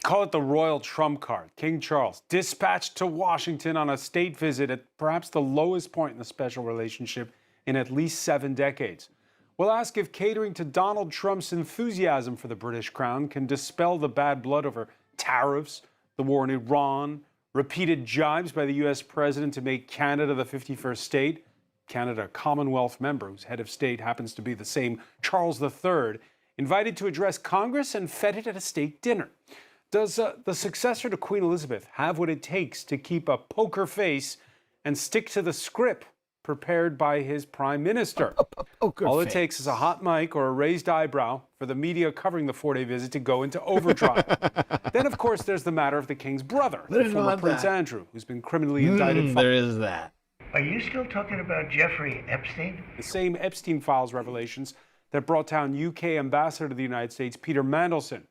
Call it the royal trump card. King Charles dispatched to Washington on a state visit at perhaps the lowest point in the special relationship in at least 7 decades. We'll ask if catering to Donald Trump's enthusiasm for the British crown can dispel the bad blood over tariffs, the war in Iran, repeated jibes by the U.S. president to make Canada the 51st state, Canada a Commonwealth member whose head of state happens to be the same Charles III, invited to address Congress and feted at a state dinner. Does the successor to Queen Elizabeth have what it takes to keep a poker face and stick to the script prepared by his prime minister? Oh, good All it face. takes is a hot mic or a raised eyebrow for the media covering the 4-day visit to go into overdrive. Then, of course, there's the matter of the king's brother, the There's former not Prince that. Andrew, who's been criminally indicted. There is that. Are you still talking about Jeffrey Epstein? The same Epstein files revelations that brought down UK ambassador to the United States, Peter Mandelson.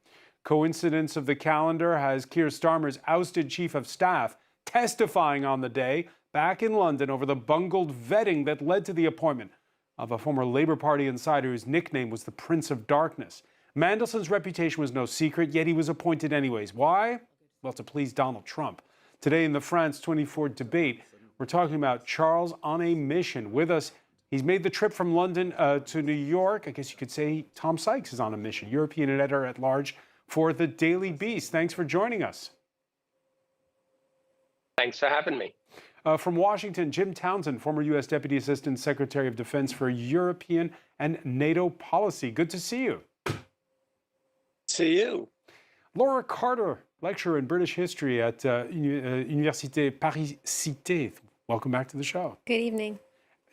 Coincidence of the calendar has Keir Starmer's ousted chief of staff testifying on the day back in London over the bungled vetting that led to the appointment of a former Labour Party insider whose nickname was the Prince of Darkness. Mandelson's reputation was no secret, yet he was appointed anyways. Why? Well, to please Donald Trump. Today in the France 24 debate, we're talking about Charles on a mission. With us, he's made the trip from London to New York. I guess you could say Tom Sykes is on a mission, European editor-at-large for the Daily Beast. Thanks for joining us. Thanks for having me. From Washington, Jim Townsend, former U.S. Deputy Assistant Secretary of Defense for European and NATO Policy. Good to see you. See you. Laura Carter, lecturer in British history at Université Paris-Cité. Welcome back to the show. Good evening.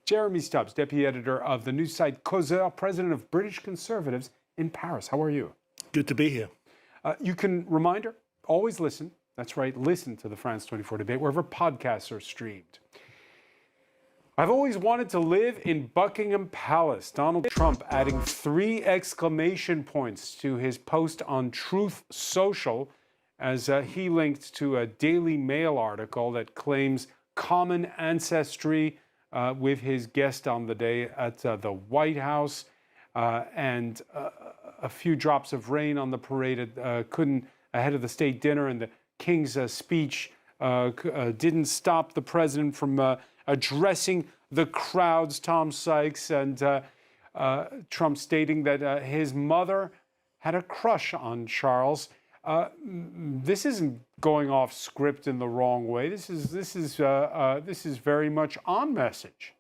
Jeremy Stubbs, deputy editor of the news site Causeur, president of British Conservatives in Paris. How are you? Good to be here. You can, reminder, always listen. That's right, listen to the France 24 debate wherever podcasts are streamed. I've always wanted to live in Buckingham Palace. Donald Trump adding 3 exclamation points to his post on Truth Social as he linked to a Daily Mail article that claims common ancestry with his guest on the day at the White House and a few drops of rain on the parade ahead of the state dinner, and the King's speech didn't stop the president from addressing the crowds, Tom Sykes, and Trump stating that his mother had a crush on Charles. This isn't going off script in the wrong way. This is very much on message.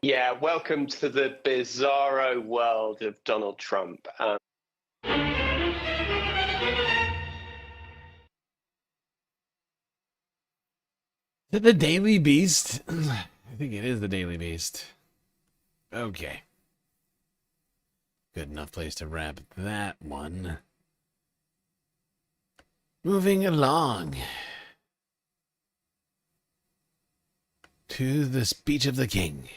Yeah, welcome to the bizarro world of Donald Trump. Is it the Daily Beast? I think it is the Daily Beast. Okay. Good enough place to wrap that one. Moving along to the speech of the King.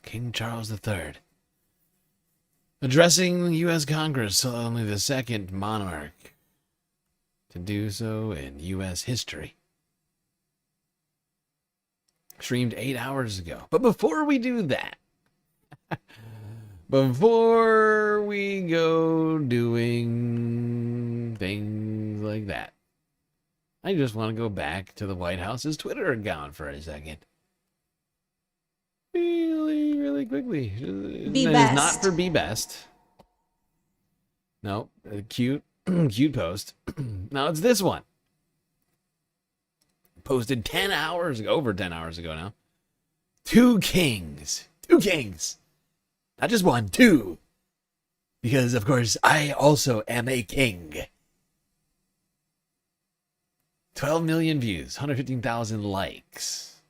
King Charles III. Addressing the U.S. Congress, only the second monarch to do so in U.S. history. Streamed 8 hours ago. But before we do that, before we go doing things like that, I just want to go back to the White House's Twitter account for a second. Really quickly. Be It best. is not for Be Best. No, a cute post. No, it's this one. Posted 10 hours ago, over 10 hours ago now. 2 kings. 2 kings. Not just one, 2. Because, of course, I also am a king. 12 million views, 115,000 likes,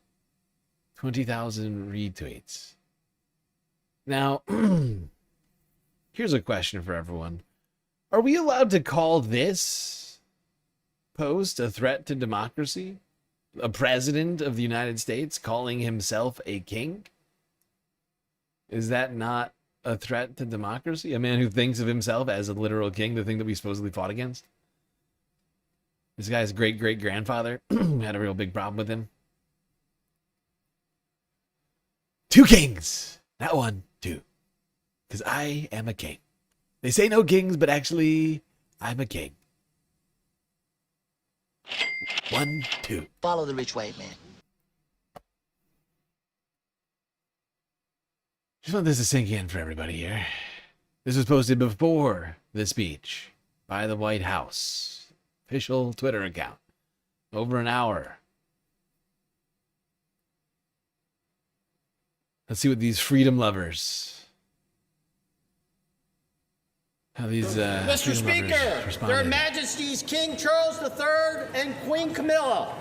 20,000 retweets. Now, here's a question for everyone. Are we allowed to call this post a threat to democracy? A president of the United States calling himself a king? Is that not a threat to democracy? A man who thinks of himself as a literal king, the thing that we supposedly fought against? This guy's great-great-grandfather had a real big problem with him. 2 kings! Not 1, 2. Because I am a king. They say no kings, but actually, I'm a king. 1, 2. Follow the rich white man. Just want this to sink in for everybody here. This was posted before the speech by the White House official Twitter account. Over an hour. Let's see what these freedom lovers, how these Mr. freedom lovers Speaker, responded. Their Majesties King Charles III and Queen Camilla.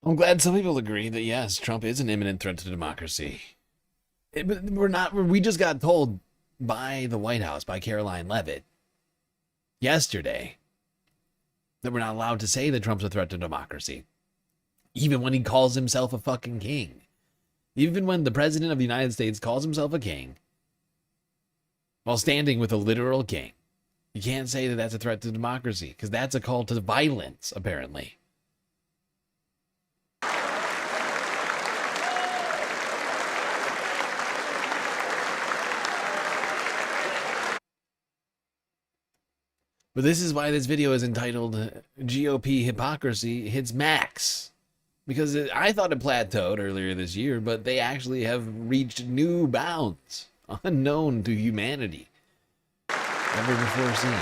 I'm glad some people agree that, yes, Trump is an imminent threat to democracy. But we're not, we just got told by the White House, by Caroline Leavitt, yesterday, that we're not allowed to say that Trump's a threat to democracy. Even when he calls himself a fucking king. Even when the president of the United States calls himself a king, while standing with a literal king, you can't say that that's a threat to democracy, because that's a call to violence, apparently. But this is why this video is entitled GOP Hypocrisy Hits Max. Because I thought it plateaued earlier this year, but they actually have reached new bounds, unknown to humanity, never before seen.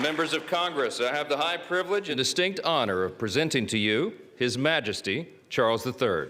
Members of Congress, I have the high privilege and distinct honor of presenting to you His Majesty Charles III.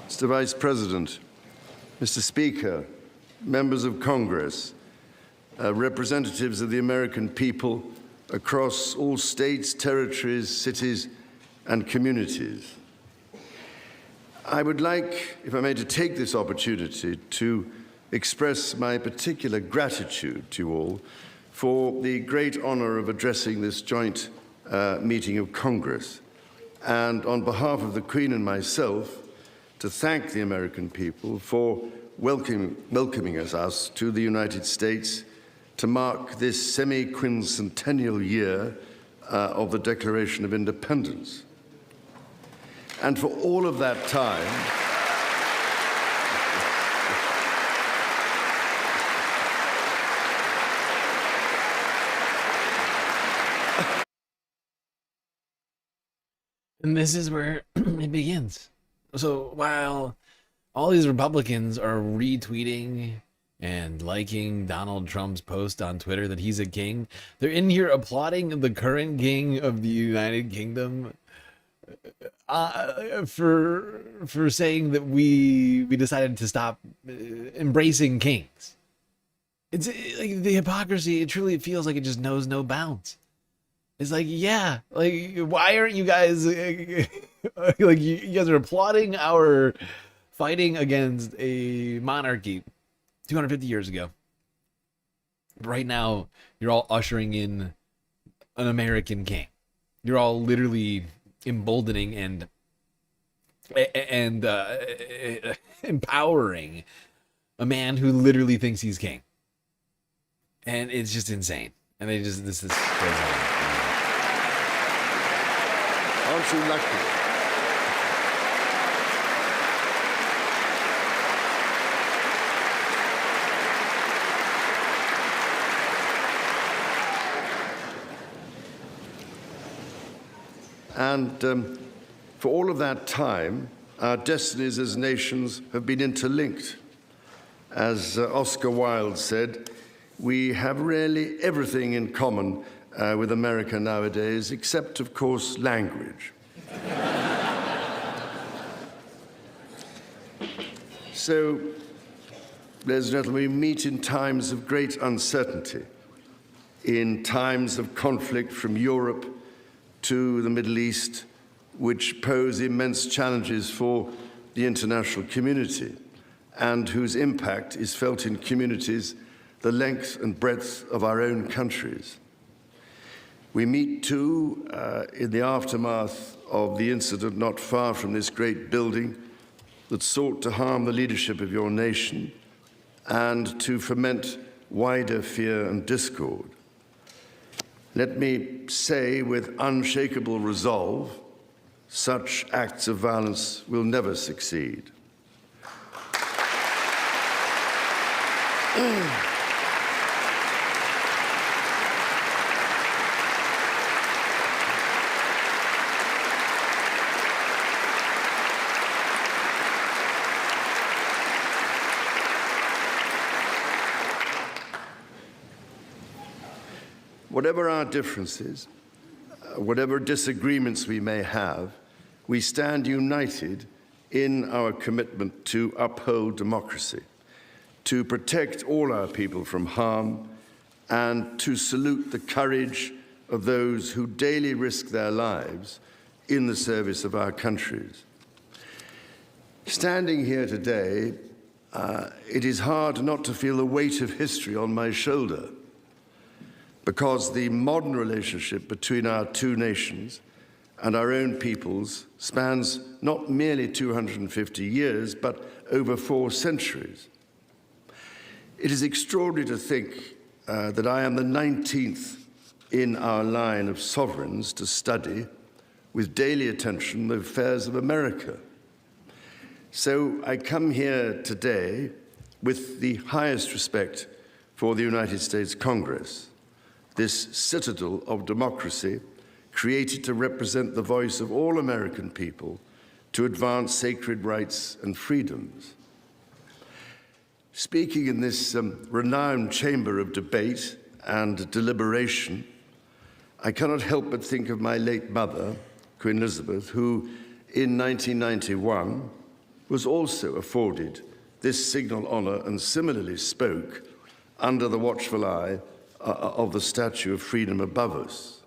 Mr. Vice President, Mr. Speaker, members of Congress, representatives of the American people across all states, territories, cities, and communities. I would like, if I may, to take this opportunity to express my particular gratitude to you all for the great honor of addressing this joint meeting of Congress, and on behalf of the Queen and myself, to thank the American people for welcoming us to the United States to mark this semi-quincentennial year of the Declaration of Independence. And for all of that time, and this is where it begins. So while all these Republicans are retweeting and liking Donald Trump's post on Twitter that he's a king, they're in here applauding the current king of the United Kingdom for saying that we decided to stop embracing kings. It's like the hypocrisy. It truly feels like it just knows no bounds. It's like, yeah, like, why aren't you guys like you guys are applauding our fighting against a monarchy 250 years ago. Right now, you're all ushering in an American king. You're all literally emboldening and empowering a man who literally thinks he's king. And it's just insane. And they just, this goes on. Aren't you lucky? And for all of that time, our destinies as nations have been interlinked. As Oscar Wilde said, we have really everything in common with America nowadays, except, of course, language. So, ladies and gentlemen, we meet in times of great uncertainty, in times of conflict from Europe to the Middle East, which pose immense challenges for the international community and whose impact is felt in communities the length and breadth of our own countries. We meet, too, in the aftermath of the incident not far from this great building that sought to harm the leadership of your nation and to foment wider fear and discord. Let me say with unshakable resolve, such acts of violence will never succeed. Whatever our differences, whatever disagreements we may have, we stand united in our commitment to uphold democracy, to protect all our people from harm, and to salute the courage of those who daily risk their lives in the service of our countries. Standing here today, it is hard not to feel the weight of history on my shoulder, because the modern relationship between our two nations and our own peoples spans not merely 250 years, but over 4 centuries. It is extraordinary to think that I am the 19th in our line of sovereigns to study with daily attention the affairs of America. So I come here today with the highest respect for the United States Congress, this citadel of democracy created to represent the voice of all American people to advance sacred rights and freedoms. Speaking in this renowned chamber of debate and deliberation, I cannot help but think of my late mother, Queen Elizabeth, who in 1991 was also afforded this signal honor and similarly spoke under the watchful eye of the Statue of Freedom above us.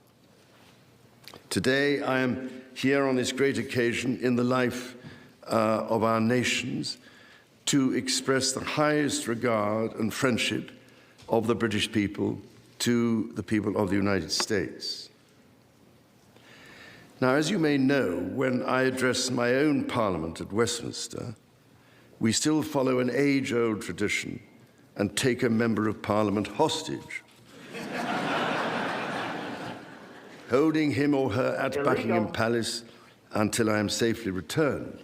Today, I am here on this great occasion in the life of our nations to express the highest regard and friendship of the British people to the people of the United States. Now, as you may know, when I address my own Parliament at Westminster, we still follow an age-old tradition and take a member of Parliament hostage, holding him or her at Buckingham Palace until I am safely returned.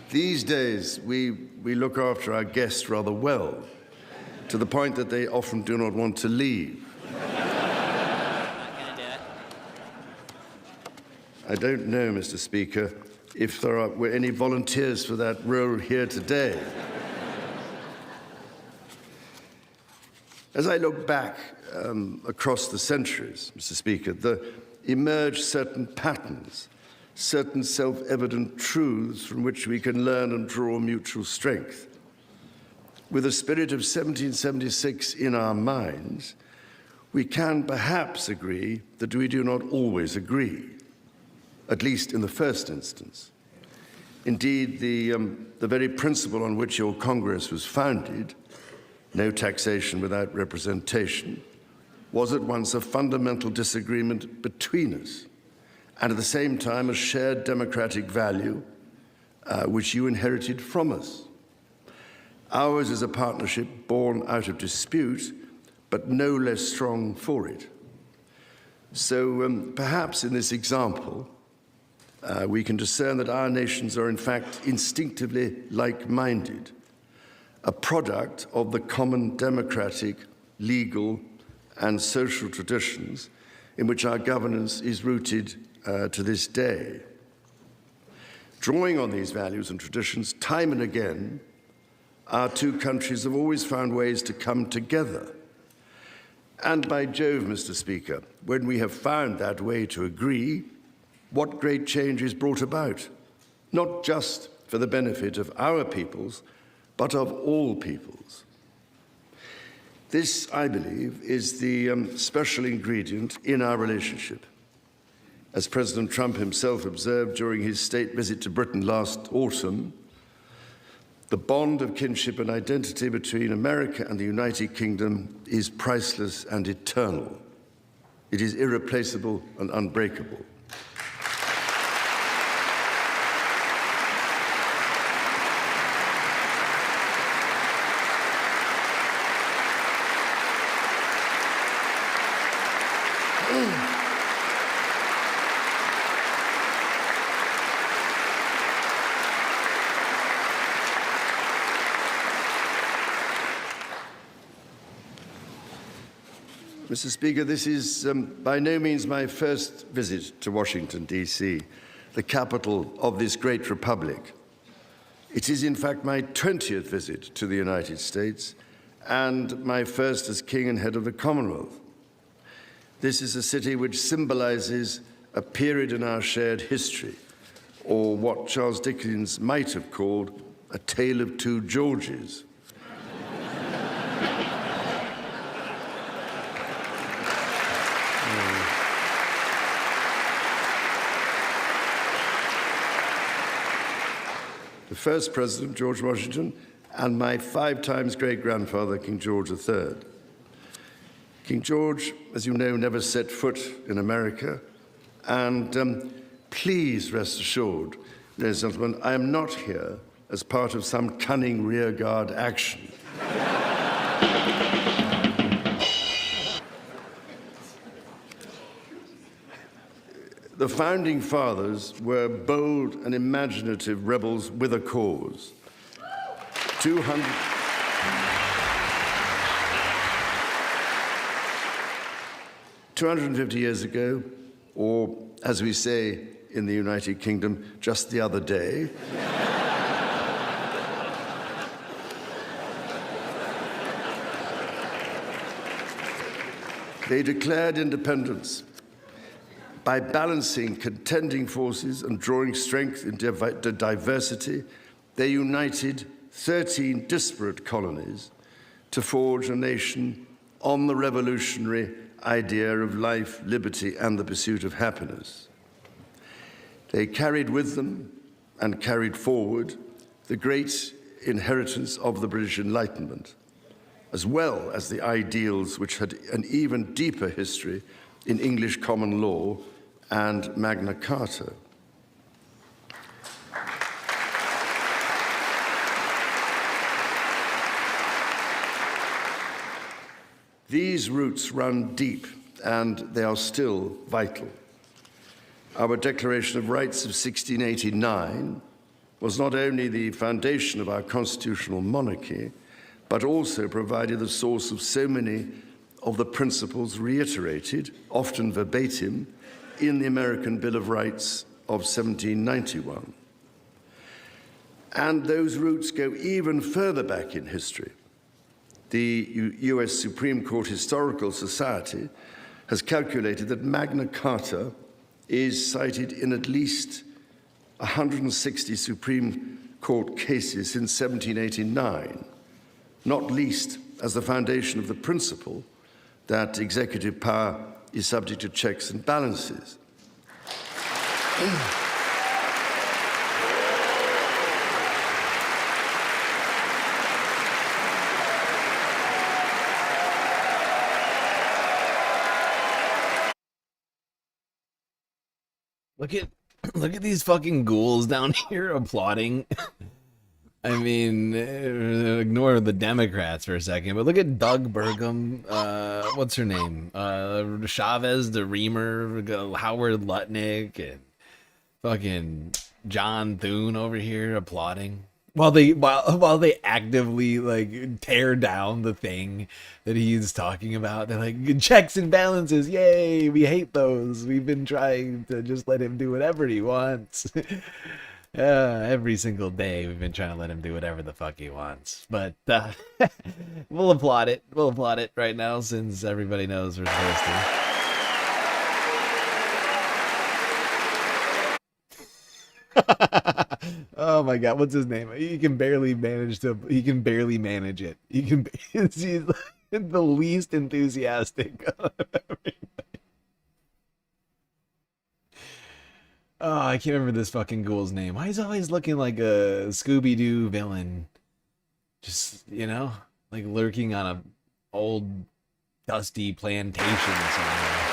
These days, we look after our guests rather well, to the point that they often do not want to leave. I don't know, Mr. Speaker, if there were any volunteers for that role here today. As I look back across the centuries, Mr. Speaker, there emerge certain patterns, certain self-evident truths from which we can learn and draw mutual strength. With the spirit of 1776 in our minds, we can perhaps agree that we do not always agree, at least in the first instance. Indeed, the very principle on which your Congress was founded, no taxation without representation, was at once a fundamental disagreement between us, and at the same time a shared democratic value which you inherited from us. Ours is a partnership born out of dispute, but no less strong for it. So perhaps in this example, we can discern that our nations are in fact instinctively like-minded, a product of the common democratic, legal, and social traditions in which our governance is rooted to this day. Drawing on these values and traditions, time and again, our two countries have always found ways to come together And by Jove, Mr. Speaker, when we have found that way to agree, what great change is brought about, not just for the benefit of our peoples, but of all peoples. This, I believe, is the special ingredient in our relationship. As President Trump himself observed during his state visit to Britain last autumn, the bond of kinship and identity between America and the United Kingdom is priceless and eternal. It is irreplaceable and unbreakable. Mr. Speaker, this is by no means my first visit to Washington, D.C., the capital of this great republic. It is, in fact, my 20th visit to the United States and my first as King and head of the Commonwealth. This is a city which symbolizes a period in our shared history, or what Charles Dickens might have called a tale of two Georges. The first president, George Washington, and my 5 times great-grandfather, King George III. King George, as you know, never set foot in America, and please rest assured, ladies and gentlemen, I am not here as part of some cunning rearguard action. The founding fathers were bold and imaginative rebels with a cause. 250 years ago, or as we say in the United Kingdom, just the other day, they declared independence. By balancing contending forces and drawing strength into diversity, they united 13 disparate colonies to forge a nation on the revolutionary idea of life, liberty, and the pursuit of happiness. They carried with them and carried forward the great inheritance of the British Enlightenment, as well as the ideals which had an even deeper history in English common law and Magna Carta. These roots run deep, and they are still vital. Our Declaration of Rights of 1689 was not only the foundation of our constitutional monarchy, but also provided the source of so many of the principles reiterated, often verbatim, in the American Bill of Rights of 1791. And those roots go even further back in history. The US Supreme Court Historical Society has calculated that Magna Carta is cited in at least 160 Supreme Court cases since 1789, not least as the foundation of the principle that executive power is subject to checks and balances. Look at these fucking ghouls down here applauding. I mean, ignore the Democrats for a second, but look at Doug Burgum, what's her name? Chavez, the Reamer, Howard Lutnick, and fucking John Thune over here applauding. While they actively like tear down the thing that he's talking about. They're like, checks and balances, yay, we hate those. We've been trying to just let him do whatever he wants. Every single day we've been trying to let him do whatever the fuck he wants. But we'll applaud it. We'll applaud it right now since everybody knows we're supposed to. Oh my god, what's his name? He can barely manage it. He's the least enthusiastic of everybody. Oh, I can't remember this fucking ghoul's name. Why is he always looking like a Scooby-Doo villain? Just, you know, like lurking on a old dusty plantation somewhere.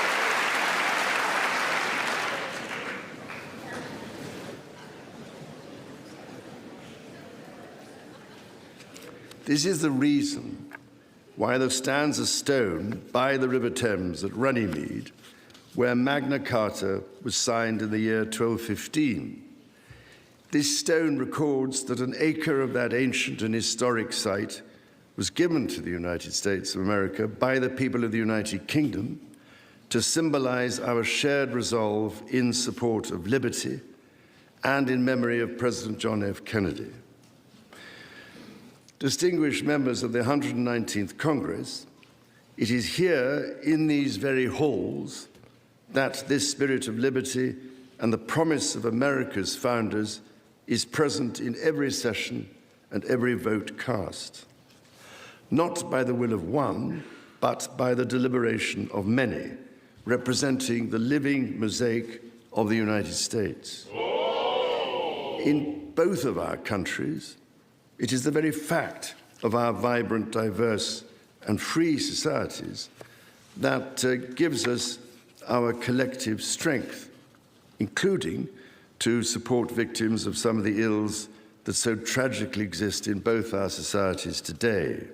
This is the reason why there stands a stone by the River Thames at Runnymede, where Magna Carta was signed in the year 1215. This stone records that an acre of that ancient and historic site was given to the United States of America by the people of the United Kingdom to symbolize our shared resolve in support of liberty and in memory of President John F. Kennedy. Distinguished members of the 119th Congress, it is here in these very halls that this spirit of liberty and the promise of America's founders is present in every session and every vote cast, not by the will of one, but by the deliberation of many, representing the living mosaic of the United States. In both of our countries, it is the very fact of our vibrant, diverse, and free societies that gives us our collective strength, including to support victims of some of the ills that so tragically exist in both our societies today.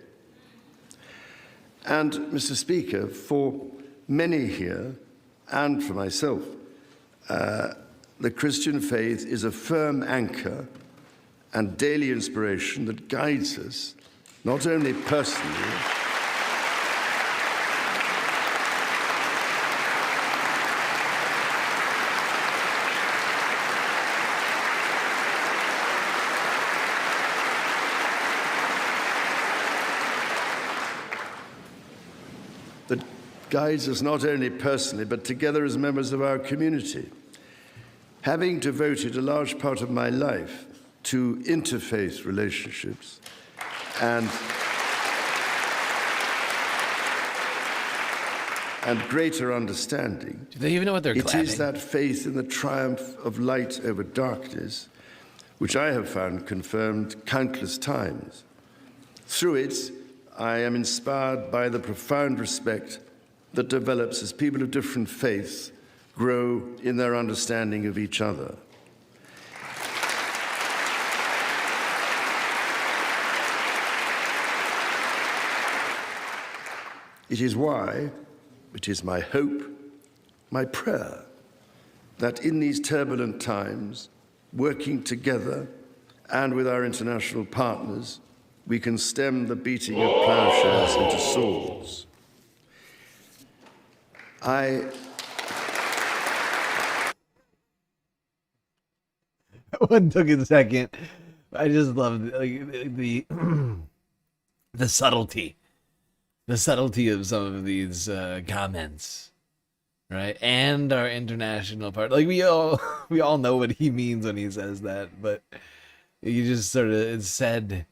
And, Mr. Speaker, for many here, and for myself, the Christian faith is a firm anchor and daily inspiration that guides us, not only personally, that guides us not only personally, but together as members of our community. Having devoted a large part of my life to interfaith relationships and greater understanding. Do they even know what they're clapping? It is that faith in the triumph of light over darkness, which I have found confirmed countless times. Through it, I am inspired by the profound respect that develops as people of different faiths grow in their understanding of each other. It is why it is my hope, my prayer, that in these turbulent times, working together and with our international partners, we can stem the beating of plowshares into swords. One took a second. I just love the subtlety. The subtlety of some of these comments, right? And our international part. Like we all know what he means when he says that, but you just sort of, it's said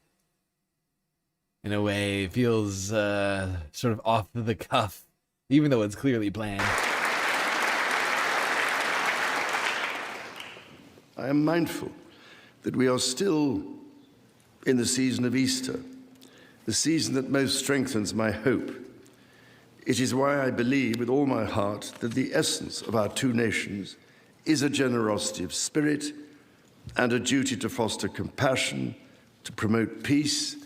in a way, it feels sort of off the cuff, even though it's clearly planned. I am mindful that we are still in the season of Easter, the season that most strengthens my hope. It is why I believe with all my heart that the essence of our two nations is a generosity of spirit and a duty to foster compassion, to promote peace,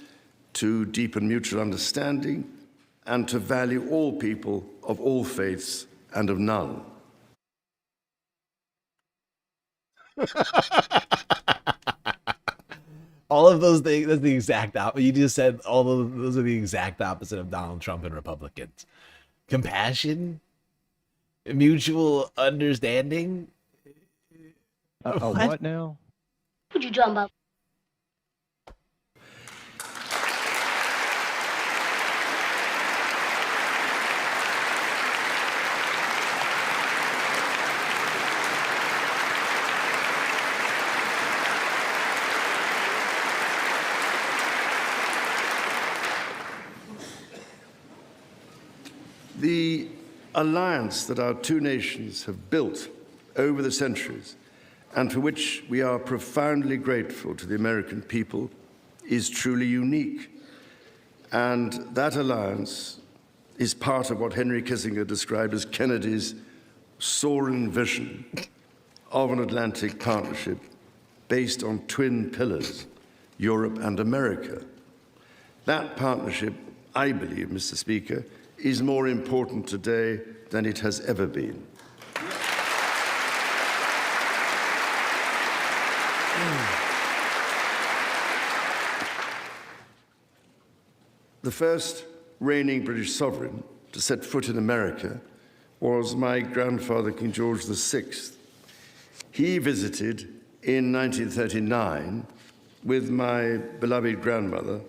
to deepen mutual understanding, and to value all people of all faiths and of none. All of those things, that's the exact opposite. You just said all of those are the exact opposite of Donald Trump and Republicans. Compassion, mutual understanding. What now? What you talking about? The alliance that our two nations have built over the centuries, and for which we are profoundly grateful to the American people, is truly unique. And that alliance is part of what Henry Kissinger described as Kennedy's soaring vision of an Atlantic partnership based on twin pillars, Europe and America. That partnership, I believe, Mr. Speaker, is more important today than it has ever been. The first reigning British sovereign to set foot in America was my grandfather, King George VI. He visited in 1939 with my beloved grandmother,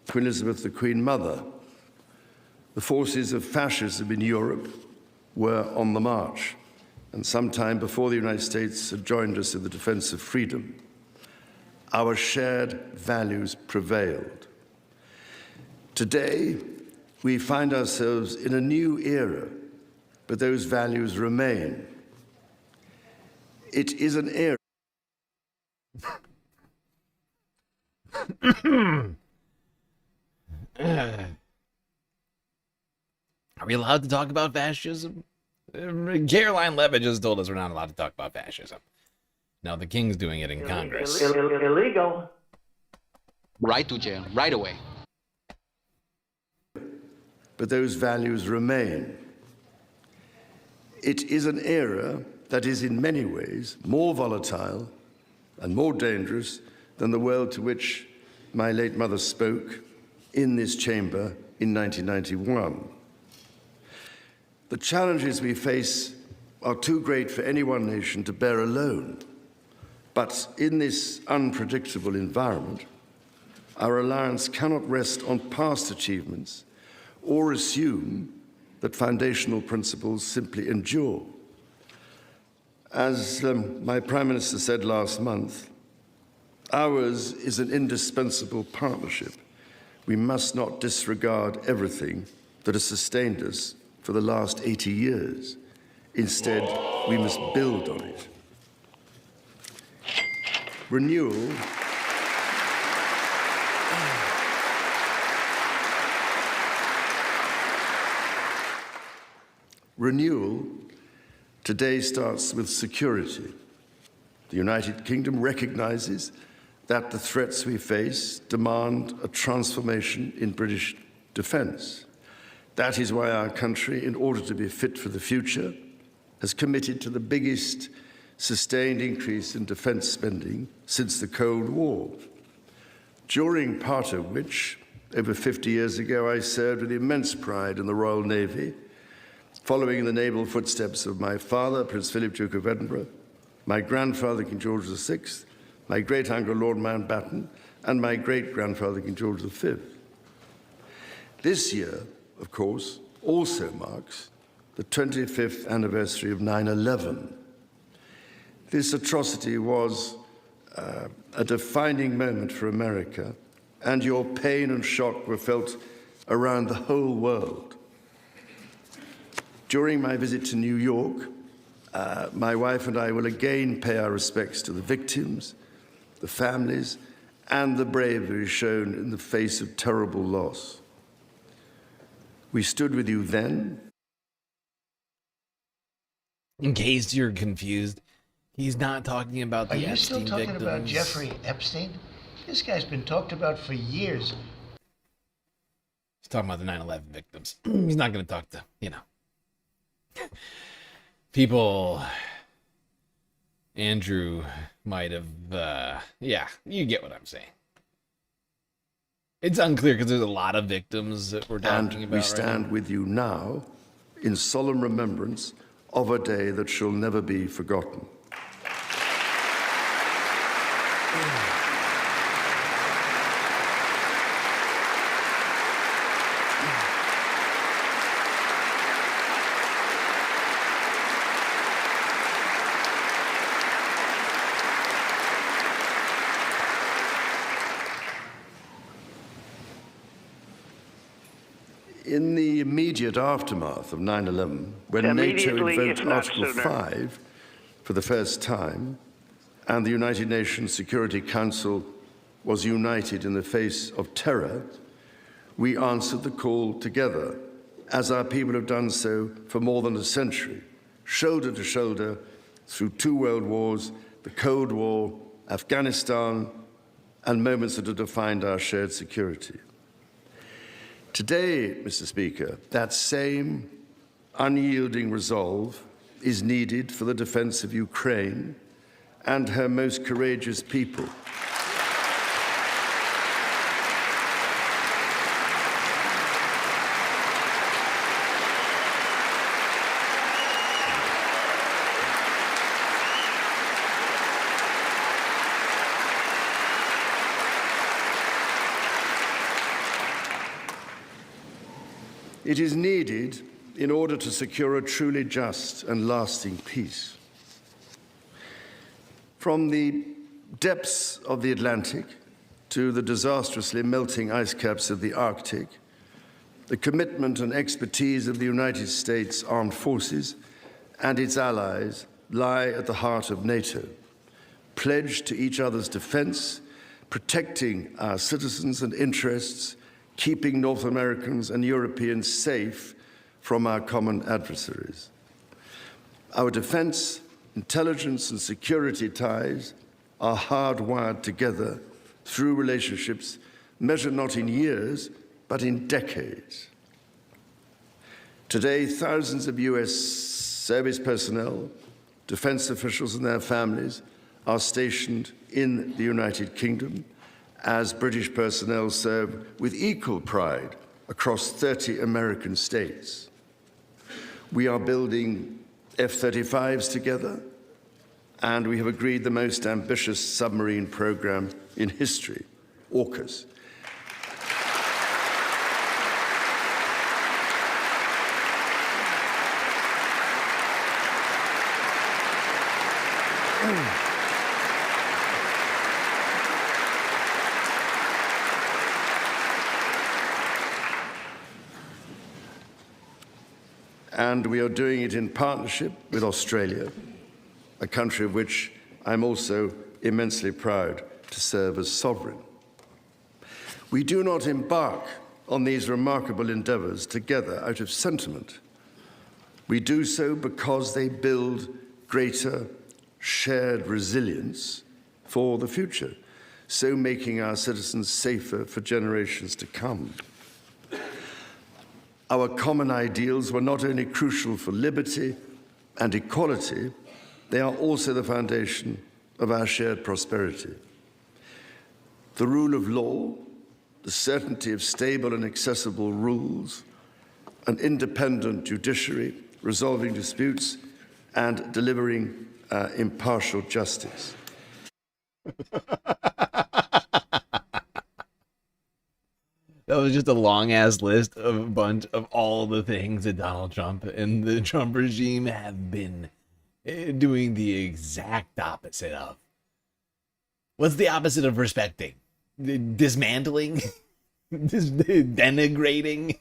Queen Elizabeth, the Queen Mother. The forces of fascism in Europe were on the march, and sometime before the United States had joined us in the defense of freedom, our shared values prevailed. Today, we find ourselves in a new era, but those values remain. It is an era. Are we allowed to talk about fascism? Caroline Levitt just told us we're not allowed to talk about fascism. Now the king's doing it in Congress. Illegal. Right to jail, right away. But those values remain. It is an era that is in many ways more volatile and more dangerous than the world to which my late mother spoke in this chamber in 1991. The challenges we face are too great for any one nation to bear alone. But in this unpredictable environment, our alliance cannot rest on past achievements or assume that foundational principles simply endure. As my Prime Minister said last month, ours is an indispensable partnership. We must not disregard everything that has sustained us for the last 80 years. Instead, we must build on it. Renewal today starts with security. The United Kingdom recognizes that the threats we face demand a transformation in British defense. That is why our country, in order to be fit for the future, has committed to the biggest sustained increase in defense spending since the Cold War, during part of which, over 50 years ago, I served with immense pride in the Royal Navy, following in the naval footsteps of my father, Prince Philip, Duke of Edinburgh, my grandfather, King George VI, my great-uncle, Lord Mountbatten, and my great-grandfather, King George V. This year, of course, also marks the 25th anniversary of 9/11. This atrocity was a defining moment for America, and your pain and shock were felt around the whole world. During my visit to New York, my wife and I will again pay our respects to the victims, the families, and the bravery shown in the face of terrible loss. We stood with you then. In case you're confused, he's not talking about the Are you Epstein still talking victims. about Jeffrey Epstein? This guy's been talked about for years. He's talking about the 9/11 victims. He's not going to talk to, people Andrew might have, yeah, you get what I'm saying. It's unclear because there's a lot of victims that we're talking about. We stand with you now in solemn remembrance of a day that shall never be forgotten. In the immediate aftermath of 9/11, when NATO invoked Article 5 for the first time, and the United Nations Security Council was united in the face of terror, we answered the call together, as our people have done so for more than a century, shoulder to shoulder, through 2 world wars, the Cold War, Afghanistan, and moments that have defined our shared security. Today, Mr. Speaker, that same unyielding resolve is needed for the defense of Ukraine and her most courageous people. It is needed in order to secure a truly just and lasting peace. From the depths of the Atlantic to the disastrously melting ice caps of the Arctic, the commitment and expertise of the United States Armed Forces and its allies lie at the heart of NATO, pledged to each other's defense, protecting our citizens and interests, keeping North Americans and Europeans safe from our common adversaries. Our defense, intelligence, and security ties are hardwired together through relationships measured not in years, but in decades. Today, thousands of US service personnel, defense officials, and their families are stationed in the United Kingdom, as British personnel serve with equal pride across 30 American states. We are building F-35s together, and we have agreed the most ambitious submarine program in history, AUKUS. And we are doing it in partnership with Australia, a country of which I'm also immensely proud to serve as sovereign. We do not embark on these remarkable endeavors together out of sentiment. We do so because they build greater shared resilience for the future, so making our citizens safer for generations to come. Our common ideals were not only crucial for liberty and equality, they are also the foundation of our shared prosperity. The rule of law, the certainty of stable and accessible rules, an independent judiciary resolving disputes and delivering impartial justice. That was just a long-ass list of a bunch of all the things that Donald Trump and the Trump regime have been doing the exact opposite of. What's the opposite of respecting? Dismantling? Denigrating?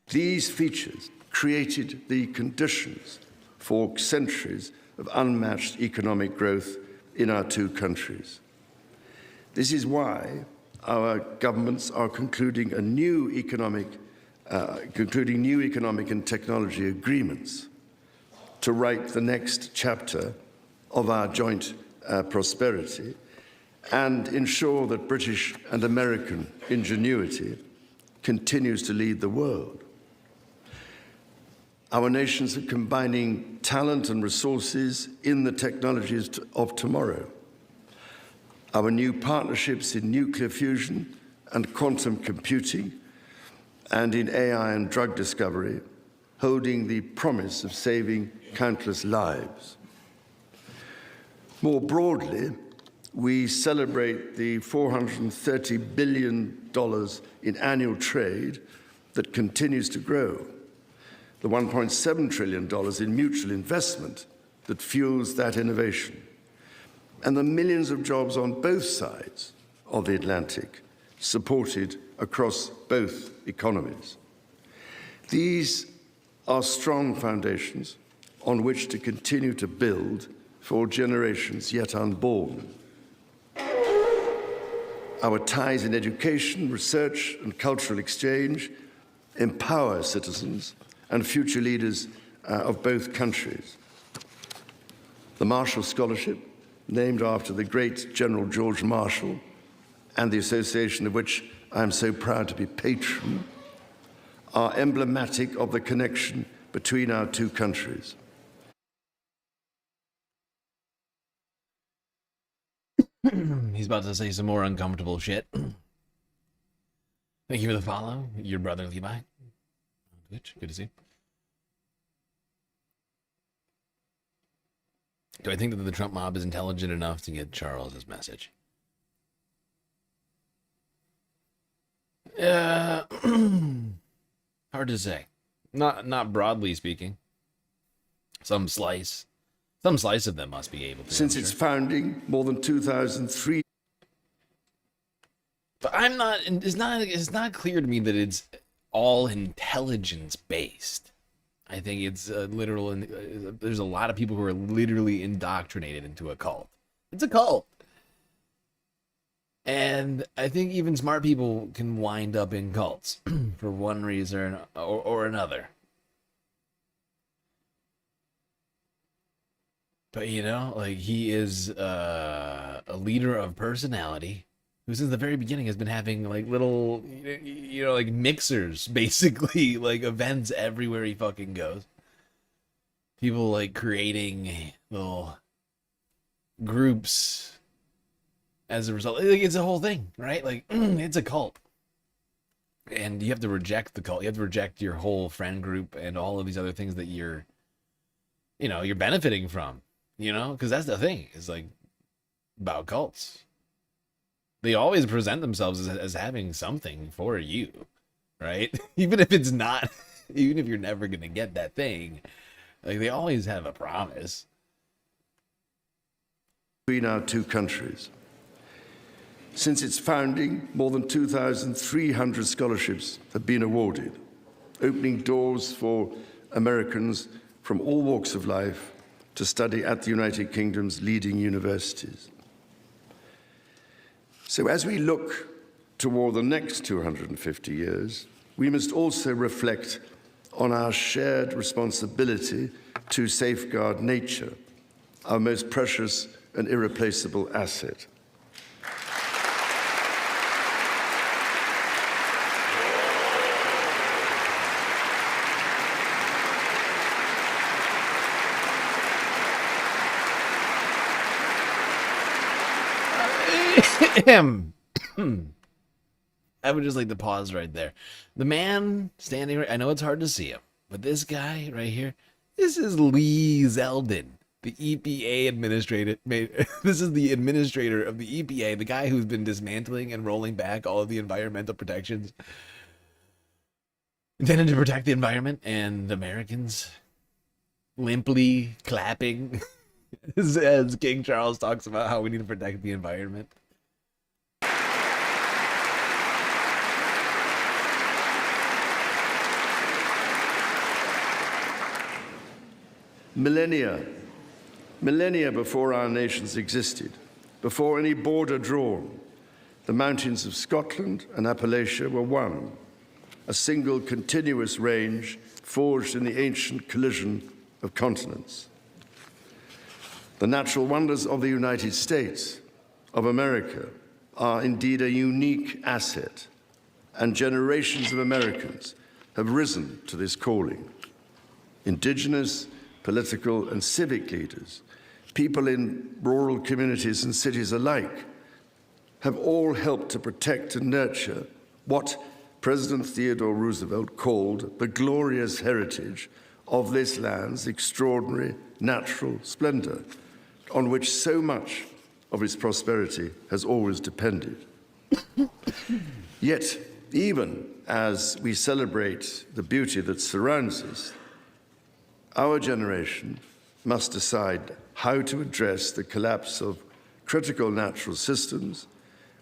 These features created the conditions for centuries of unmatched economic growth in our two countries. This is why our governments are concluding new economic and technology agreements to write the next chapter of our joint prosperity and ensure that British and American ingenuity continues to lead the world. Our nations are combining talent and resources in the technologies of tomorrow. Our new partnerships in nuclear fusion and quantum computing and in AI and drug discovery, holding the promise of saving countless lives. More broadly, we celebrate the $430 billion in annual trade that continues to grow, the $1.7 trillion in mutual investment that fuels that innovation, and the millions of jobs on both sides of the Atlantic supported across both economies. These are strong foundations on which to continue to build for generations yet unborn. Our ties in education, research, and cultural exchange empower citizens and future leaders of both countries. The Marshall Scholarship, named after the great General George Marshall, and the association of which I am so proud to be patron, are emblematic of the connection between our two countries. He's about to say some more uncomfortable shit. Thank you for the follow, your brother Levi. Twitch, good to see you. Do I think that the Trump mob is intelligent enough to get Charles's message? Hard to say. Not broadly speaking. Some slice of them must be able to. Since its founding, more than 2003. But it's not clear to me that it's all intelligence based. I think it's literal, and there's a lot of people who are literally indoctrinated into a cult. It's a cult. And I think even smart people can wind up in cults for one reason or another. But, you know, like, he is a leader of personality who since the very beginning has been having, like, little, you know, like, mixers, basically, like, events everywhere he fucking goes. People, like, creating little groups as a result. Like, it's a whole thing, right? Like, it's a cult. And you have to reject the cult. You have to reject your whole friend group and all of these other things that you're benefiting from. You know, because that's the thing. It's like about cults. They always present themselves as having something for you, right? Even if it's not, even if you're never going to get that thing, like they always have a promise. Between our two countries. Since its founding, more than 2,300 scholarships have been awarded, opening doors for Americans from all walks of life to study at the United Kingdom's leading universities. So as we look toward the next 250 years, we must also reflect on our shared responsibility to safeguard nature, our most precious and irreplaceable asset. I would just like to pause right there. The man standing right, I know it's hard to see him, but this guy right here, this is Lee Zeldin, the EPA administrator. This is the administrator of the EPA, the guy who's been dismantling and rolling back all of the environmental protections intended to protect the environment, and Americans limply clapping as King Charles talks about how we need to protect the environment. Millennia before our nations existed, before any border drawn, the mountains of Scotland and Appalachia were one, a single continuous range forged in the ancient collision of continents. The natural wonders of the United States of America are indeed a unique asset, and generations of Americans have risen to this calling. Indigenous, political and civic leaders, people in rural communities and cities alike, have all helped to protect and nurture what President Theodore Roosevelt called the glorious heritage of this land's extraordinary natural splendor, on which so much of its prosperity has always depended. Yet, even as we celebrate the beauty that surrounds us, our generation must decide how to address the collapse of critical natural systems,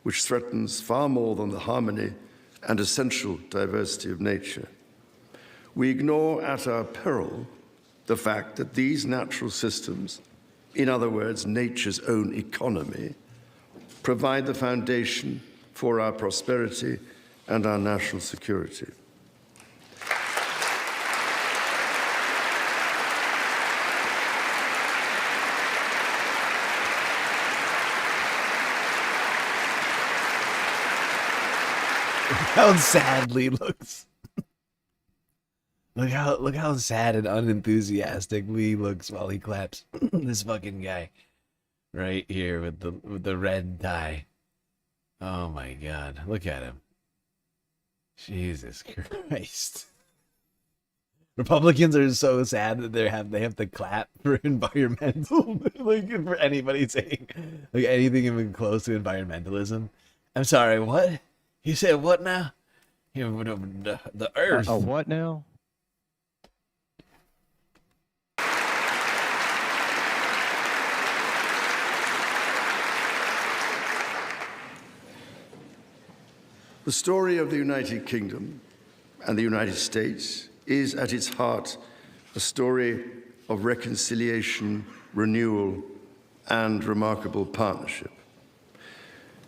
which threatens far more than the harmony and essential diversity of nature. We ignore at our peril the fact that these natural systems, in other words, nature's own economy, provide the foundation for our prosperity and our national security. How sad Lee looks. Look how sad and unenthusiastic Lee looks while he claps. This fucking guy right here with the red tie. Oh my god, look at him. Jesus Christ. Republicans are so sad that they have to clap for environmental, like for anybody saying like anything even close to environmentalism. I'm sorry, what? You said what now? The Earth. Oh, what now? The story of the United Kingdom and the United States is at its heart a story of reconciliation, renewal, and remarkable partnership.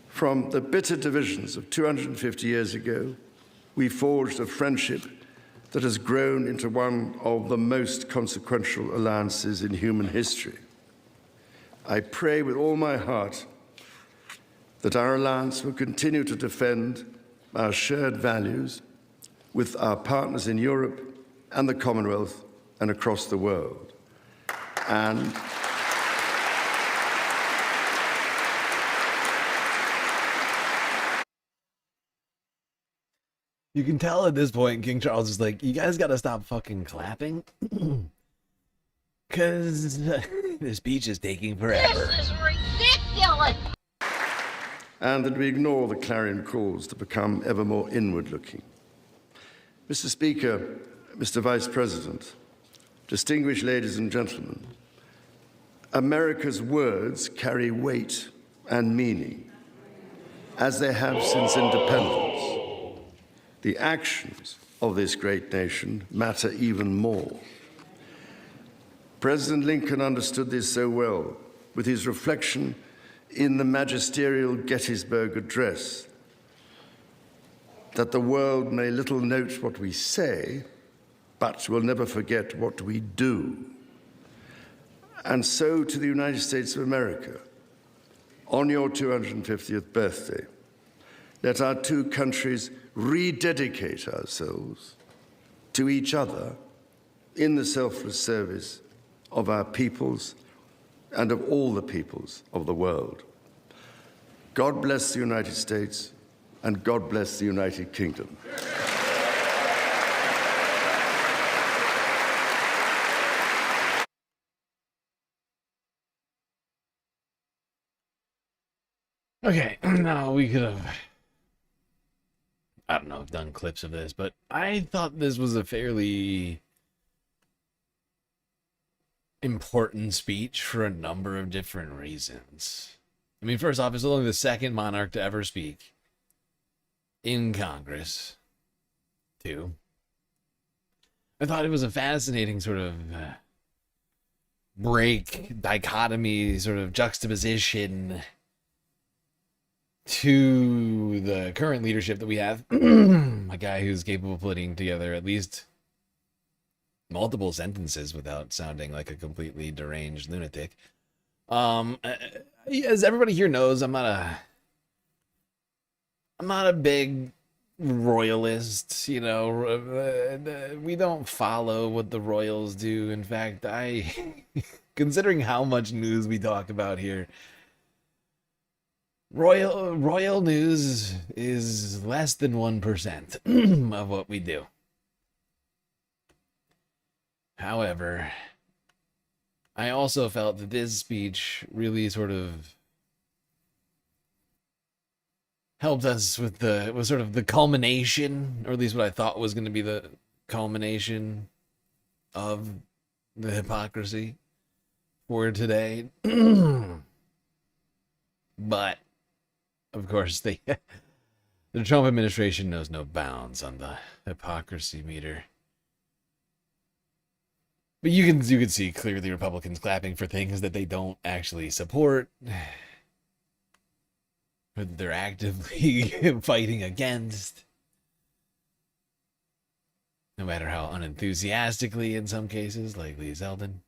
From the bitter divisions of 250 years ago, we forged a friendship that has grown into one of the most consequential alliances in human history. I pray with all my heart that our alliance will continue to defend our shared values with our partners in Europe and the Commonwealth and across the world. And you can tell at this point, King Charles is like, you guys gotta stop fucking clapping. Because this speech is taking forever. This is ridiculous! and that we ignore the clarion calls to become ever more inward-looking. Mr. Speaker, Mr. Vice President, distinguished ladies and gentlemen, America's words carry weight and meaning, as they have since independence. The actions of this great nation matter even more. President Lincoln understood this so well with his reflection in the magisterial Gettysburg Address, that the world may little note what we say, but will never forget what we do. And so to the United States of America, on your 250th birthday, let our two countries rededicate ourselves to each other in the selfless service of our peoples and of all the peoples of the world. God bless the United States, and God bless the United Kingdom. Okay, now we could have, I don't know, done clips of this, but I thought this was a fairly important speech for a number of different reasons. I mean, first off, it's only the second monarch to ever speak in Congress. Two, I thought it was a fascinating sort of break, dichotomy, sort of juxtaposition to the current leadership that we have. A guy who's capable of putting together at least multiple sentences without sounding like a completely deranged lunatic. As everybody here knows, I'm not a big royalist, you know. We don't follow what the royals do. In fact, considering how much news we talk about here, royal news is less than 1% of what we do. However, I also felt that this speech really sort of helped us with was sort of the culmination, or at least what I thought was going to be the culmination of the hypocrisy for today. But of course, the Trump administration knows no bounds on the hypocrisy meter. But you can see clearly Republicans clapping for things that they don't actually support, that they're actively fighting against, no matter how unenthusiastically in some cases, like Lee Zeldin.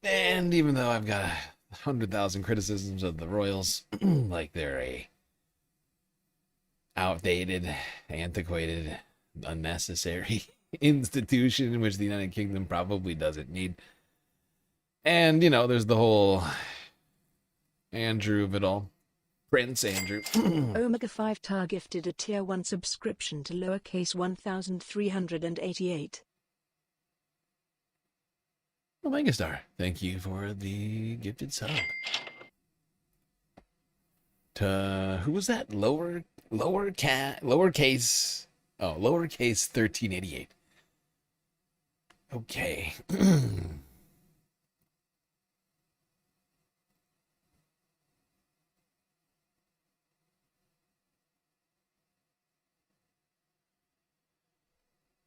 And even though I've got 100,000 criticisms of the Royals, like they're a outdated, antiquated, unnecessary institution in which the United Kingdom probably doesn't need. And, you know, there's the whole Andrew of it all. Prince Andrew. Omega 5 Tar gifted a tier 1 subscription to lowercase 1388. Omega Star, thank you for the gifted sub. Who was that? Lowercase 1388. Okay.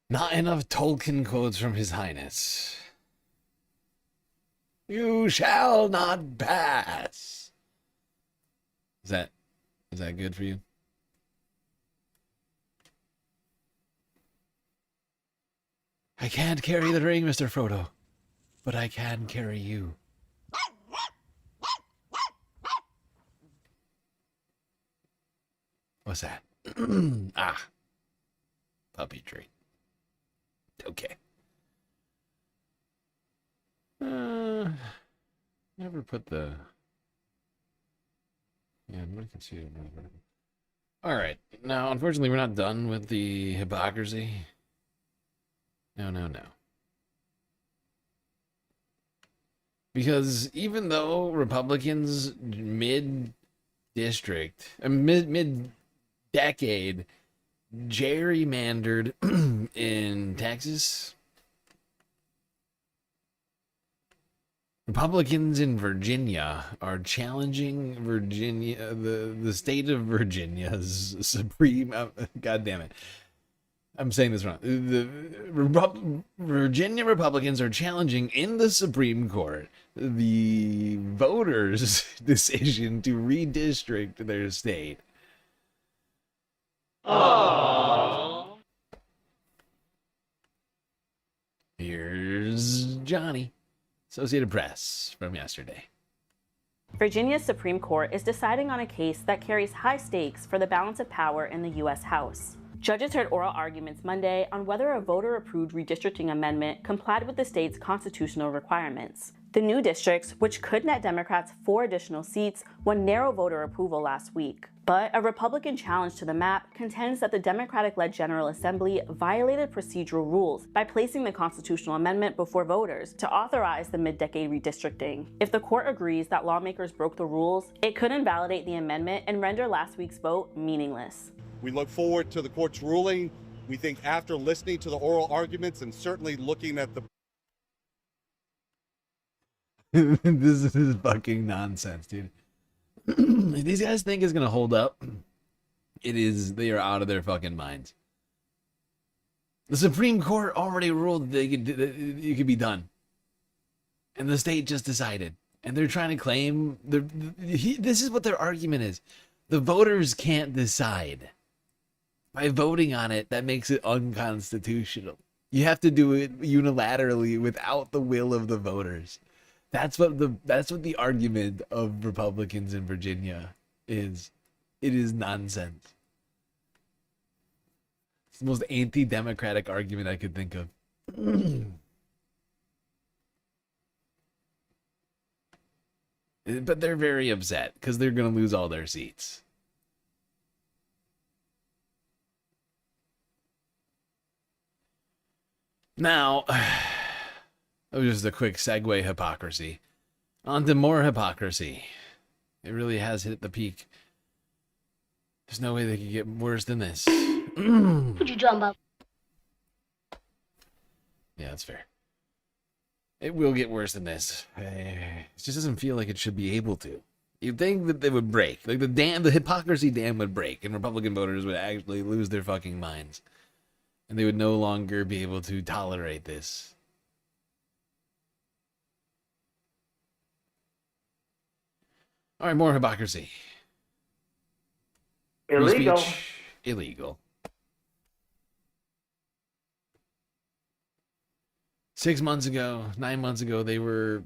Not enough Tolkien quotes from His Highness. You shall not pass. Is that good for you? I can't carry the ring, Mr. Frodo, but I can carry you. What's that? Ah, puppy treat. Okay. Never put the. Yeah, nobody can see it. All right. Now, unfortunately, we're not done with the hypocrisy. No. Because even though Republicans mid-decade gerrymandered in Texas, Republicans in Virginia are challenging the state of Virginia's Supreme. God damn it. I'm saying this wrong. The Virginia Republicans are challenging in the Supreme Court the voters' decision to redistrict their state. Aww. Here's Johnny, Associated Press, from yesterday. Virginia's Supreme Court is deciding on a case that carries high stakes for the balance of power in the U.S. House. Judges heard oral arguments Monday on whether a voter-approved redistricting amendment complied with the state's constitutional requirements. The new districts, which could net Democrats 4 additional seats, won narrow voter approval last week. But a Republican challenge to the map contends that the Democratic-led General Assembly violated procedural rules by placing the constitutional amendment before voters to authorize the mid-decade redistricting. If the court agrees that lawmakers broke the rules, it could invalidate the amendment and render last week's vote meaningless. We look forward to the court's ruling. We think after listening to the oral arguments and certainly looking at the This is fucking nonsense, dude. If these guys think it's gonna hold up, they are out of their fucking minds. The Supreme Court already ruled that it could be done, and the state just decided, and they're trying to claim this is what their argument is: the voters can't decide. By voting on it, that makes it unconstitutional. You have to do it unilaterally without the will of the voters. That's what the argument of Republicans in Virginia is. It is nonsense. It's the most anti-democratic argument I could think of. But they're very upset because they're going to lose all their seats. Now, it was just a quick segue hypocrisy. On to more hypocrisy. It really has hit the peak. There's no way they could get worse than this. What you talking about? Yeah, that's fair. It will get worse than this. It just doesn't feel like it should be able to. You'd think that they would break. Like the hypocrisy dam would break, and Republican voters would actually lose their fucking minds. And they would no longer be able to tolerate this. All right, more hypocrisy. Illegal. Free speech, illegal. 6 months ago, 9 months ago, they were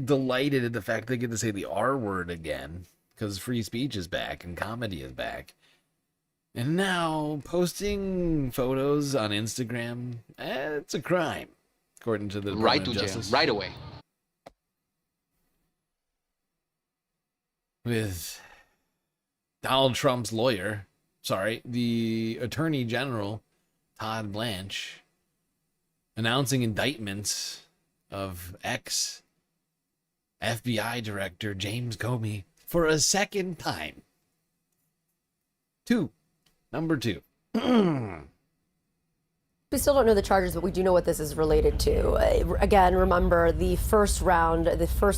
delighted at the fact they get to say the R word again because free speech is back and comedy is back. And now posting photos on Instagram, it's a crime, according to the Department Right to of jail, Justice. right away. With Donald Trump's lawyer, the Attorney General, Todd Blanche, announcing indictments of ex-FBI Director James Comey for a second time. Number two. We still don't know the charges, but we do know what this is related to. Again, remember, the first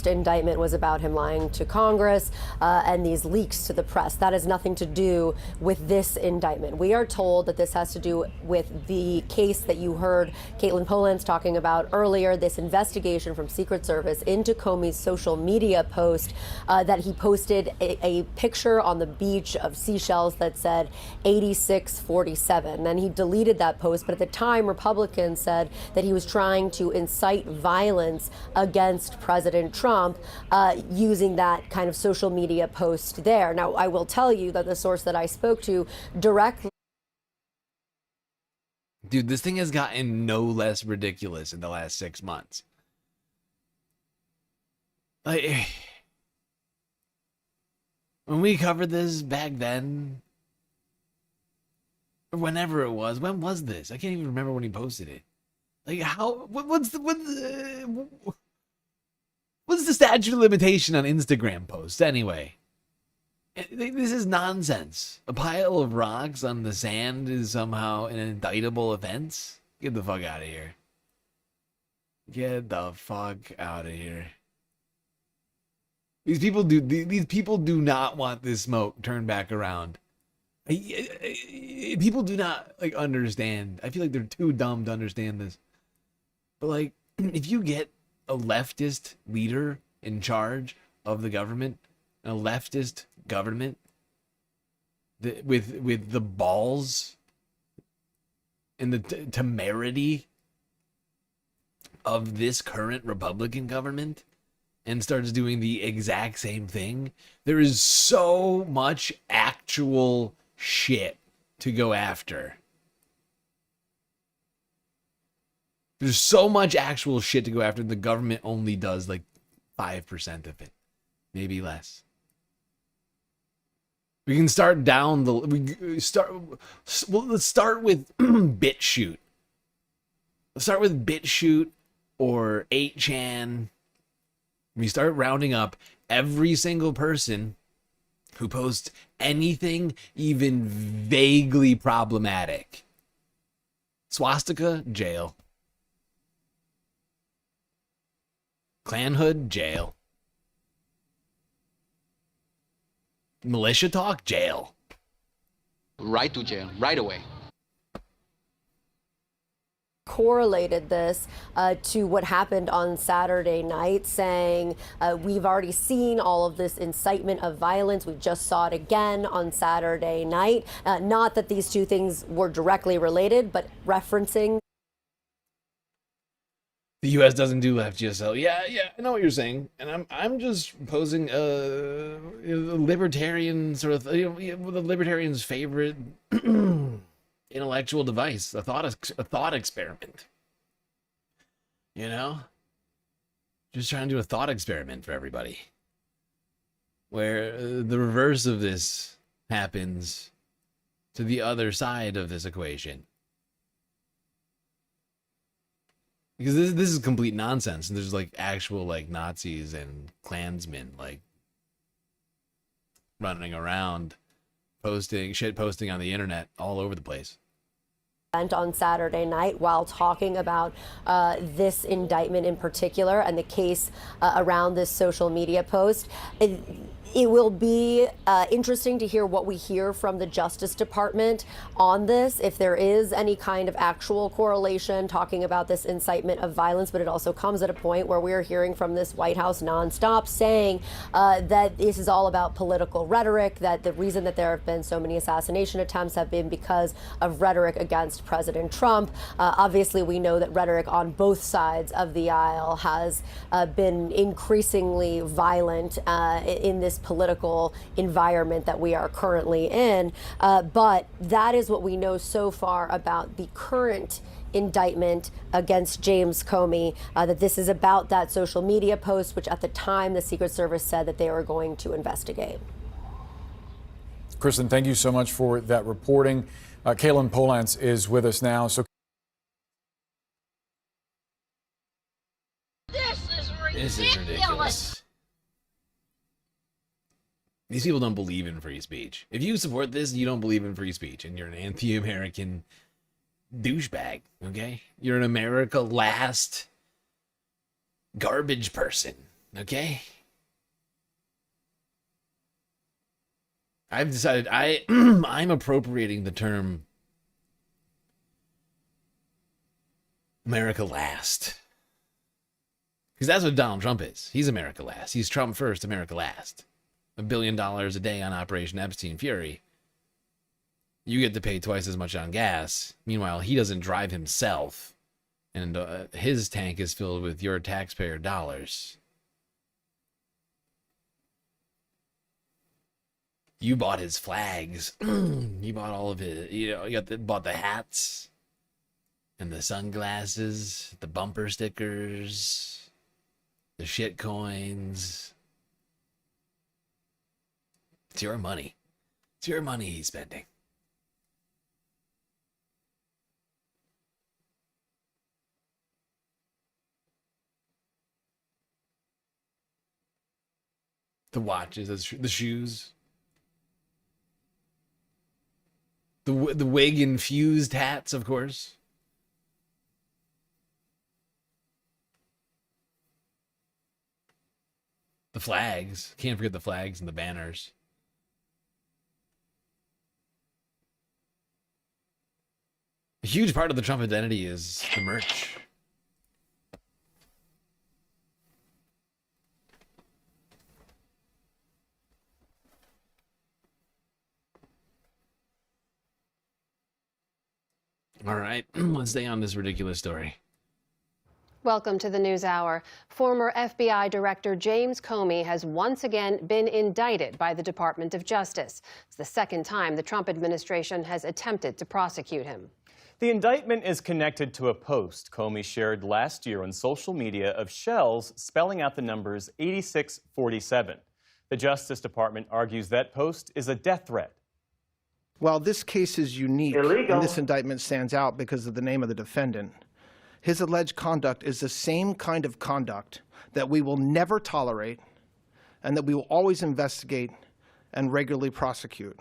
indictment was about him lying to Congress and these leaks to the press. That has nothing to do with this indictment. We are told that this has to do with the case that you heard Caitlin Polans talking about earlier, this investigation from Secret Service into Comey's social media post that he posted a picture on the beach of seashells that said 8647. Then he deleted that post, but at the time, Republicans said that he was trying to incite violence against President Trump using that kind of social media post there. Now, I will tell you that the source that I spoke to directly... Dude, this thing has gotten no less ridiculous in the last 6 months. Like, when we covered this back then, whenever it was, when was this? I can't even remember when he posted it. Like, what's the statute of limitation on Instagram posts anyway? This is nonsense. A pile of rocks on the sand is somehow an indictable offense? Get the fuck out of here. Get the fuck out of here. These people do not want this smoke turned back around. People do not understand. I feel like they're too dumb to understand this. But if you get a leftist leader in charge of the government, a leftist government with the balls and the temerity of this current Republican government, and starts doing the exact same thing, there is so much actual shit to go after. There's so much actual shit to go after. The government only does 5% of it, maybe less. We can start down let's start with BitChute. Let's start with BitChute or 8chan. We start rounding up every single person who posts anything even vaguely problematic. Swastika, jail. Clanhood, jail. Militia talk, jail. Right to jail, right away. Correlated this to what happened on Saturday night, saying we've already seen all of this incitement of violence. We just saw it again on Saturday night. Not that these two things were directly related, but referencing. The U.S. doesn't do left GSL. Yeah, I know what you're saying, and I'm just posing a libertarian sort of the libertarian's favorite intellectual device, a thought experiment. You know, just trying to do a thought experiment for everybody, where the reverse of this happens to the other side of this equation. Because this is complete nonsense, and there's like actual like Nazis and Klansmen like running around posting on the internet all over the place. On Saturday night while talking about this indictment in particular and the case around this social media post. It will be interesting to hear what we hear from the Justice Department on this, if there is any kind of actual correlation talking about this incitement of violence. But it also comes at a point where we're hearing from this White House nonstop saying that this is all about political rhetoric, that the reason that there have been so many assassination attempts have been because of rhetoric against President Trump. Obviously, we know that rhetoric on both sides of the aisle has been increasingly violent in this political environment that we are currently in. But that is what we know so far about the current indictment against James Comey, that this is about that social media post, which at the time the Secret Service said that they were going to investigate. Kristen, thank you so much for that reporting. Kaylin Polance is with us now. So This is ridiculous. These people don't believe in free speech. If you support this, you don't believe in free speech, and you're an anti-American douchebag, okay? You're an America last garbage person, okay? I've decided I'm appropriating the term America last. Because that's what Donald Trump is. He's America last. He's Trump first, America last. $1 billion a day on Operation Epstein Fury. You get to pay twice as much on gas. Meanwhile, he doesn't drive himself. And his tank is filled with your taxpayer dollars. You bought his flags. You bought all of his, bought the hats and the sunglasses, the bumper stickers, the shit coins. It's your money. It's your money he's spending. The watches, the shoes. The wig infused hats, of course. The flags. Can't forget the flags and the banners. A huge part of the Trump identity is the merch. All right, let's stay on this ridiculous story. Welcome to the NewsHour. Former FBI Director James Comey has once again been indicted by the Department of Justice. It's the second time the Trump administration has attempted to prosecute him. The indictment is connected to a post Comey shared last year on social media of shells spelling out the numbers 8647. The Justice Department argues that post is a death threat. While this case is unique, and this indictment stands out because of the name of the defendant, his alleged conduct is the same kind of conduct that we will never tolerate and that we will always investigate and regularly prosecute.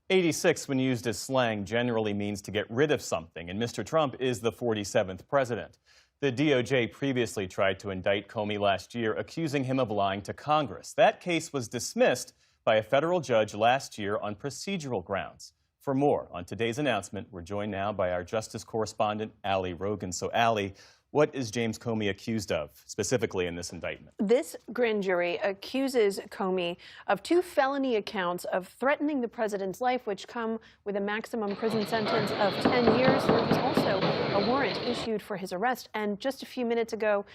86, when used as slang, generally means to get rid of something, and Mr. Trump is the 47th president. The DOJ previously tried to indict Comey last year, accusing him of lying to Congress. That case was dismissed by a federal judge last year on procedural grounds. For more on today's announcement, we're joined now by our justice correspondent, Ali Rogan. So, Ali, what is James Comey accused of, specifically in this indictment? This grand jury accuses Comey of 2 felony accounts of threatening the president's life, which come with a maximum prison sentence of 10 years. There was also a warrant issued for his arrest. And just a few minutes ago,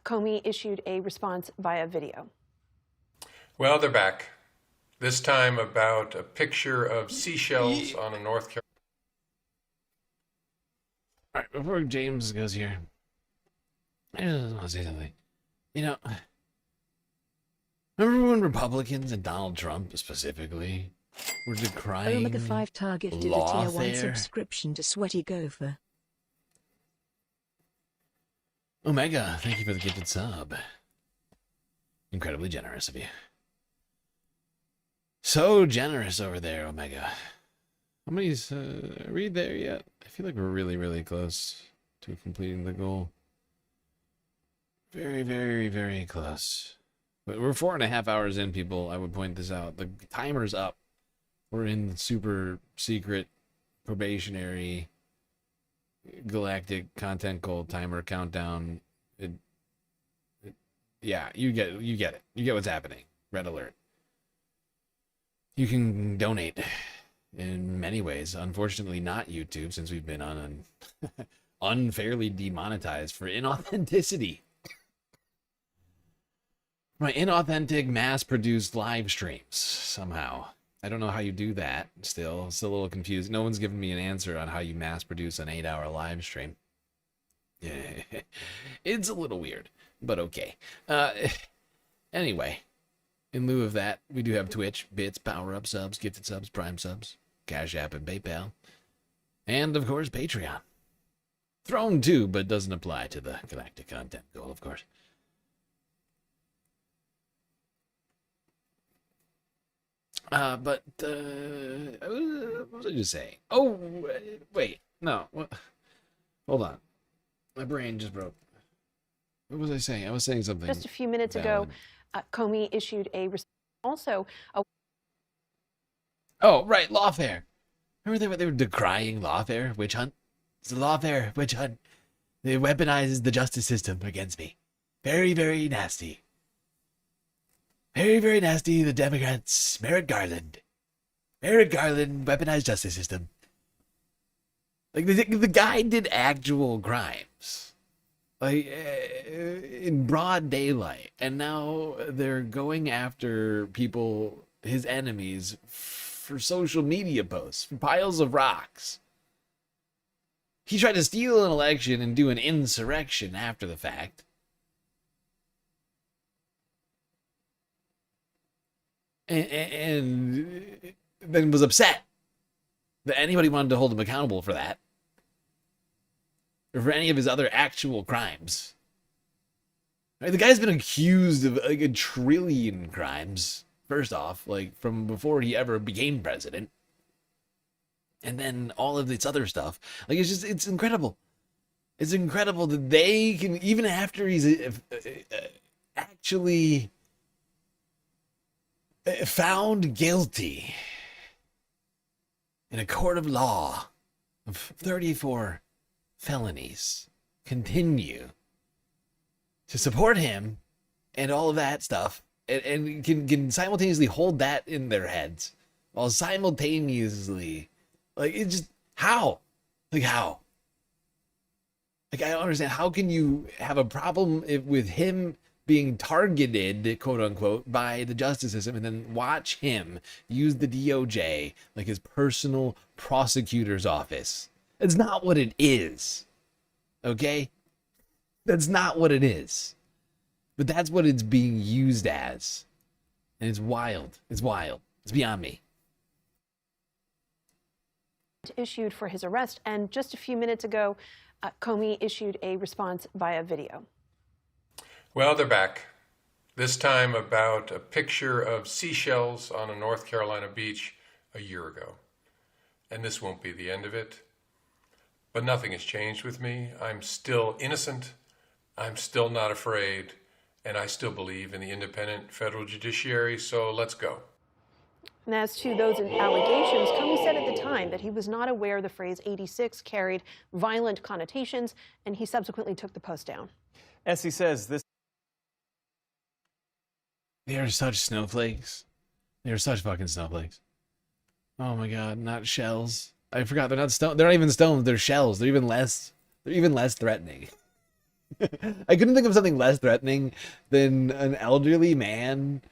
Comey issued a response via video. Well, they're back. This time about a picture of seashells on a North Carolina. All right, before James goes here, I just want to say something. You know, remember when Republicans and Donald Trump specifically were decrying Omega 5 targeted a tier 1 subscription to Sweaty Gopher. Omega, thank you for the gifted sub. Incredibly generous of you. So generous over there, Omega. How many's, are we there yet? I feel like we're really, really close to completing the goal. Very, very, very close. But we're 4.5 hours in, people. I would point this out. The timer's up. We're in super secret probationary galactic content goal timer countdown. Yeah, you get it. You get what's happening. Red alert. You can donate in many ways. Unfortunately, not YouTube, since we've been on an unfairly demonetized for inauthenticity. My inauthentic, mass-produced live streams, somehow. I don't know how you do that, still. It's a little confused. No one's given me an answer on how you mass-produce an 8-hour live stream. Yeah, it's a little weird, but okay. Anyway, in lieu of that, we do have Twitch, bits, power-up subs, gifted subs, prime subs, Cash App, and PayPal. And, of course, Patreon. Throne too, but doesn't apply to the galactic content goal, of course. What was I just saying? Oh, wait, no. What? Hold on. My brain just broke. What was I saying? I was saying something. Just a few minutes ago, Comey issued a also. Oh, right, lawfare. Remember they were decrying lawfare, witch hunt? It's a lawfare, witch hunt. It weaponizes the justice system against me. Very, very nasty. Very, very nasty. The Democrats, Merrick Garland, weaponized justice system. Like the guy did actual crimes, like in broad daylight, and now they're going after people, his enemies, for social media posts, for piles of rocks. He tried to steal an election and do an insurrection after the fact. And then was upset that anybody wanted to hold him accountable for that, or for any of his other actual crimes. Right, the guy's been accused of like 1 trillion crimes, first off, like from before he ever became president, and then all of this other stuff. Like it's incredible. It's incredible that they can, even after he's actually found guilty in a court of law of 34 felonies, continue to support him and all of that stuff, and can simultaneously hold that in their heads while simultaneously, like, it's just, how? Like, how? Like, I don't understand. How can you have a problem with him being targeted, quote unquote, by the justice system, and then watch him use the DOJ like his personal prosecutor's office? It's not what it is. Okay? That's not what it is. But that's what it's being used as. And it's wild. It's wild. It's beyond me. Issued for his arrest, and just a few minutes ago, Comey issued a response via video. Well, they're back. This time about a picture of seashells on a North Carolina beach a year ago. And this won't be the end of it. But nothing has changed with me. I'm still innocent. I'm still not afraid. And I still believe in the independent federal judiciary. So let's go. And as to those allegations, Comey said at the time that he was not aware the phrase 86 carried violent connotations, and he subsequently took the post down. As he says, this. They are such snowflakes. They are such fucking snowflakes. Oh my god, not shells. I forgot they're not stone. They're not even stones. They're shells. They're even less. They're even less threatening. I couldn't think of something less threatening than an elderly man.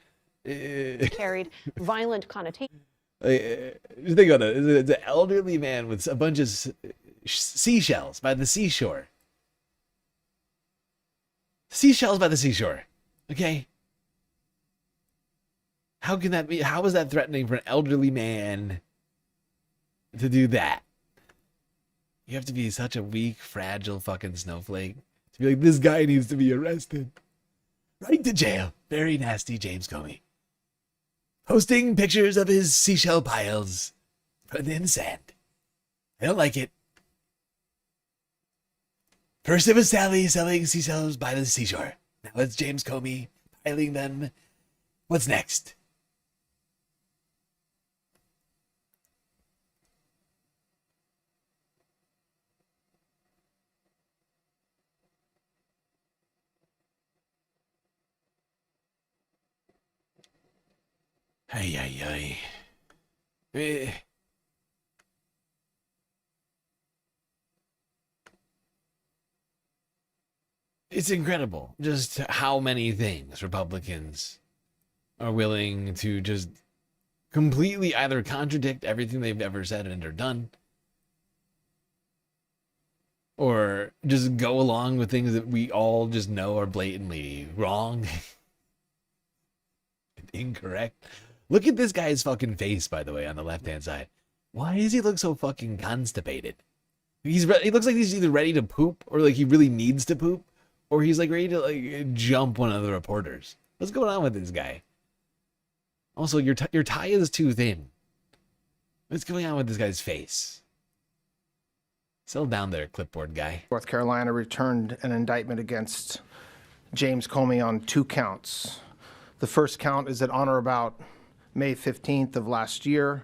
Carried violent connotations. Just think about it. It's an elderly man with a bunch of seashells by the seashore. Seashells by the seashore. Okay. How can that be? How is that threatening for an elderly man to do that? You have to be such a weak, fragile fucking snowflake To be like, this guy needs to be arrested. Right to jail. Very nasty James Comey. Posting pictures of his seashell piles in the sand. I don't like it. First it was Sally selling seashells by the seashore. Now it's James Comey piling them. What's next? Ay, ay, ay. It's incredible just how many things Republicans are willing to just completely either contradict everything they've ever said and or done, or just go along with things that we all just know are blatantly wrong and incorrect. Look at this guy's fucking face, by the way, on the left-hand side. Why does he look so fucking constipated? He looks like he's either ready to poop or like he really needs to poop, or he's like ready to like jump one of the reporters. What's going on with this guy? Also, your tie is too thin. What's going on with this guy's face? Settle down there, clipboard guy. North Carolina returned an indictment against James Comey on 2 counts. The first count is that on or about May 15th of last year,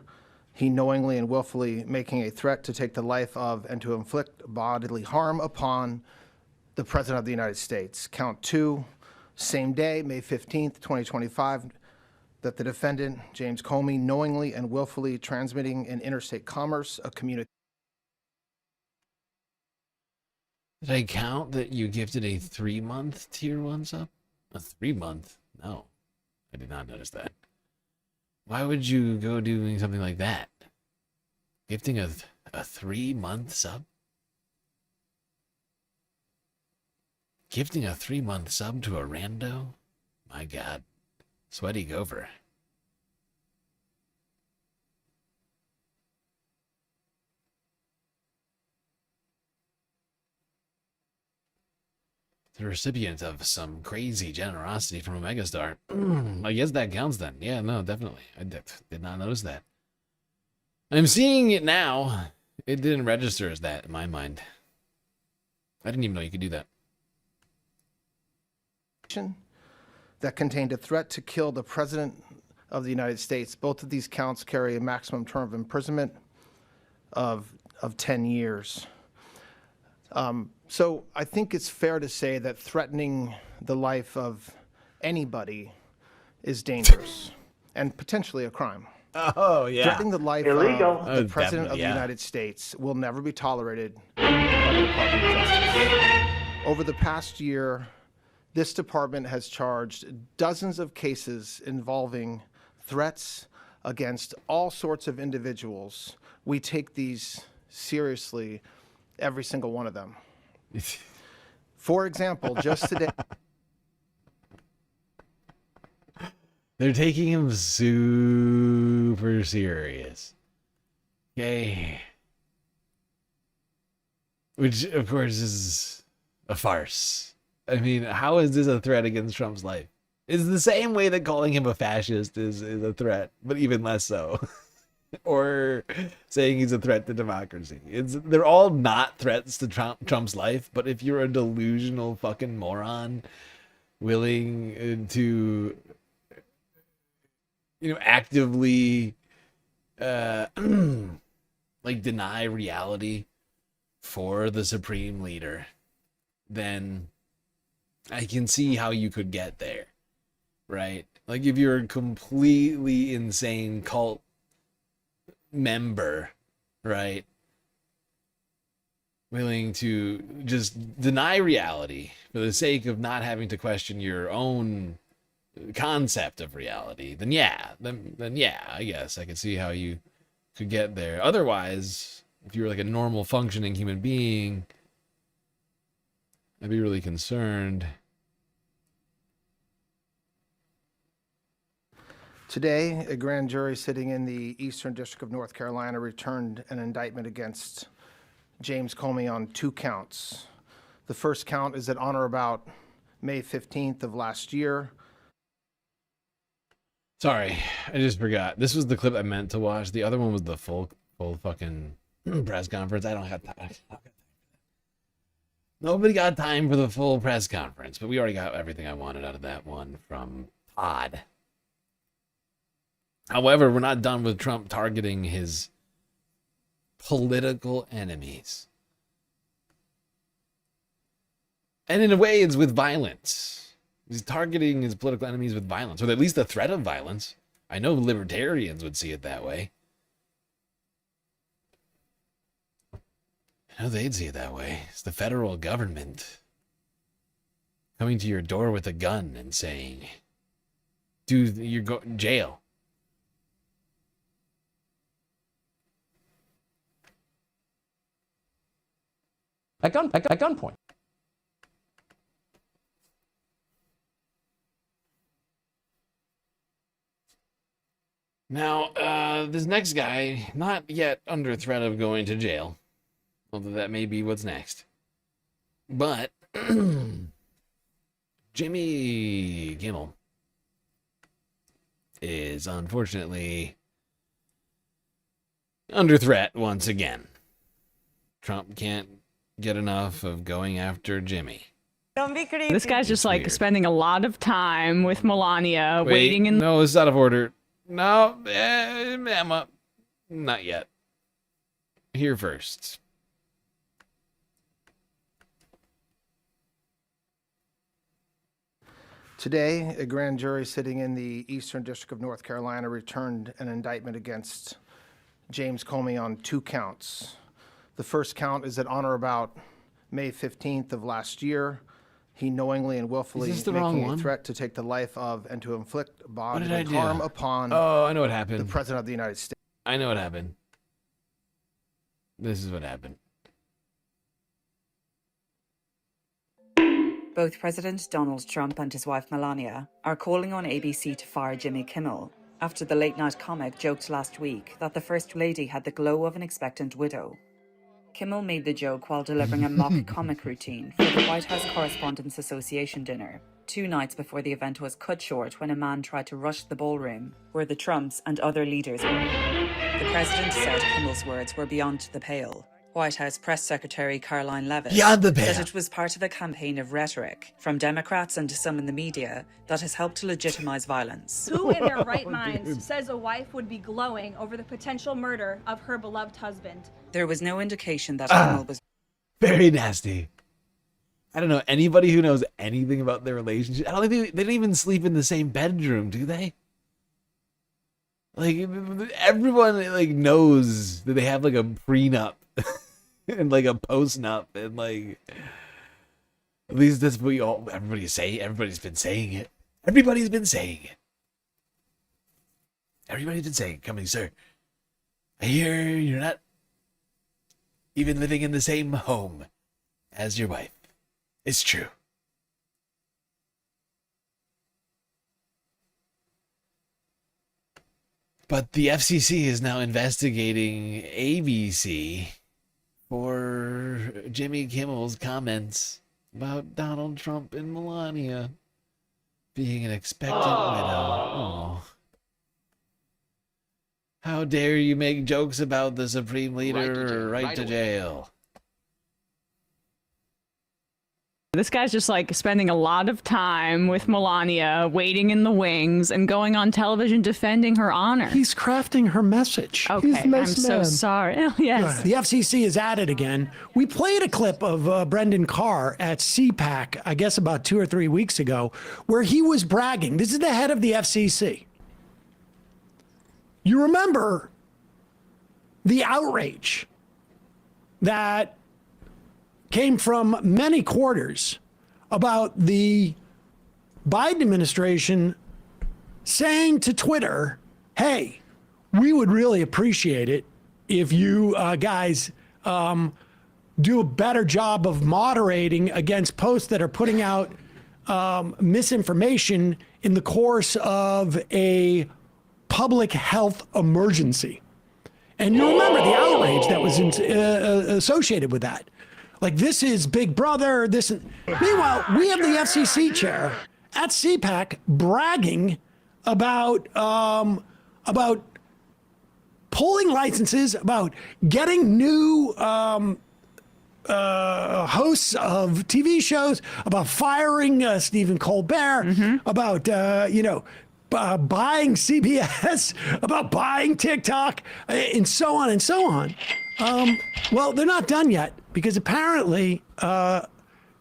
he knowingly and willfully making a threat to take the life of and to inflict bodily harm upon the President of the United States. Count 2, same day, May 15th, 2025, that the defendant, James Comey, knowingly and willfully transmitting in interstate commerce a communication. Did I count that you gifted a 3-month tier 1 sub? A 3-month? No, I did not notice that. Why would you go doing something like that? Gifting a 3-month sub? Gifting a 3-month sub to a rando? My God. Sweaty gopher. The recipient of some crazy generosity from a megastar. I guess that counts then. Yeah, no, definitely. I did not notice that. I'm seeing it now. It didn't register as that in my mind. I didn't even know you could do that. That contained a threat to kill the President of the United States. Both of these counts carry a maximum term of imprisonment of 10 years. So I think it's fair to say that threatening the life of anybody is dangerous and potentially a crime. Oh, yeah. Threatening the life of the President of the United States will never be tolerated by the Department of Justice. Over the past year, this department has charged dozens of cases involving threats against all sorts of individuals. We take these seriously, every single one of them. For example, just today... They're taking him super serious. Okay. Which, of course, is a farce. I mean, how is this a threat against Trump's life? It's the same way that calling him a fascist is a threat, but even less so. Or saying he's a threat to democracy. They're all not threats to Trump's life, but if you're a delusional fucking moron willing to, actively like deny reality for the supreme leader, then I can see how you could get there, right? Like if you're a completely insane cult member, right, willing to just deny reality for the sake of not having to question your own concept of reality, then yeah, I guess I can see how you could get there. Otherwise, if you were like a normal functioning human being, I'd be really concerned. Today, a grand jury sitting in the Eastern District of North Carolina returned an indictment against James Comey on 2 counts. The first count is that on or about May 15th of last year. Sorry, I just forgot. This was the clip I meant to watch. The other one was the full fucking press conference. I don't have time. Nobody got time for the full press conference, but we already got everything I wanted out of that one from Todd. However, we're not done with Trump targeting his political enemies. And in a way, it's with violence. He's targeting his political enemies with violence, or at least the threat of violence. I know libertarians would see it that way. I know they'd see it that way. It's the federal government coming to your door with a gun and saying, "Dude, you're going jail." At gunpoint. Now, this next guy, not yet under threat of going to jail, although that may be what's next. But Jimmy Kimmel is unfortunately under threat once again. Trump can't get enough of going after Jimmy. Don't be creepy. This guy's just like spending a lot of time with Melania, waiting in. No, it's out of order. No, Emma, not yet. Here first. Today, a grand jury sitting in the Eastern District of North Carolina returned an indictment against James Comey on 2 counts. The first count is that on or about May 15th of last year, he knowingly and willfully making a threat to take the life of and to inflict bodily harm upon I know what happened. the President of the United States. I know what happened. This is what happened. Both President Donald Trump and his wife Melania are calling on ABC to fire Jimmy Kimmel after the late-night comic joked last week that the First Lady had the glow of an expectant widow. Kimmel made the joke while delivering a mock comic routine for the White House Correspondents Association dinner, 2 nights before the event was cut short when a man tried to rush the ballroom where the Trumps and other leaders were. The president said Kimmel's words were beyond the pale. White House Press Secretary Caroline Leavitt said it was part of a campaign of rhetoric from Democrats and some in the media that has helped to legitimize violence. Who in their right minds says a wife would be glowing over the potential murder of her beloved husband? There was no indication that Kimmel was very nasty. I don't know anybody who knows anything about their relationship. I don't think they don't even sleep in the same bedroom, do they? Like everyone like knows that they have like a prenup and like a postnup and like at least that's what everybody's saying. Everybody's been saying it. Everybody's been saying it. Everybody's been saying, "Coming, sir. I hear you're not even living in the same home as your wife." It's true. But the FCC is now investigating ABC for Jimmy Kimmel's comments about Donald Trump and Melania being an expectant widow. Oh. How dare you make jokes about the Supreme Leader right to jail? This guy's just like spending a lot of time with Melania, waiting in the wings, and going on television defending her honor. He's crafting her message. Okay, He's a nice I'm so man. sorry. Oh, yes. The FCC is at it again. We played a clip of Brendan Carr at CPAC, I guess about 2 or 3 weeks ago, where he was bragging. This is the head of the FCC. You remember the outrage that came from many quarters about the Biden administration saying to Twitter, "Hey, we would really appreciate it if you guys do a better job of moderating against posts that are putting out misinformation in the course of a public health emergency." And you remember the outrage that was associated with that. Like, this is Big Brother. Meanwhile, we have the FCC chair at CPAC bragging about pulling licenses, about getting new hosts of TV shows, about firing Stephen Colbert, about buying CBS, about buying TikTok, and so on and so on. Well, they're not done yet because apparently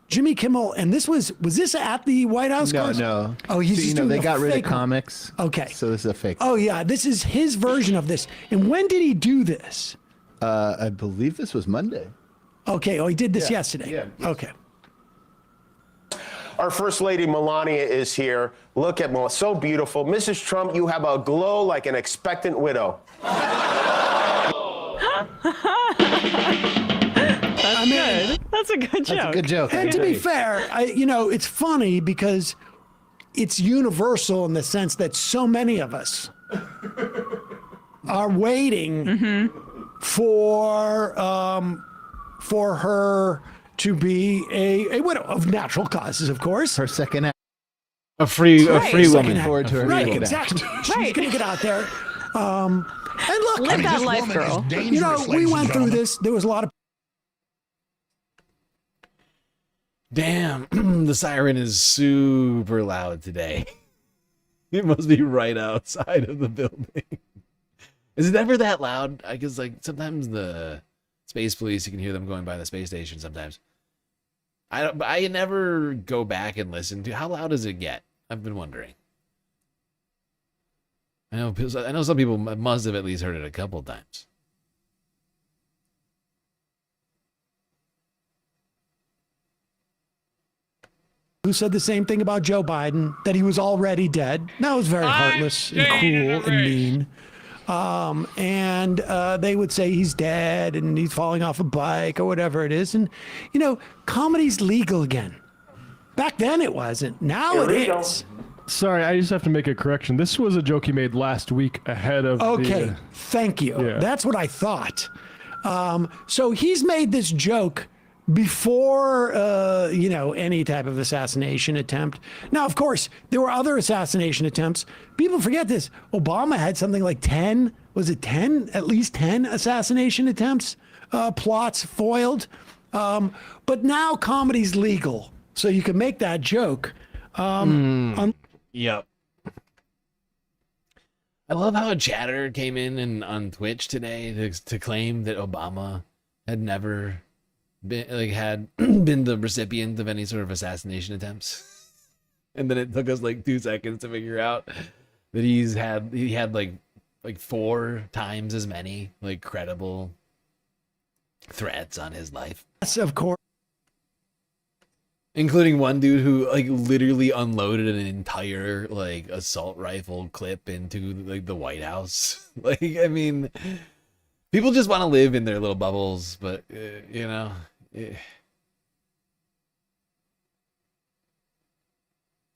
Jimmy Kimmel, and was this at the White House? No. Oh, he's just doing they a got rid of fake one. comics. Okay. So this is a fake. Oh yeah, this is his version of this. And when did he do this? I believe this was Monday. Okay. Oh, he did this yesterday. Yeah. Okay. Our First Lady Melania is here. Look at Melania, so beautiful. Mrs. Trump, you have a glow like an expectant widow. Good. That's a good joke. That's a good joke. And to be fair, it's funny because it's universal in the sense that so many of us are waiting for her to be a widow of natural causes, of course. Her second act. A free Second woman. act. Forward to her Right, second exactly. She's going to get out there. And look, Live that life, girl. We went through this. There was a lot of. Damn, the siren is super loud today. It must be right outside of the building. Is it ever that loud? I guess sometimes the space police, you can hear them going by the space station sometimes. I never go back and listen to how loud does it get? I've been wondering. I know some people must have at least heard it a couple times. Who said the same thing about Joe Biden, that he was already dead. That was very heartless and cruel and mean. And they would say he's dead and he's falling off a bike or whatever it is. And, comedy's legal again. Back then it wasn't. Now it is. Sorry, I just have to make a correction. This was a joke he made last week ahead of Okay, thank you. Yeah. That's what I thought. So he's made this joke before, any type of assassination attempt. Now, of course, there were other assassination attempts. People forget this. Obama had something like 10, was it 10? At least 10 assassination attempts, plots foiled. But now comedy's legal, so you can make that joke. Yep. I love how a chatter came in on Twitch today to claim that Obama had never been been the recipient of any sort of assassination attempts, and then it took us 2 seconds to figure out that he had 4 times as many credible threats on his life. Yes, of course. Including one dude who literally unloaded an entire assault rifle clip into the White House. People just want to live in their little bubbles, but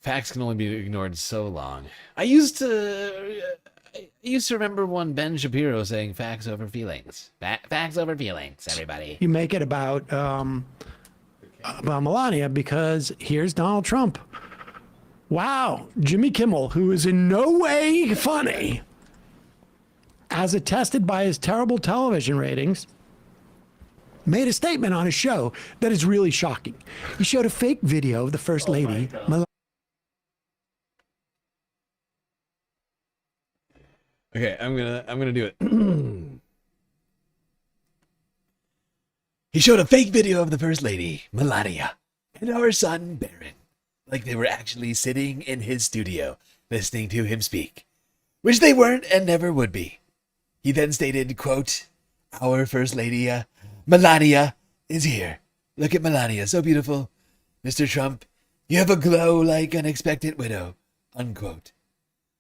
facts can only be ignored so long. I used to remember one Ben Shapiro saying facts over feelings. Facts over feelings, everybody. You make it about Melania because here's Donald Trump. Wow, Jimmy Kimmel, who is in no way funny, as attested by his terrible television ratings, made a statement on his show that is really shocking. He showed a fake video of the First Lady, Melania. Okay, I'm gonna do it. He showed a fake video of the First Lady, Melania, and our son, Barron, like they were actually sitting in his studio, listening to him speak, which they weren't and never would be. He then stated, quote, "Our First Lady, Melania, is here. Look at Melania, so beautiful. Mr. Trump, you have a glow like an expectant widow," unquote.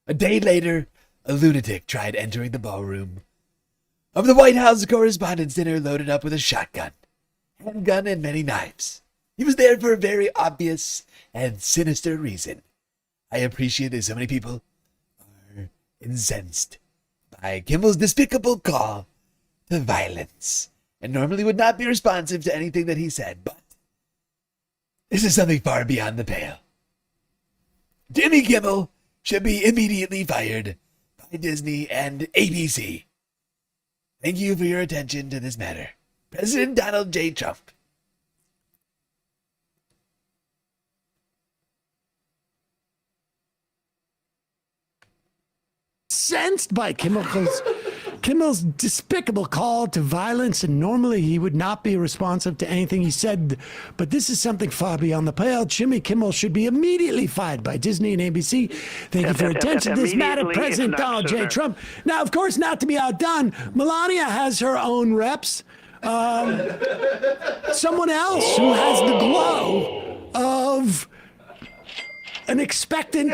A day later, a lunatic tried entering the ballroom of the White House Correspondents' Dinner loaded up with a shotgun, handgun, and many knives. He was there for a very obvious and sinister reason. I appreciate that so many people are incensed by Kimmel's despicable call to violence and normally would not be responsive to anything that he said, but this is something far beyond the pale. Jimmy Kimmel should be immediately fired by Disney and ABC. Thank you for your attention to this matter. President Donald J. Trump. Incensed by Kimmel's despicable call to violence, and normally he would not be responsive to anything he said, but this is something far beyond the pale. Jimmy Kimmel should be immediately fired by Disney and ABC. Thank you for your attention to this matter, President Donald J. Trump. Now, of course, not to be outdone, Melania has her own reps. Someone else who has the glow of an expectant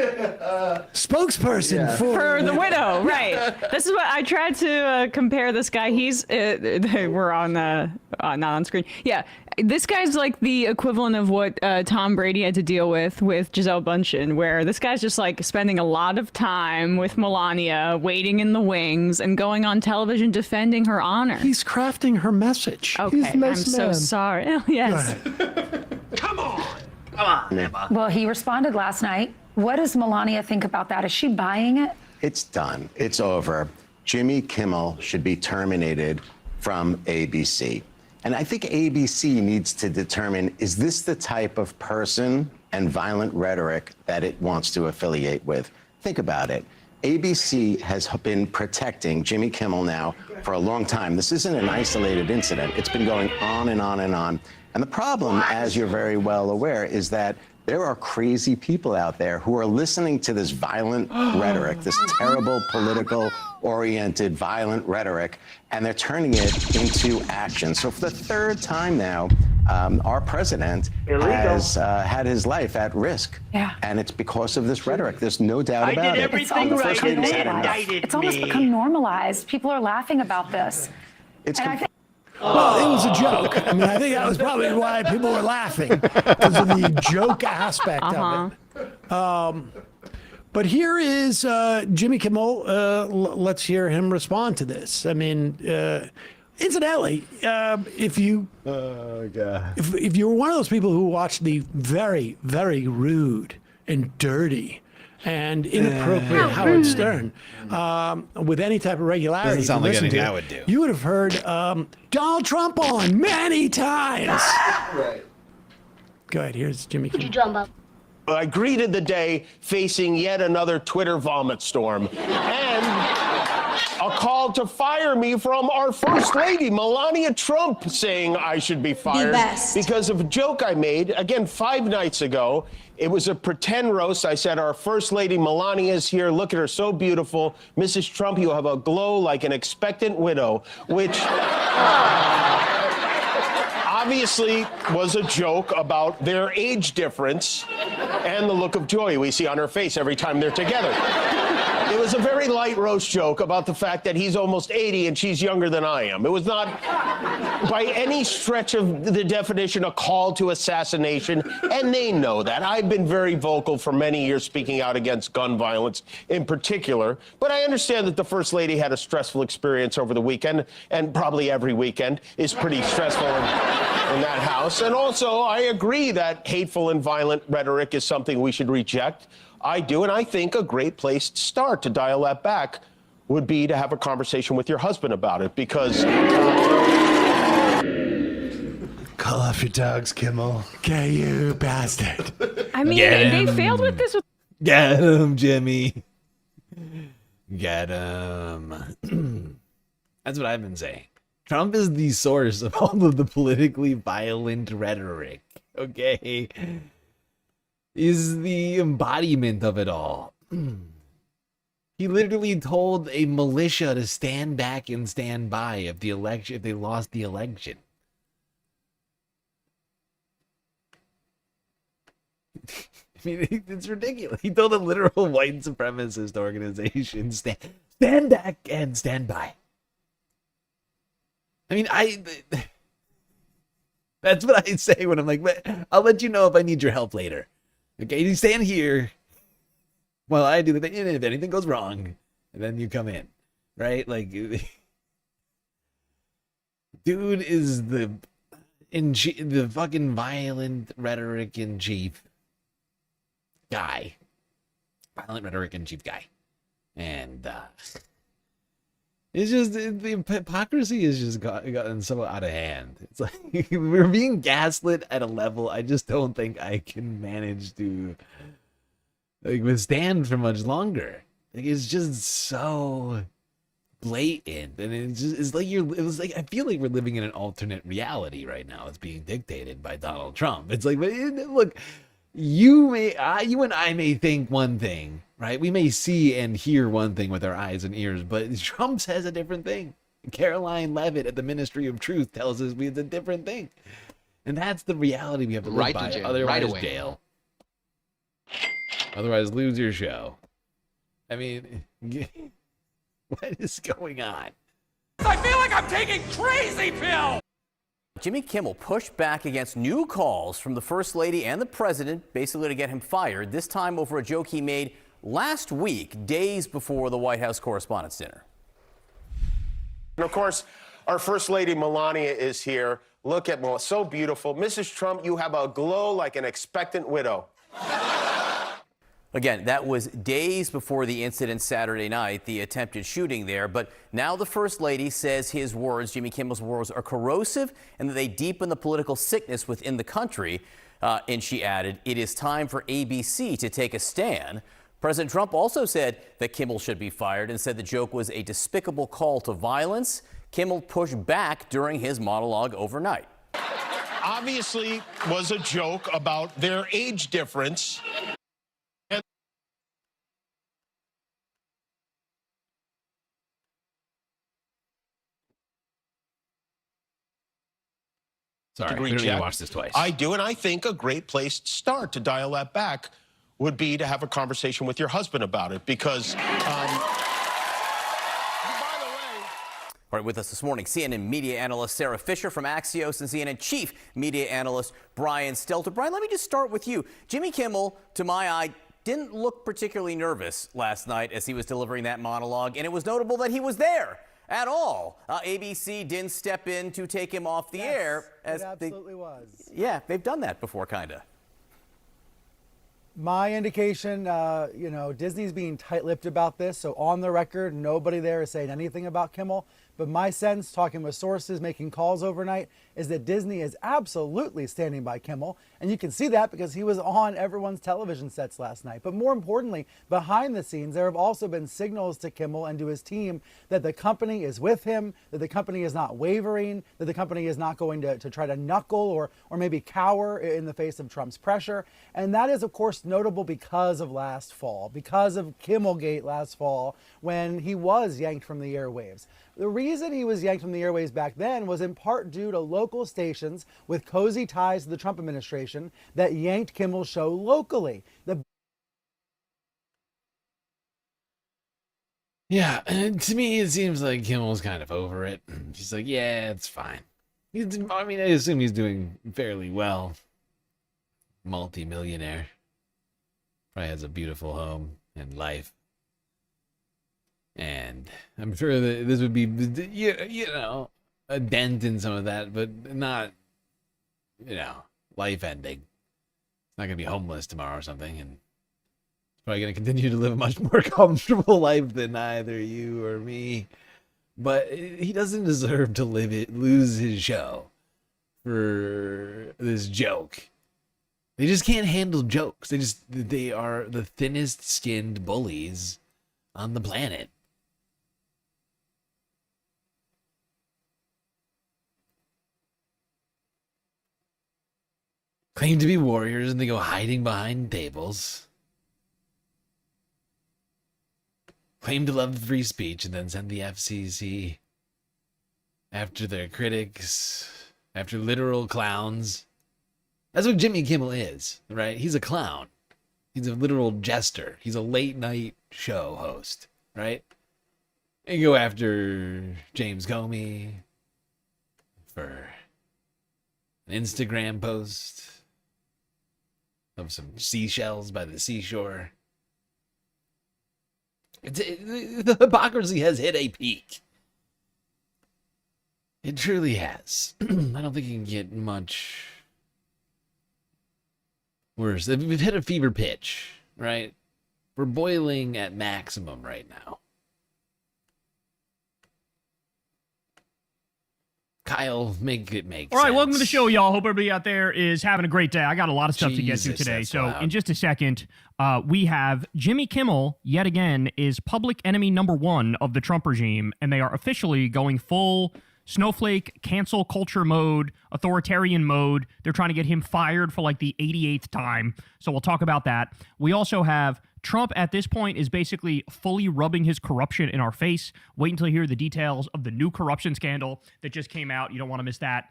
spokesperson for the widow, right? This is what I tried to compare this guy. He's we're on not on screen. Yeah, this guy's like the equivalent of what Tom Brady had to deal with Gisele Bündchen, where this guy's just like spending a lot of time with Melania, waiting in the wings, and going on television defending her honor. He's crafting her message. Okay, He's a nice I'm so man. sorry. Oh, yes. Come on. Come on, Emma. Well, he responded last night. What does Melania think about that? Is she buying it? It's done. It's over. Jimmy Kimmel should be terminated from ABC. And I think ABC needs to determine, is this the type of person and violent rhetoric that it wants to affiliate with? Think about it. ABC has been protecting Jimmy Kimmel now for a long time. This isn't an isolated incident. It's been going on and on and on. And the problem, as you're very well aware, is that there are crazy people out there who are listening to this violent rhetoric, this terrible political-oriented violent rhetoric, and they're turning it into action. So for the third time now, our president has had his life at risk. Yeah. And it's because of this rhetoric. There's no doubt about it. It's almost become normalized. People are laughing about this. Well, it was a joke. I mean, I think that was probably why people were laughing, because of the joke aspect of it. But here is Jimmy Kimmel. Let's hear him respond to this. I mean, incidentally, if you if you were one of those people who watched the very, very rude and dirty and inappropriate Howard Stern with any type of regularity, Doesn't sound like listen anything to, I would do. you would have heard Donald Trump on many times. Right. Go ahead. Here's Jimmy Kimmel. I greeted the day facing yet another Twitter vomit storm and a call to fire me from our First Lady, Melania Trump, saying I should be fired because of a joke I made, again, 5 nights ago. It was a pretend roast. I said, our First Lady Melania is here. Look at her, so beautiful. Mrs. Trump, you have a glow like an expectant widow, which obviously was a joke about their age difference and the look of joy we see on her face every time they're together. It was a very light roast joke about the fact that he's almost 80 and she's younger than I am. It was not, by any stretch of the definition, a call to assassination, and they know that. I've been very vocal for many years speaking out against gun violence in particular, but I understand that the First Lady had a stressful experience over the weekend, and probably every weekend is pretty stressful in that house. And also, I agree that hateful and violent rhetoric is something we should reject. I do, and I think a great place to start to dial that back would be to have a conversation with your husband about it, because... Call off your dogs, Kimmel. Okay, you bastard. I mean, they failed with this. Get him, Jimmy. Get him. That's what I've been saying. Trump is the source of all of the politically violent rhetoric. Okay? Is the embodiment of it all. He literally told a militia to stand back and stand by if the election, if they lost the election. I mean, it's ridiculous. He told a literal white supremacist organization, stand back and stand by. I mean, that's what I say when I'm like, I'll let you know if I need your help later. Okay, you stand here while I do the thing, and if anything goes wrong, and then you come in, right? Like, Dude is the fucking violent rhetoric in chief guy. Violent rhetoric in chief guy. And it's just the hypocrisy has just gotten so out of hand. It's like we're being gaslit at a level I just don't think I can manage to like withstand for much longer. Like it's just so blatant, and it's like I feel like we're living in an alternate reality right now. It's being dictated by Donald Trump. It's like, look, you and I may think one thing, right? We may see and hear one thing with our eyes and ears, but Trump says a different thing. Caroline Levitt at the Ministry of Truth tells us it's a different thing, and that's the reality we have to live by. Otherwise, jail. Otherwise, lose your show. I mean. What is going on? I feel like I'm taking crazy pills! Jimmy Kimmel pushed back against new calls from the First Lady and the President, basically to get him fired, this time over a joke he made last week, days before the White House Correspondents' Dinner. And of course, our First Lady Melania is here. Look at Melania, so beautiful. Mrs. Trump, you have a glow like an expectant widow. Again, that was days before the incident Saturday night, the attempted shooting there. But now the First Lady says his words, Jimmy Kimmel's words, are corrosive and that they deepen the political sickness within the country. And she added, it is time for ABC to take a stand. President Trump also said that Kimmel should be fired and said the joke was a despicable call to violence. Kimmel pushed back during his monologue overnight. Obviously was a joke about their age difference. Sorry, we don't need to watch this twice. I do, and I think a great place to start to dial that back would be to have a conversation with your husband about it, because All right, with us this morning, CNN media analyst Sarah Fisher from Axios and CNN chief media analyst Brian Stelter. Brian, let me just start with you. Jimmy Kimmel, to my eye, didn't look particularly nervous last night as he was delivering that monologue, and it was notable that he was there at all. ABC didn't step in to take him off the air. As it absolutely was. Yeah, they've done that before, kind of. My indication, Disney's being tight-lipped about this, so on the record, nobody there is saying anything about Kimmel. But my sense, talking with sources, making calls overnight, is that Disney is absolutely standing by Kimmel. And you can see that because he was on everyone's television sets last night. But more importantly, behind the scenes, there have also been signals to Kimmel and to his team that the company is with him, that the company is not wavering, that the company is not going to try to knuckle or maybe cower in the face of Trump's pressure. And that is, of course, notable because of last fall, because of Kimmelgate last fall, when he was yanked from the airwaves. The reason he was yanked from the airwaves back then was in part due to local stations with cozy ties to the Trump administration that yanked Kimmel's show locally. Yeah, and to me, it seems like Kimmel's kind of over it. She's like, yeah, it's fine. I mean, I assume he's doing fairly well. Multi-millionaire. Probably has a beautiful home and life. And I'm sure that this would be, a dent in some of that, but not, life-ending. It's not going to be homeless tomorrow or something, and it's probably going to continue to live a much more comfortable life than either you or me. But he doesn't deserve to lose his show for this joke. They just can't handle jokes. They are the thinnest skinned bullies on the planet. Claim to be warriors and they go hiding behind tables. Claim to love free speech and then send the FCC after their critics, after literal clowns. That's what Jimmy Kimmel is, right? He's a clown. He's a literal jester. He's a late night show host, right? And you go after James Comey for an Instagram post of some seashells by the seashore. The hypocrisy has hit a peak. It truly has. I don't think you can get much worse. We've hit a fever pitch, right? We're boiling at maximum right now. Kyle, make it make All right, sense. welcome to the show, y'all. Hope everybody out there is having a great day. I got a lot of stuff to get to today. that's So loud. in just a second, we have Jimmy Kimmel, yet again, is public enemy number one of the Trump regime, and they are officially going full snowflake, cancel culture mode, authoritarian mode. They're trying to get him fired for like the 88th time. So we'll talk about that. We also have Trump at this point is basically fully rubbing his corruption in our face. Wait until you hear the details of the new corruption scandal that just came out. You don't want to miss that.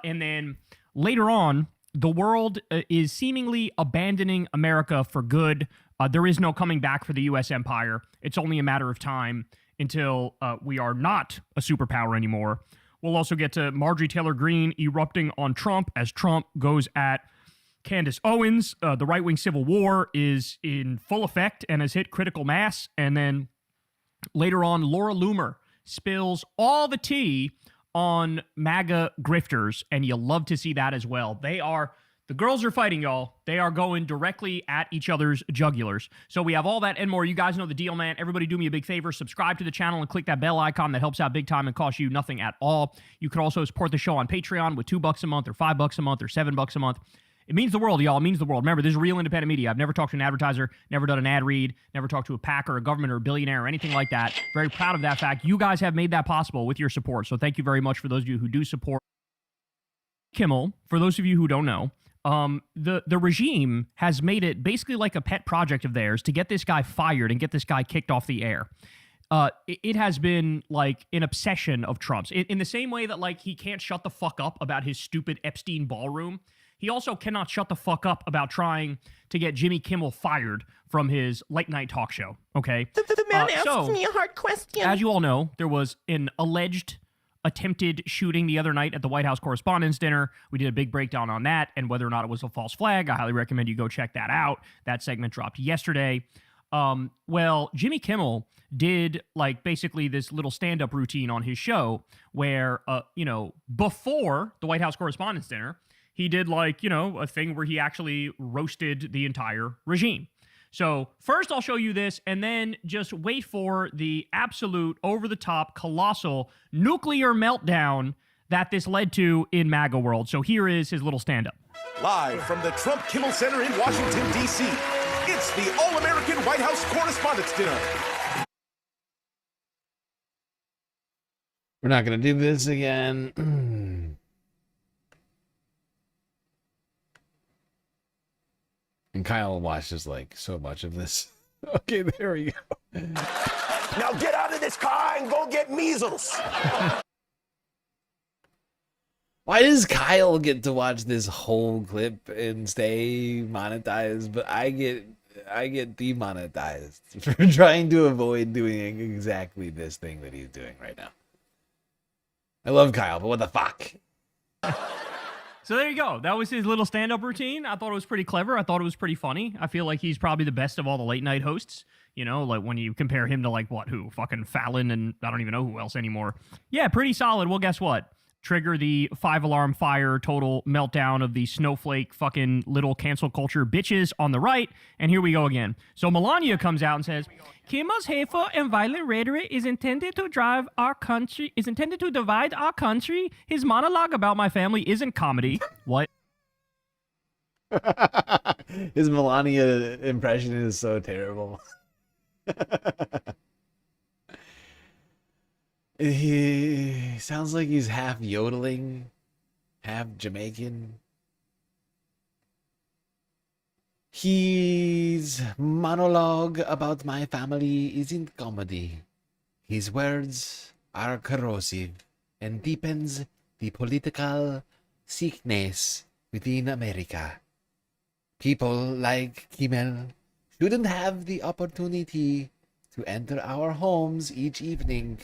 And then later on, the world is seemingly abandoning America for good. There is no coming back for the U.S. empire. It's only a matter of time until we are not a superpower anymore. We'll also get to Marjorie Taylor Greene erupting on Trump as Trump goes at Candace Owens. The right-wing civil war is in full effect and has hit critical mass. And then later on, Laura Loomer spills all the tea on MAGA grifters, and you'll love to see that as well. The girls are fighting, y'all. They are going directly at each other's jugulars. So we have all that and more. You guys know the deal, man. Everybody do me a big favor. Subscribe to the channel and click that bell icon. That helps out big time and costs you nothing at all. You can also support the show on Patreon with $2 a month or $5 a month or $7 a month. It means the world, y'all. It means the world. Remember, this is real independent media. I've never talked to an advertiser, never done an ad read, never talked to a PAC or a government or a billionaire or anything like that. Very proud of that fact. You guys have made that possible with your support. So thank you very much for those of you who do support Kimmel. For those of you who don't know, the regime has made it basically like a pet project of theirs to get this guy fired and get this guy kicked off the air. It has been like an obsession of Trump's. In the same way that like he can't shut the fuck up about his stupid Epstein ballroom, he also cannot shut the fuck up about trying to get Jimmy Kimmel fired from his late night talk show. Okay, The man asked me a hard question. as you all know, there was an alleged attempted shooting the other night at the White House Correspondents' Dinner. We did a big breakdown on that and whether or not it was a false flag. I highly recommend you go check that out. That segment dropped yesterday. Well, Jimmy Kimmel did like basically this little stand-up routine on his show where, before the White House Correspondents' Dinner, he did like, a thing where he actually roasted the entire regime. So first I'll show you this, and then just wait for the absolute over-the-top, colossal nuclear meltdown that this led to in MAGA world. So here is his little stand-up. Live from the Trump Kimmel Center in Washington, D.C., it's the All-American White House Correspondents' Dinner. We're not going to do this again. And Kyle watches like so much of this. Okay, there we go. Now get out of this car and go get measles. Why does Kyle get to watch this whole clip and stay monetized, but I get demonetized for trying to avoid doing exactly this thing that he's doing right now? I love Kyle, but what the fuck? So there you go. That was his little stand-up routine. I thought it was pretty clever. I thought it was pretty funny. I feel like he's probably the best of all the late-night hosts. Like when you compare him to like who? Fucking Fallon and I don't even know who else anymore. Yeah, pretty solid. Well, guess what? Trigger the 5-alarm fire total meltdown of the snowflake fucking little cancel culture bitches on the right. And here we go again. So Melania comes out and says, Kimmel's hateful and violent rhetoric is intended to divide our country. His monologue about my family isn't comedy. What? His Melania impression is so terrible. He sounds like he's half yodeling, half Jamaican. His monologue about my family isn't comedy. His words are corrosive and deepens the political sickness within America. People like Kimmel shouldn't have the opportunity to enter our homes each evening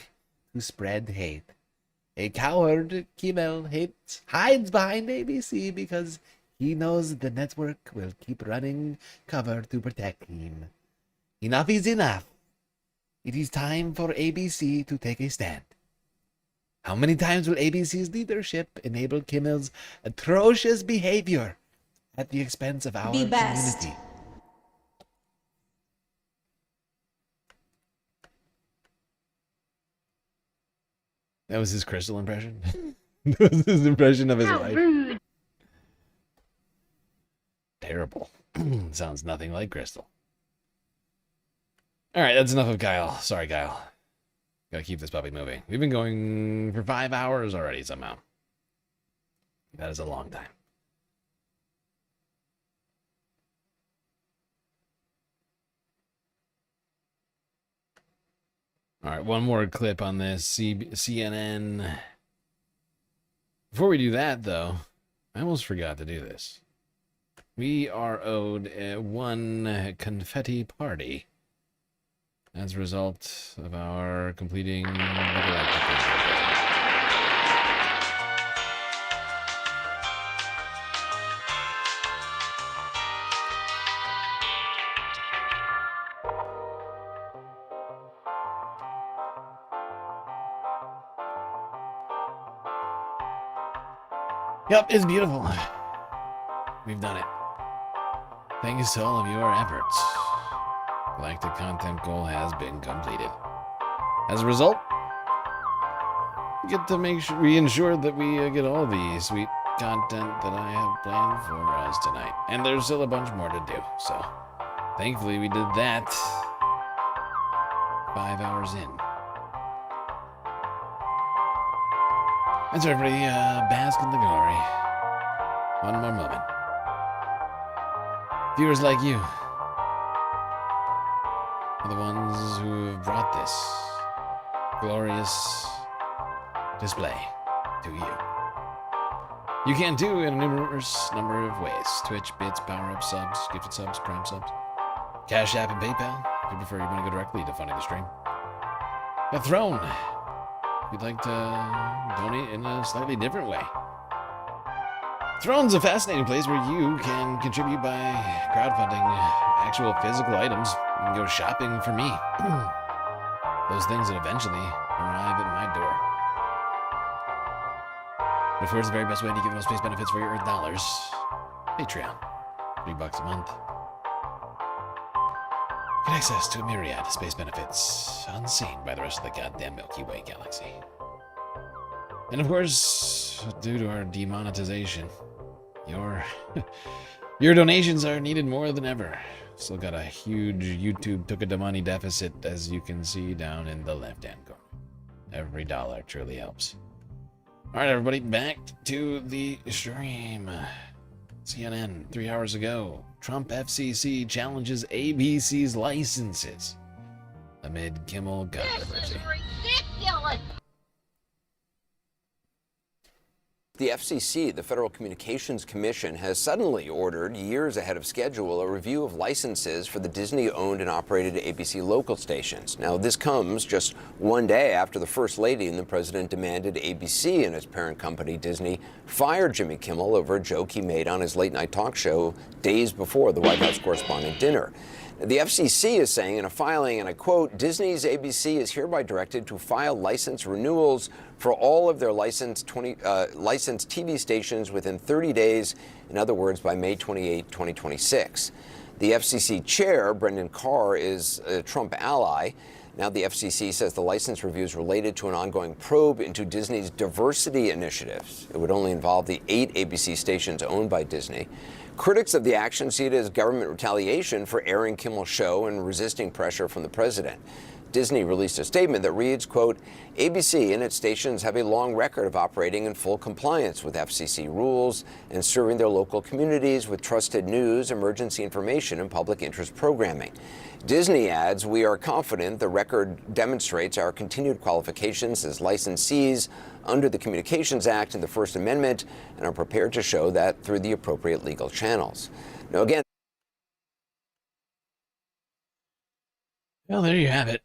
to spread hate. A coward, Kimmel hides behind ABC because he knows the network will keep running cover to protect him. Enough is enough. It is time for ABC to take a stand. How many times will ABC's leadership enable Kimmel's atrocious behavior at the expense of our Be best. community? That was his Crystal impression. That was his impression of his wife. Rude. Terrible. Sounds nothing like Crystal. All right, that's enough of Kyle. Sorry, Kyle. Gotta keep this puppy moving. We've been going for 5 hours already somehow. That is a long time. All right, one more clip on this CNN. Before we do that, though, I almost forgot to do this. We are owed one confetti party as a result of our completing the Galactic. Yep, it's beautiful. We've done it. Thanks to all of your efforts. Galactic content goal has been completed. As a result, we get to make sure we ensure that we get all the sweet content that I have planned for us tonight. And there's still a bunch more to do, so thankfully we did that 5 hours in. And so everybody bask in the glory. One more moment. Viewers like you are the ones who have brought this glorious display to you. You can do it in a numerous number of ways. Twitch, bits, power-ups, subs, gifted subs, prime subs, Cash App, and PayPal. If you prefer, you want to go directly to funding the stream. The Throne. If you'd like to donate in a slightly different way. Throne's a fascinating place where you can contribute by crowdfunding actual physical items. You can go shopping for me. Those things that eventually arrive at my door. But of course, the very best way to get the most space benefits for your dollars, Patreon. $3 a month. Get access to a myriad of space benefits unseen by the rest of the goddamn Milky Way galaxy. And of course, due to our demonetization, your donations are needed more than ever. Still got a huge YouTube took a money deficit, as you can see down in the left-hand corner. Every dollar truly helps. All right, everybody, back to the stream. CNN, 3 hours ago. Trump FCC challenges ABC's licenses amid Kimmel controversy. Ridiculous. The FCC, the Federal Communications Commission, has suddenly ordered, years ahead of schedule, a review of licenses for the Disney-owned and operated ABC local stations. Now, this comes just one day after the First Lady and the President demanded ABC and its parent company, Disney, fire Jimmy Kimmel over a joke he made on his late-night talk show days before the White House correspondent dinner. The FCC is saying in a filing, and I quote, Disney's ABC is hereby directed to file license renewals for all of their licensed TV stations within 30 days, in other words, by May 28, 2026. The FCC chair, Brendan Carr, is a Trump ally. Now the FCC says the license review is related to an ongoing probe into Disney's diversity initiatives. It would only involve the 8 ABC stations owned by Disney. Critics of the action see it as government retaliation for airing Kimmel's show and resisting pressure from the president. Disney released a statement that reads, quote, ABC and its stations have a long record of operating in full compliance with FCC rules and serving their local communities with trusted news, emergency information, and public interest programming. Disney adds, we are confident the record demonstrates our continued qualifications as licensees under the Communications Act and the First Amendment, and are prepared to show that through the appropriate legal channels. Now, again, well, there you have it.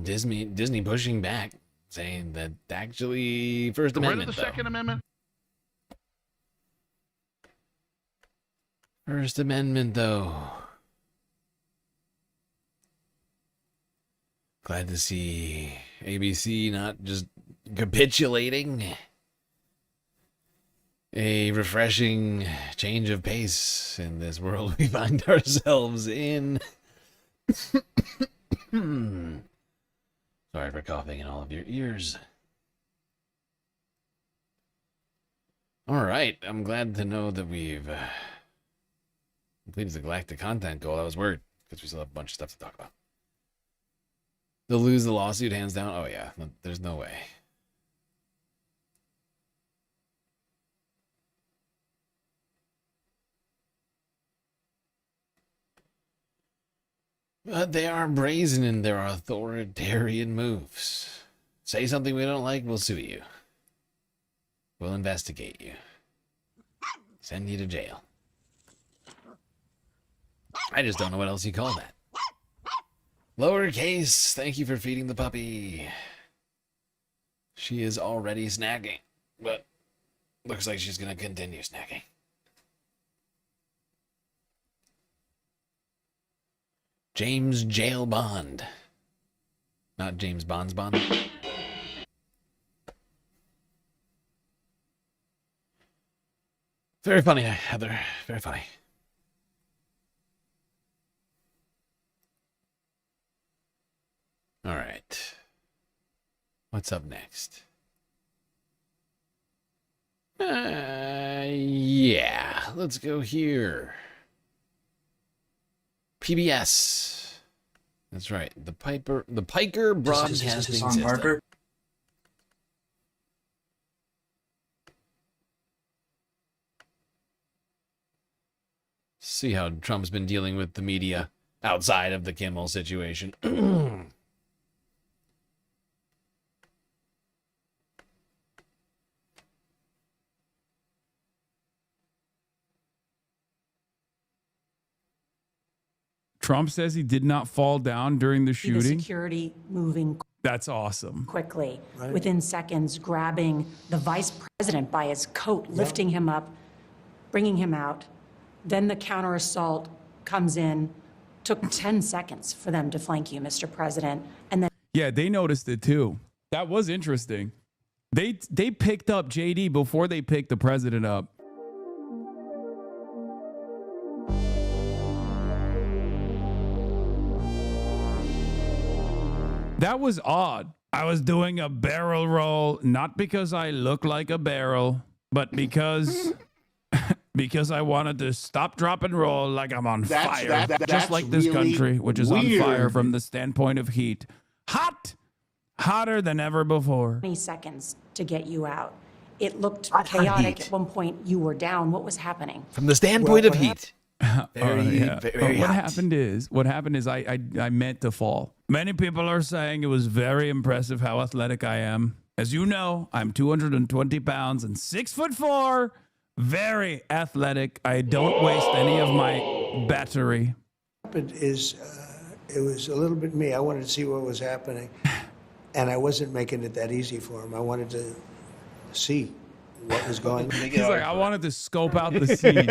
Disney pushing back, saying that actually First Amendment, though. Second Amendment. First Amendment, though. Glad to see ABC not just capitulating. A refreshing change of pace in this world we find ourselves in. Sorry for coughing in all of your ears. All right, I'm glad to know that we've completed the galactic content goal. I was worried because we still have a bunch of stuff to talk about. They'll lose the lawsuit hands down. Oh yeah, there's no way. But they are brazen in their authoritarian moves. Say something we don't like, we'll sue you. We'll investigate you. Send you to jail. I just don't know what else you call that. Lowercase, thank you for feeding the puppy. She is already snacking, but looks like she's going to continue snacking. James Jail Bond. Not James Bond's Bond. Very funny, Heather. Very funny. All right. What's up next? Yeah. Let's go here. PBS. That's right. The Piker Broadcasting System. Parker? See how Trump's been dealing with the media outside of the Kimmel situation. Trump says he did not fall down during the See the shooting. security moving That's awesome. quickly, within seconds, grabbing the vice president by his coat, lifting him up, bringing him out. Then the counter assault comes in. Took 10 seconds for them to flank you, Mr. President. And then Yeah, they noticed it too. That was interesting. They picked up JD before they picked the president up. That was odd. I was doing a barrel roll, not because I look like a barrel, but because because I wanted to stop, drop, and roll like I'm on fire. Just like this really country, which is on weird. fire from the standpoint of heat. Hot! Hotter than ever before. 20 seconds to get you out. It looked Hot chaotic. heat. At one point, you were down. What was happening? From the standpoint of heat. Very What hot. happened is I meant to fall. Many people are saying it was very impressive how athletic I am. As you know, I'm 220 pounds and 6'4". Very athletic. I don't waste any of my battery. It was a little bit me. I wanted to see what was happening, and I wasn't making it that easy for him. I wanted to see what was going on. He's like, I wanted to scope out the scene.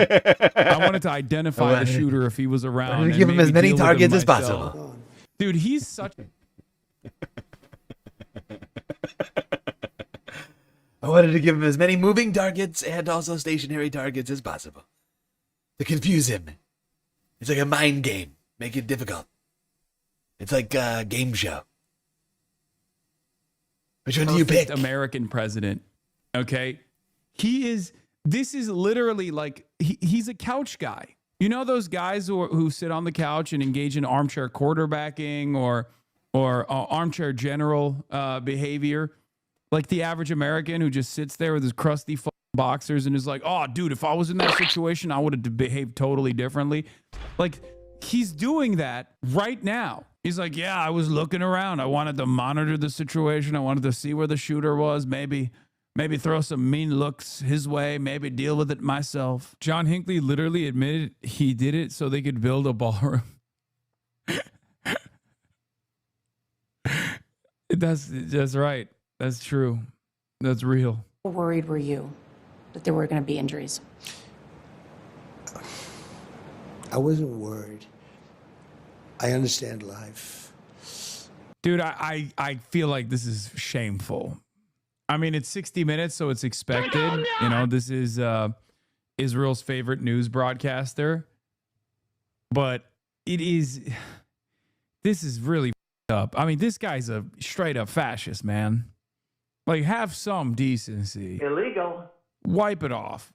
I wanted to identify the shooter if he was around. wanted to give him as many targets as myself. possible. Dude, he's such. I wanted to give him as many moving targets and also stationary targets as possible. To confuse him. It's like a mind game. Make it difficult. It's like a game show. Which one do you pick? American president. Okay. This is literally like, he's a couch guy. You know those guys who sit on the couch and engage in armchair quarterbacking or armchair general behavior? Like the average American who just sits there with his crusty boxers and is like, oh, dude, if I was in that situation, I would have behaved totally differently. Like, he's doing that right now. He's like, yeah, I was looking around. I wanted to monitor the situation. I wanted to see where the shooter was. Maybe throw some mean looks his way. Maybe deal with it myself. John Hinckley literally admitted he did it so they could build a ballroom. That's right. That's true. That's real. How worried were you that there were going to be injuries? I wasn't worried. I understand life. Dude, I feel like this is shameful. I mean, it's 60 Minutes, so it's expected. You know, this is Israel's favorite news broadcaster. But this is really up. I mean, this guy's a straight up fascist, man. Like, have some decency. Illegal. Wipe it off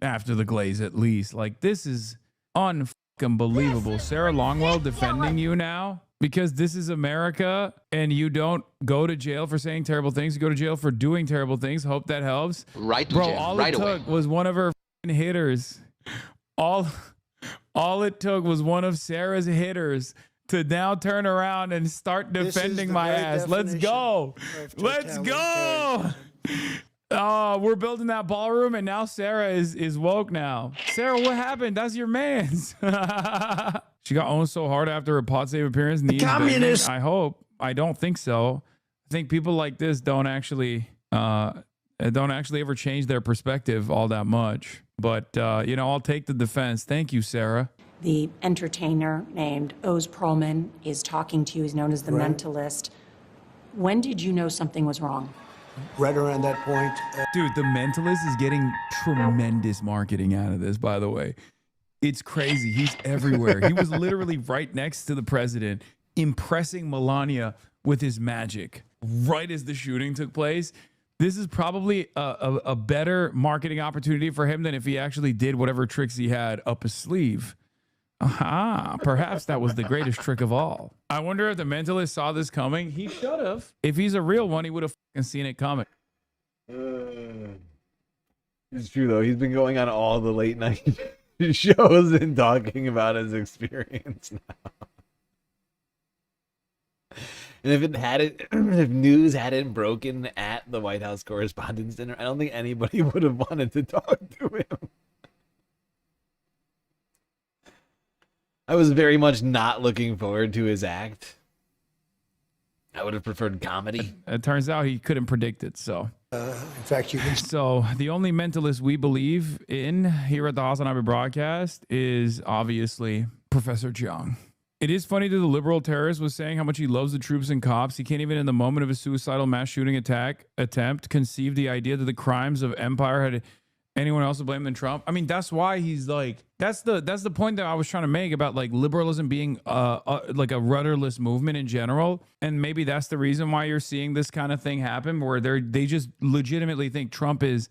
after the glaze, at least. Like, this is unbelievable. Sarah Longwell defending you now because this is America and you don't go to jail for saying terrible things. You go to jail for doing terrible things. Hope that helps. Right to Bro, jail, all right it away. took was one of her hitters. All it took was one of Sarah's hitters to now turn around and start defending my ass. Let's go. Let's go. Oh, we're building that ballroom, and now Sarah is woke now. Sarah, what happened? That's your man's. She got owned so hard after her Pod Save appearance. Communist. I hope. I don't think so. I think people like this don't actually ever change their perspective all that much. But you know, I'll take the defense. Thank you, Sarah. The entertainer named Oz Perlman is talking to you. He's known as the mentalist. When did you know something was wrong? Right around that point. Dude, The Mentalist is getting tremendous marketing out of this, by the way. It's crazy. He's everywhere. He was literally right next to the president, impressing Melania with his magic right as the shooting took place. This is probably a better marketing opportunity for him than if he actually did whatever tricks he had up his sleeve. Aha, perhaps that was the greatest trick of all. I wonder if The Mentalist saw this coming. He should have. If he's a real one, he would have seen it coming. It's true, though. He's been going on all the late night shows and talking about his experience now. And if news hadn't broken at the White House Correspondents' Dinner, I don't think anybody would have wanted to talk to him. I was very much not looking forward to his act. I would have preferred comedy. It turns out he couldn't predict it, so. In fact, you can. So the only mentalist we believe in here at the Hassan Abi broadcast is obviously Professor Jiang. It is funny that the liberal terrorist was saying how much he loves the troops and cops. He can't even in the moment of a suicidal mass shooting attempt conceive the idea that the crimes of empire had anyone else to blame than Trump. I mean, that's why he's like, that's the point that I was trying to make about like liberalism being like a rudderless movement in general. And maybe that's the reason why you're seeing this kind of thing happen where they just legitimately think Trump is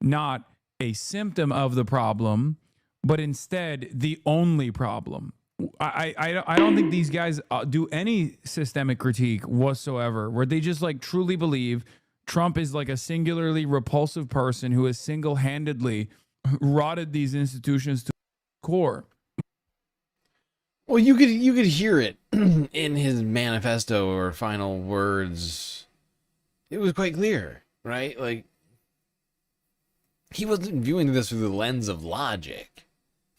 not a symptom of the problem, but instead the only problem. I don't think these guys do any systemic critique whatsoever where they just like truly believe Trump is like a singularly repulsive person who has single-handedly rotted these institutions to the core. Well, you could hear it in his manifesto or final words. It was quite clear, right? Like, he wasn't viewing this through the lens of logic.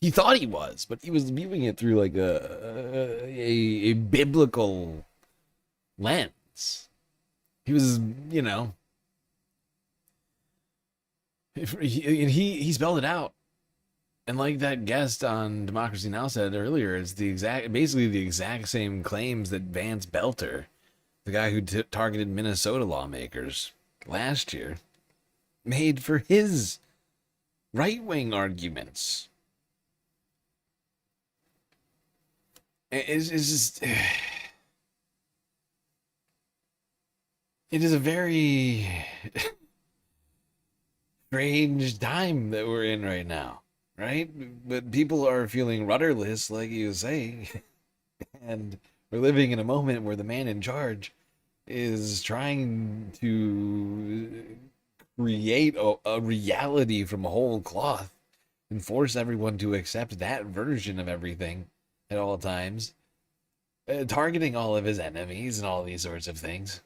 He thought he was, but he was viewing it through like a biblical lens. He was, you know, he spelled it out. And like that guest on Democracy Now! Said earlier, it's basically the exact same claims that Vance Belter, the guy who targeted Minnesota lawmakers last year, made for his right-wing arguments. It's just... It is a very strange time that we're in right now, right? But people are feeling rudderless, like you say, and we're living in a moment where the man in charge is trying to create a reality from whole cloth and force everyone to accept that version of everything at all times, targeting all of his enemies and all these sorts of things.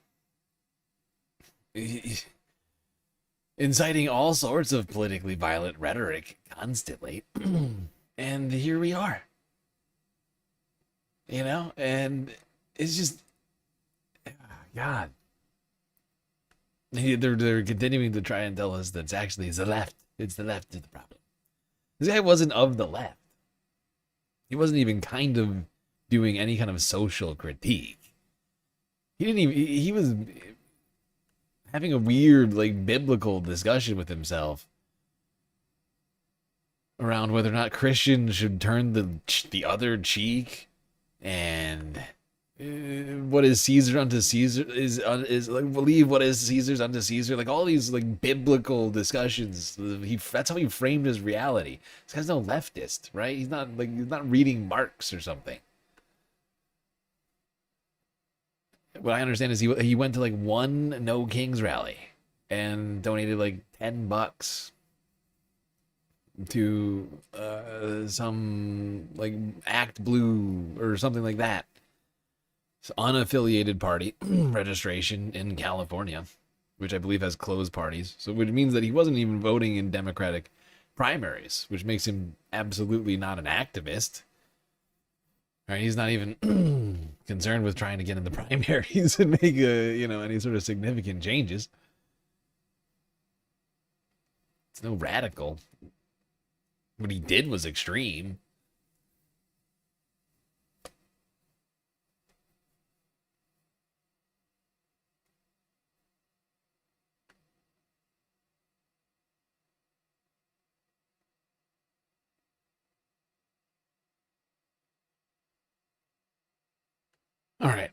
Inciting all sorts of politically violent rhetoric constantly. And here we are. You know? And it's just... God. They're continuing to try and tell us that it's the left. It's the left is the problem. This guy wasn't of the left. He wasn't even kind of doing any kind of social critique. He didn't even... He was... having a weird, like, biblical discussion with himself around whether or not Christians should turn the other cheek, and what is Caesar unto Caesar is like, believe what is Caesar's unto Caesar. Like, all these, like, biblical discussions. That's how he framed his reality. This guy's no leftist, right? He's not reading Marx or something. What I understand is he went to, like, one No Kings rally and donated like $10 to some, like, Act Blue or something like that. It's unaffiliated party registration in California, which I believe has closed parties. So which means that he wasn't even voting in Democratic primaries, which makes him absolutely not an activist. Right? He's not even concerned with trying to get in the primaries and make any sort of significant changes. It's no radical. What he did was extreme. All right.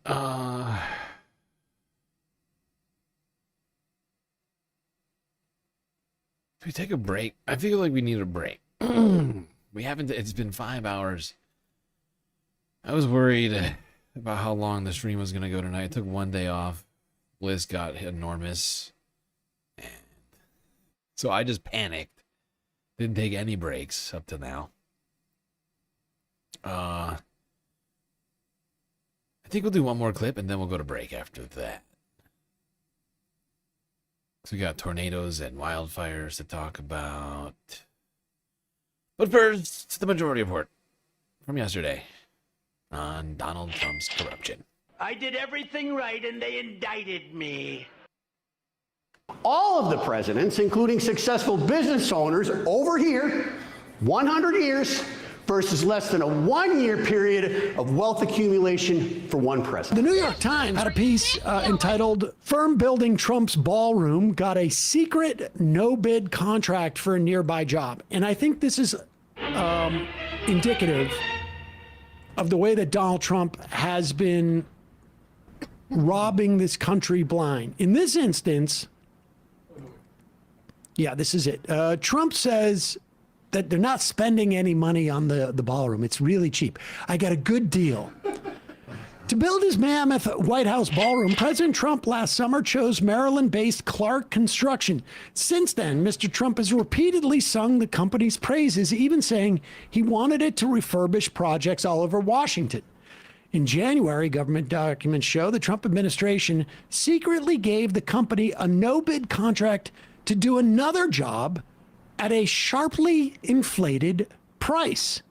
If we take a break, I feel like we need a break. We haven't. It's been 5 hours. I was worried about how long the stream was going to go tonight. I took one day off. List got enormous. And so I just panicked. Didn't take any breaks up to now. I think we'll do one more clip and then we'll go to break after that. So we got tornadoes and wildfires to talk about. But first, the majority report from yesterday on Donald Trump's corruption. I did everything right and they indicted me. All of the presidents, including successful business owners over here, 100 years versus less than a 1-year period of wealth accumulation for one president. The New York Times had a piece entitled "Firm Building Trump's Ballroom Got a Secret No-Bid Contract for a Nearby Job." And I think this is indicative of the way that Donald Trump has been robbing this country blind. In this instance, yeah, this is it. Trump says that they're not spending any money on the ballroom. It's really cheap. I got a good deal. To build his mammoth White House ballroom, President Trump last summer chose Maryland-based Clark Construction. Since then, Mr. Trump has repeatedly sung the company's praises, even saying he wanted it to refurbish projects all over Washington. In January, government documents show the Trump administration secretly gave the company a no-bid contract to do another job at a sharply inflated price.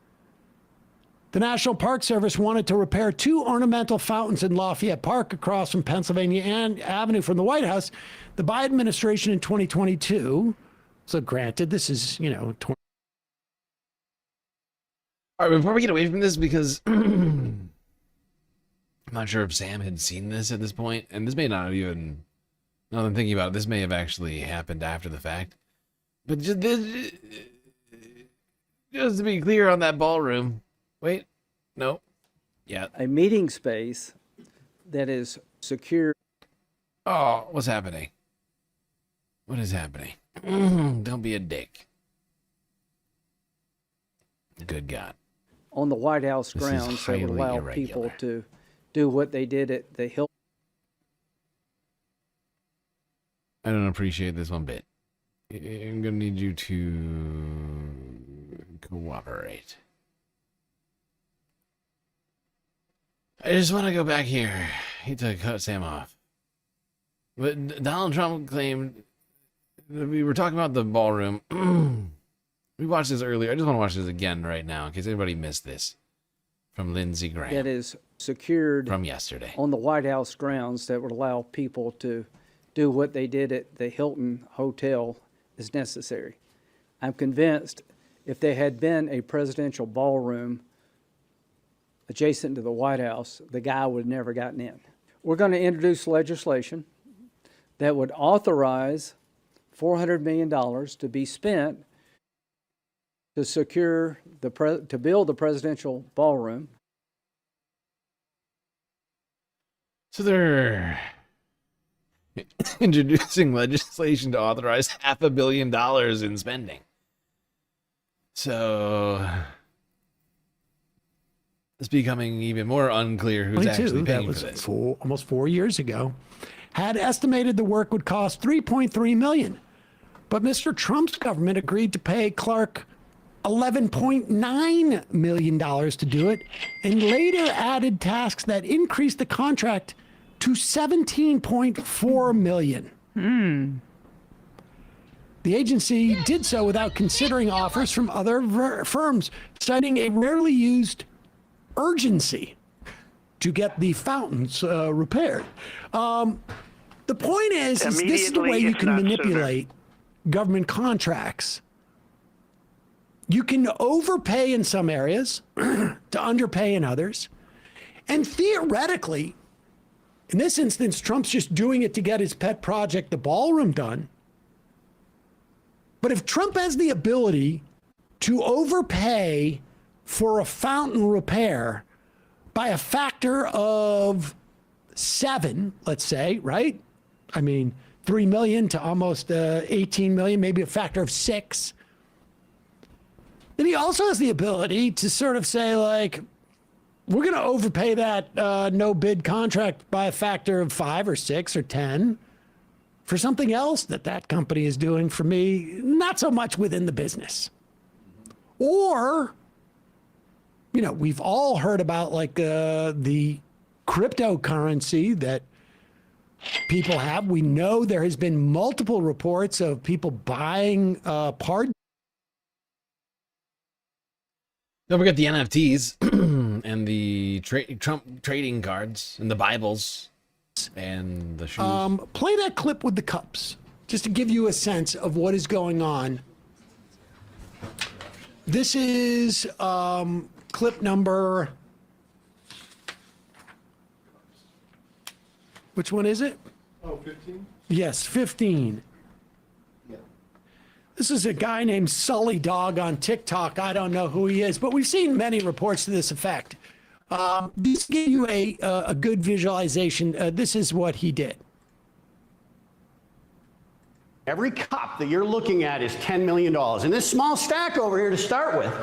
The National Park Service wanted to repair 2 ornamental fountains in Lafayette Park across from Pennsylvania Avenue from the White House. The Biden administration in 2022, so granted, this is, All right, before we get away from this, because I'm not sure if Sam had seen this at this point, and this may not even, now that I'm thinking about it, this may have actually happened after the fact. But just to be clear on that ballroom, wait, no, yeah. A meeting space that is secure. Oh, what's happening? What is happening? Don't be a dick. Good God. On the White House grounds that would allow people to do what they did at the Hilton. I don't appreciate this one bit. I'm gonna need you to cooperate. I just want to go back here. I hate to cut Sam off, but Donald Trump claimed that we were talking about the ballroom. We watched this earlier. I just want to watch this again right now in case anybody missed this from Lindsey Graham. That is secured from yesterday on the White House grounds that would allow people to do what they did at the Hilton Hotel is necessary. I'm convinced if there had been a presidential ballroom adjacent to the White House, the guy would have never gotten in. We're going to introduce legislation that would authorize $400 million to be spent to secure to build the presidential ballroom. So they're introducing legislation to authorize $500 million in spending. So it's becoming even more unclear who's actually paying for this. Almost 4 years ago, had estimated the work would cost $3.3 million. But Mr. Trump's government agreed to pay Clark $11.9 million to do it, and later added tasks that increased the contract to $17.4 million. The agency did so without considering offers from other firms, citing a rarely used urgency to get the fountains repaired. The point is this is the way you can manipulate government contracts. You can overpay in some areas to underpay in others. And theoretically, in this instance, Trump's just doing it to get his pet project, the ballroom, done. But if Trump has the ability to overpay for a fountain repair by a factor of 7, let's say, right? I mean, 3 million to almost 18 million, maybe a factor of 6. Then he also has the ability to sort of say, like, we're going to overpay that no bid contract by a factor of 5 or 6 or 10 for something else that company is doing for me, not so much within the business. Or, you know, we've all heard about like the cryptocurrency that people have. We know there has been multiple reports of people buying parts. Don't forget the NFTs and the Trump trading cards and the Bibles and the shoes. Play that clip with the cups, just to give you a sense of what is going on. This is clip number... Which one is it? Oh, 15? Yes, 15. This is a guy named Sully Dog on TikTok. I don't know who he is, but we've seen many reports to this effect. These give you a good visualization. This is what he did. Every cup that you're looking at is $10 million. And this small stack over here to start with,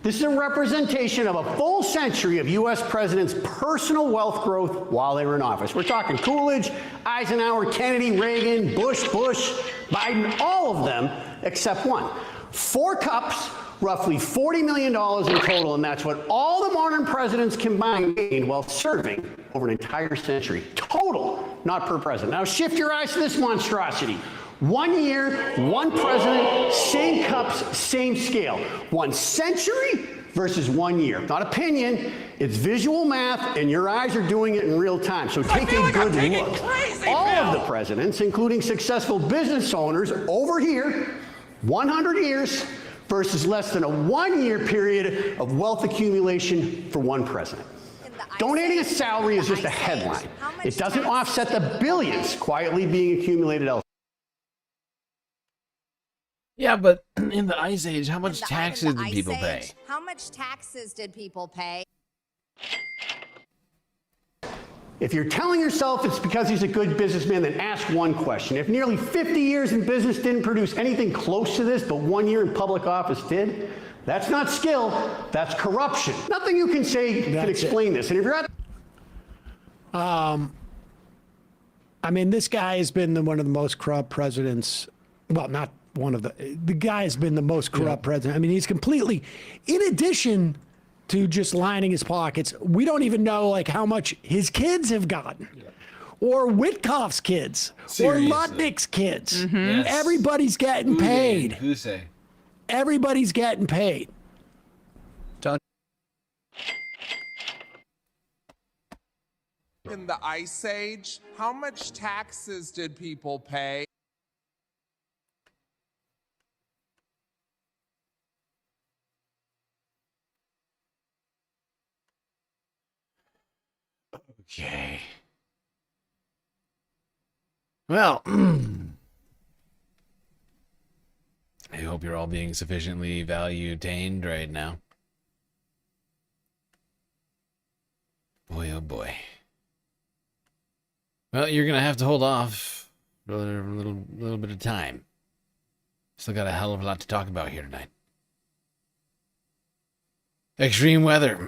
this is a representation of a full century of U.S. presidents' personal wealth growth while they were in office. We're talking Coolidge, Eisenhower, Kennedy, Reagan, Bush, Biden, all of them except one. 4 cups, roughly $40 million in total, and that's what all the modern presidents combined gained while serving over an entire century. Total, not per president. Now shift your eyes to this monstrosity. 1 year, 1 president, same cups, same scale. 1 century versus 1 year. Not opinion, it's visual math, and your eyes are doing it in real time. So take a good look. All of the presidents, including successful business owners, over here, 100 years versus less than a 1-year period of wealth accumulation for 1 president. Donating a salary is just a headline. It doesn't offset the billions quietly being accumulated elsewhere. Yeah, but in the Ice Age, how much taxes did people pay? How much taxes did people pay? If you're telling yourself it's because he's a good businessman, then ask one question. If nearly 50 years in business didn't produce anything close to this, but 1 year in public office did, that's not skill, that's corruption. Nothing you can say can explain this. And if you're at... I mean, this guy has been one of the most corrupt presidents. Well, not one of the guy has been the most corrupt president. I mean, he's completely, in addition to just lining his pockets, we don't even know like how much his kids have gotten, or Witkoff's kids, Seriously. or Lutnick's kids. Yes. Everybody's getting paid. Who say? Everybody's getting paid. In the Ice Age, how much taxes did people pay? Okay. Well, I hope you're all being sufficiently value-tained right now. Boy, oh boy. Well, you're going to have to hold off for a little bit of time. Still got a hell of a lot to talk about here tonight. Extreme weather.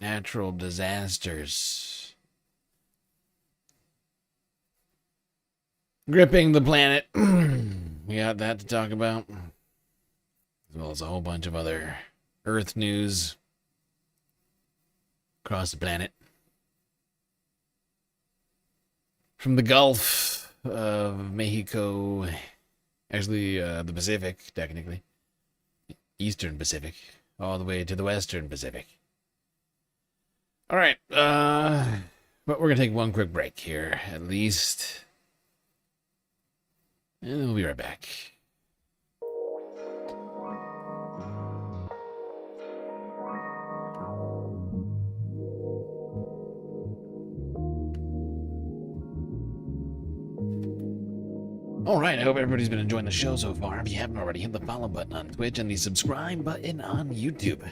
Natural disasters. Gripping the planet. We got that to talk about. As well as a whole bunch of other Earth news across the planet. From the Gulf of Mexico, actually the Pacific, technically. Eastern Pacific, all the way to the Western Pacific. All right, but we're going to take one quick break here, at least. And we'll be right back. All right, I hope everybody's been enjoying the show so far. If you haven't already, hit the follow button on Twitch and the subscribe button on YouTube.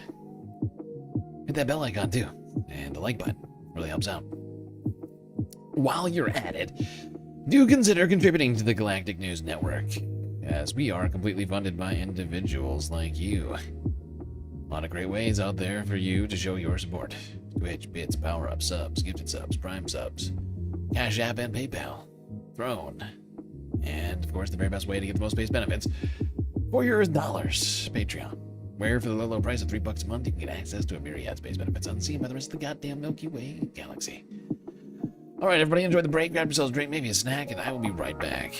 Hit that bell icon too, and the like button. Really helps out. While you're at it, do consider contributing to the Galactic News Network, as we are completely funded by individuals like you. A lot of great ways out there for you to show your support. Twitch, bits, power-up subs, gifted subs, prime subs, Cash App, and PayPal. Throne. And, of course, the very best way to get the most base benefits for your dollars, Patreon. Where, for the low, low price of $3 a month, you can get access to a myriad space benefits unseen by the rest of the goddamn Milky Way galaxy. All right, everybody, enjoy the break. Grab yourselves a drink, maybe a snack, and I will be right back.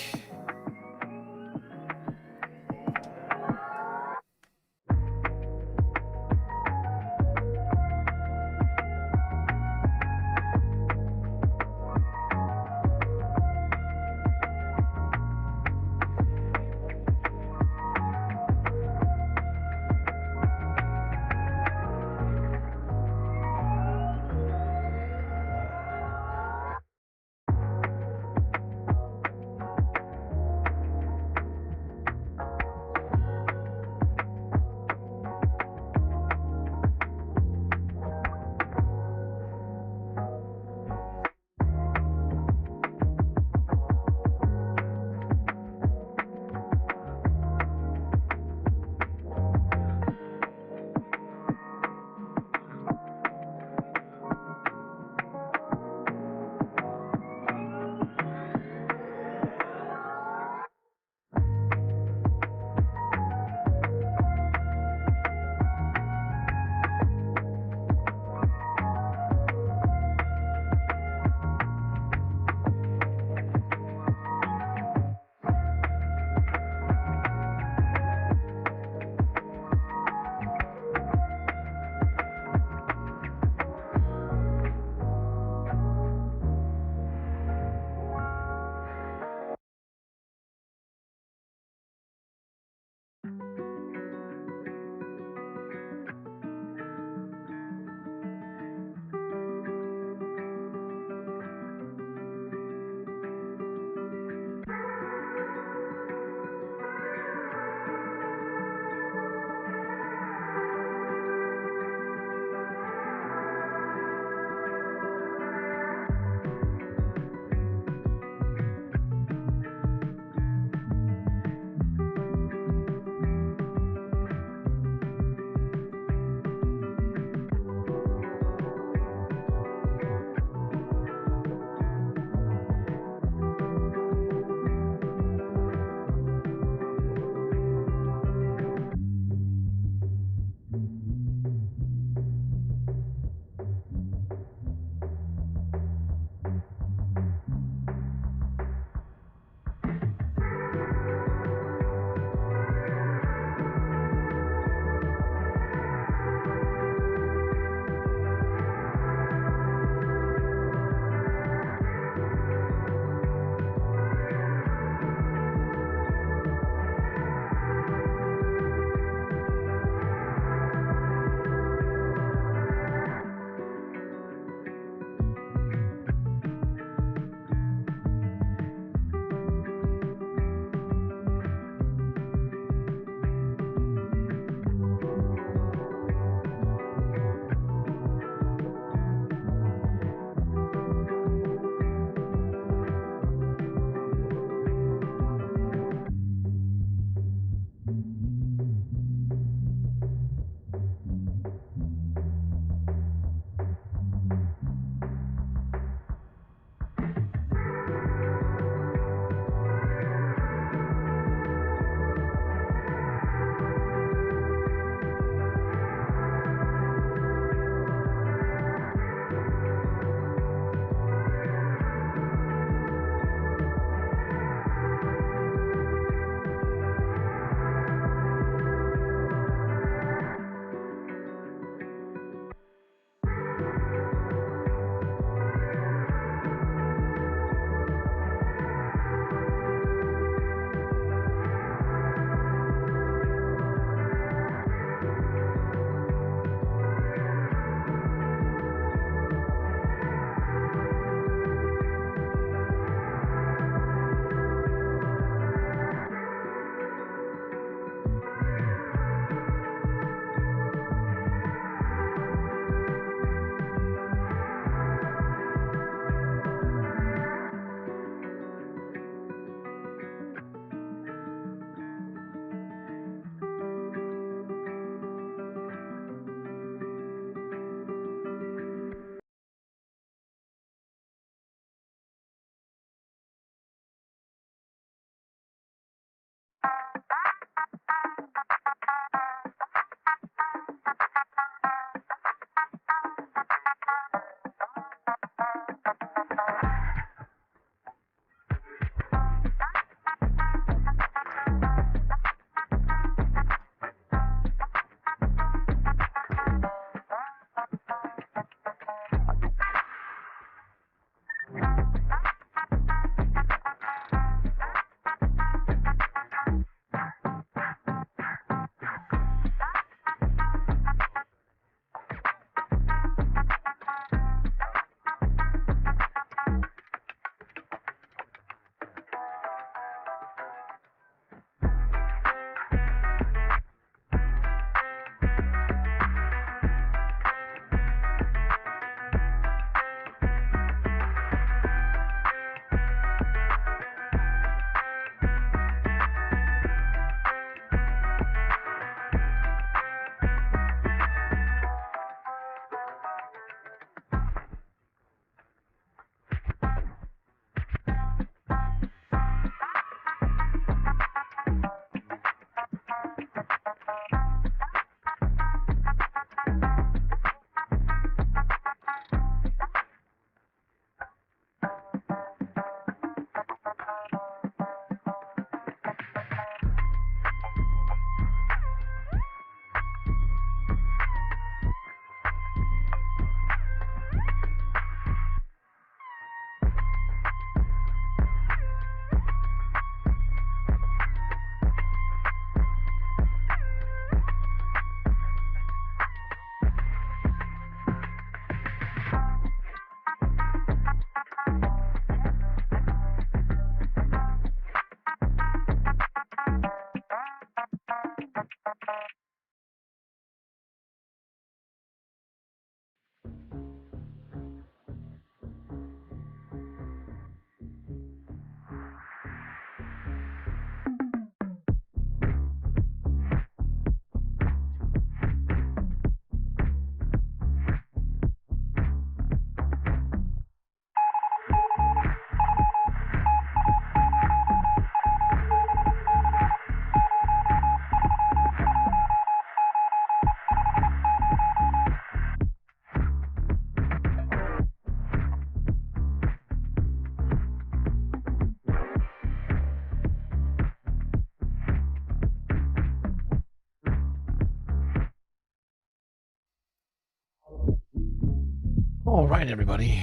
All right, everybody.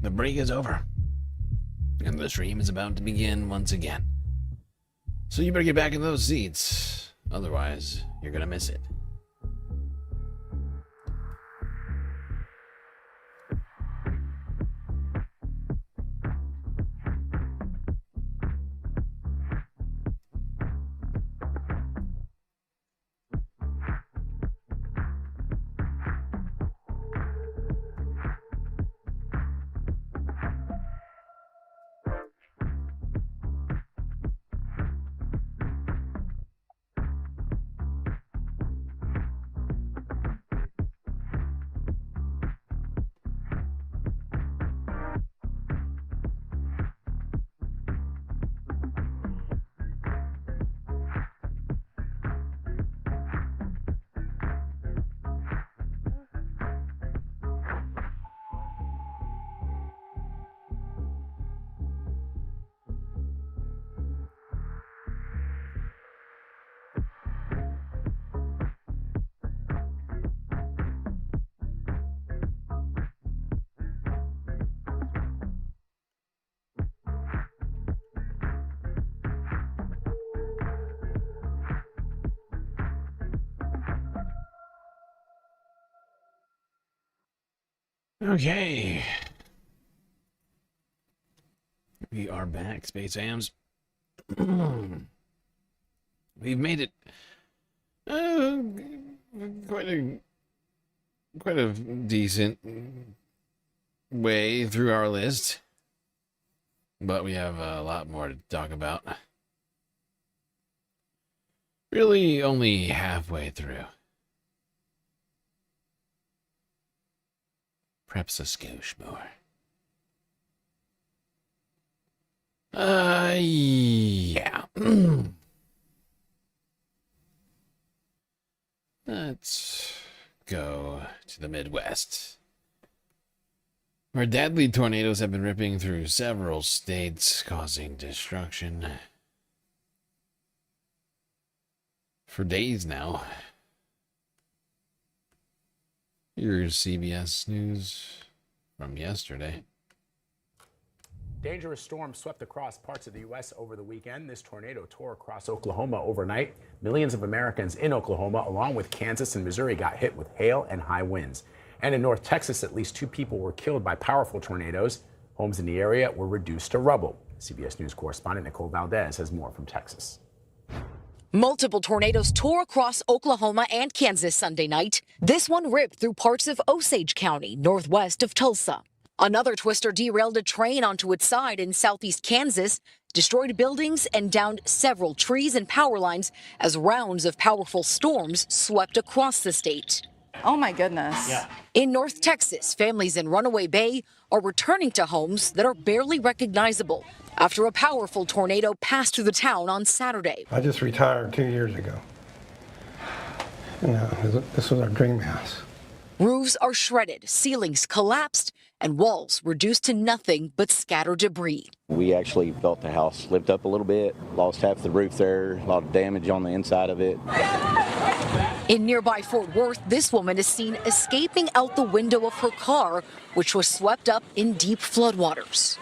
The break is over. And the stream is about to begin once again. So you better get back in those seats. Otherwise, you're going to miss it. Okay. We are back, Space Ams. We've made it quite a decent way through our list. But we have a lot more to talk about. Really only halfway through. Perhaps a skosh more. Yeah. Let's go to the Midwest, where deadly tornadoes have been ripping through several states, causing destruction for days now. Here's CBS News from yesterday. Dangerous storms swept across parts of the U.S. over the weekend. This tornado tore across Oklahoma overnight. Millions of Americans in Oklahoma, along with Kansas and Missouri, got hit with hail and high winds. And in North Texas, at least 2 people were killed by powerful tornadoes. Homes in the area were reduced to rubble. CBS News correspondent Nicole Valdez has more from Texas. Multiple tornadoes tore across Oklahoma and Kansas Sunday night. This one ripped through parts of Osage County, northwest of Tulsa. Another twister derailed a train onto its side in southeast Kansas, destroyed buildings, and downed several trees and power lines as rounds of powerful storms swept across the state. Oh my goodness. Yeah. In North Texas, families in Runaway Bay are returning to homes that are barely recognizable after a powerful tornado passed through the town on Saturday. I just retired 2 years ago. This was our dream house. Roofs are shredded, ceilings collapsed, and walls reduced to nothing but scattered debris. We actually felt the house lift up a little bit, lost half the roof there, a lot of damage on the inside of it. In nearby Fort Worth, this woman is seen escaping out the window of her car, which was swept up in deep floodwaters.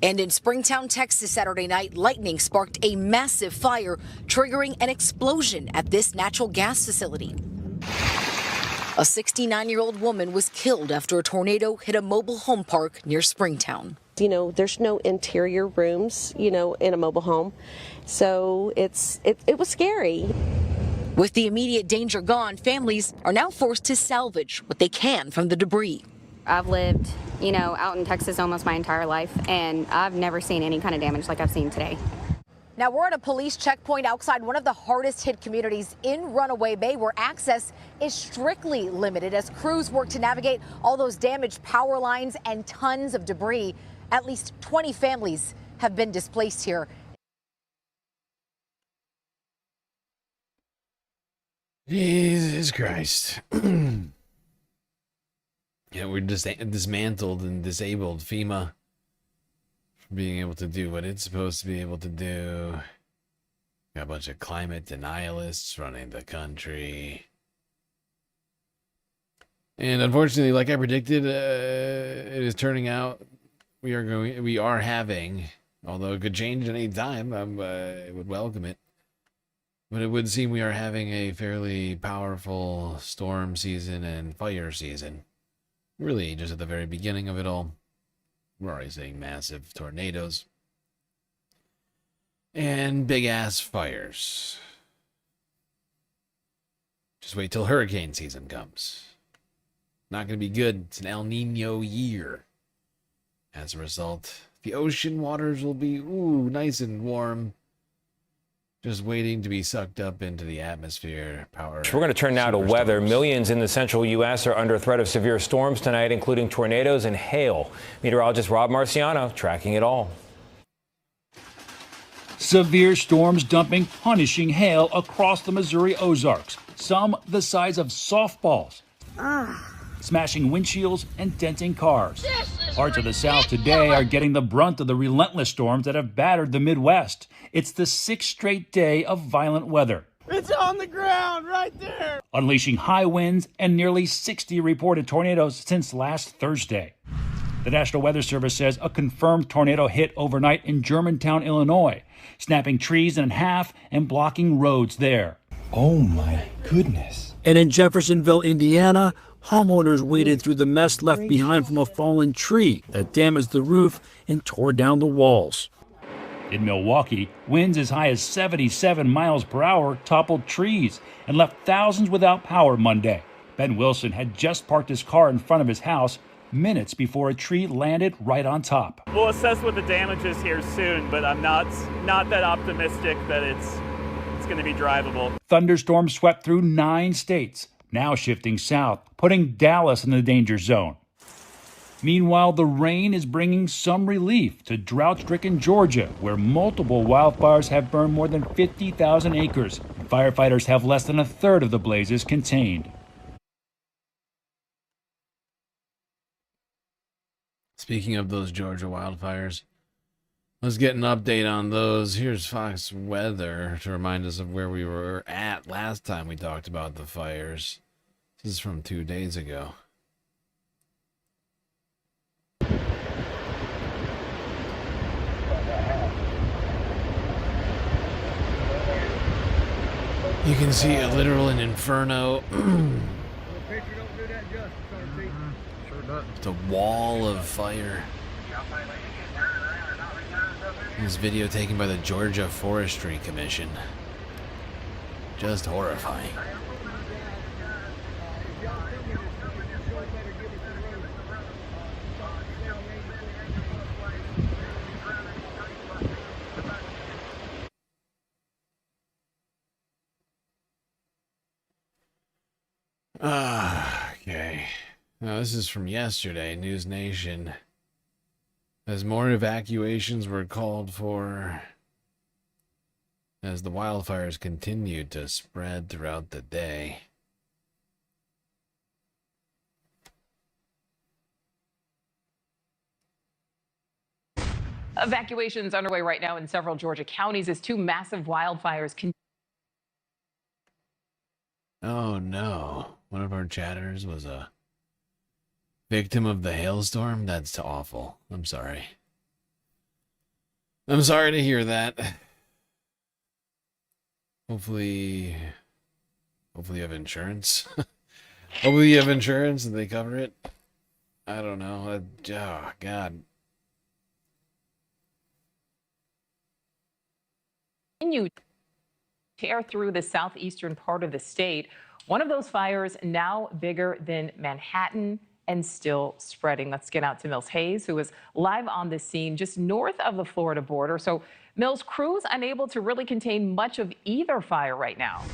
And in Springtown, Texas, Saturday night, lightning sparked a massive fire, triggering an explosion at this natural gas facility. A 69-year-old woman was killed after a tornado hit a mobile home park near Springtown. There's no interior rooms, in a mobile home. So it was scary. With the immediate danger gone, families are now forced to salvage what they can from the debris. I've lived, out in Texas almost my entire life, and I've never seen any kind of damage like I've seen today. Now we're at a police checkpoint outside one of the hardest hit communities in Runaway Bay, where access is strictly limited as crews work to navigate all those damaged power lines and tons of debris. At least 20 families have been displaced here. Jesus Christ. Yeah, we're dismantled and disabled FEMA from being able to do what it's supposed to be able to do. Got a bunch of climate denialists running the country. And unfortunately, like I predicted, it is turning out we are having, although it could change at any time, I would welcome it. But it would seem we are having a fairly powerful storm season and fire season. Really, just at the very beginning of it all. We're already seeing massive tornadoes. And big-ass fires. Just wait till hurricane season comes. Not going to be good. It's an El Nino year. As a result, the ocean waters will be, nice and warm. Just waiting to be sucked up into the atmosphere. We're going to turn now to weather. Millions in the central U.S. are under threat of severe storms tonight, including tornadoes and hail. Meteorologist Rob Marciano tracking it all. Severe storms dumping punishing hail across the Missouri Ozarks, some the size of softballs, smashing windshields and denting cars. Parts of the South today are getting the brunt of the relentless storms that have battered the Midwest. It's the 6th straight day of violent weather. It's on the ground right there. Unleashing high winds and nearly 60 reported tornadoes since last Thursday. The National Weather Service says a confirmed tornado hit overnight in Germantown, Illinois, snapping trees in half and blocking roads there. Oh my goodness. And in Jeffersonville, Indiana, homeowners waded through the mess left behind from a fallen tree that damaged the roof and tore down the walls. In Milwaukee, winds as high as 77 miles per hour toppled trees and left thousands without power Monday. Ben Wilson had just parked his car in front of his house minutes before a tree landed right on top. We'll assess what the damage is here soon, but I'm not that optimistic that it's going to be drivable. Thunderstorms swept through 9 states, now shifting south, putting Dallas in the danger zone. Meanwhile, the rain is bringing some relief to drought-stricken Georgia, where multiple wildfires have burned more than 50,000 acres. Firefighters have less than a third of the blazes contained. Speaking of those Georgia wildfires, let's get an update on those. Here's Fox Weather to remind us of where we were at last time we talked about the fires. This is from 2 days ago. You can see a literal inferno. It's a wall of fire. This video taken by the Georgia Forestry Commission. Just horrifying. Okay. Now, this is from yesterday, News Nation. As more evacuations were called for, as the wildfires continued to spread throughout the day. Evacuations underway right now in several Georgia counties as 2 massive wildfires continue. Oh no. One of our chatters was a victim of the hailstorm? That's awful. I'm sorry. I'm sorry to hear that. Hopefully you have insurance. Hopefully you have insurance and they cover it. I don't know. Oh, God. Continue to tear through the southeastern part of the state. One of those fires now bigger than Manhattan and still spreading. Let's get out to Mills Hayes, who is live on the scene just north of the Florida border. So, Mills, crews unable to really contain much of either fire right now.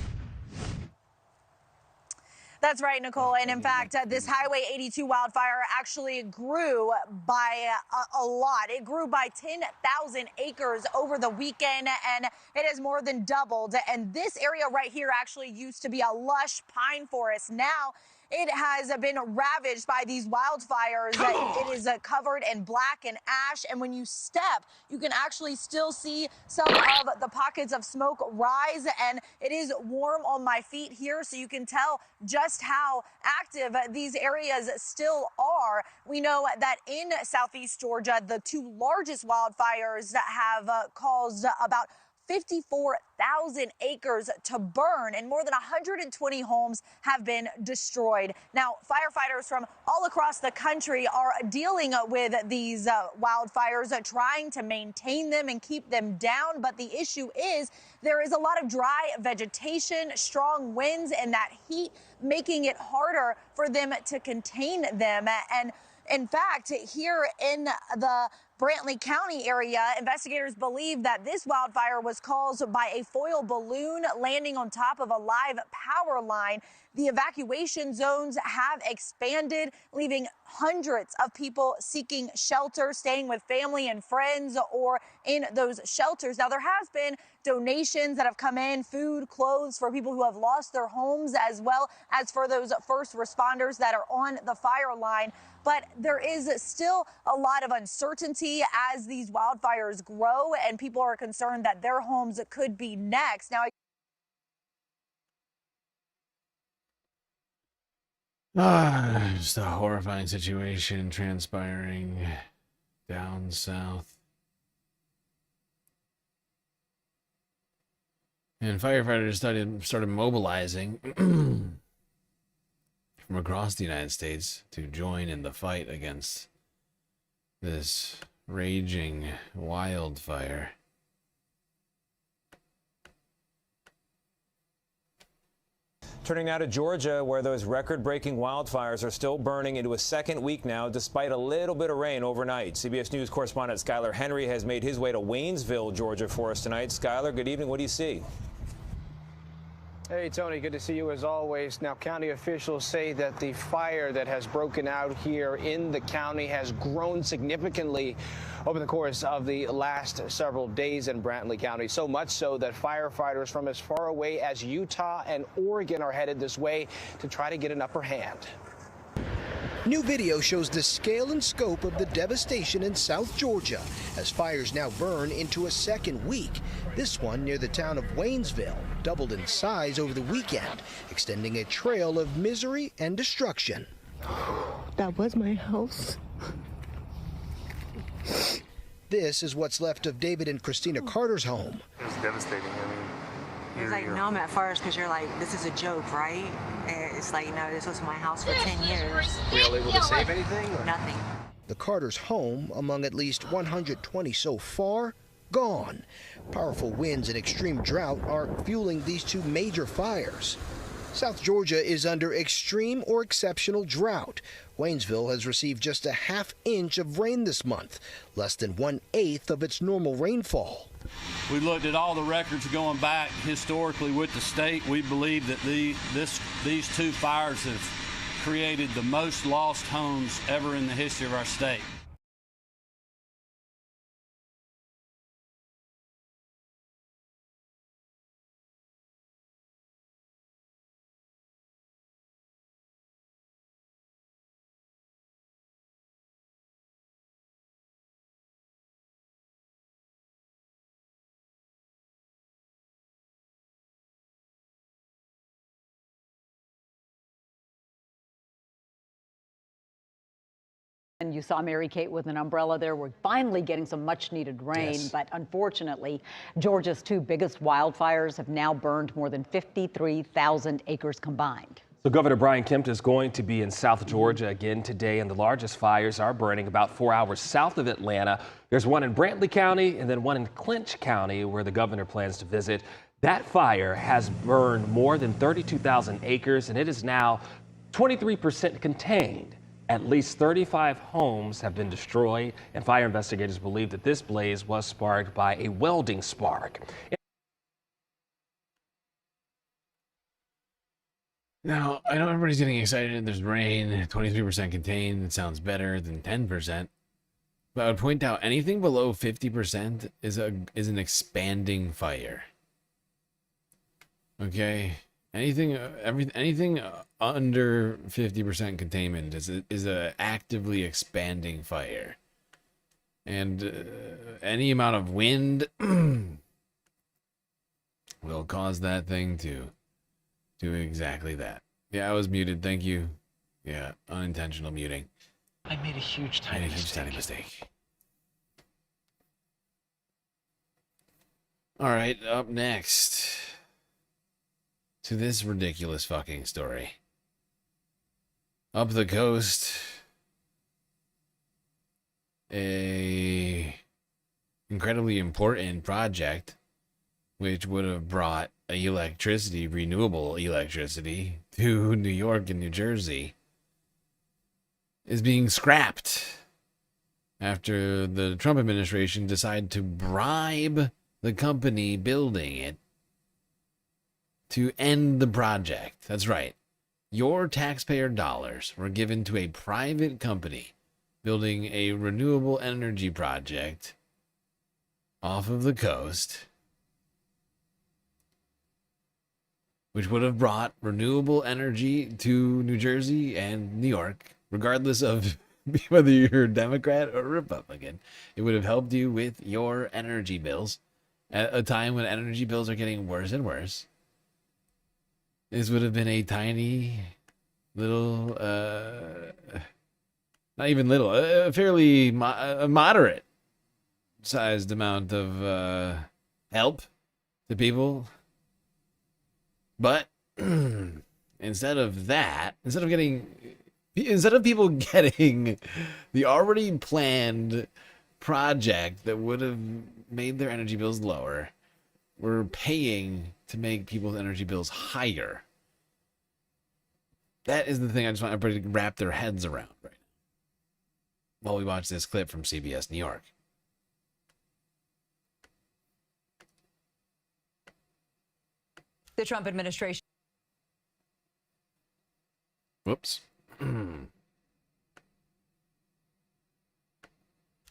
That's right, Nicole. And in fact, this Highway 82 wildfire actually grew by a lot. It grew by 10,000 acres over the weekend, and it has more than doubled. And this area right here actually used to be a lush pine forest. Now it has been ravaged by these wildfires. It is covered in black and ash, and when you step, you can actually still see some of the pockets of smoke rise, and it is warm on my feet here, so you can tell just how active these areas still are. We know that in southeast Georgia, the two largest wildfires have caused about 54,000 acres to burn, and more than 120 homes have been destroyed. Now, firefighters from all across the country are dealing with these wildfires, trying to maintain them and keep them down. But the issue is there is a lot of dry vegetation, strong winds, and that heat making it harder for them to contain them. And in fact, here in the Brantley County area, investigators believe that this wildfire was caused by a foil balloon landing on top of a live power line. The evacuation zones have expanded, leaving hundreds of people seeking shelter, staying with family and friends or in those shelters. Now, there has been donations that have come in, food, clothes for people who have lost their homes, as well as for those first responders that are on the fire line. But there is still a lot of uncertainty as these wildfires grow, and people are concerned that their homes could be next. Now, just a horrifying situation transpiring down south. And firefighters started mobilizing from across the United States to join in the fight against this raging wildfire. Turning now to Georgia, where those record-breaking wildfires are still burning into a second week now, despite a little bit of rain overnight. CBS News correspondent Skylar Henry has made his way to Waynesville, Georgia, for us tonight. Skylar, good evening. What do you see? Hey, Tony, good to see you as always. Now, county officials say that the fire that has broken out here in the county has grown significantly over the course of the last several days in Brantley County, so much so that firefighters from as far away as Utah and Oregon are headed this way to try to get an upper hand. New video shows the scale and scope of the devastation in South Georgia as fires now burn into a second week. This one near the town of Waynesville doubled in size over the weekend, extending a trail of misery and destruction. That was my house. This is what's left of David and Christina Carter's home. It was devastating. I mean, it's like numb at first because you're like, this is a joke, right? And it's like, no, this was my house for 10 years. Were you able to save anything? Or? Nothing. The Carter's home, among at least 120 so far, gone. Powerful winds and extreme drought are fueling these two major fires. South Georgia is under extreme or exceptional drought. Waynesville has received just a half inch of rain this month, less than 1/8 of its normal rainfall. We looked at all the records going back historically with the state. We believe that these two fires have created the most lost homes ever in the history of our state. And you saw Mary Kate with an umbrella there. We're finally getting some much needed rain, Yes. but unfortunately, Georgia's two biggest wildfires have now burned more than 53,000 acres combined. So Governor Brian Kemp is going to be in South Georgia again today, and the largest fires are burning about 4 hours south of Atlanta. There's one in Brantley County and then one in Clinch County where the governor plans to visit. That fire has burned more than 32,000 acres, and it is now 23% contained. At least 35 homes have been destroyed, and fire investigators believe that this blaze was sparked by a welding spark. Now, I know everybody's getting excited. There's rain, 23% contained. It sounds better than 10%. But I would point out anything below 50% is an expanding fire. Okay? Anything under 50% containment is a actively expanding fire, and any amount of wind will cause that thing to do exactly that. Yeah, I was muted. Thank you. Yeah, unintentional muting. I made a huge tiny mistake. All right, up next to this ridiculous fucking story. Up the coast, a incredibly important project which would have brought renewable electricity to New York and New Jersey, is being scrapped after the Trump administration decided to bribe the company building it to end the project. That's right. Your taxpayer dollars were given to a private company building a renewable energy project off of the coast, which would have brought renewable energy to New Jersey and New York, regardless of whether you're a Democrat or Republican. It would have helped you with your energy bills at a time when energy bills are getting worse and worse. This would have been a tiny little, not even little, a fairly moderate sized amount of help to people. But instead of people getting the already planned project that would have made their energy bills lower, we're paying to make people's energy bills higher. That is the thing I just want everybody to wrap their heads around right now while we watch this clip from CBS New York. The Trump administration. Whoops.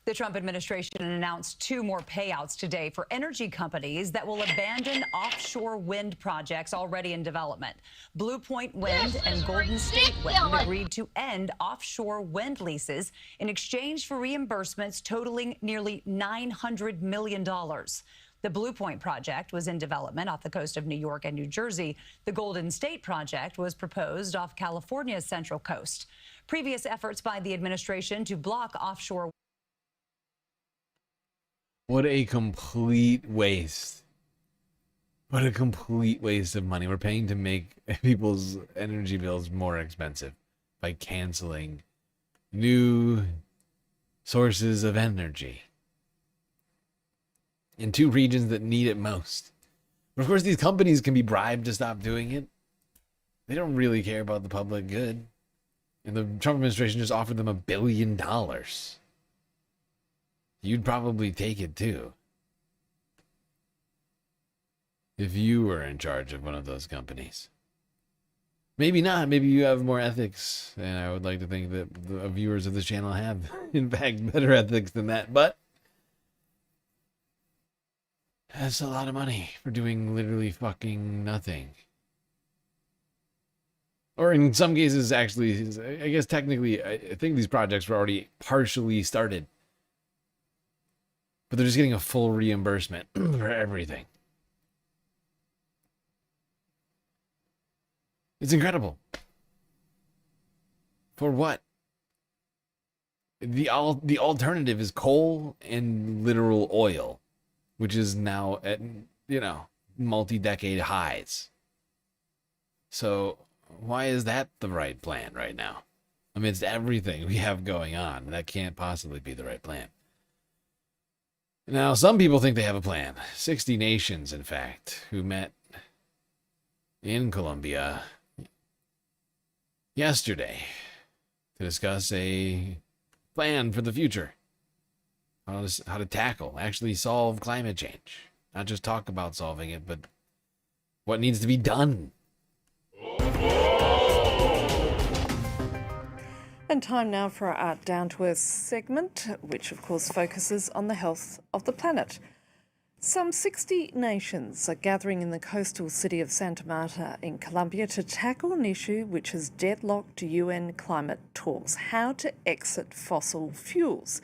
The Trump administration announced 2 more payouts today for energy companies that will abandon offshore wind projects already in development. Blue Point Wind and Golden State Wind agreed to end offshore wind leases in exchange for reimbursements totaling nearly $900 million. The Blue Point project was in development off the coast of New York and New Jersey. The Golden State project was proposed off California's central coast. Previous efforts by the administration to block offshore. What a complete waste. What a complete waste of money. We're paying to make people's energy bills more expensive by canceling new sources of energy in 2 regions that need it most. But of course, these companies can be bribed to stop doing it. They don't really care about the public good. And the Trump administration just offered them $1 billion. You'd probably take it too, if you were in charge of one of those companies. Maybe not. Maybe you have more ethics, and I would like to think that the viewers of this channel have, in fact, better ethics than that. But that's a lot of money for doing literally fucking nothing. Or in some cases, actually, I guess technically, I think these projects were already partially started. But they're just getting a full reimbursement for everything. It's incredible. For what? The alternative is coal and literal oil, which is now at, multi-decade highs. So why is that the right plan right now? Amidst everything we have going on, that can't possibly be the right plan. Now, some people think they have a plan. 60 nations, in fact, who met in Colombia yesterday to discuss a plan for the future. How to tackle, actually solve climate change. Not just talk about solving it, but what needs to be done. And time now for our Down to Earth segment, which of course focuses on the health of the planet. Some 60 nations are gathering in the coastal city of Santa Marta in Colombia to tackle an issue which has deadlocked UN climate talks: how to exit fossil fuels.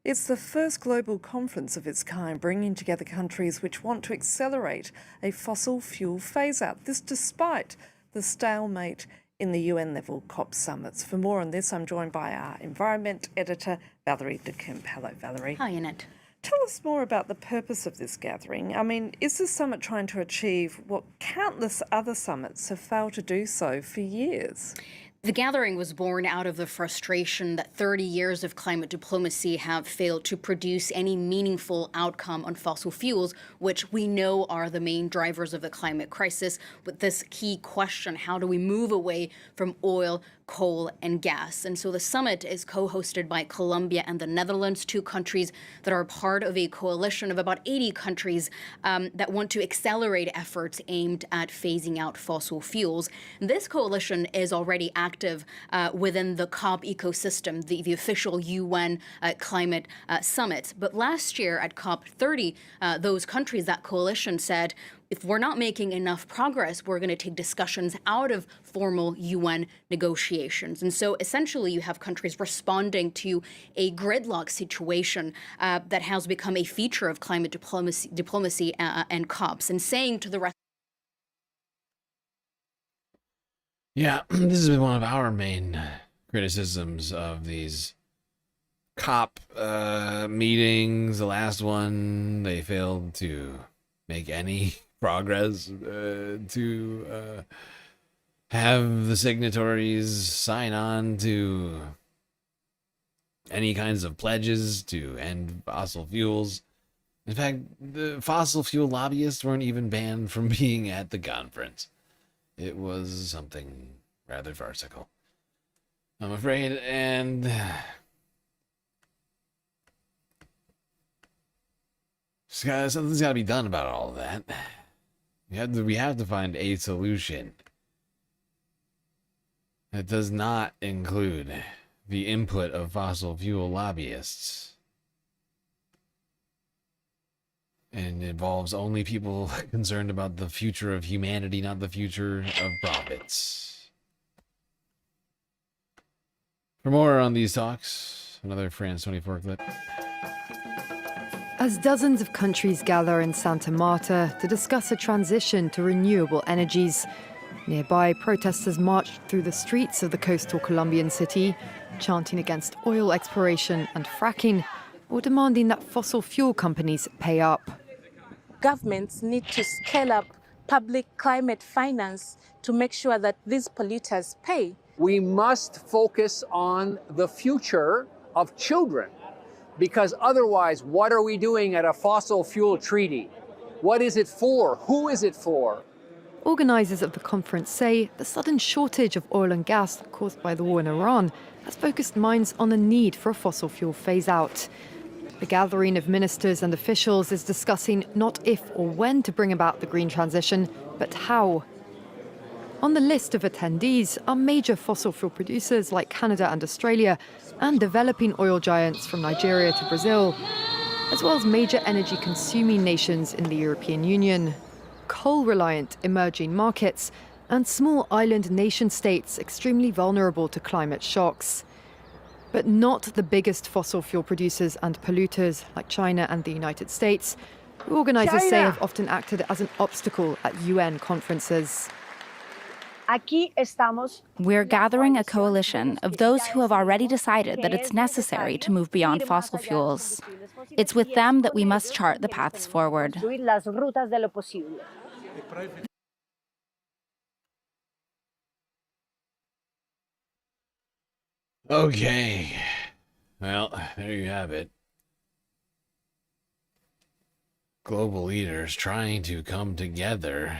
It's the first global conference of its kind, bringing together countries which want to accelerate a fossil fuel phase-out. This despite the stalemate in the UN-level COP summits. For more on this, I'm joined by our environment editor, Valerie de Kemp. Hello, Valerie. Hi, Annette. Tell us more about the purpose of this gathering. I mean, is this summit trying to achieve what countless other summits have failed to do so for years? The gathering was born out of the frustration that 30 years of climate diplomacy have failed to produce any meaningful outcome on fossil fuels, which we know are the main drivers of the climate crisis. With this key question, how do we move away from oil, coal, and gas? And so the summit is co-hosted by Colombia and the Netherlands, two countries that are part of a coalition of about 80 countries that want to accelerate efforts aimed at phasing out fossil fuels. This coalition is already active within the COP ecosystem, the official UN climate summit. But last year at COP 30, those countries, that coalition said, if we're not making enough progress, we're going to take discussions out of formal UN negotiations. And so essentially you have countries responding to a gridlock situation that has become a feature of climate diplomacy and COPs, and saying to the rest. Yeah, this has been one of our main criticisms of these COP meetings. The last one, they failed to make any progress to have the signatories sign on to any kinds of pledges to end fossil fuels. In fact, the fossil fuel lobbyists weren't even banned from being at the conference. It was something rather farcical, I'm afraid, and something's got to be done about all of that. We have to find a solution that does not include the input of fossil fuel lobbyists and involves only people concerned about the future of humanity, not the future of profits. For more on these talks, another France 24 clip. As dozens of countries gather in Santa Marta to discuss a transition to renewable energies, nearby protesters marched through the streets of the coastal Colombian city, chanting against oil exploration and fracking, or demanding that fossil fuel companies pay up. Governments need to scale up public climate finance to make sure that these polluters pay. We must focus on the future of children. Because otherwise, what are we doing at a fossil fuel treaty? What is it for? Who is it for? Organisers of the conference say the sudden shortage of oil and gas caused by the war in Iran has focused minds on the need for a fossil fuel phase-out. The gathering of ministers and officials is discussing not if or when to bring about the green transition, but how. On the list of attendees are major fossil fuel producers like Canada and Australia, and developing oil giants from Nigeria to Brazil, as well as major energy-consuming nations in the European Union, coal-reliant emerging markets, and small island nation-states extremely vulnerable to climate shocks. But not the biggest fossil fuel producers and polluters like China and the United States, who organisers say have often acted as an obstacle at UN conferences. We're gathering a coalition of those who have already decided that it's necessary to move beyond fossil fuels. It's with them that we must chart the paths forward. Okay. Well, there you have it. Global leaders trying to come together,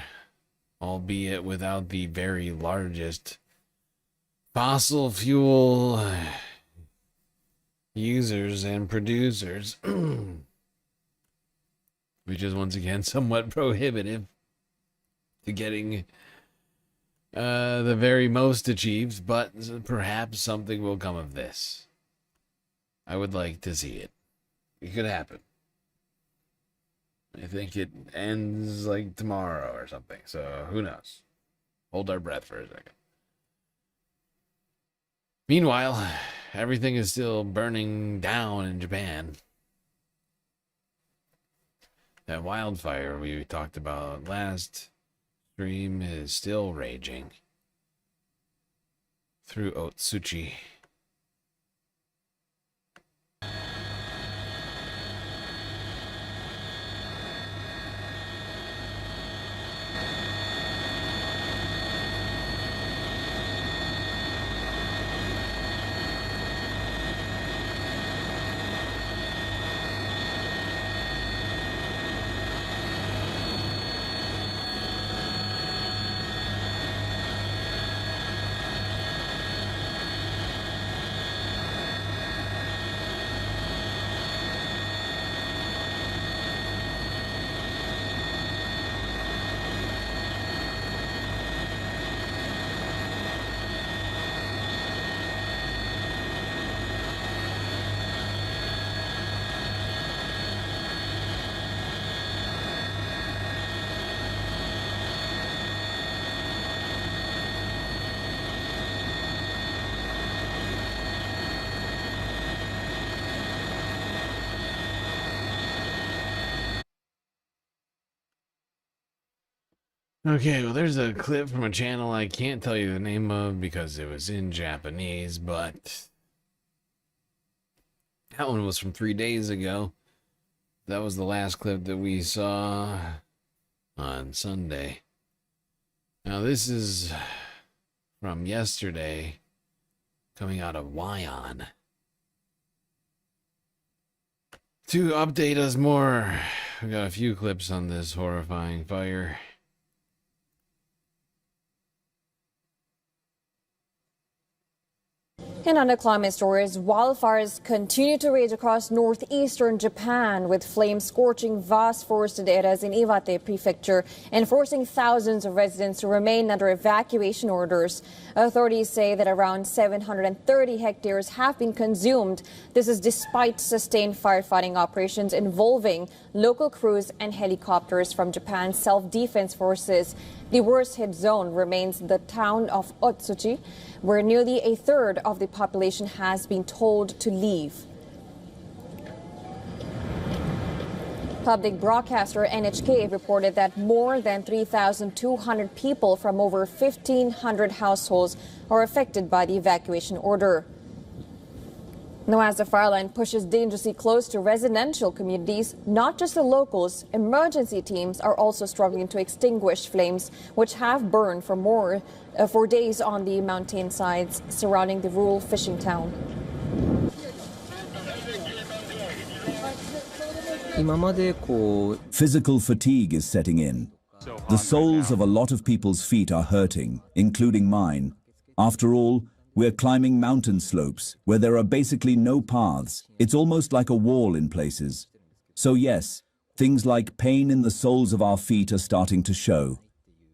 albeit without the very largest fossil fuel users and producers, which is once again somewhat prohibitive to getting the very most achieved, but perhaps something will come of this. I would like to see it. It could happen. I think it ends like tomorrow or something, so who knows? Hold our breath for a second. Meanwhile, everything is still burning down in Japan. That wildfire we talked about last stream is still raging through Otsuchi. Okay, well, there's a clip from a channel I can't tell you the name of because it was in Japanese, but that one was from 3 days ago. That was the last clip that we saw on Sunday. Now, this is from yesterday, coming out of Wyon. To update us more, we got a few clips on this horrifying fire. In other climate stories, wildfires continue to rage across northeastern Japan, with flames scorching vast forested areas in Iwate Prefecture and forcing thousands of residents to remain under evacuation orders. Authorities say that around 730 hectares have been consumed. This is despite sustained firefighting operations involving local crews and helicopters from Japan's self-defense forces. The worst hit zone remains the town of Otsuchi, where nearly a third of the population has been told to leave. Public broadcaster NHK reported that more than 3,200 people from over 1,500 households are affected by the evacuation order. Now, as the fire line pushes dangerously close to residential communities, not just the locals, emergency teams are also struggling to extinguish flames, which have burned for days on the mountainsides surrounding the rural fishing town. Physical fatigue is setting in. The soles of a lot of people's feet are hurting, including mine. After all, we're climbing mountain slopes where there are basically no paths. It's almost like a wall in places. So yes, things like pain in the soles of our feet are starting to show.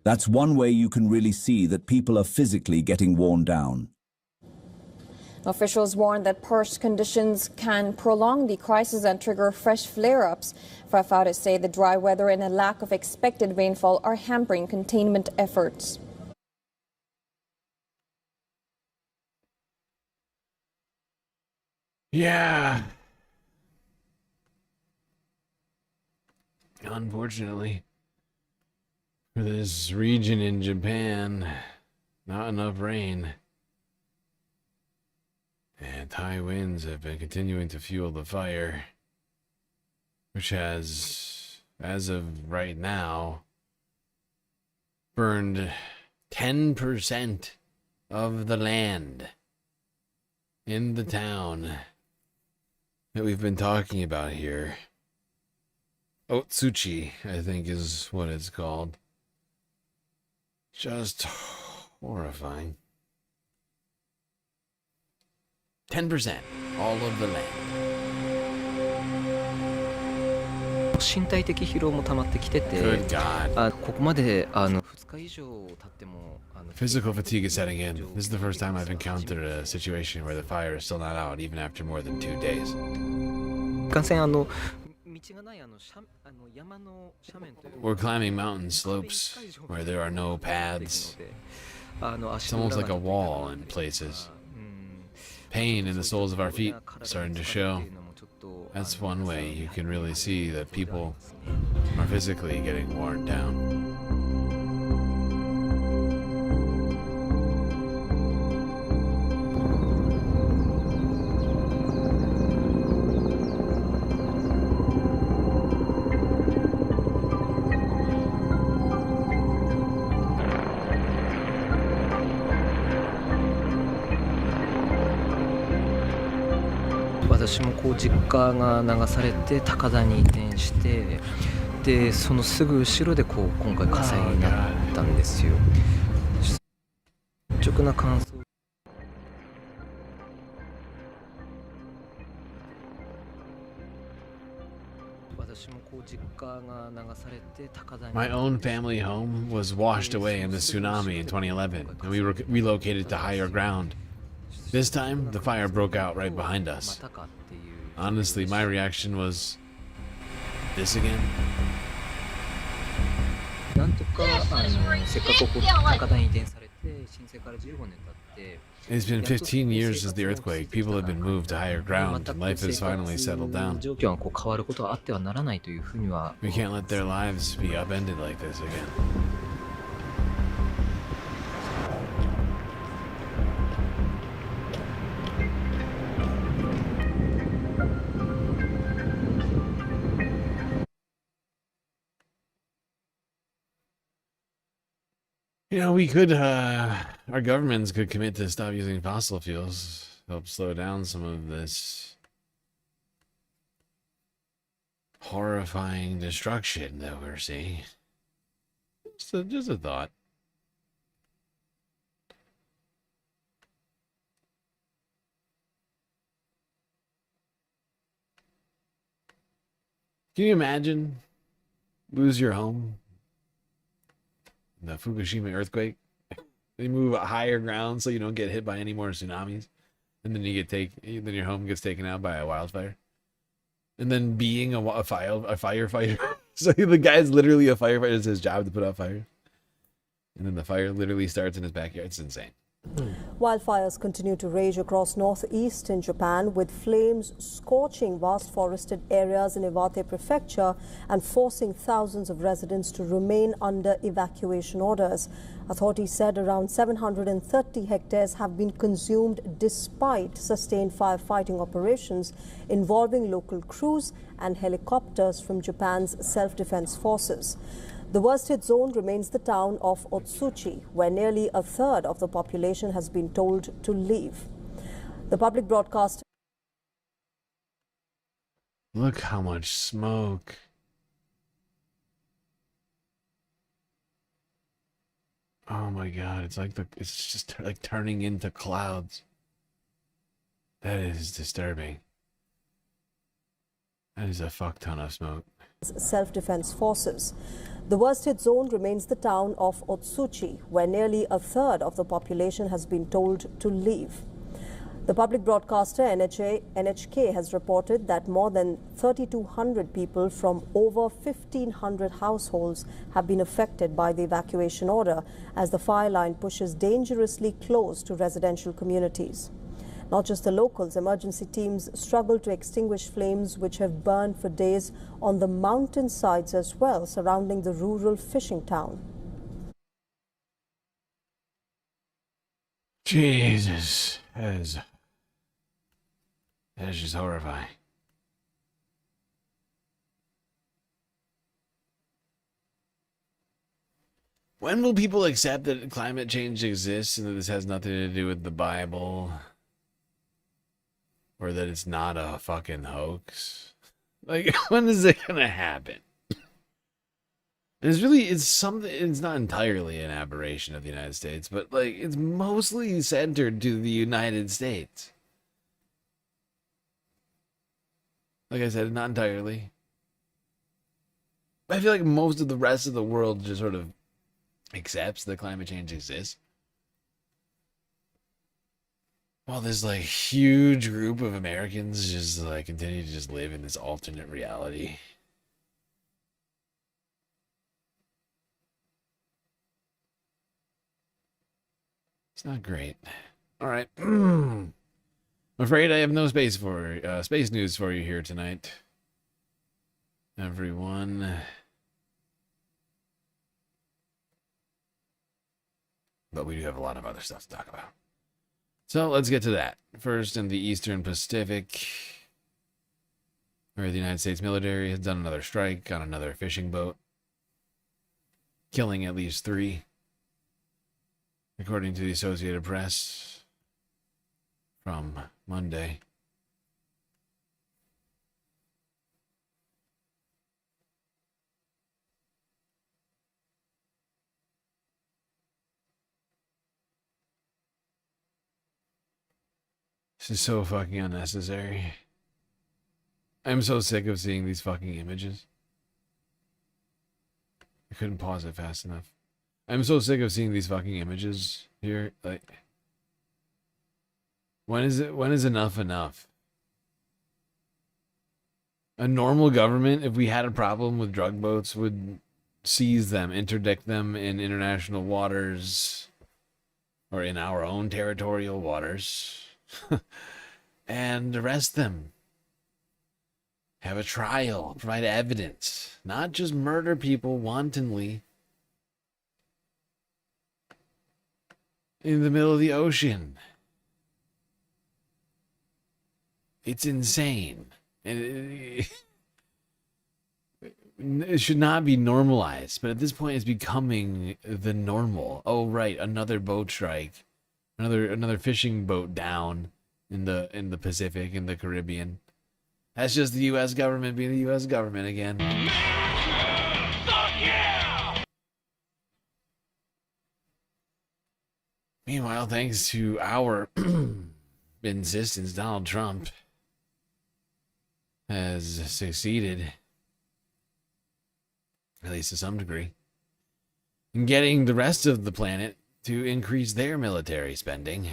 That's one way you can really see that people are physically getting worn down. Officials warn that harsh conditions can prolong the crisis and trigger fresh flare-ups. Firefighters say the dry weather and a lack of expected rainfall are hampering containment efforts. Yeah. Unfortunately, for this region in Japan, not enough rain. And high winds have been continuing to fuel the fire, which has, as of right now, burned 10% of the land in the town that we've been talking about here. Otsuchi, I think is what it's called. Just horrifying. 10%, all of the land. 身体的疲労も溜まってきてて、Good God. ここまで2日以上経っても Physical fatigue is setting in. This is the first time I've encountered a situation where the fire is still not out, even after more than 2 days. 感染道がない We're climbing mountain slopes where there are no paths. It's almost like a wall in places. Pain in the soles of our feet starting to show. That's one way you can really see that people are physically getting worn down. My own family home was washed away in the tsunami in 2011, and we relocated to higher ground. This time, the fire broke out right behind us. Honestly, my reaction was, this again? It's been 15 years since the earthquake. People have been moved to higher ground, and life has finally settled down. We can't let their lives be upended like this again. You know, we could, our governments could commit to stop using fossil fuels, help slow down some of this horrifying destruction that we're seeing. Just a thought. Can you imagine? Lose your home? The Fukushima earthquake. They move a higher ground so you don't get hit by any more tsunamis, and then then your home gets taken out by a wildfire. And then being a firefighter, so the guy's literally a firefighter. It's his job to put out fires, and then the fire literally starts in his backyard. It's insane. Wildfires continue to rage across northeastern Japan, with flames scorching vast forested areas in Iwate Prefecture and forcing thousands of residents to remain under evacuation orders. Authorities said around 730 hectares have been consumed despite sustained firefighting operations involving local crews and helicopters from Japan's self-defense forces. The worst-hit zone remains the town of Otsuchi, where nearly a third of the population has been told to leave. The public broadcaster... Look how much smoke. Oh my god, it's just like turning into clouds. That is disturbing. That is a fuck ton of smoke. Self-defense forces. The worst-hit zone remains the town of Otsuchi, where nearly a third of the population has been told to leave. The public broadcaster NHK has reported that more than 3,200 people from over 1,500 households have been affected by the evacuation order as the fire line pushes dangerously close to residential communities. Not just the locals, emergency teams struggle to extinguish flames which have burned for days on the mountain sides as well, surrounding the rural fishing town. Jesus, that is just horrifying. When will people accept that climate change exists and that this has nothing to do with the Bible? Or that it's not a fucking hoax? Like, when is it gonna happen? It's not entirely an aberration of the United States, but like, it's mostly centered to the United States. Like I said, not entirely. I feel like most of the rest of the world just sort of accepts that climate change exists. While this like huge group of Americans just like continue to just live in this alternate reality. It's not great. All right. I'm afraid I have no space news for you here tonight, everyone. But we do have a lot of other stuff to talk about. So let's get to that. First, in the Eastern Pacific, where the United States military has done another strike on another fishing boat, killing at least 3, according to the Associated Press from Monday. This is so fucking unnecessary. I'm so sick of seeing these fucking images. I couldn't pause it fast enough. I'm so sick of seeing these fucking images here. Like, when is enough enough? A normal government, if we had a problem with drug boats, would seize them, interdict them in international waters or in our own territorial waters and arrest them. Have a trial, provide evidence, not just murder people wantonly in the middle of the ocean. It's insane. And it should not be normalized, but at this point it's becoming the normal. Oh right, another boat strike. Another fishing boat down in the Pacific, in the Caribbean. That's just the US government being the US government again. Fuck yeah! Meanwhile, thanks to our insistence, Donald Trump has succeeded, at least to some degree, in getting the rest of the planet to increase their military spending,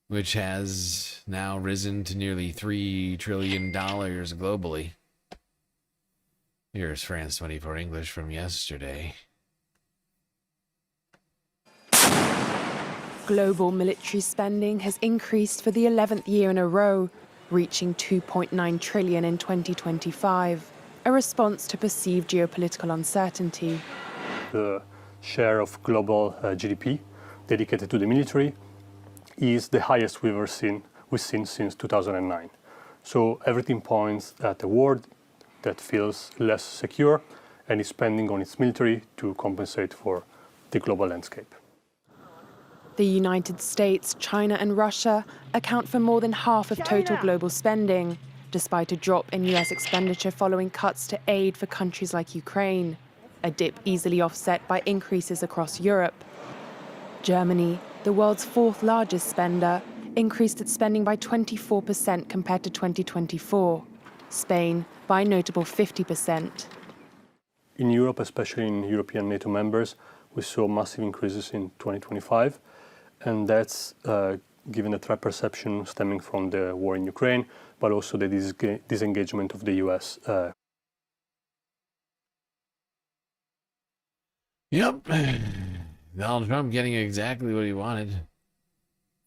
which has now risen to nearly $3 trillion globally. Here's France 24 English from yesterday. Global military spending has increased for the 11th year in a row, reaching $2.9 trillion in 2025, a response to perceived geopolitical uncertainty. The share of global GDP dedicated to the military is the highest we've seen since 2009. So everything points at a world that feels less secure and is spending on its military to compensate for the global landscape. The United States, China and Russia account for more than half of total global spending, despite a drop in US expenditure following cuts to aid for countries like Ukraine, a dip easily offset by increases across Europe. Germany, the world's 4th largest spender, increased its spending by 24% compared to 2024. Spain by a notable 50%. In Europe, especially in European NATO members, we saw massive increases in 2025, and that's given a threat perception stemming from the war in Ukraine, but also the disengagement of the US. Yep. Donald Trump getting exactly what he wanted.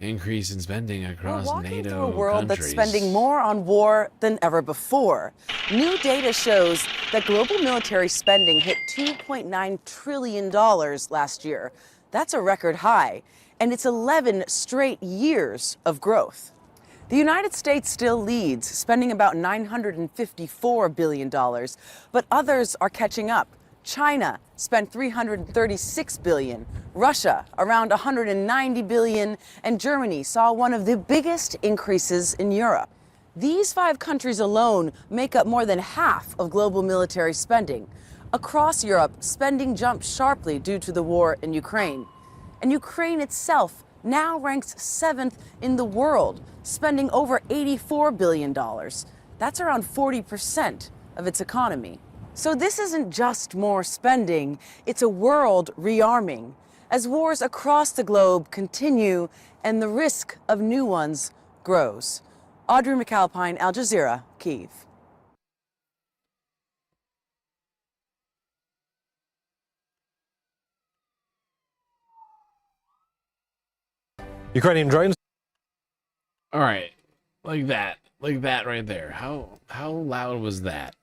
Increase in spending across NATO through a world countries. That's spending more on war than ever before. New data shows that global military spending hit $2.9 trillion last year. That's a record high, and it's 11 straight years of growth. The United States still leads, spending about $954 billion, but others are catching up. China spent $336 billion, Russia around $190 billion, and Germany saw one of the biggest increases in Europe. These 5 countries alone make up more than half of global military spending. Across Europe, spending jumped sharply due to the war in Ukraine. And Ukraine itself now ranks 7th in the world, spending over $84 billion. That's around 40% of its economy. So this isn't just more spending, it's a world rearming as wars across the globe continue and the risk of new ones grows. Audrey McAlpine, Al Jazeera, Kyiv. Ukrainian drones. All right, like that right there. How loud was that?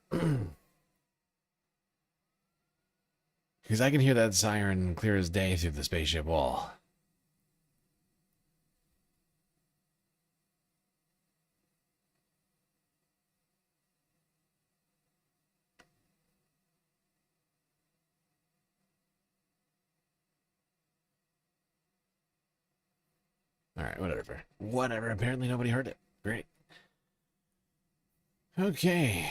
Because I can hear that siren clear as day through the spaceship wall. All right, whatever. Whatever. Apparently nobody heard it. Great. Okay.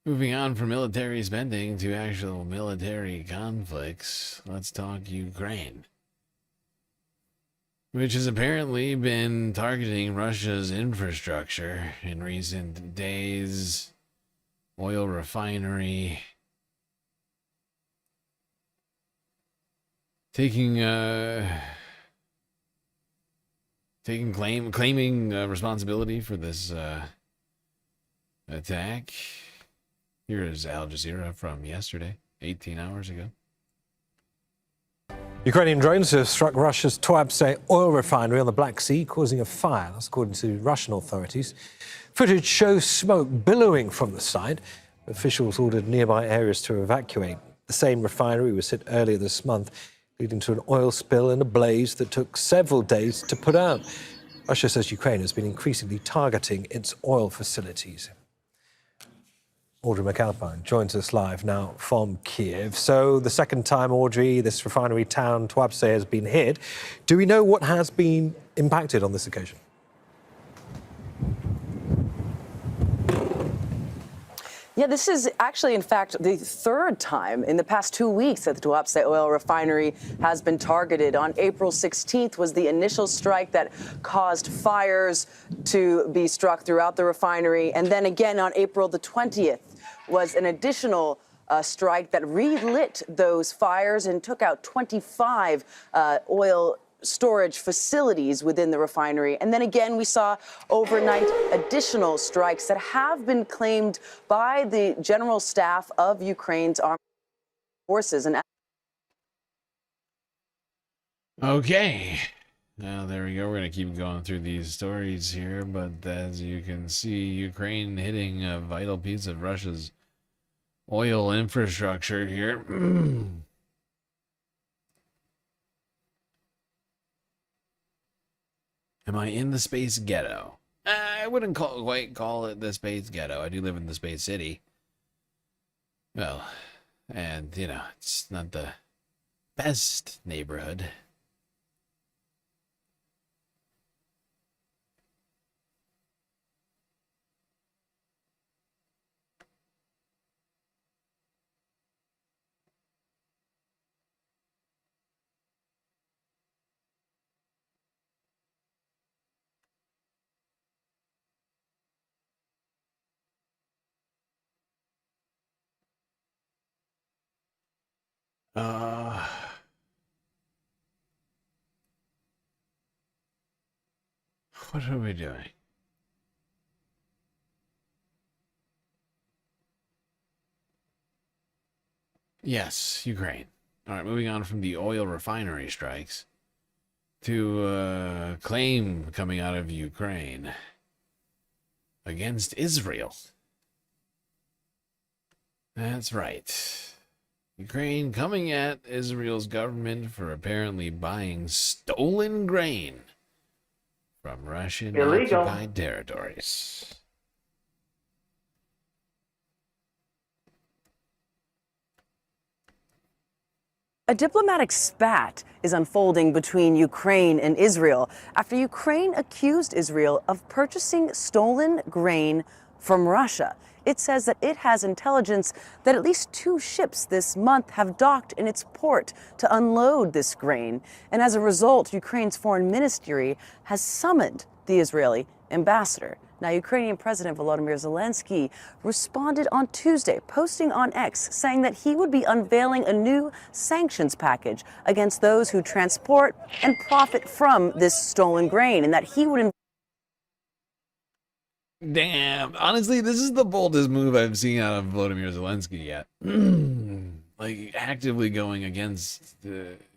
Moving on from military spending to actual military conflicts, let's talk Ukraine, which has apparently been targeting Russia's infrastructure in recent days. Oil refinery. Claiming responsibility for this attack. Here is Al Jazeera from yesterday, 18 hours ago. Ukrainian drones have struck Russia's Tuapse oil refinery on the Black Sea, causing a fire, that's according to Russian authorities. Footage shows smoke billowing from the site. Officials ordered nearby areas to evacuate. The same refinery was hit earlier this month, leading to an oil spill and a blaze that took several days to put out. Russia says Ukraine has been increasingly targeting its oil facilities. Audrey McAlpine joins us live now from Kiev. So the second time, Audrey, this refinery town, Tuapse, has been hit. Do we know what has been impacted on this occasion? Yeah, this is actually, in fact, the third time in the past 2 weeks that the Tuapse oil refinery has been targeted. On April 16th was the initial strike that caused fires to be struck throughout the refinery. And then again on April the 20th was an additional strike that relit those fires and took out 25 oil storage facilities within the refinery. And then again, we saw overnight additional strikes that have been claimed by the general staff of Ukraine's armed forces. And okay. Now, there we go. We're going to keep going through these stories here. But as you can see, Ukraine hitting a vital piece of Russia's oil infrastructure here. Am I in the space ghetto? I wouldn't quite call it the space ghetto. I do live in the space city. Well, and, you know, it's not the best neighborhood. What are we doing? Yes, Ukraine. All right, moving on from the oil refinery strikes to a claim coming out of Ukraine against Israel. That's right. Ukraine coming at Israel's government for apparently buying stolen grain from Russian-occupied territories. a diplomatic spat is unfolding between Ukraine and Israel after Ukraine accused Israel of purchasing stolen grain from Russia. It says that it has intelligence that at least 2 ships this month have docked in its port to unload this grain. And as a result, Ukraine's foreign ministry has summoned the Israeli ambassador. Now, Ukrainian President Volodymyr Zelensky responded on Tuesday, posting on X, saying that he would be unveiling a new sanctions package against those who transport and profit from this stolen grain, and that he would Damn. Honestly, this is the boldest move I've seen out of Volodymyr Zelensky yet. Like, actively going against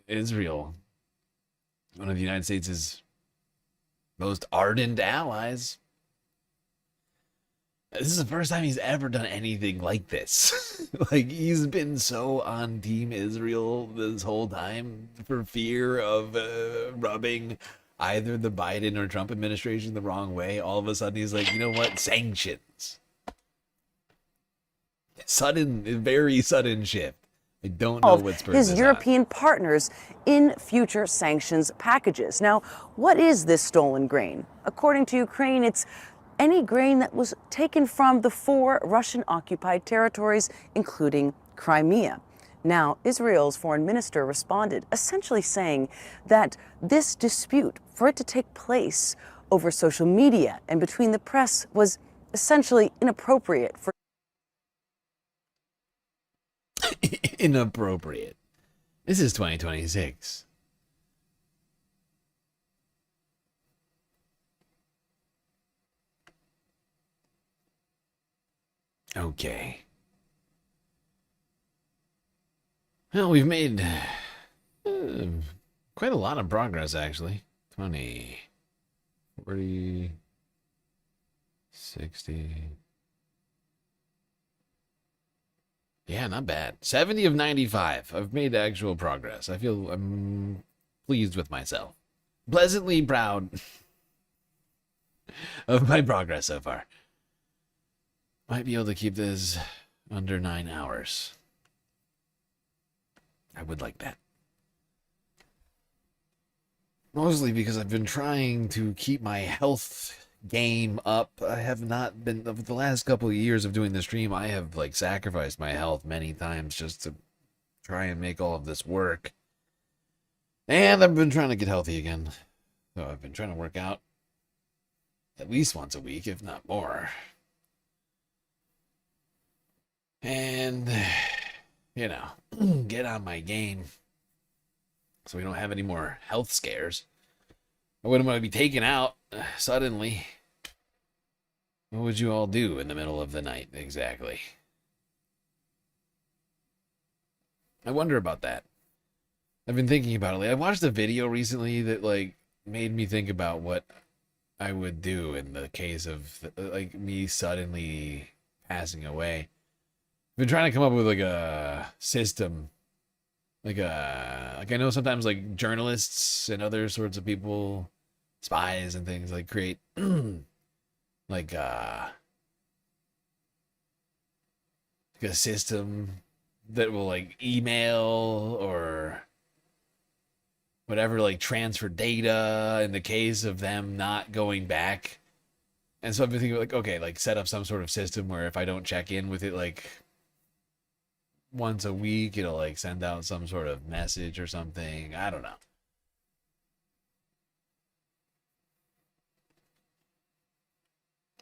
Israel, one of the United States' most ardent allies. This is the first time he's ever done anything like this. Like, he's been so on Team Israel this whole time for fear of rubbing either the Biden or Trump administration the wrong way. All of a sudden, he's like, you know what? Sanctions. Very sudden shift. I don't know what's his European partners in future sanctions packages. Now, what is this stolen grain? According to Ukraine, it's any grain that was taken from the 4 Russian-occupied territories, including Crimea. Now, Israel's foreign minister responded, essentially saying that this dispute, for it to take place over social media and between the press, was essentially inappropriate for inappropriate. This is 2026. Okay. Well, we've made quite a lot of progress, actually. 20, 40, 60. Yeah, not bad. 70 of 95. I've made actual progress. I'm pleased with myself. Pleasantly proud of my progress so far. Might be able to keep this under 9 hours. I would like that. Mostly because I've been trying to keep my health game up. I have not been, over the last couple of years of doing the stream, I have like sacrificed my health many times just to try and make all of this work. And I've been trying to get healthy again. So I've been trying to work out at least once a week, if not more. And, you know, get on my game so we don't have any more health scares. I wouldn't want to be taken out suddenly. What would you all do in the middle of the night, exactly? I wonder about that. I've been thinking about it. I watched a video recently that, like, made me think about what I would do in the case of, like, me suddenly passing away. I've been trying to come up with, like, a system. Like I know sometimes, like, journalists and other sorts of people, spies and things, like, create, like a system that will, like, email or whatever, like, transfer data in the case of them not going back. And so I've been thinking, like, okay, like, set up some sort of system where if I don't check in with it, like, once a week, it'll, like, send out some sort of message or something. I don't know.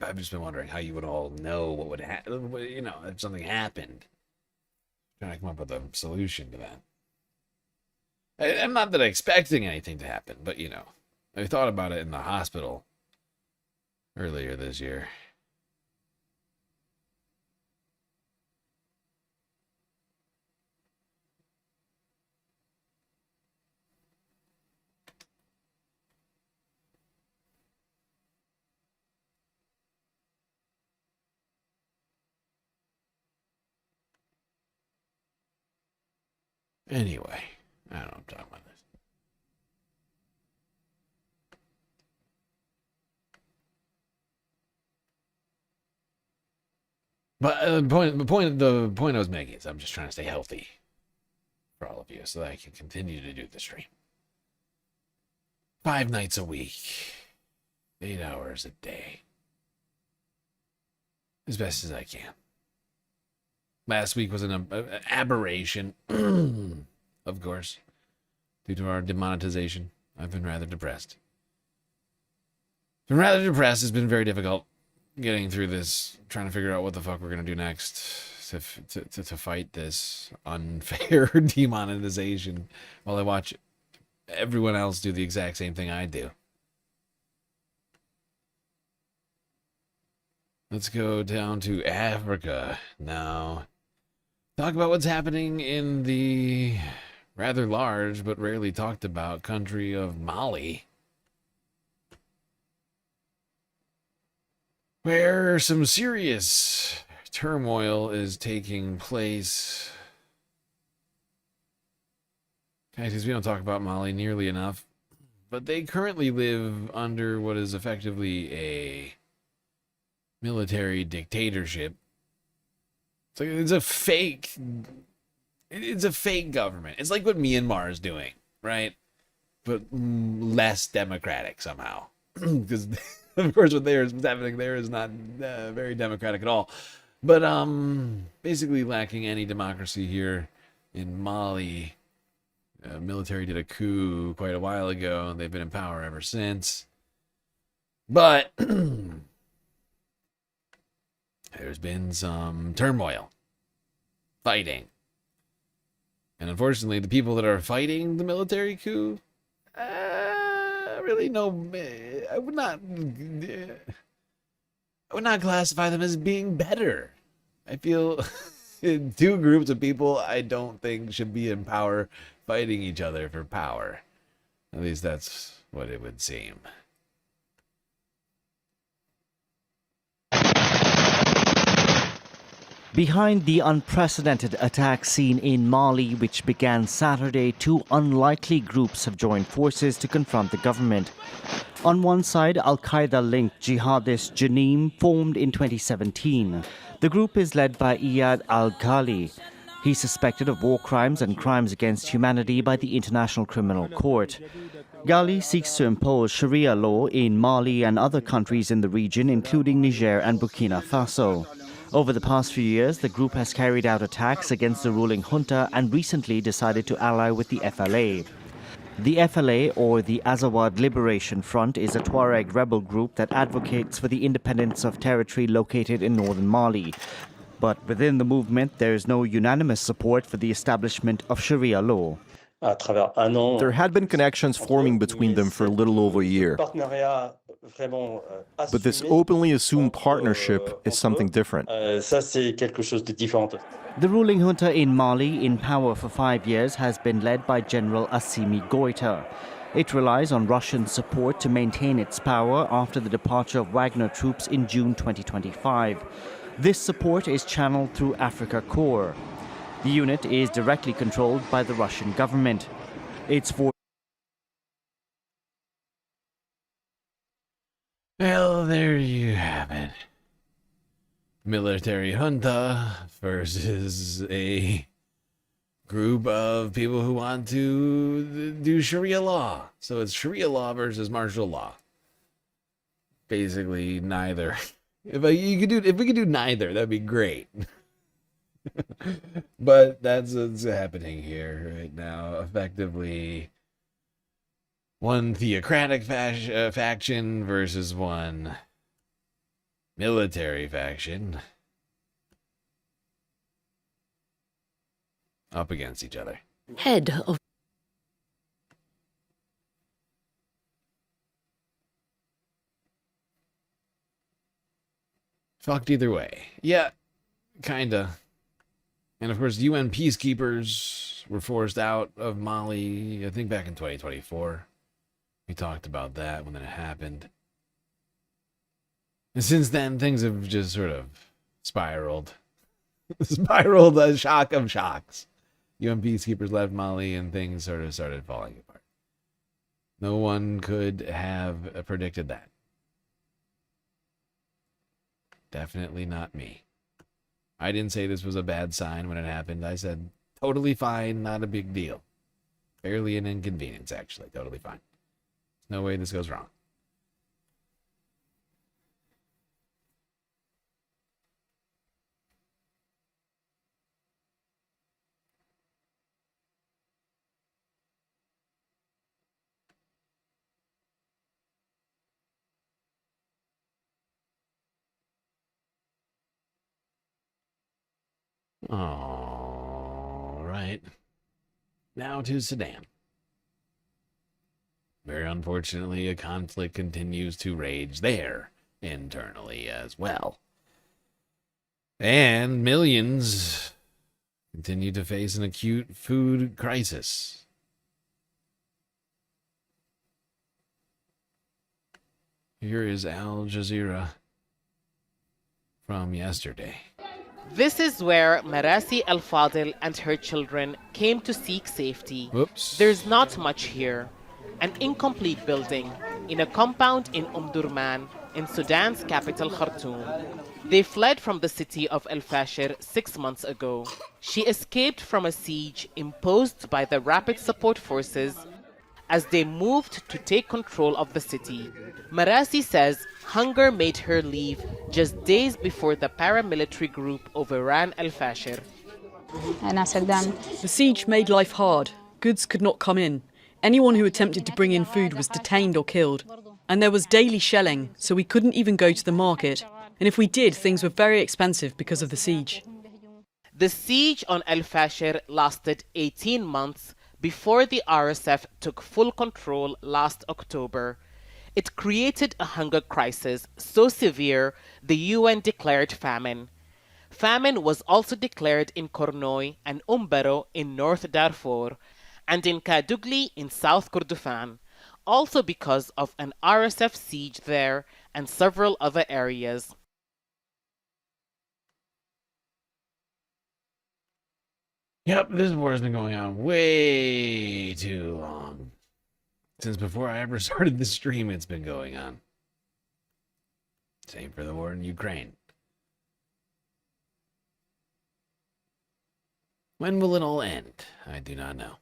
I've just been wondering how you would all know what would happen, you know, if something happened. Trying to come up with a solution to that. I'm not that I'm expecting anything to happen, but, you know, I thought about it in the hospital earlier this year. Anyway, I don't know what I'm talking about this. But the point I was making is I'm just trying to stay healthy for all of you so that I can continue to do the stream. 5 nights a week, 8 hours a day, as best as I can. Last week was an aberration, of course, due to our demonetization. I've been rather depressed. It's been very difficult getting through this, trying to figure out what the fuck we're going to do next to fight this unfair demonetization while I watch everyone else do the exact same thing I do. Let's go down to Africa now. Talk about what's happening in the rather large but rarely talked about country of Mali, where some serious turmoil is taking place. Because we don't talk about Mali nearly enough, but they currently live under what is effectively a military dictatorship. It's a fake government. It's like what Myanmar is doing, right? But less democratic somehow. Because of course what's happening there is not very democratic at all. But basically lacking any democracy here in Mali. Military did a coup quite a while ago, and they've been in power ever since. But there's been some turmoil, fighting. And unfortunately, the people that are fighting the military coup, really I would not classify them as being better. I feel two groups of people I don't think should be in power fighting each other for power. At least that's what it would seem. Behind the unprecedented attack scene in Mali, which began Saturday, two unlikely groups have joined forces to confront the government. On one side, Al-Qaeda-linked jihadist Janim formed in 2017. The group is led by Iyad al-Ghali. He's suspected of war crimes and crimes against humanity by the International Criminal Court. Ghali seeks to impose Sharia law in Mali and other countries in the region, including Niger and Burkina Faso. Over the past few years, the group has carried out attacks against the ruling junta and recently decided to ally with the FLA. The FLA, or the Azawad Liberation Front, is a Tuareg rebel group that advocates for the independence of territory located in northern Mali. But within the movement, there is no unanimous support for the establishment of Sharia law. There had been connections forming between them for a little over a year. But this openly assumed partnership is something different. The ruling junta in Mali, in power for 5 years, has been led by General Assimi Goïta. It relies on Russian support to maintain its power after the departure of Wagner troops in June 2025. This support is channeled through Africa Corps. The unit is directly controlled by the Russian government. Well, there you have it. Military junta versus a group of people who want to do Sharia law. So it's Sharia law versus martial law. Basically, neither. If we could do neither, that'd be great. But that's what's happening here right now. Effectively, one theocratic faction versus one military faction up against each other. Head of Fucked either way. Yeah, kinda. And of course, UN peacekeepers were forced out of Mali, I think back in 2024. We talked about that when it happened. And since then, things have just sort of spiraled. Spiraled a shock of shocks. UN peacekeepers left Mali and things sort of started falling apart. No one could have predicted that. Definitely not me. I didn't say this was a bad sign when it happened. I said, totally fine, not a big deal. Barely an inconvenience, actually. Totally fine. No way this goes wrong. All right. Now to Sudan. Very unfortunately, a conflict continues to rage there internally as well. And millions continue to face an acute food crisis. Here is Al Jazeera from yesterday. This is where Marasi Al-Fadil and her children came to seek safety. Whoops. There's not much here. An incomplete building in a compound in Durman in Sudan's capital Khartoum. They fled from the city of El Fasher 6 months ago. She escaped from a siege imposed by the Rapid Support Forces as they moved to take control of the city. Marasi says hunger made her leave just days before the paramilitary group overran El Fasher. The siege made life hard. Goods could not come in. Anyone who attempted to bring in food was detained or killed. And there was daily shelling, so we couldn't even go to the market. And if we did, things were very expensive because of the siege. The siege on El Fasher lasted 18 months before the RSF took full control last October. It created a hunger crisis so severe the UN declared famine. Famine was also declared in Kornoy and Umbero in North Darfur and in Kadugli in South Kordofan, also because of an RSF siege there and several other areas. Yep, this war has been going on way too long. Since before I ever started the stream, it's been going on. Same for the war in Ukraine. When will it all end? I do not know.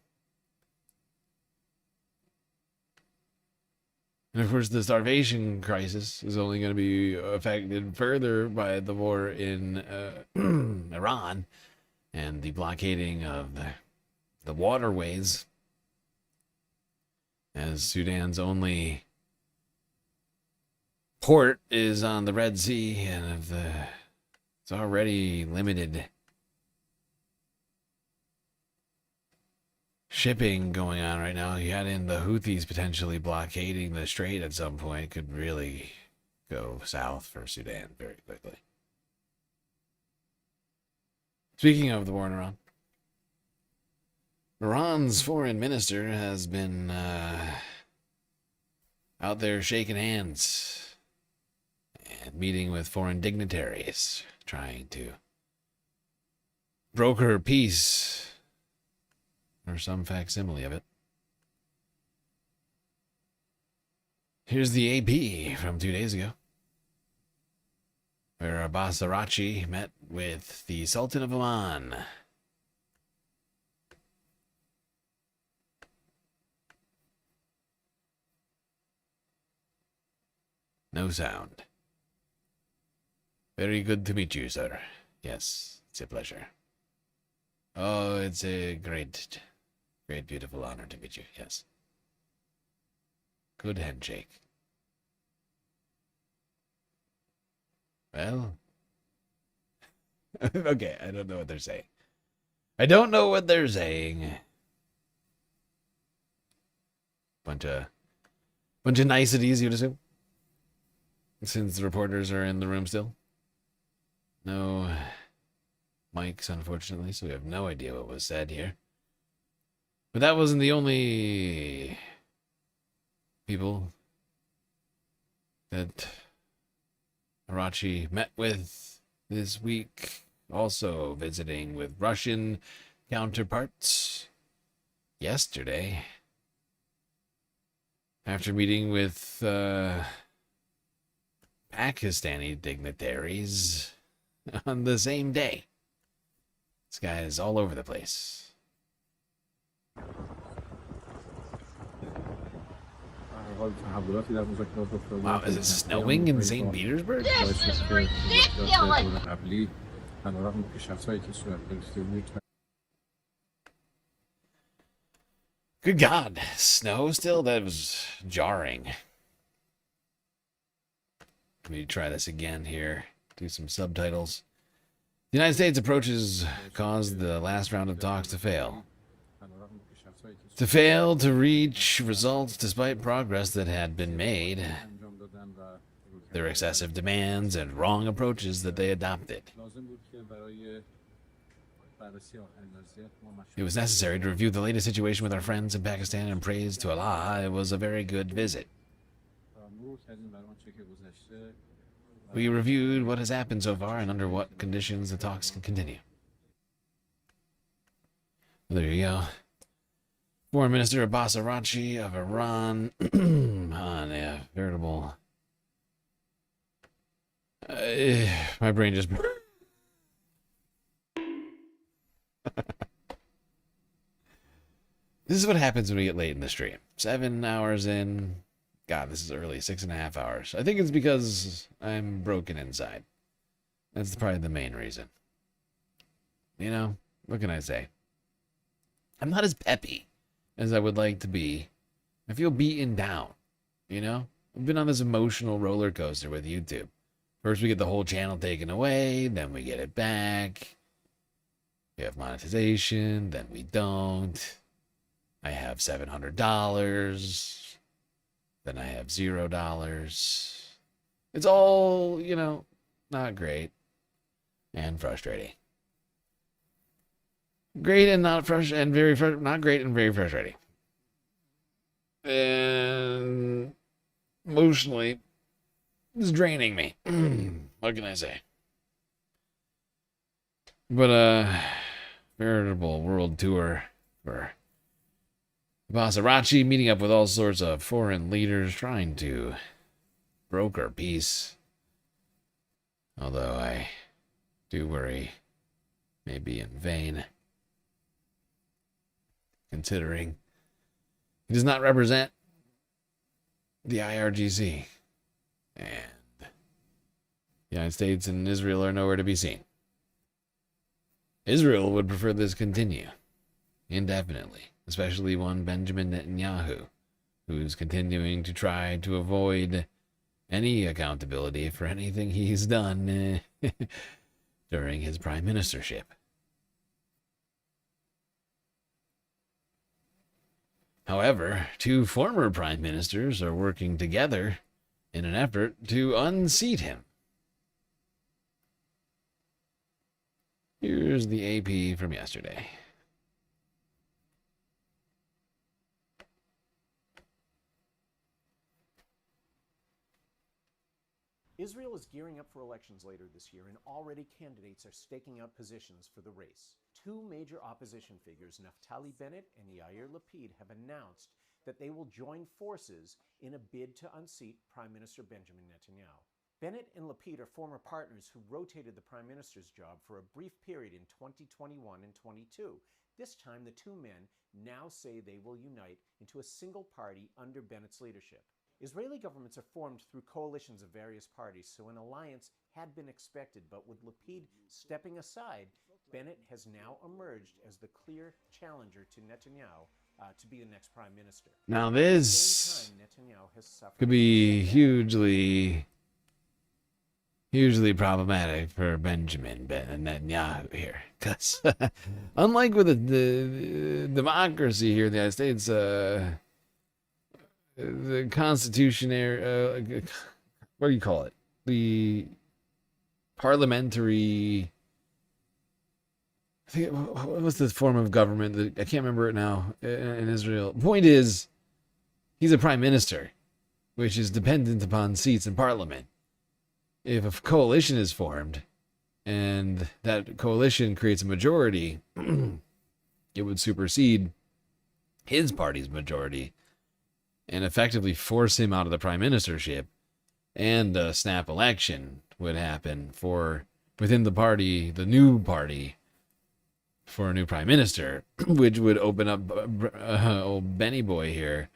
And of course, the starvation crisis is only going to be affected further by the war in Iran and the blockading of the waterways, as Sudan's only port is on the Red Sea, and it's already limited shipping going on right now. You had in the Houthis potentially blockading the strait at some point. Could really go south for Sudan very quickly. Speaking of the war in Iran, Iran's foreign minister has been out there shaking hands and meeting with foreign dignitaries, trying to broker peace, or some facsimile of it. Here's the AP from 2 days ago, where Abbas Araghchi met with the Sultan of Oman. No sound. Very good to meet you, sir. Yes, it's a pleasure. Oh, it's a great, beautiful honor to meet you, yes. Good handshake. Well, okay, I don't know what they're saying. Bunch of niceties, you'd assume, since the reporters are in the room still. No mics, unfortunately, so we have no idea what was said here. But that wasn't the only people that Araghchi met with this week, also visiting with Russian counterparts yesterday, after meeting with Pakistani dignitaries on the same day. This guy is all over the place. Wow, is it snowing in St. Petersburg? This is ridiculous! Good God, snow still? That was jarring. Let me try this again here. Do some subtitles. The United States approaches caused the last round of talks to fail. To fail to reach results despite progress that had been made. their excessive demands and wrong approaches that they adopted. It was necessary to review the latest situation with our friends in Pakistan, and praise to Allah, it was a very good visit. We reviewed what has happened so far and under what conditions the talks can continue. There you go. Foreign Minister Abbas Araghchi of Iran on a veritable... my brain just... This is what happens when we get late in the stream. 7 hours in. God, this is early. 6.5 hours. I think it's because I'm broken inside. That's probably the main reason. You know, what can I say? I'm not as peppy as I would like to be. I feel beaten down, you know? I've been on this emotional roller coaster with YouTube. First we get the whole channel taken away, then we get it back. We have monetization, then we don't. I have $700, then I have $0. It's all, you know, not great and frustrating. Great and not frustrating, and very not great and very frustrating. And emotionally, it's draining me. What can I say? But veritable world tour for Abbas Araghchi, meeting up with all sorts of foreign leaders, trying to broker peace. Although I do worry, maybe in vain, considering he does not represent the IRGC, and the United States and Israel are nowhere to be seen. Israel would prefer this continue indefinitely, especially one Benjamin Netanyahu, who's continuing to try to avoid any accountability for anything he's done during his prime ministership. However, two former prime ministers are working together in an effort to unseat him. Here's the AP from yesterday. Israel is gearing up for elections later this year, and already candidates are staking out positions for the race. Two major opposition figures, Naftali Bennett and Yair Lapid, have announced that they will join forces in a bid to unseat Prime Minister Benjamin Netanyahu. Bennett and Lapid are former partners who rotated the Prime Minister's job for a brief period in 2021 and 22. This time, the two men now say they will unite into a single party under Bennett's leadership. Israeli governments are formed through coalitions of various parties, so an alliance had been expected, but with Lapid stepping aside, Bennett has now emerged as the clear challenger to Netanyahu to be the next prime minister. Now this could be hugely problematic for Benjamin Netanyahu here, because unlike with the democracy here in the United States, the constitutionary, what do you call it? The parliamentary, I think, what was the form of government? I can't remember it now in Israel. The point is, he's a prime minister, which is dependent upon seats in parliament. If a coalition is formed and that coalition creates a majority, it would supersede his party's majority and effectively force him out of the prime ministership, and a snap election would happen for within the party, the new party, for a new prime minister, which would open up old Benny boy here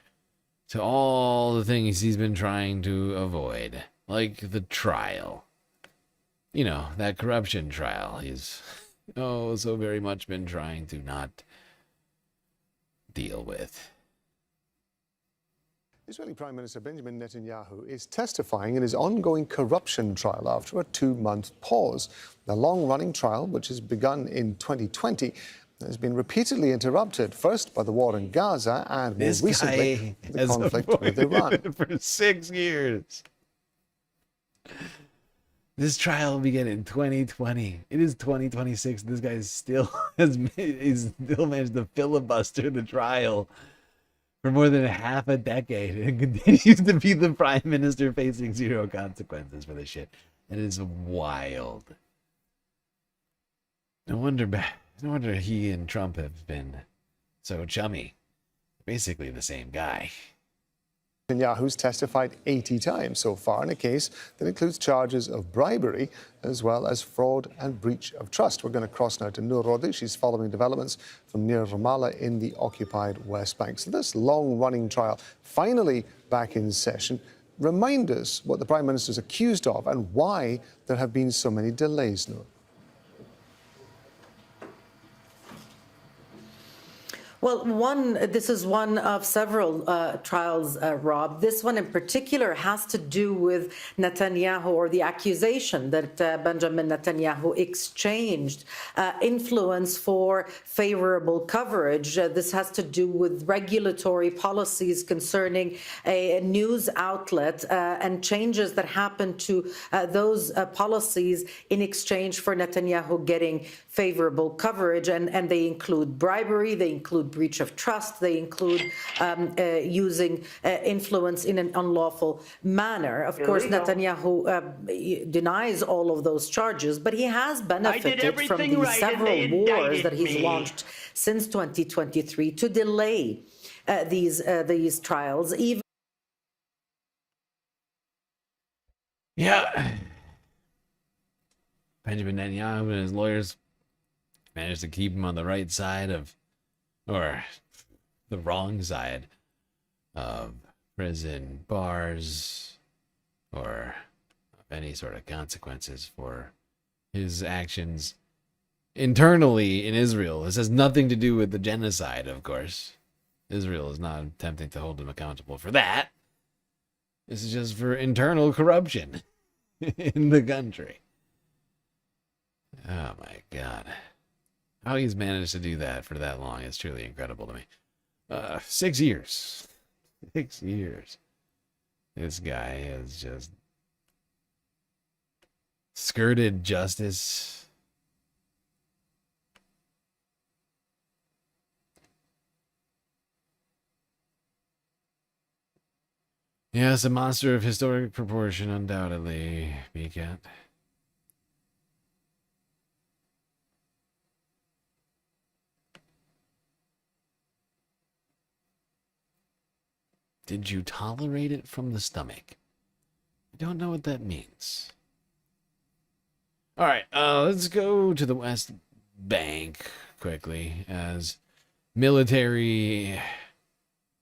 to all the things he's been trying to avoid, like the trial. You know, that corruption trial he's so very much been trying to not deal with. Israeli Prime Minister Benjamin Netanyahu is testifying in his ongoing corruption trial after a 2-month pause. The long-running trial, which has begun in 2020, has been repeatedly interrupted, first by the war in Gaza and more recently the conflict with Iran. For 6 years. This trial will begin in 2020. It is 2026. This guy he's still managed to filibuster the trial for more than half a decade and continues to be the prime minister facing zero consequences for this shit. It is wild. No wonder he and Trump have been so chummy. Basically the same guy. Netanyahu's testified 80 times so far in a case that includes charges of bribery as well as fraud and breach of trust. We're going to cross now to Noor Rodi. She's following developments from near Ramallah in the occupied West Bank. So this long-running trial finally back in session. Remind us what the Prime Minister is accused of and why there have been so many delays, Noor. Well, this is one of several trials, Rob. This one in particular has to do with Netanyahu, or the accusation that Benjamin Netanyahu exchanged influence for favorable coverage. This has to do with regulatory policies concerning a news outlet and changes that happened to those policies in exchange for Netanyahu getting favorable coverage. And they include bribery, they include breach of trust, they include using influence in an unlawful manner. Of course, Netanyahu denies all of those charges, but he has benefited from the several wars that he's launched since 2023 to delay these trials. Yeah. Benjamin Netanyahu and his lawyers managed to keep him on the right side of, or the wrong side of prison bars or of any sort of consequences for his actions internally in Israel. This has nothing to do with the genocide, of course. Israel is not attempting to hold him accountable for that. This is just for internal corruption in the country. Oh my God. How he's managed to do that for that long is truly incredible to me. 6 years. 6 years. This guy has just skirted justice. Yes, a monster of historic proportion, undoubtedly, BCAT. Did you tolerate it from the stomach? I don't know what that means. All right, let's go to the West Bank quickly, as military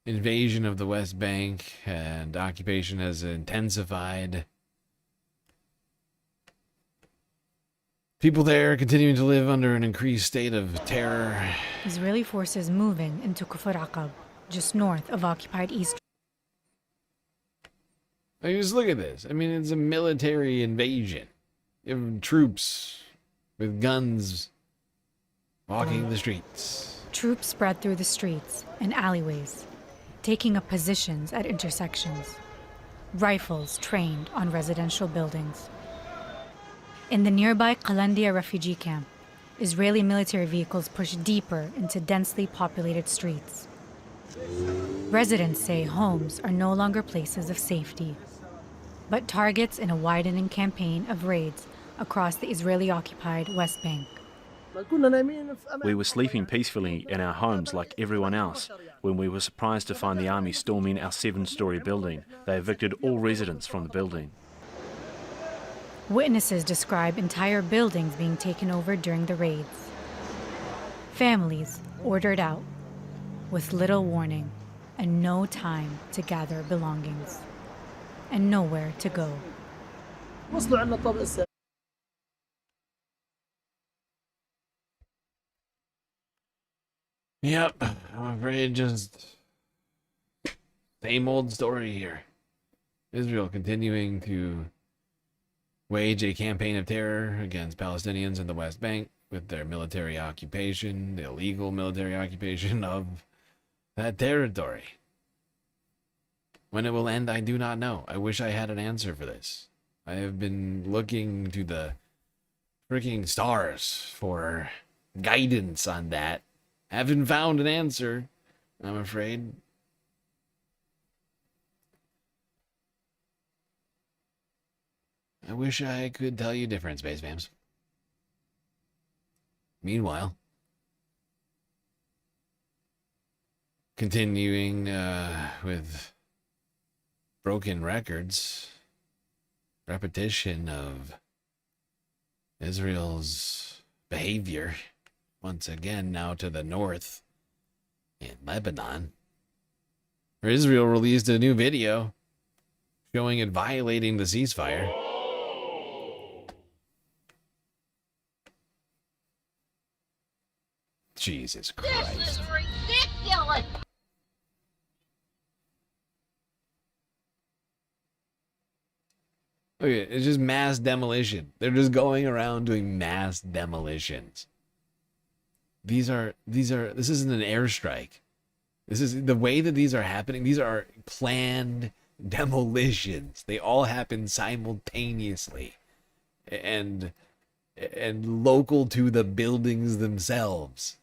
invasion of the West Bank and occupation has intensified. People there continuing to live under an increased state of terror. Israeli forces moving into Kufr Aqab, just north of occupied East. I mean, just look at this. I mean, it's a military invasion. You have troops with guns walking the streets. Troops spread through the streets and alleyways, taking up positions at intersections. Rifles trained on residential buildings. In the nearby Qalandia refugee camp, Israeli military vehicles push deeper into densely populated streets. Residents say homes are no longer places of safety, but targets in a widening campaign of raids across the Israeli-occupied West Bank. We were sleeping peacefully in our homes like everyone else when we were surprised to find the army storming our 7-story building. They evicted all residents from the building. Witnesses describe entire buildings being taken over during the raids. Families ordered out with little warning and no time to gather belongings and nowhere to go. Yep, I'm afraid just same old story here. Israel continuing to wage a campaign of terror against Palestinians in the West Bank with their military occupation, the illegal military occupation of that territory. When it will end, I do not know. I wish I had an answer for this. I have been looking to the freaking stars for guidance on that. Haven't found an answer, I'm afraid. I wish I could tell you different, Space Vamps. Meanwhile, continuing with broken records, repetition of Israel's behavior, once again now to the north in Lebanon, where Israel released a new video showing it violating the ceasefire. Jesus Christ. This is ridiculous! Okay, it's just mass demolition. They're just going around doing mass demolitions. This isn't an airstrike. This is the way that these are happening. These are planned demolitions. They all happen simultaneously and local to the buildings themselves.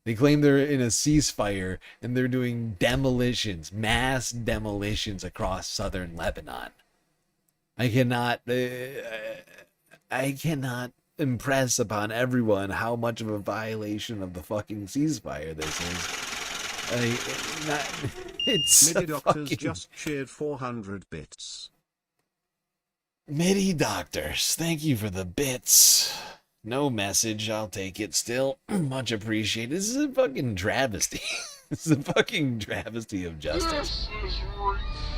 They claim they're in a ceasefire and they're doing demolitions, mass demolitions across southern Lebanon. I cannot impress upon everyone how much of a violation of the fucking ceasefire this is. It's MIDI Doctors fucking... just cheered 400 bits. MIDI Doctors, thank you for the bits. No message, I'll take it still. Much appreciated. This is a fucking travesty. This is a fucking travesty of justice. This is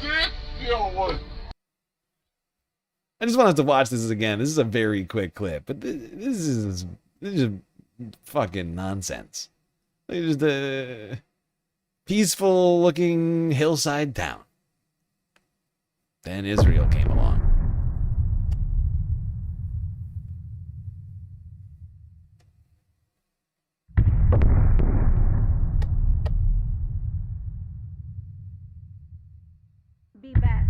ridiculous! I just want us to watch this again. This is a very quick clip, but this is fucking nonsense. It's just a peaceful-looking hillside town. Then Israel came along. Be best.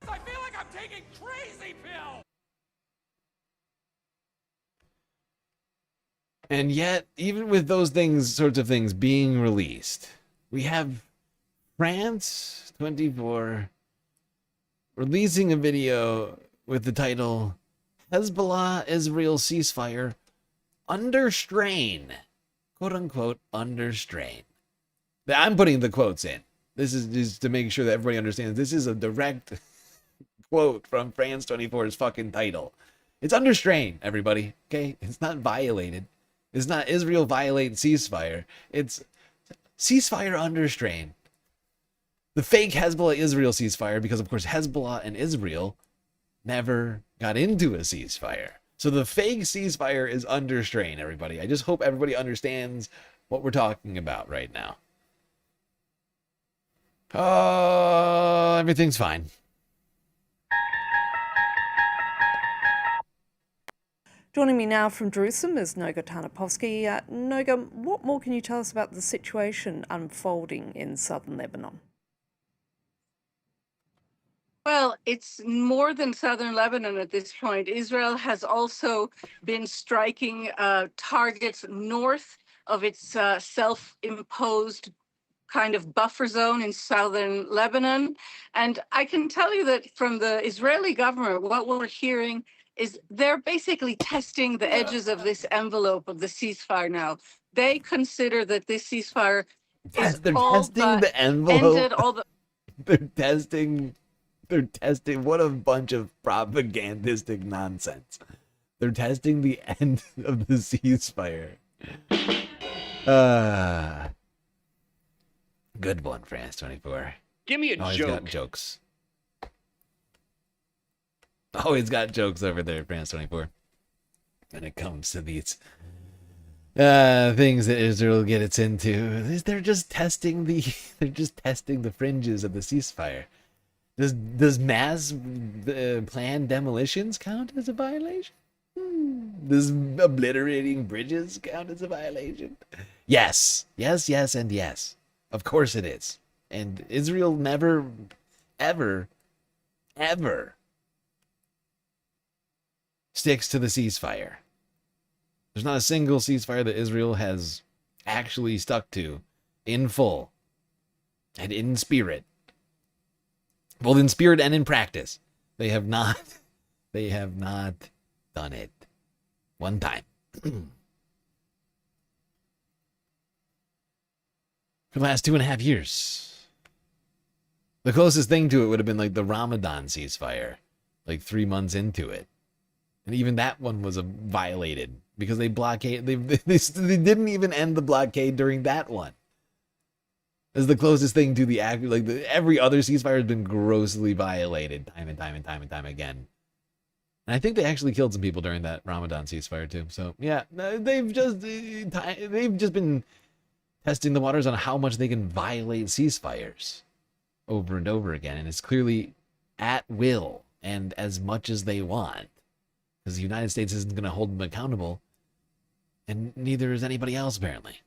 I feel like I'm taking crazy pills! And yet, even with those sorts of things being released, we have France 24 releasing a video with the title Hezbollah Israel ceasefire under strain. Quote unquote, under strain. I'm putting the quotes in. This is just to make sure that everybody understands. This is a direct quote from France 24's fucking title. It's under strain, everybody. Okay? It's not violated. It's not Israel violate ceasefire. It's ceasefire under strain. The fake Hezbollah Israel ceasefire, because of course Hezbollah and Israel never got into a ceasefire. So the fake ceasefire is under strain, everybody. I just hope everybody understands what we're talking about right now. Everything's fine. Joining me now from Jerusalem is Noga Tarnapovsky. Noga, what more can you tell us about the situation unfolding in southern Lebanon? Well, it's more than southern Lebanon at this point. Israel has also been striking targets north of its self-imposed kind of buffer zone in southern Lebanon. And I can tell you that from the Israeli government, what we're hearing is they're basically testing the edges of this envelope of the ceasefire now. They consider that this ceasefire is They're all testing but the envelope. ended all the They're testing. What a bunch of propagandistic nonsense. They're testing the end of the ceasefire. Good one, France 24. Give me a Always joke. got jokes. Always got jokes over there, France 24. When it comes to these things that Israel gets into, they're just testing the fringes of the ceasefire. Does mass planned demolitions count as a violation? Does obliterating bridges count as a violation? Yes, and yes. Of course it is. And Israel never, ever, ever sticks to the ceasefire. There's not a single ceasefire that Israel has actually stuck to in full and in spirit. Both in spirit and in practice. They have not done it one time. For the last 2.5 years. The closest thing to it would have been like the Ramadan ceasefire, like 3 months into it. And even that one was violated because they didn't even end the blockade during that one. This is the closest thing to the act. Like every other ceasefire has been grossly violated time and time again. And I think they actually killed some people during that Ramadan ceasefire too. So yeah, they've just been testing the waters on how much they can violate ceasefires over and over again, and it's clearly at will and as much as they want, because the United States isn't going to hold them accountable, and neither is anybody else apparently.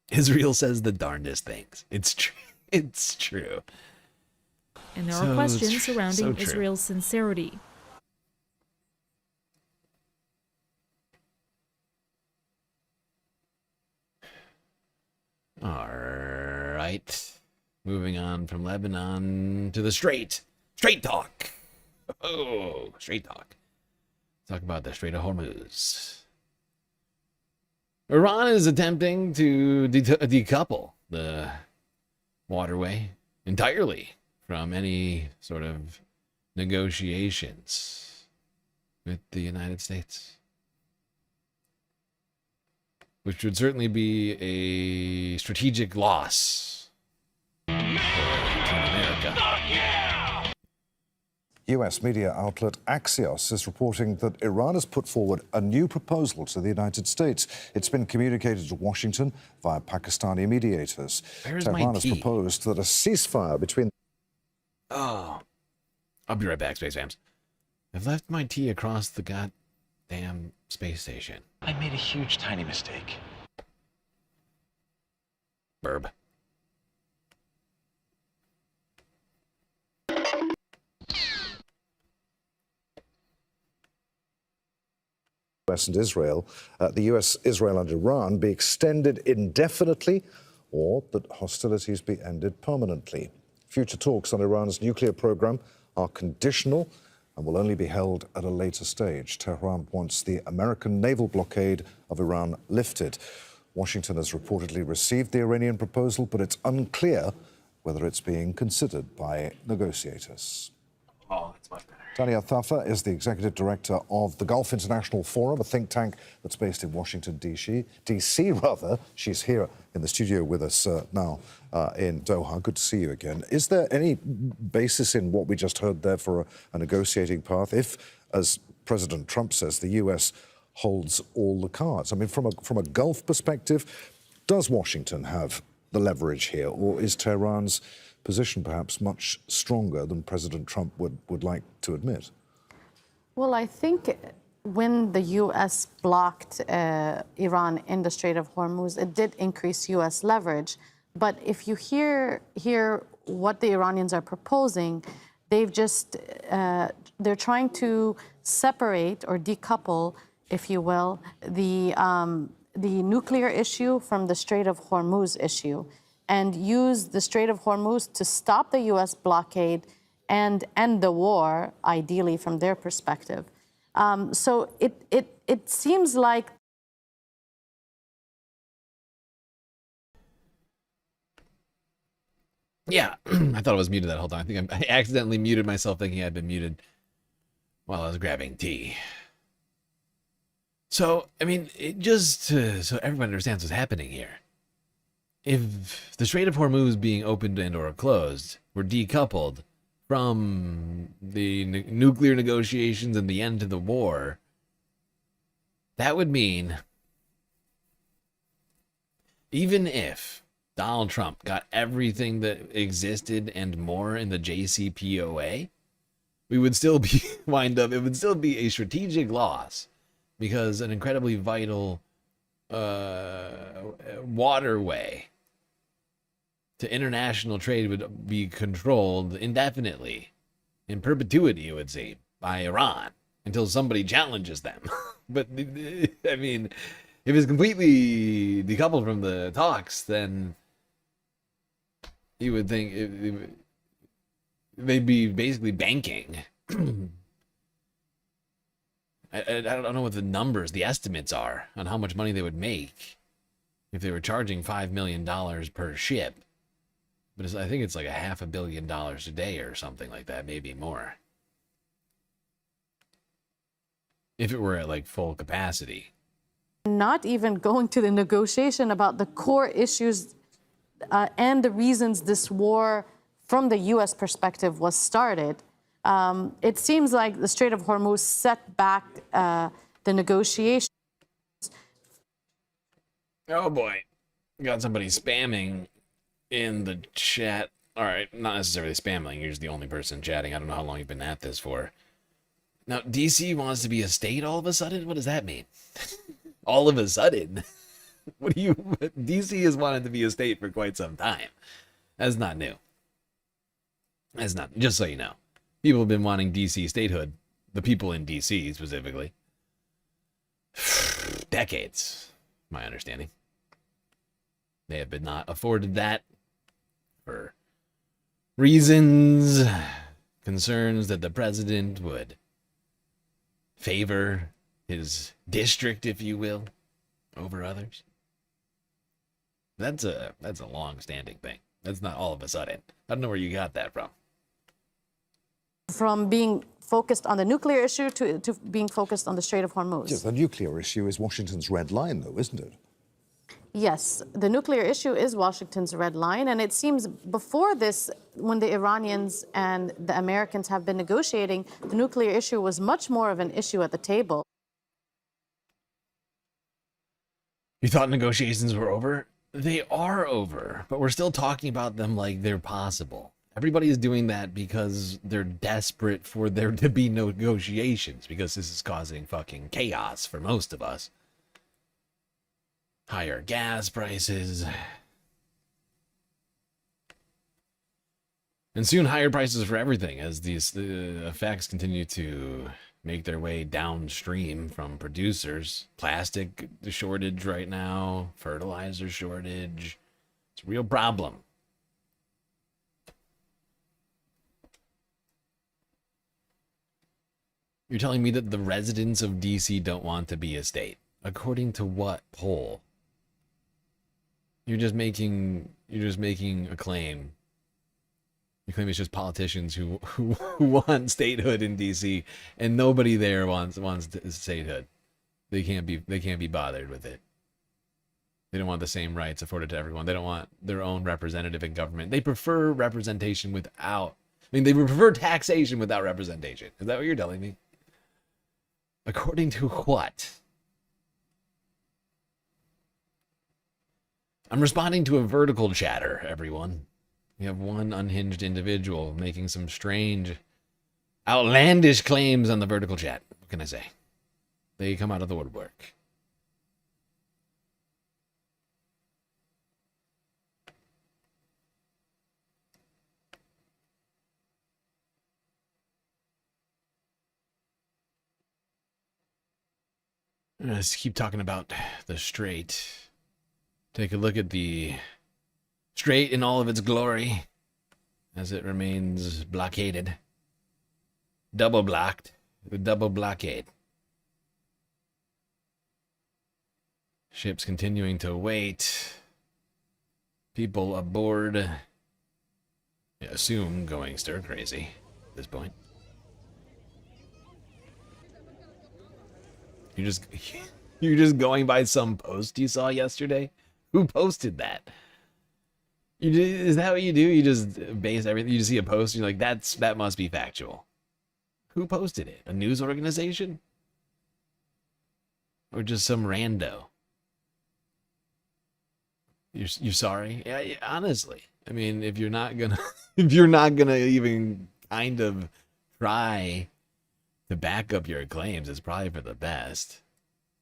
Israel says the darndest things. It's true. It's true. And there are questions surrounding Israel's sincerity. All right. Moving on from Lebanon to the Strait talk. Oh, Strait talk. Talk about the Strait of Hormuz. Iran is attempting to decouple the waterway entirely from any sort of negotiations with the United States, which would certainly be a strategic loss for America. US media outlet Axios is reporting that Iran has put forward a new proposal to the United States. It's been communicated to Washington via Pakistani mediators. Tehran has proposed that a ceasefire between... Oh, I'll be right back, Space Fams. I've left my tea across the goddamn space station. I made a huge, tiny mistake. Burb. US and Israel, the US, Israel and Iran be extended indefinitely or that hostilities be ended permanently. Future talks on Iran's nuclear program are conditional and will only be held at a later stage. Tehran wants the American naval blockade of Iran lifted. Washington has reportedly received the Iranian proposal, but it's unclear whether it's being considered by negotiators. Oh, that's much better. Tania Thafa is the executive director of the Gulf International Forum, a think tank that's based in Washington, D.C. She's here in the studio with us now in Doha. Good to see you again. Is there any basis in what we just heard there for a negotiating path if, as President Trump says, the U.S. holds all the cards? I mean, from a Gulf perspective, does Washington have the leverage here, or is Tehran's position perhaps much stronger than President Trump would like to admit? Well, I think when the U.S. blocked Iran in the Strait of Hormuz, it did increase U.S. leverage. But if you hear what the Iranians are proposing, they're trying to separate or decouple, if you will, the nuclear issue from the Strait of Hormuz issue, and use the Strait of Hormuz to stop the U.S. blockade and end the war, ideally from their perspective. So it seems like... Yeah, I thought I was muted that whole time. I think I accidentally muted myself thinking I'd been muted while I was grabbing tea. So, I mean, so everyone understands what's happening here. If the Strait of Hormuz being opened and or closed were decoupled from the nuclear negotiations and the end to the war, that would mean even if Donald Trump got everything that existed and more in the JCPOA, we would still be it would still be a strategic loss, because an incredibly vital waterway to international trade would be controlled indefinitely, in perpetuity, it would seem, by Iran until somebody challenges them. But, I mean, if it's completely decoupled from the talks, then you would think they'd be basically banking. I don't know what the numbers, the estimates are on how much money they would make if they were charging $5 million per ship. But I think it's like $500 million a day or something like that, maybe more. If it were at like full capacity. Not even going to the negotiation about the core issues and the reasons this war, from the U.S. perspective, was started. It seems like the Strait of Hormuz set back the negotiations. Oh boy, got somebody spamming in the chat. All right, not necessarily spamming. You're just the only person chatting. I don't know how long you've been at this for. Now, DC wants to be a state all of a sudden? What does that mean? All of a sudden? What do you... DC has wanted to be a state for quite some time. That's not new. That's not... Just so you know. People have been wanting DC statehood. The people in DC, specifically. Decades, my understanding. They have been not afforded that for reasons, concerns that the president would favor his district, if you will, over others. That's a long-standing thing. That's not all of a sudden. I don't know where you got that from. From being focused on the nuclear issue to being focused on the Strait of Hormuz. Yes, the nuclear issue is Washington's red line, though, isn't it? Yes, the nuclear issue is Washington's red line, and it seems before this, when the Iranians and the Americans have been negotiating, the nuclear issue was much more of an issue at the table. You thought negotiations were over? They are over, but we're still talking about them like they're possible. Everybody is doing that because they're desperate for there to be no negotiations, because this is causing fucking chaos for most of us. Higher gas prices. And soon higher prices for everything as the effects continue to make their way downstream from producers. Plastic shortage right now, fertilizer shortage. It's a real problem. You're telling me that the residents of DC don't want to be a state? According to what poll? You're just making a claim. You claim it's just politicians who want statehood in DC, and nobody there wants statehood. They can't be bothered with it. They don't want the same rights afforded to everyone. They don't want their own representative in government. They prefer representation without... they prefer taxation without representation. Is that what you're telling me? According to what? I'm responding to a vertical chatter, everyone. We have one unhinged individual making some strange, outlandish claims on the vertical chat. What can I say? They come out of the woodwork. Let's keep talking about the Strait. Take a look at the Strait in all of its glory as it remains blockaded. Double blocked. The double blockade. Ships continuing to wait. People aboard. I assume going stir crazy at this point. You're just going by some post you saw yesterday? Who posted that? Is that what you do? You just base everything. You just see a post and you're like, that must be factual. Who posted it? A news organization? Or just some rando? You're sorry? Yeah, honestly. If you're not gonna even kind of try to back up your claims, it's probably for the best.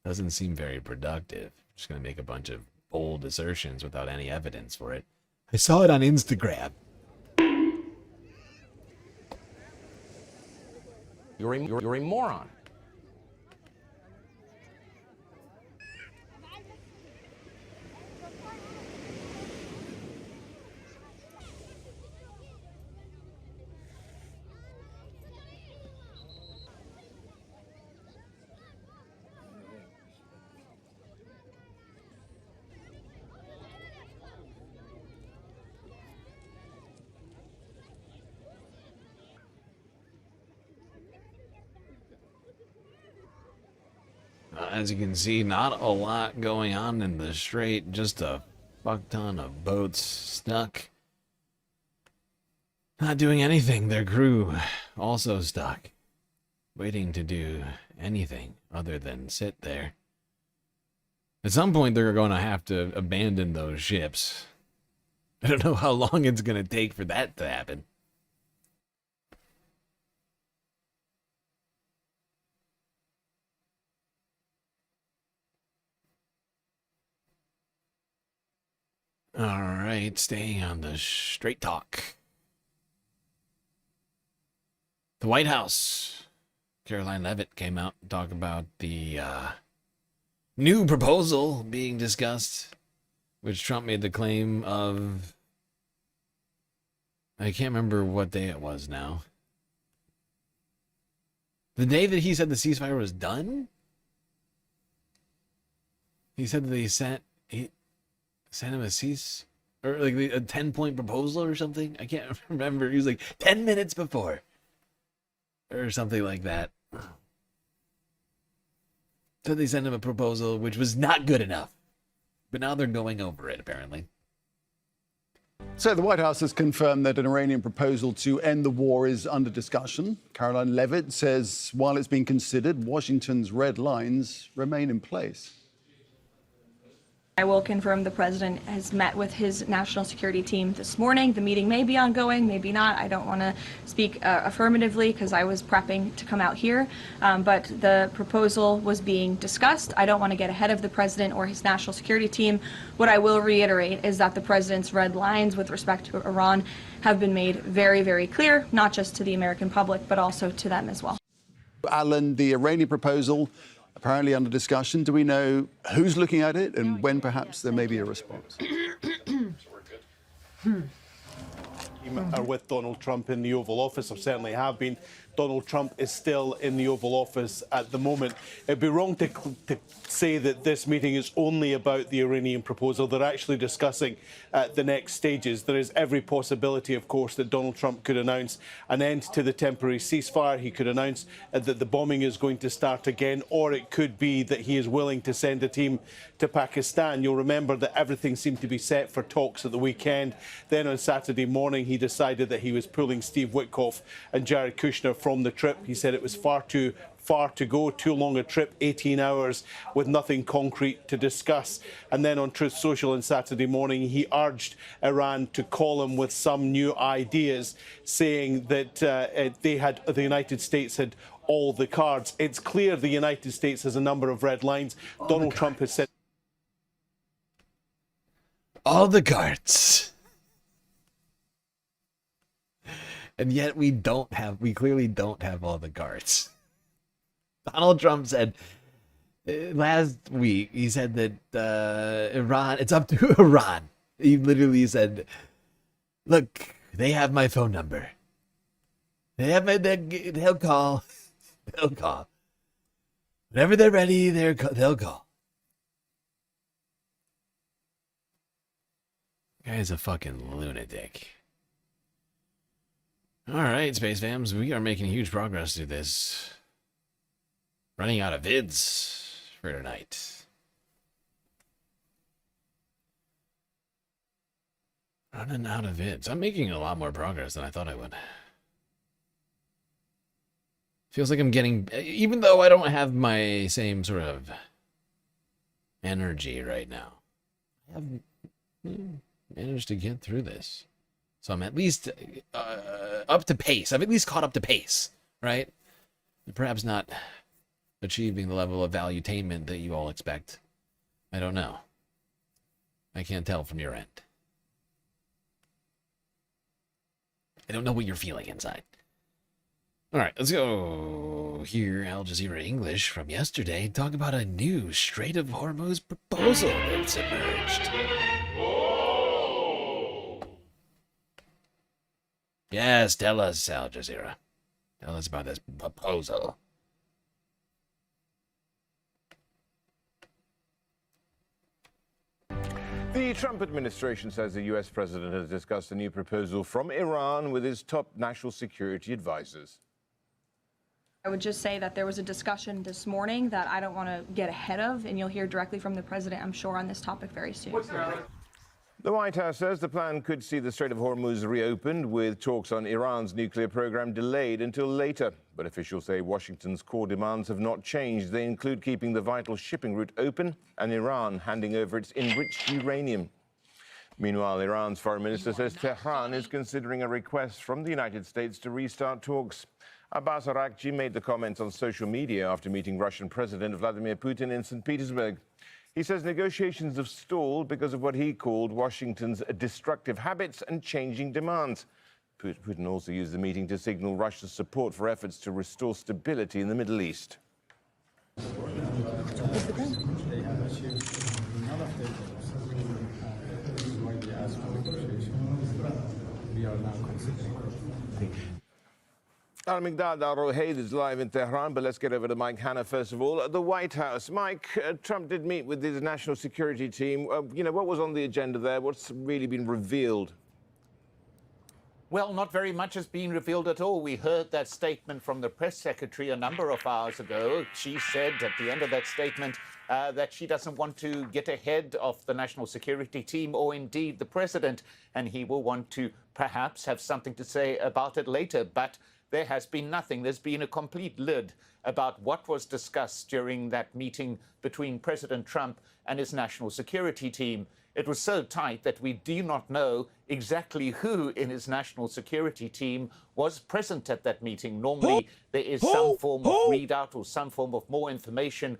Doesn't seem very productive. Just gonna make a bunch of bold assertions without any evidence for it. I saw it on Instagram. You're a moron. As you can see, not a lot going on in the strait, just a fuck ton of boats stuck. Not doing anything, their crew also stuck. Waiting to do anything other than sit there. At some point, they're going to have to abandon those ships. I don't know how long it's going to take for that to happen. All right, staying on the straight talk. The White House. Caroline Leavitt came out and talked about the new proposal being discussed, which Trump made the claim of. I can't remember what day it was now. The day that he said the ceasefire was done? He said that they sent him a or like a 10-point proposal or something. I can't remember. He was like 10 minutes before or something like that. So they sent him a proposal which was not good enough, but now they're going over it apparently. So the White House has confirmed that an Iranian proposal to end the war is under discussion. Caroline Leavitt says while it's being considered, Washington's red lines remain in place. I will confirm the president has met with his national security team this morning. The meeting may be ongoing, maybe not. I don't want to speak affirmatively because I was prepping to come out here, but the proposal was being discussed. I don't want to get ahead of the president or his national security team. What I will reiterate is that the president's red lines with respect to Iran have been made very, very clear, not just to the American public, but also to them as well. Alan, the Iranian proposal apparently under discussion. Do we know who's looking at it and when perhaps there may be a response? Are with Donald Trump in the Oval Office, or certainly have been. Donald Trump is still in the Oval Office at the moment. It'd be wrong to say that this meeting is only about the Iranian proposal. They're actually discussing the next stages. There is every possibility, of course, that Donald Trump could announce an end to the temporary ceasefire. He could announce that the bombing is going to start again, or it could be that he is willing to send a team to Pakistan. You'll remember that everything seemed to be set for talks at the weekend. Then on Saturday morning, he decided that he was pulling Steve Witkoff and Jared Kushner from the trip. He said it was far too go, too long a trip, 18 hours with nothing concrete to discuss. And then on Truth Social on Saturday morning, he urged Iran to call him with some new ideas, saying that the United States had all the cards. It's clear the United States has a number of red lines. Donald Trump has said all the cards. And yet we clearly don't have all the cards. Donald Trump said last week, he said that Iran, it's up to Iran. He literally said, look, they have my phone number. They'll call. They'll call. Whenever they're ready, they'll call. The guy's a fucking lunatic. All right, Space Fams, we are making huge progress through this. Running out of vids for tonight. Running out of vids. I'm making a lot more progress than I thought I would. Feels like I'm getting, even though I don't have my same sort of energy right now, I have managed to get through this. So I'm at least up to pace. I've at least caught up to pace, right? Perhaps not achieving the level of valuetainment that you all expect. I don't know. I can't tell from your end. I don't know what you're feeling inside. All right, let's go here, Al Jazeera English from yesterday, talk about a new Strait of Hormuz proposal that's emerged. Yes, tell us, Al Jazeera. Tell us about this proposal. The Trump administration says the U.S. president has discussed a new proposal from Iran with his top national security advisors. I would just say that there was a discussion this morning that I don't want to get ahead of, and you'll hear directly from the president, I'm sure, on this topic very soon. The White House says the plan could see the Strait of Hormuz reopened, with talks on Iran's nuclear program delayed until later. But officials say Washington's core demands have not changed. They include keeping the vital shipping route open and Iran handing over its enriched uranium. Meanwhile, Iran's foreign minister says Tehran is considering a request from the United States to restart talks. Abbas Araghchi made the comments on social media after meeting Russian President Vladimir Putin in St. Petersburg. He says negotiations have stalled because of what he called Washington's destructive habits and changing demands. Putin also used the meeting to signal Russia's support for efforts to restore stability in the Middle East. Al-Migdad Al-Rohaid is live in Tehran, but let's get over to Mike Hanna first of all. At the White House, Mike, Trump did meet with his national security team. What was on the agenda there? What's really been revealed? Well, not very much has been revealed at all. We heard that statement from the press secretary a number of hours ago. She said at the end of that statement that she doesn't want to get ahead of the national security team or indeed the president, and he will want to perhaps have something to say about it later. But there has been nothing. There's been a complete lid about what was discussed during that meeting between President Trump and his national security team. It was so tight that we do not know exactly who in his national security team was present at that meeting. Normally, there is some form of readout or some form of more information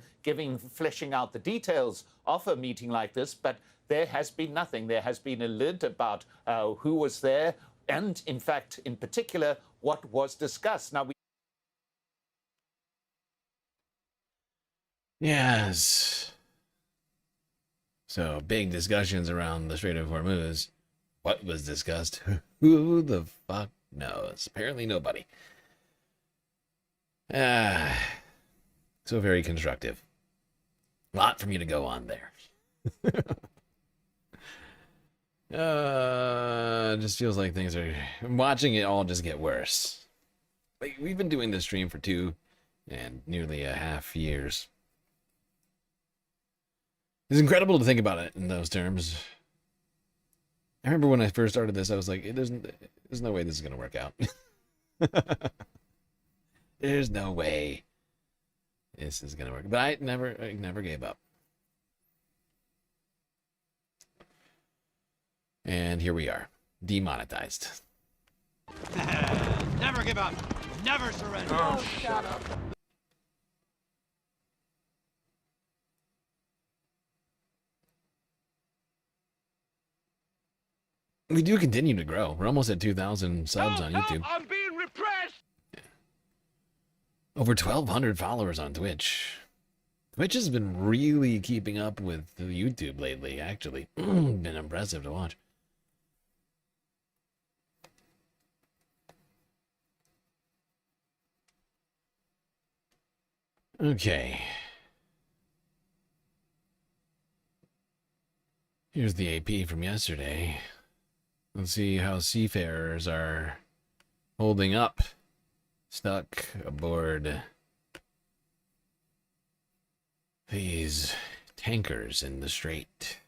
fleshing out the details of a meeting like this, but there has been nothing. There has been a lid about who was there and, in fact, in particular, what was discussed. Now, Yes. So, big discussions around the Strait of Hormuz. What was discussed? Who the fuck knows? Apparently nobody. So very constructive. Lot for me to go on there. It just feels like things are... I'm watching it all just get worse. Like, we've been doing this stream for 2 and nearly a half years. It's incredible to think about it in those terms. I remember when I first started this, I was like, there's no way this is going to work out. There's no way this is going to work. But I never gave up. And here we are, demonetized. Never give up. Never surrender. Oh, shut up. We do continue to grow. We're almost at 2,000 subs on YouTube. I'm being repressed. Over 1,200 followers on Twitch. Twitch has been really keeping up with YouTube lately, actually. Been impressive to watch. Okay. Here's the AP from yesterday. Let's see how seafarers are holding up. Stuck aboard these tankers in the strait.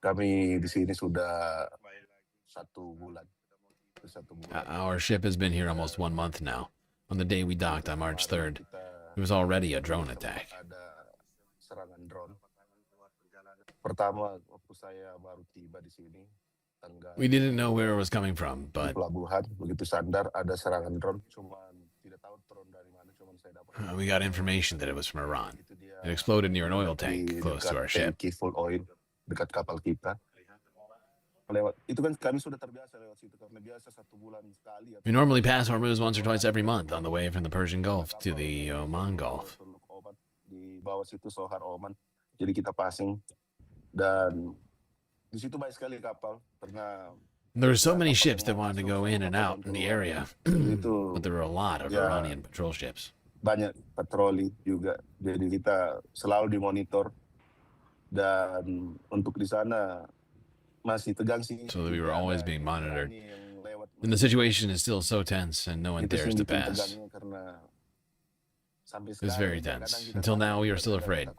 Kami di sini sudah 1 bulan. Our ship has been here almost 1 month now. On the day we docked on March 3rd, it was already a drone attack. Serangan drone. Pertama waktu saya baru tiba di sini, We didn't know where it was coming from, but pelabuhan begitu sandar ada serangan drone, cuman tidak tahu drone dari mana, cuman saya dapat We got information that it was from Iran. It exploded near an oil tank close to our ship. Tanki full oil dekat kapal kita. Lewat itu kan kami sudah terbiasa lewat situ karena biasa 1 bulan sekali. We normally pass Hormuz once or twice every month on the way from the Persian Gulf to the Oman Gulf. Di bawah situ Sohar Oman. Jadi kita passing dan di situ banyak sekali kapal karena there were so many ships that wanted to go in and out in the area, but there were a lot of Iranian patrol ships. Banyak patroli juga, jadi kita selalu dimonitor dan untuk di sana masih tegang sih. So that we were always being monitored. And the situation is still so tense and no one dares to pass. It's very tense. Until now, we are still afraid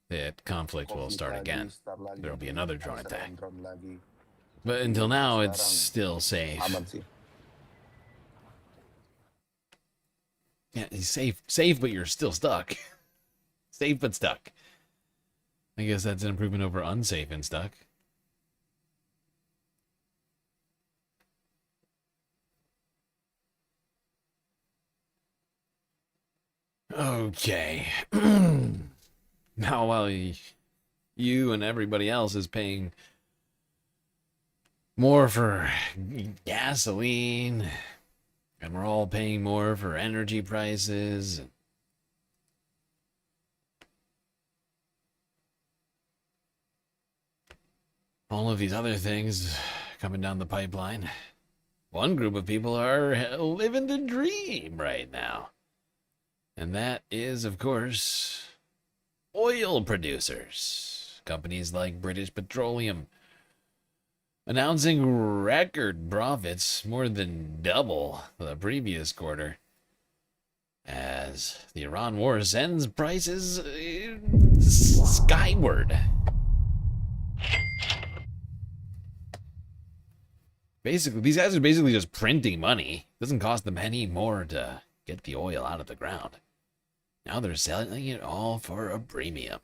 that conflict will start again. There will be another drone attack. But until now, it's still safe. Yeah, he's safe, but you're still stuck. Safe but stuck. I guess that's an improvement over unsafe and stuck. Okay. Now, while you and everybody else is paying more for gasoline, and we're all paying more for energy prices, all of these other things coming down the pipeline, one group of people are living the dream right now. And that is, of course, oil producers. Companies like British Petroleum announcing record profits, more than double the previous quarter, as the Iran war sends prices skyward. Basically, these guys are basically just printing money. It doesn't cost them any more to get the oil out of the ground. Now they're selling it all for a premium.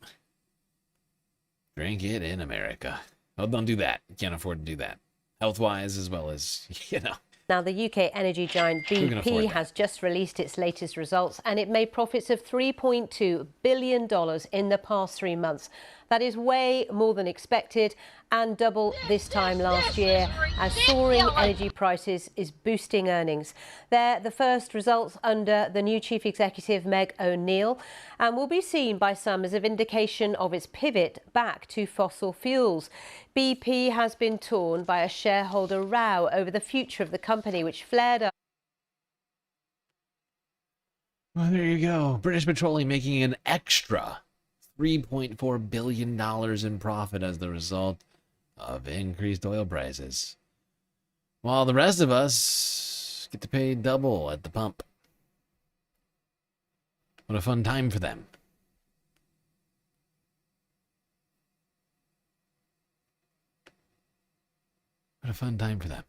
Drink it in America. Oh, don't do that. You can't afford to do that. Health-wise, as well as, you know. Now, the UK energy giant BP has just released its latest results, and it made profits of $3.2 billion in the past 3 months. That is way more than expected and double this time last year, as soaring energy prices is boosting earnings. They're the first results under the new chief executive, Meg O'Neill, and will be seen by some as a vindication of its pivot back to fossil fuels. BP has been torn by a shareholder row over the future of the company, which flared up. Well, there you go. British Petroleum making an extra $3.4 billion in profit as the result of increased oil prices, while the rest of us get to pay double at the pump. What a fun time for them. What a fun time for them.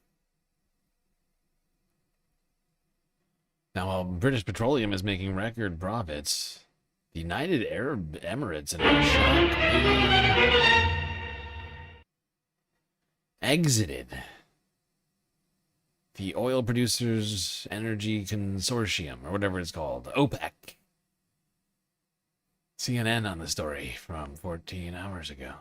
Now, while British Petroleum is making record profits, the United Arab Emirates, in a shock, exited the Oil Producers Energy Consortium, or whatever it's called, OPEC. CNN on the story from 14 hours ago.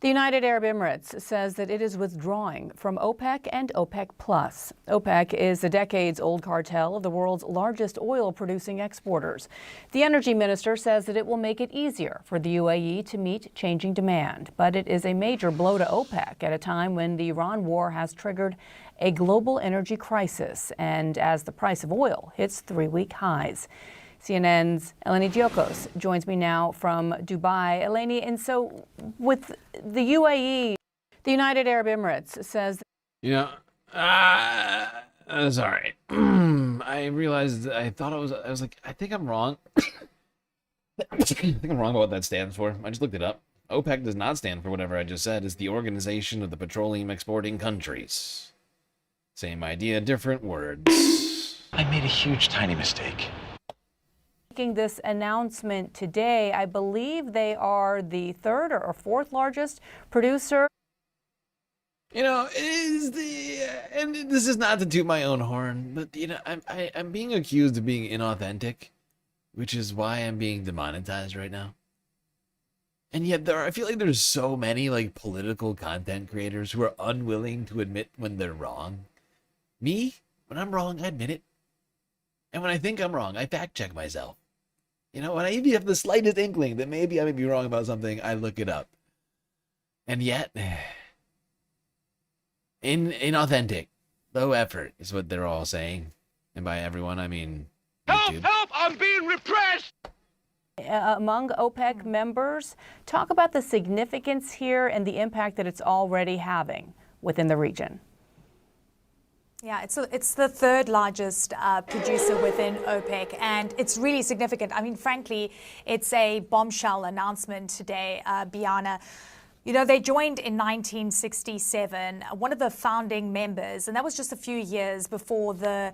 The United Arab Emirates says that it is withdrawing from OPEC and OPEC+. OPEC is a decades-old cartel of the world's largest oil-producing exporters. The energy minister says that it will make it easier for the UAE to meet changing demand, but it is a major blow to OPEC at a time when the Iran war has triggered a global energy crisis and as the price of oil hits 3-week highs. CNN's Eleni Diokos joins me now from Dubai. Eleni, and so with the UAE, the United Arab Emirates says... You know, sorry. I realized, I was like, I think I'm wrong. I think I'm wrong about what that stands for. I just looked it up. OPEC does not stand for whatever I just said. It's the Organization of the Petroleum Exporting Countries. Same idea, different words. I made a huge, tiny mistake. Making this announcement today, I believe they are the third or fourth largest producer. You know, and this is not to toot my own horn, but you know, I'm being accused of being inauthentic, which is why I'm being demonetized right now. And yet I feel like there's so many like political content creators who are unwilling to admit when they're wrong. Me, when I'm wrong, I admit it. And when I think I'm wrong, I fact check myself. You know, when I even have the slightest inkling that maybe I may be wrong about something, I look it up. And yet, inauthentic, low effort is what they're all saying. And by everyone, I mean Help! YouTube. Help! I'm being repressed! Among OPEC members, talk about the significance here and the impact that it's already having within the region. Yeah, it's the third largest producer within OPEC, and it's really significant. I mean, frankly, it's a bombshell announcement today, Biana. You know, they joined in 1967, one of the founding members, and that was just a few years before the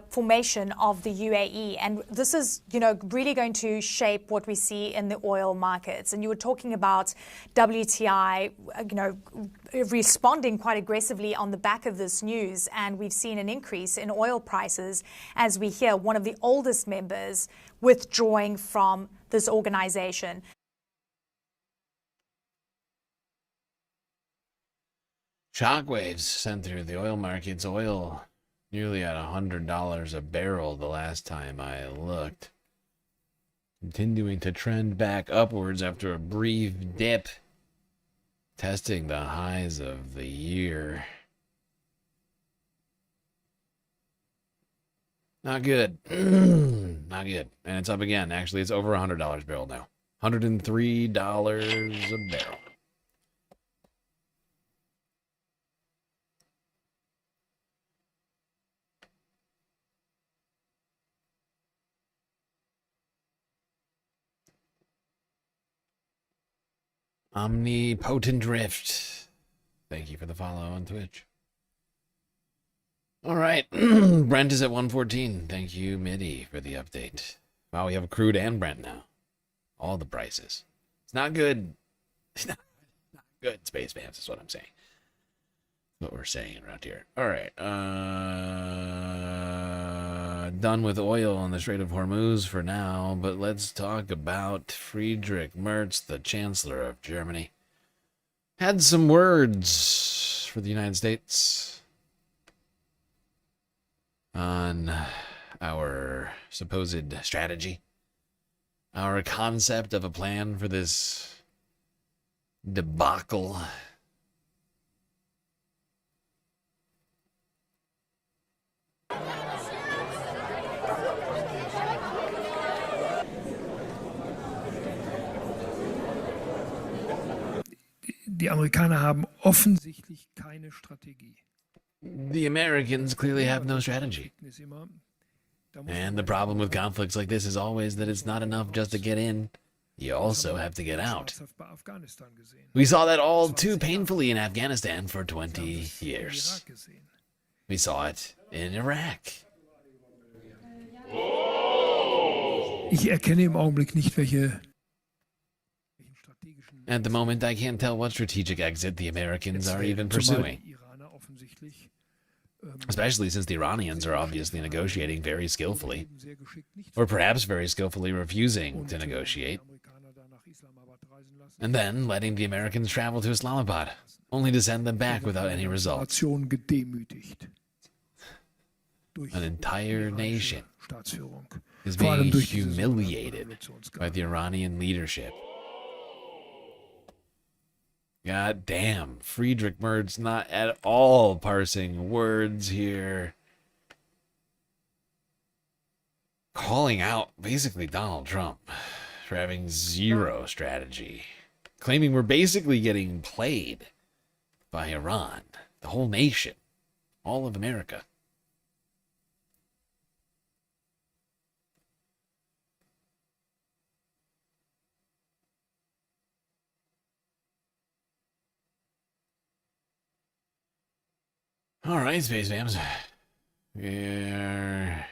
formation of the UAE. And this is, you know, really going to shape what we see in the oil markets. And you were talking about WTI, you know, responding quite aggressively on the back of this news. And we've seen an increase in oil prices as we hear one of the oldest members withdrawing from this organization. Shockwaves sent through the oil markets. Oil nearly at $100 a barrel the last time I looked. Continuing to trend back upwards after a brief dip. Testing the highs of the year. Not good. Not good. And it's up again. Actually, it's over $100 a barrel now. $103 a barrel. Omnipotent Drift. Thank you for the follow on Twitch. All right. Brent is at 114. Thank you, Midi, for the update. Wow, we have crude and Brent now. All the prices. It's not good. It's not good, Space Fans, is what I'm saying. What we're saying around here. All right. Done with oil on the Strait of Hormuz for now, but let's talk about Friedrich Merz, the Chancellor of Germany. Had some words for the United States on our supposed strategy, our concept of a plan for this debacle. Die Amerikaner haben offensichtlich keine Strategie. The Americans clearly have no strategy. And the problem with conflicts like this is always that it's not enough just to get in. You also have to get out. We saw that all too painfully in Afghanistan for 20 years. We saw it in Iraq. Ich erkenne im Augenblick nicht, welche. At the moment, I can't tell what strategic exit the Americans are even pursuing. Especially since the Iranians are obviously negotiating very skillfully. Or perhaps very skillfully refusing to negotiate. And then letting the Americans travel to Islamabad, only to send them back without any results. An entire nation is being humiliated by the Iranian leadership. God damn, Friedrich Merz not at all parsing words here. Calling out basically Donald Trump for having zero strategy. Claiming we're basically getting played by Iran, the whole nation, all of America. All right, Space Fams. We're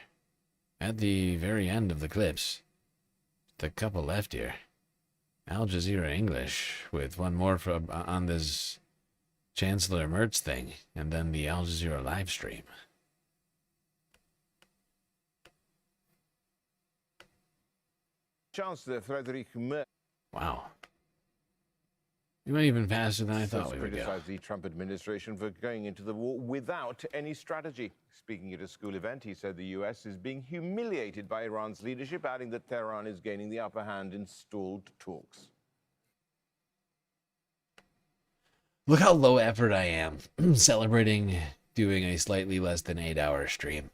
at the very end of the clips. a couple left here. Al Jazeera English with one more on this Chancellor Mertz thing, and then the Al Jazeera live stream. Chancellor Frederick Merz. Wow. You went even faster than I thought we would go. Criticized the Trump administration for going into the war without any strategy. Speaking at a school event, he said the U.S. is being humiliated by Iran's leadership, adding that Tehran is gaining the upper hand in stalled talks. Look how low effort I am celebrating doing a slightly less than 8-hour stream.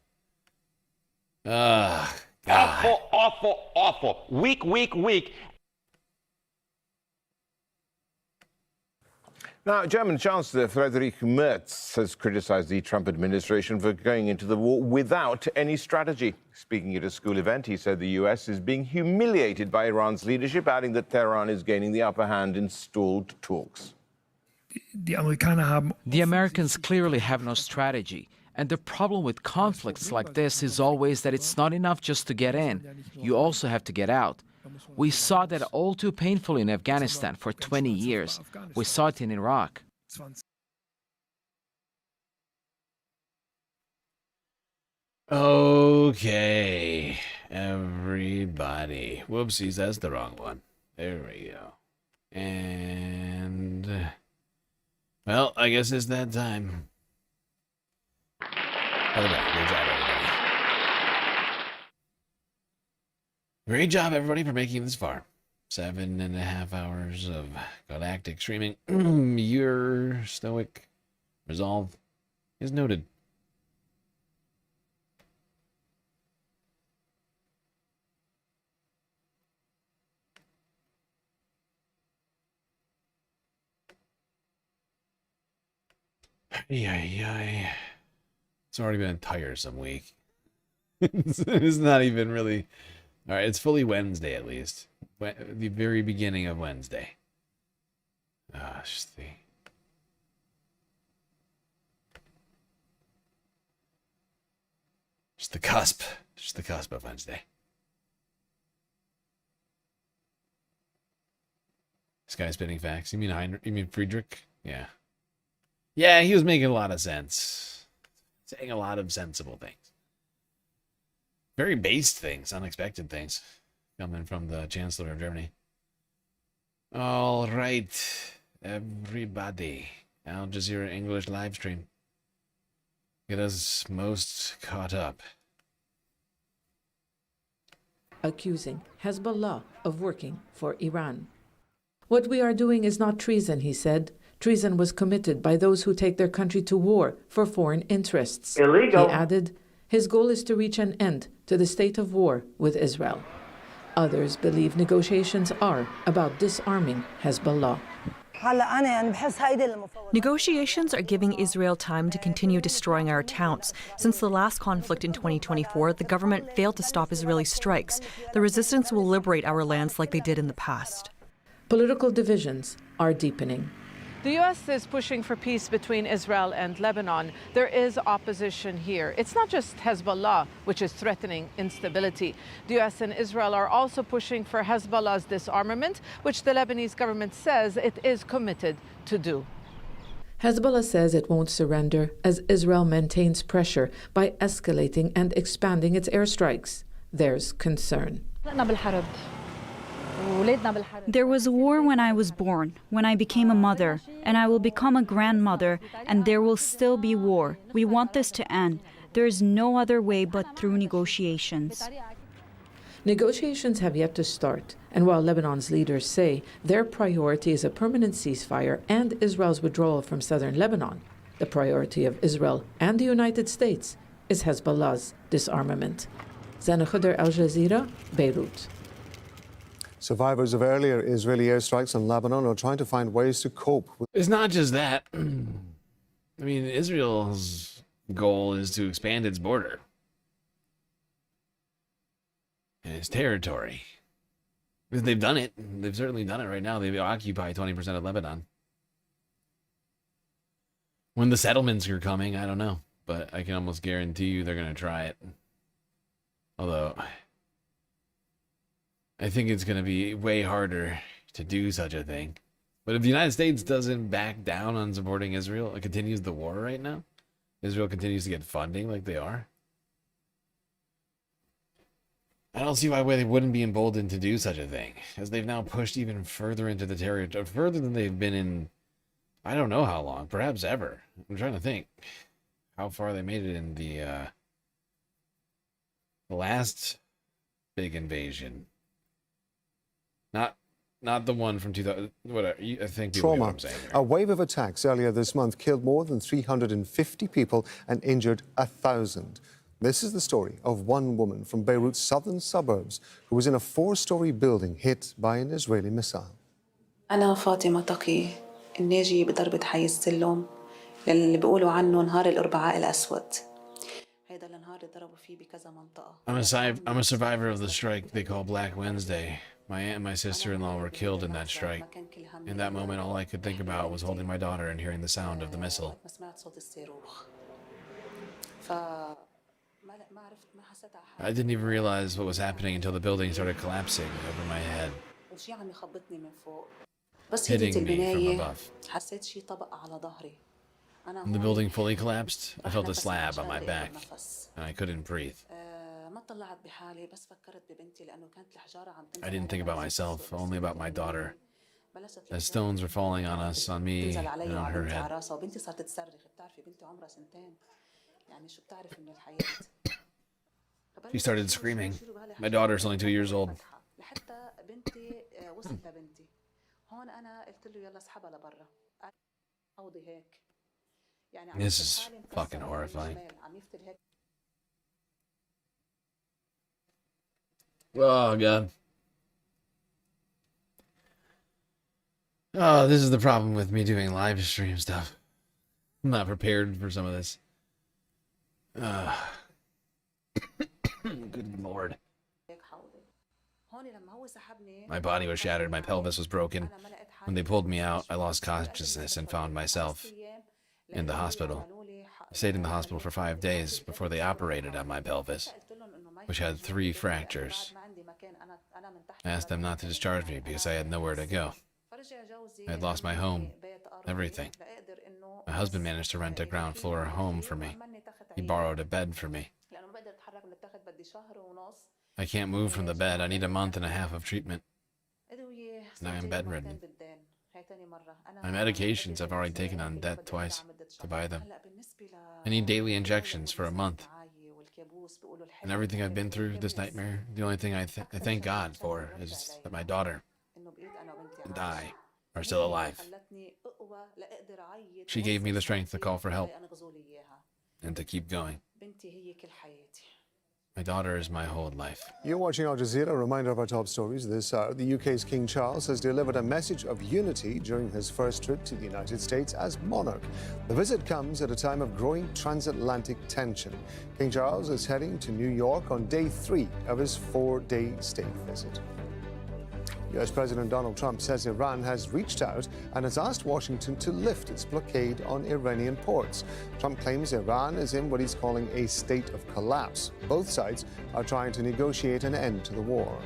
God. Awful, awful, awful. Weak, weak, weak. Now, German Chancellor Friedrich Merz has criticized the Trump administration for going into the war without any strategy. Speaking at a school event, he said the U.S. is being humiliated by Iran's leadership, adding that Tehran is gaining the upper hand in stalled talks. The Americans clearly have no strategy. And the problem with conflicts like this is always that it's not enough just to get in. You also have to get out. We saw that all too painfully in Afghanistan for 20 years. We saw it in Iraq. Okay, everybody. Whoopsies, that's the wrong one. There we go. And, well, I guess it's that time. Great job, everybody. Great job, everybody, for making this far. 7.5 hours of galactic streaming. Your stoic resolve is noted. Yay. It's already been a tiresome week. It's not even really... All right, it's fully Wednesday at least. The very beginning of Wednesday. Just the cusp. Just the cusp of Wednesday. This guy spitting facts. You mean Friedrich? Yeah. Yeah, he was making a lot of sense. Saying a lot of sensible things. Very based things, unexpected things, coming from the Chancellor of Germany. All right, everybody. Al Jazeera English live stream. Get us most caught up. Accusing Hezbollah of working for Iran. What we are doing is not treason, he said. Treason was committed by those who take their country to war for foreign interests. Illegal. He added, his goal is to reach an end to the state of war with Israel. Others believe negotiations are about disarming Hezbollah. Negotiations are giving Israel time to continue destroying our towns. Since the last conflict in 2024, the government failed to stop Israeli strikes. The resistance will liberate our lands like they did in the past. Political divisions are deepening. The U.S. is pushing for peace between Israel and Lebanon. There is opposition here. It's not just Hezbollah, which is threatening instability. The U.S. and Israel are also pushing for Hezbollah's disarmament, which the Lebanese government says it is committed to do. Hezbollah says it won't surrender as Israel maintains pressure by escalating and expanding its airstrikes. There's concern. There was a war when I was born, when I became a mother, and I will become a grandmother, and there will still be war. We want this to end. There is no other way but through negotiations. Negotiations have yet to start, and while Lebanon's leaders say their priority is a permanent ceasefire and Israel's withdrawal from southern Lebanon, the priority of Israel and the United States is Hezbollah's disarmament. Zana Khuder, Al Jazeera, Beirut. Survivors of earlier Israeli airstrikes on Lebanon are trying to find ways to cope with... It's not just that. I mean, Israel's goal is to expand its border and its territory. They've done it. They've certainly done it right now. They occupy 20% of Lebanon. When the settlements are coming, I don't know. But I can almost guarantee you they're going to try it. Although... I think it's going to be way harder to do such a thing. But if the United States doesn't back down on supporting Israel, it continues the war right now. Israel continues to get funding like they are. I don't see why they wouldn't be emboldened to do such a thing, as they've now pushed even further into the territory, further than they've been in, I don't know how long, perhaps ever. I'm trying to think how far they made it in the last big invasion. Not the one from 2000, whatever, I think you know what I'm saying here. A wave of attacks earlier this month killed more than 350 people and injured 1,000. This is the story of one woman from Beirut's southern suburbs who was in a 4-story building hit by an Israeli missile. أنا فاطمة تقي الناجي بضربة حي السلم اللي بيقولوا عنه نهار الأربعاء الأسود. هيدا النهار اللي ضربوا فيه بكذا منطقة. I'm a survivor of the strike they call Black Wednesday. My aunt and my sister-in-law were killed in that strike. In that moment, all I could think about was holding my daughter and hearing the sound of the missile. I didn't even realize what was happening until the building started collapsing over my head, hitting me from above. When the building fully collapsed, I felt a slab on my back, and I couldn't breathe. I didn't think about myself, only about my daughter. As stones were falling on us, on me, and on her head. She started screaming. My daughter's only 2 years old. This is fucking horrifying. Oh, God. Oh, this is the problem with me doing live stream stuff. I'm not prepared for some of this. Good Lord. My body was shattered. My pelvis was broken. When they pulled me out, I lost consciousness and found myself in the hospital. I stayed in the hospital for 5 days before they operated on my pelvis, which had 3 fractures. I asked them not to discharge me because I had nowhere to go. I had lost my home, everything. My husband managed to rent a ground floor home for me. He borrowed a bed for me. I can't move from the bed. I need a month and a half of treatment. And I am bedridden. My medications I've already taken on debt twice to buy them. I need daily injections for a month. And everything I've been through, this nightmare, the only thing I thank God for is that my daughter and I are still alive. She gave me the strength to call for help and to keep going. My daughter is my whole life. You're watching Al Jazeera. A reminder of our top stories this hour. The UK's King Charles has delivered a message of unity during his first trip to the United States as monarch. The visit comes at a time of growing transatlantic tension. King Charles is heading to New York on day 3 of his 4-day state visit. US President Donald Trump says Iran has reached out and has asked Washington to lift its blockade on Iranian ports. Trump claims Iran is in what he's calling a state of collapse. Both sides are trying to negotiate an end to the war.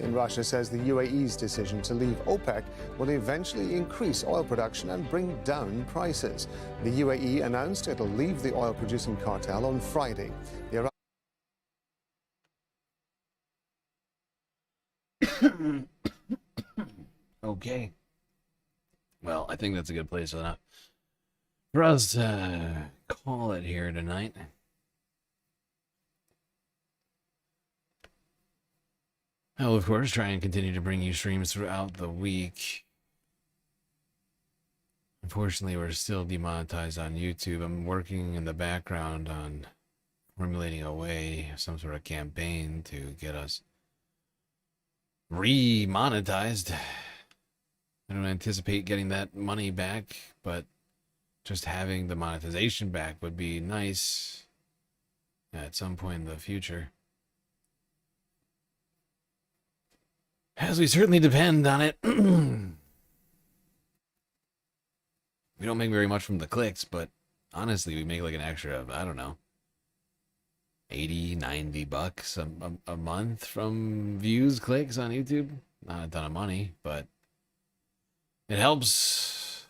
And Russia says the UAE's decision to leave OPEC will eventually increase oil production and bring down prices. The UAE announced it'll leave the oil-producing cartel on Friday. The Okay. Well, I think that's a good place for us to call it here tonight. I will, of course, try and continue to bring you streams throughout the week. Unfortunately, we're still demonetized on YouTube. I'm working in the background on formulating a way, some sort of campaign to get us re-monetized. I don't anticipate getting that money back, but just having the monetization back would be nice at some point in the future. As we certainly depend on it. We don't make very much from the clicks, but honestly, we make like an extra, I don't know, $80, $90 a month from views, clicks on YouTube. Not a ton of money, but it helps.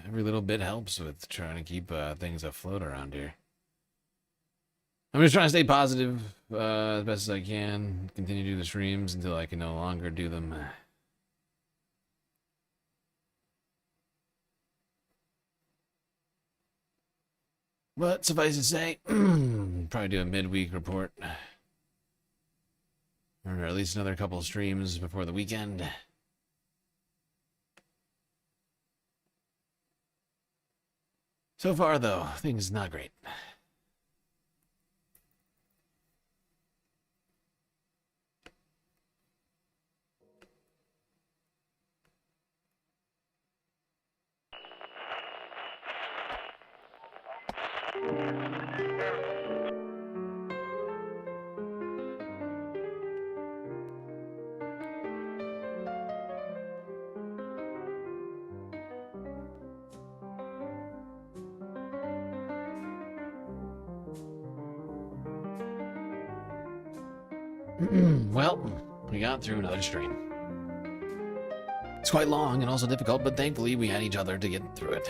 Every little bit helps with trying to keep things afloat around here. I'm just trying to stay positive as best as I can. Continue to do the streams until I can no longer do them. But suffice to say, probably do a midweek report. Or at least another couple of streams before the weekend. So far, though, things not great. Well, we got through another stream. It's quite long and also difficult, but thankfully we had each other to get through it.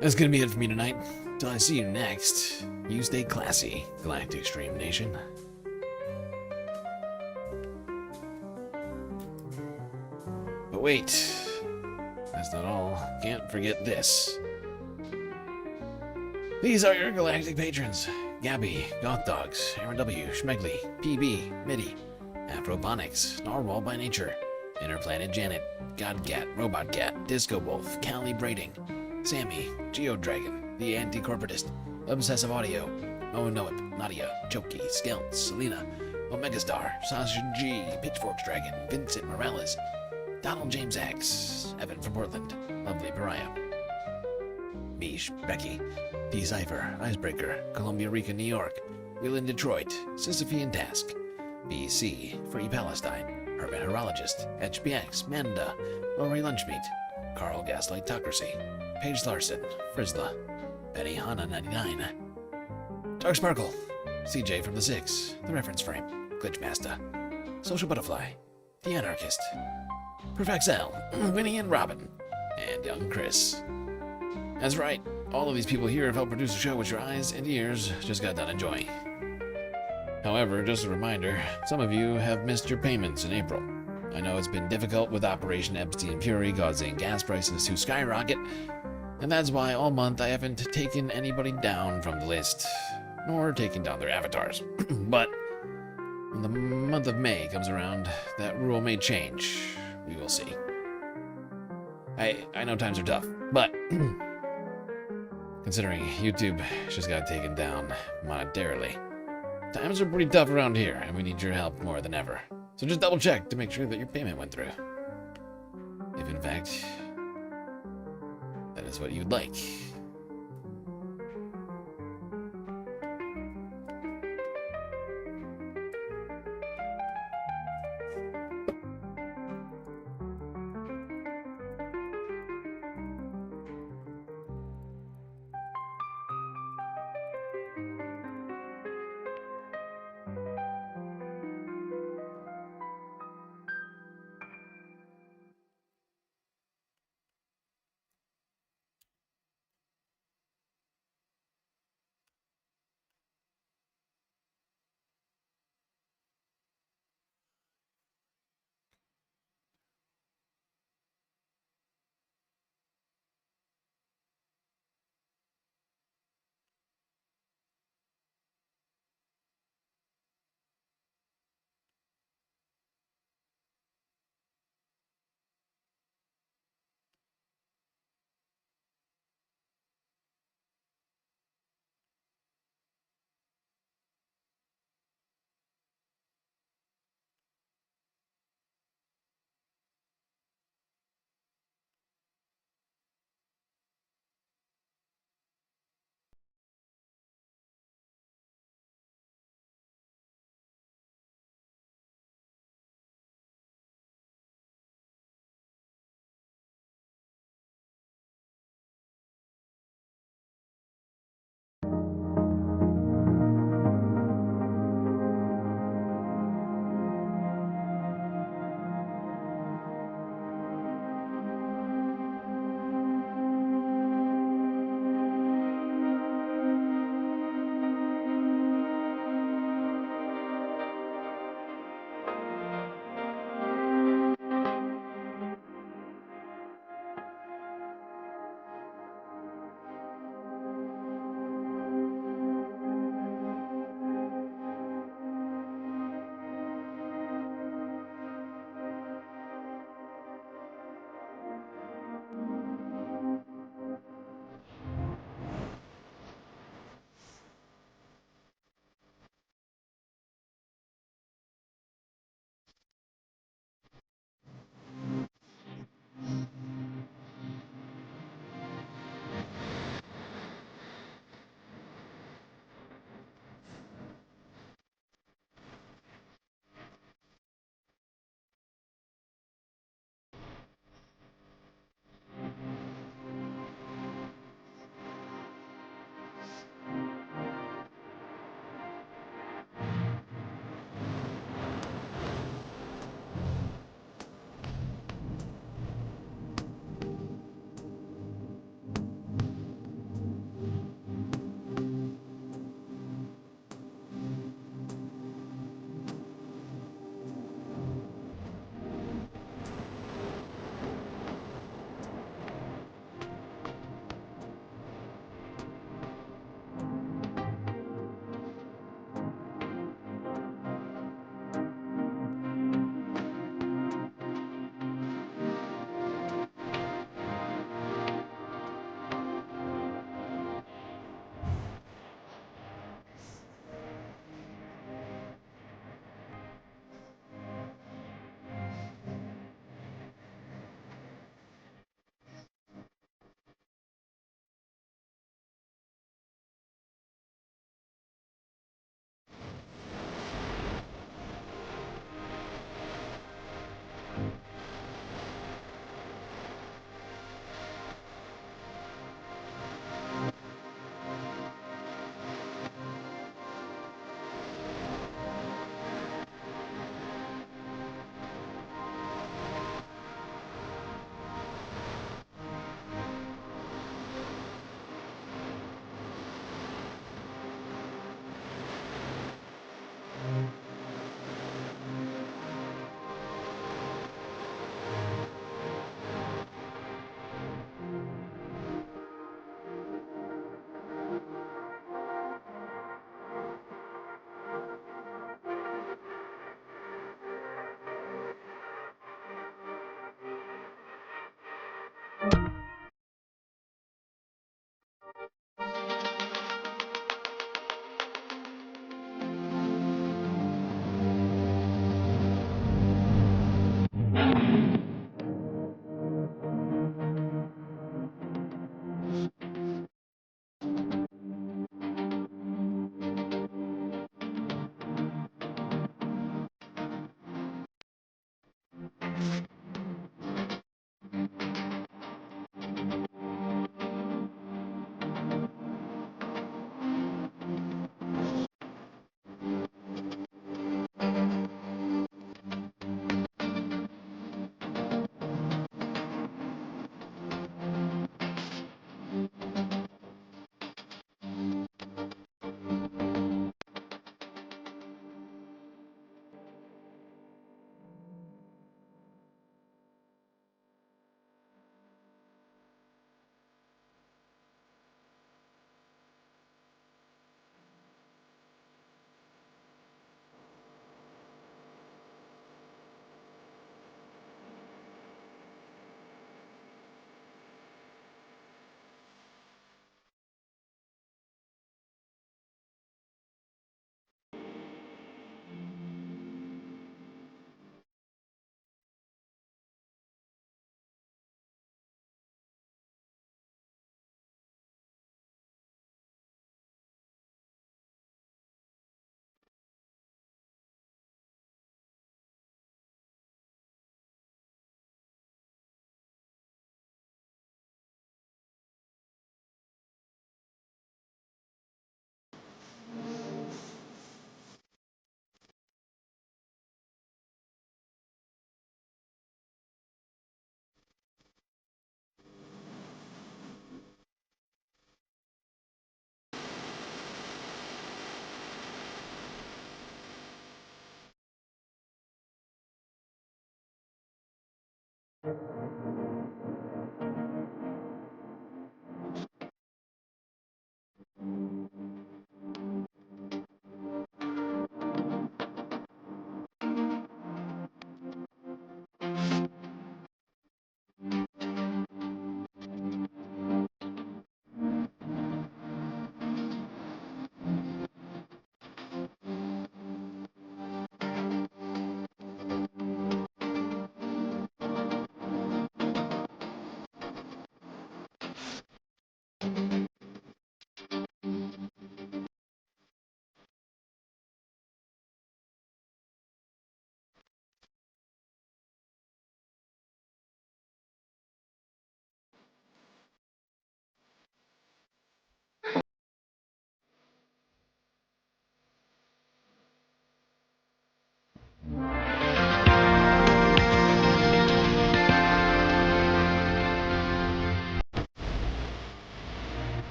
That's gonna be it for me tonight. Till I see you next, you stay classy, Galactic Stream Nation. But wait, that's not all. Can't forget this. These are your galactic patrons. Gabby, Goth Dogs, Aaron W, Schmegley, PB, Midi, Afroponics, Narwhal by Nature, Interplanet Janet, Godcat, Robot Cat, Disco Wolf, Callie Braiding, Sammy, Geodragon, The Anti-Corporatist, Obsessive Audio, Oh Noip, Nadia, Choki, Skelt, Selena, Omegastar, Sasha G, Pitchforks Dragon, Vincent Morales, Donald James X, Evan from Portland, Lovely Pariah, Mish, Becky, D-Cypher, Icebreaker, Columbia Rica, New York, Will in Detroit, Sisyphean Task, BC, Free Palestine, Hermit Horologist, HBX, Manda, Lori Lunchmeat, Carl Gaslight Tocracy, Paige Larson, Frizzla, Betty Hanna 99, Dark Sparkle, CJ from the Six, The Reference Frame, Glitchmaster, Social Butterfly, The Anarchist, Perfexel, Winnie and Robin, and Young Chris. That's right, all of these people here have helped produce the show which your eyes and ears just got done enjoying. However, just a reminder, some of you have missed your payments in April. I know it's been difficult with Operation Epstein Fury causing gas prices to skyrocket, and that's why all month I haven't taken anybody down from the list, nor taken down their avatars. But when the month of May comes around, that rule may change. We will see. I know times are tough, but considering YouTube just got taken down monetarily, times are pretty tough around here, and we need your help more than ever. So just double check to make sure that your payment went through. If in fact, that is what you'd like.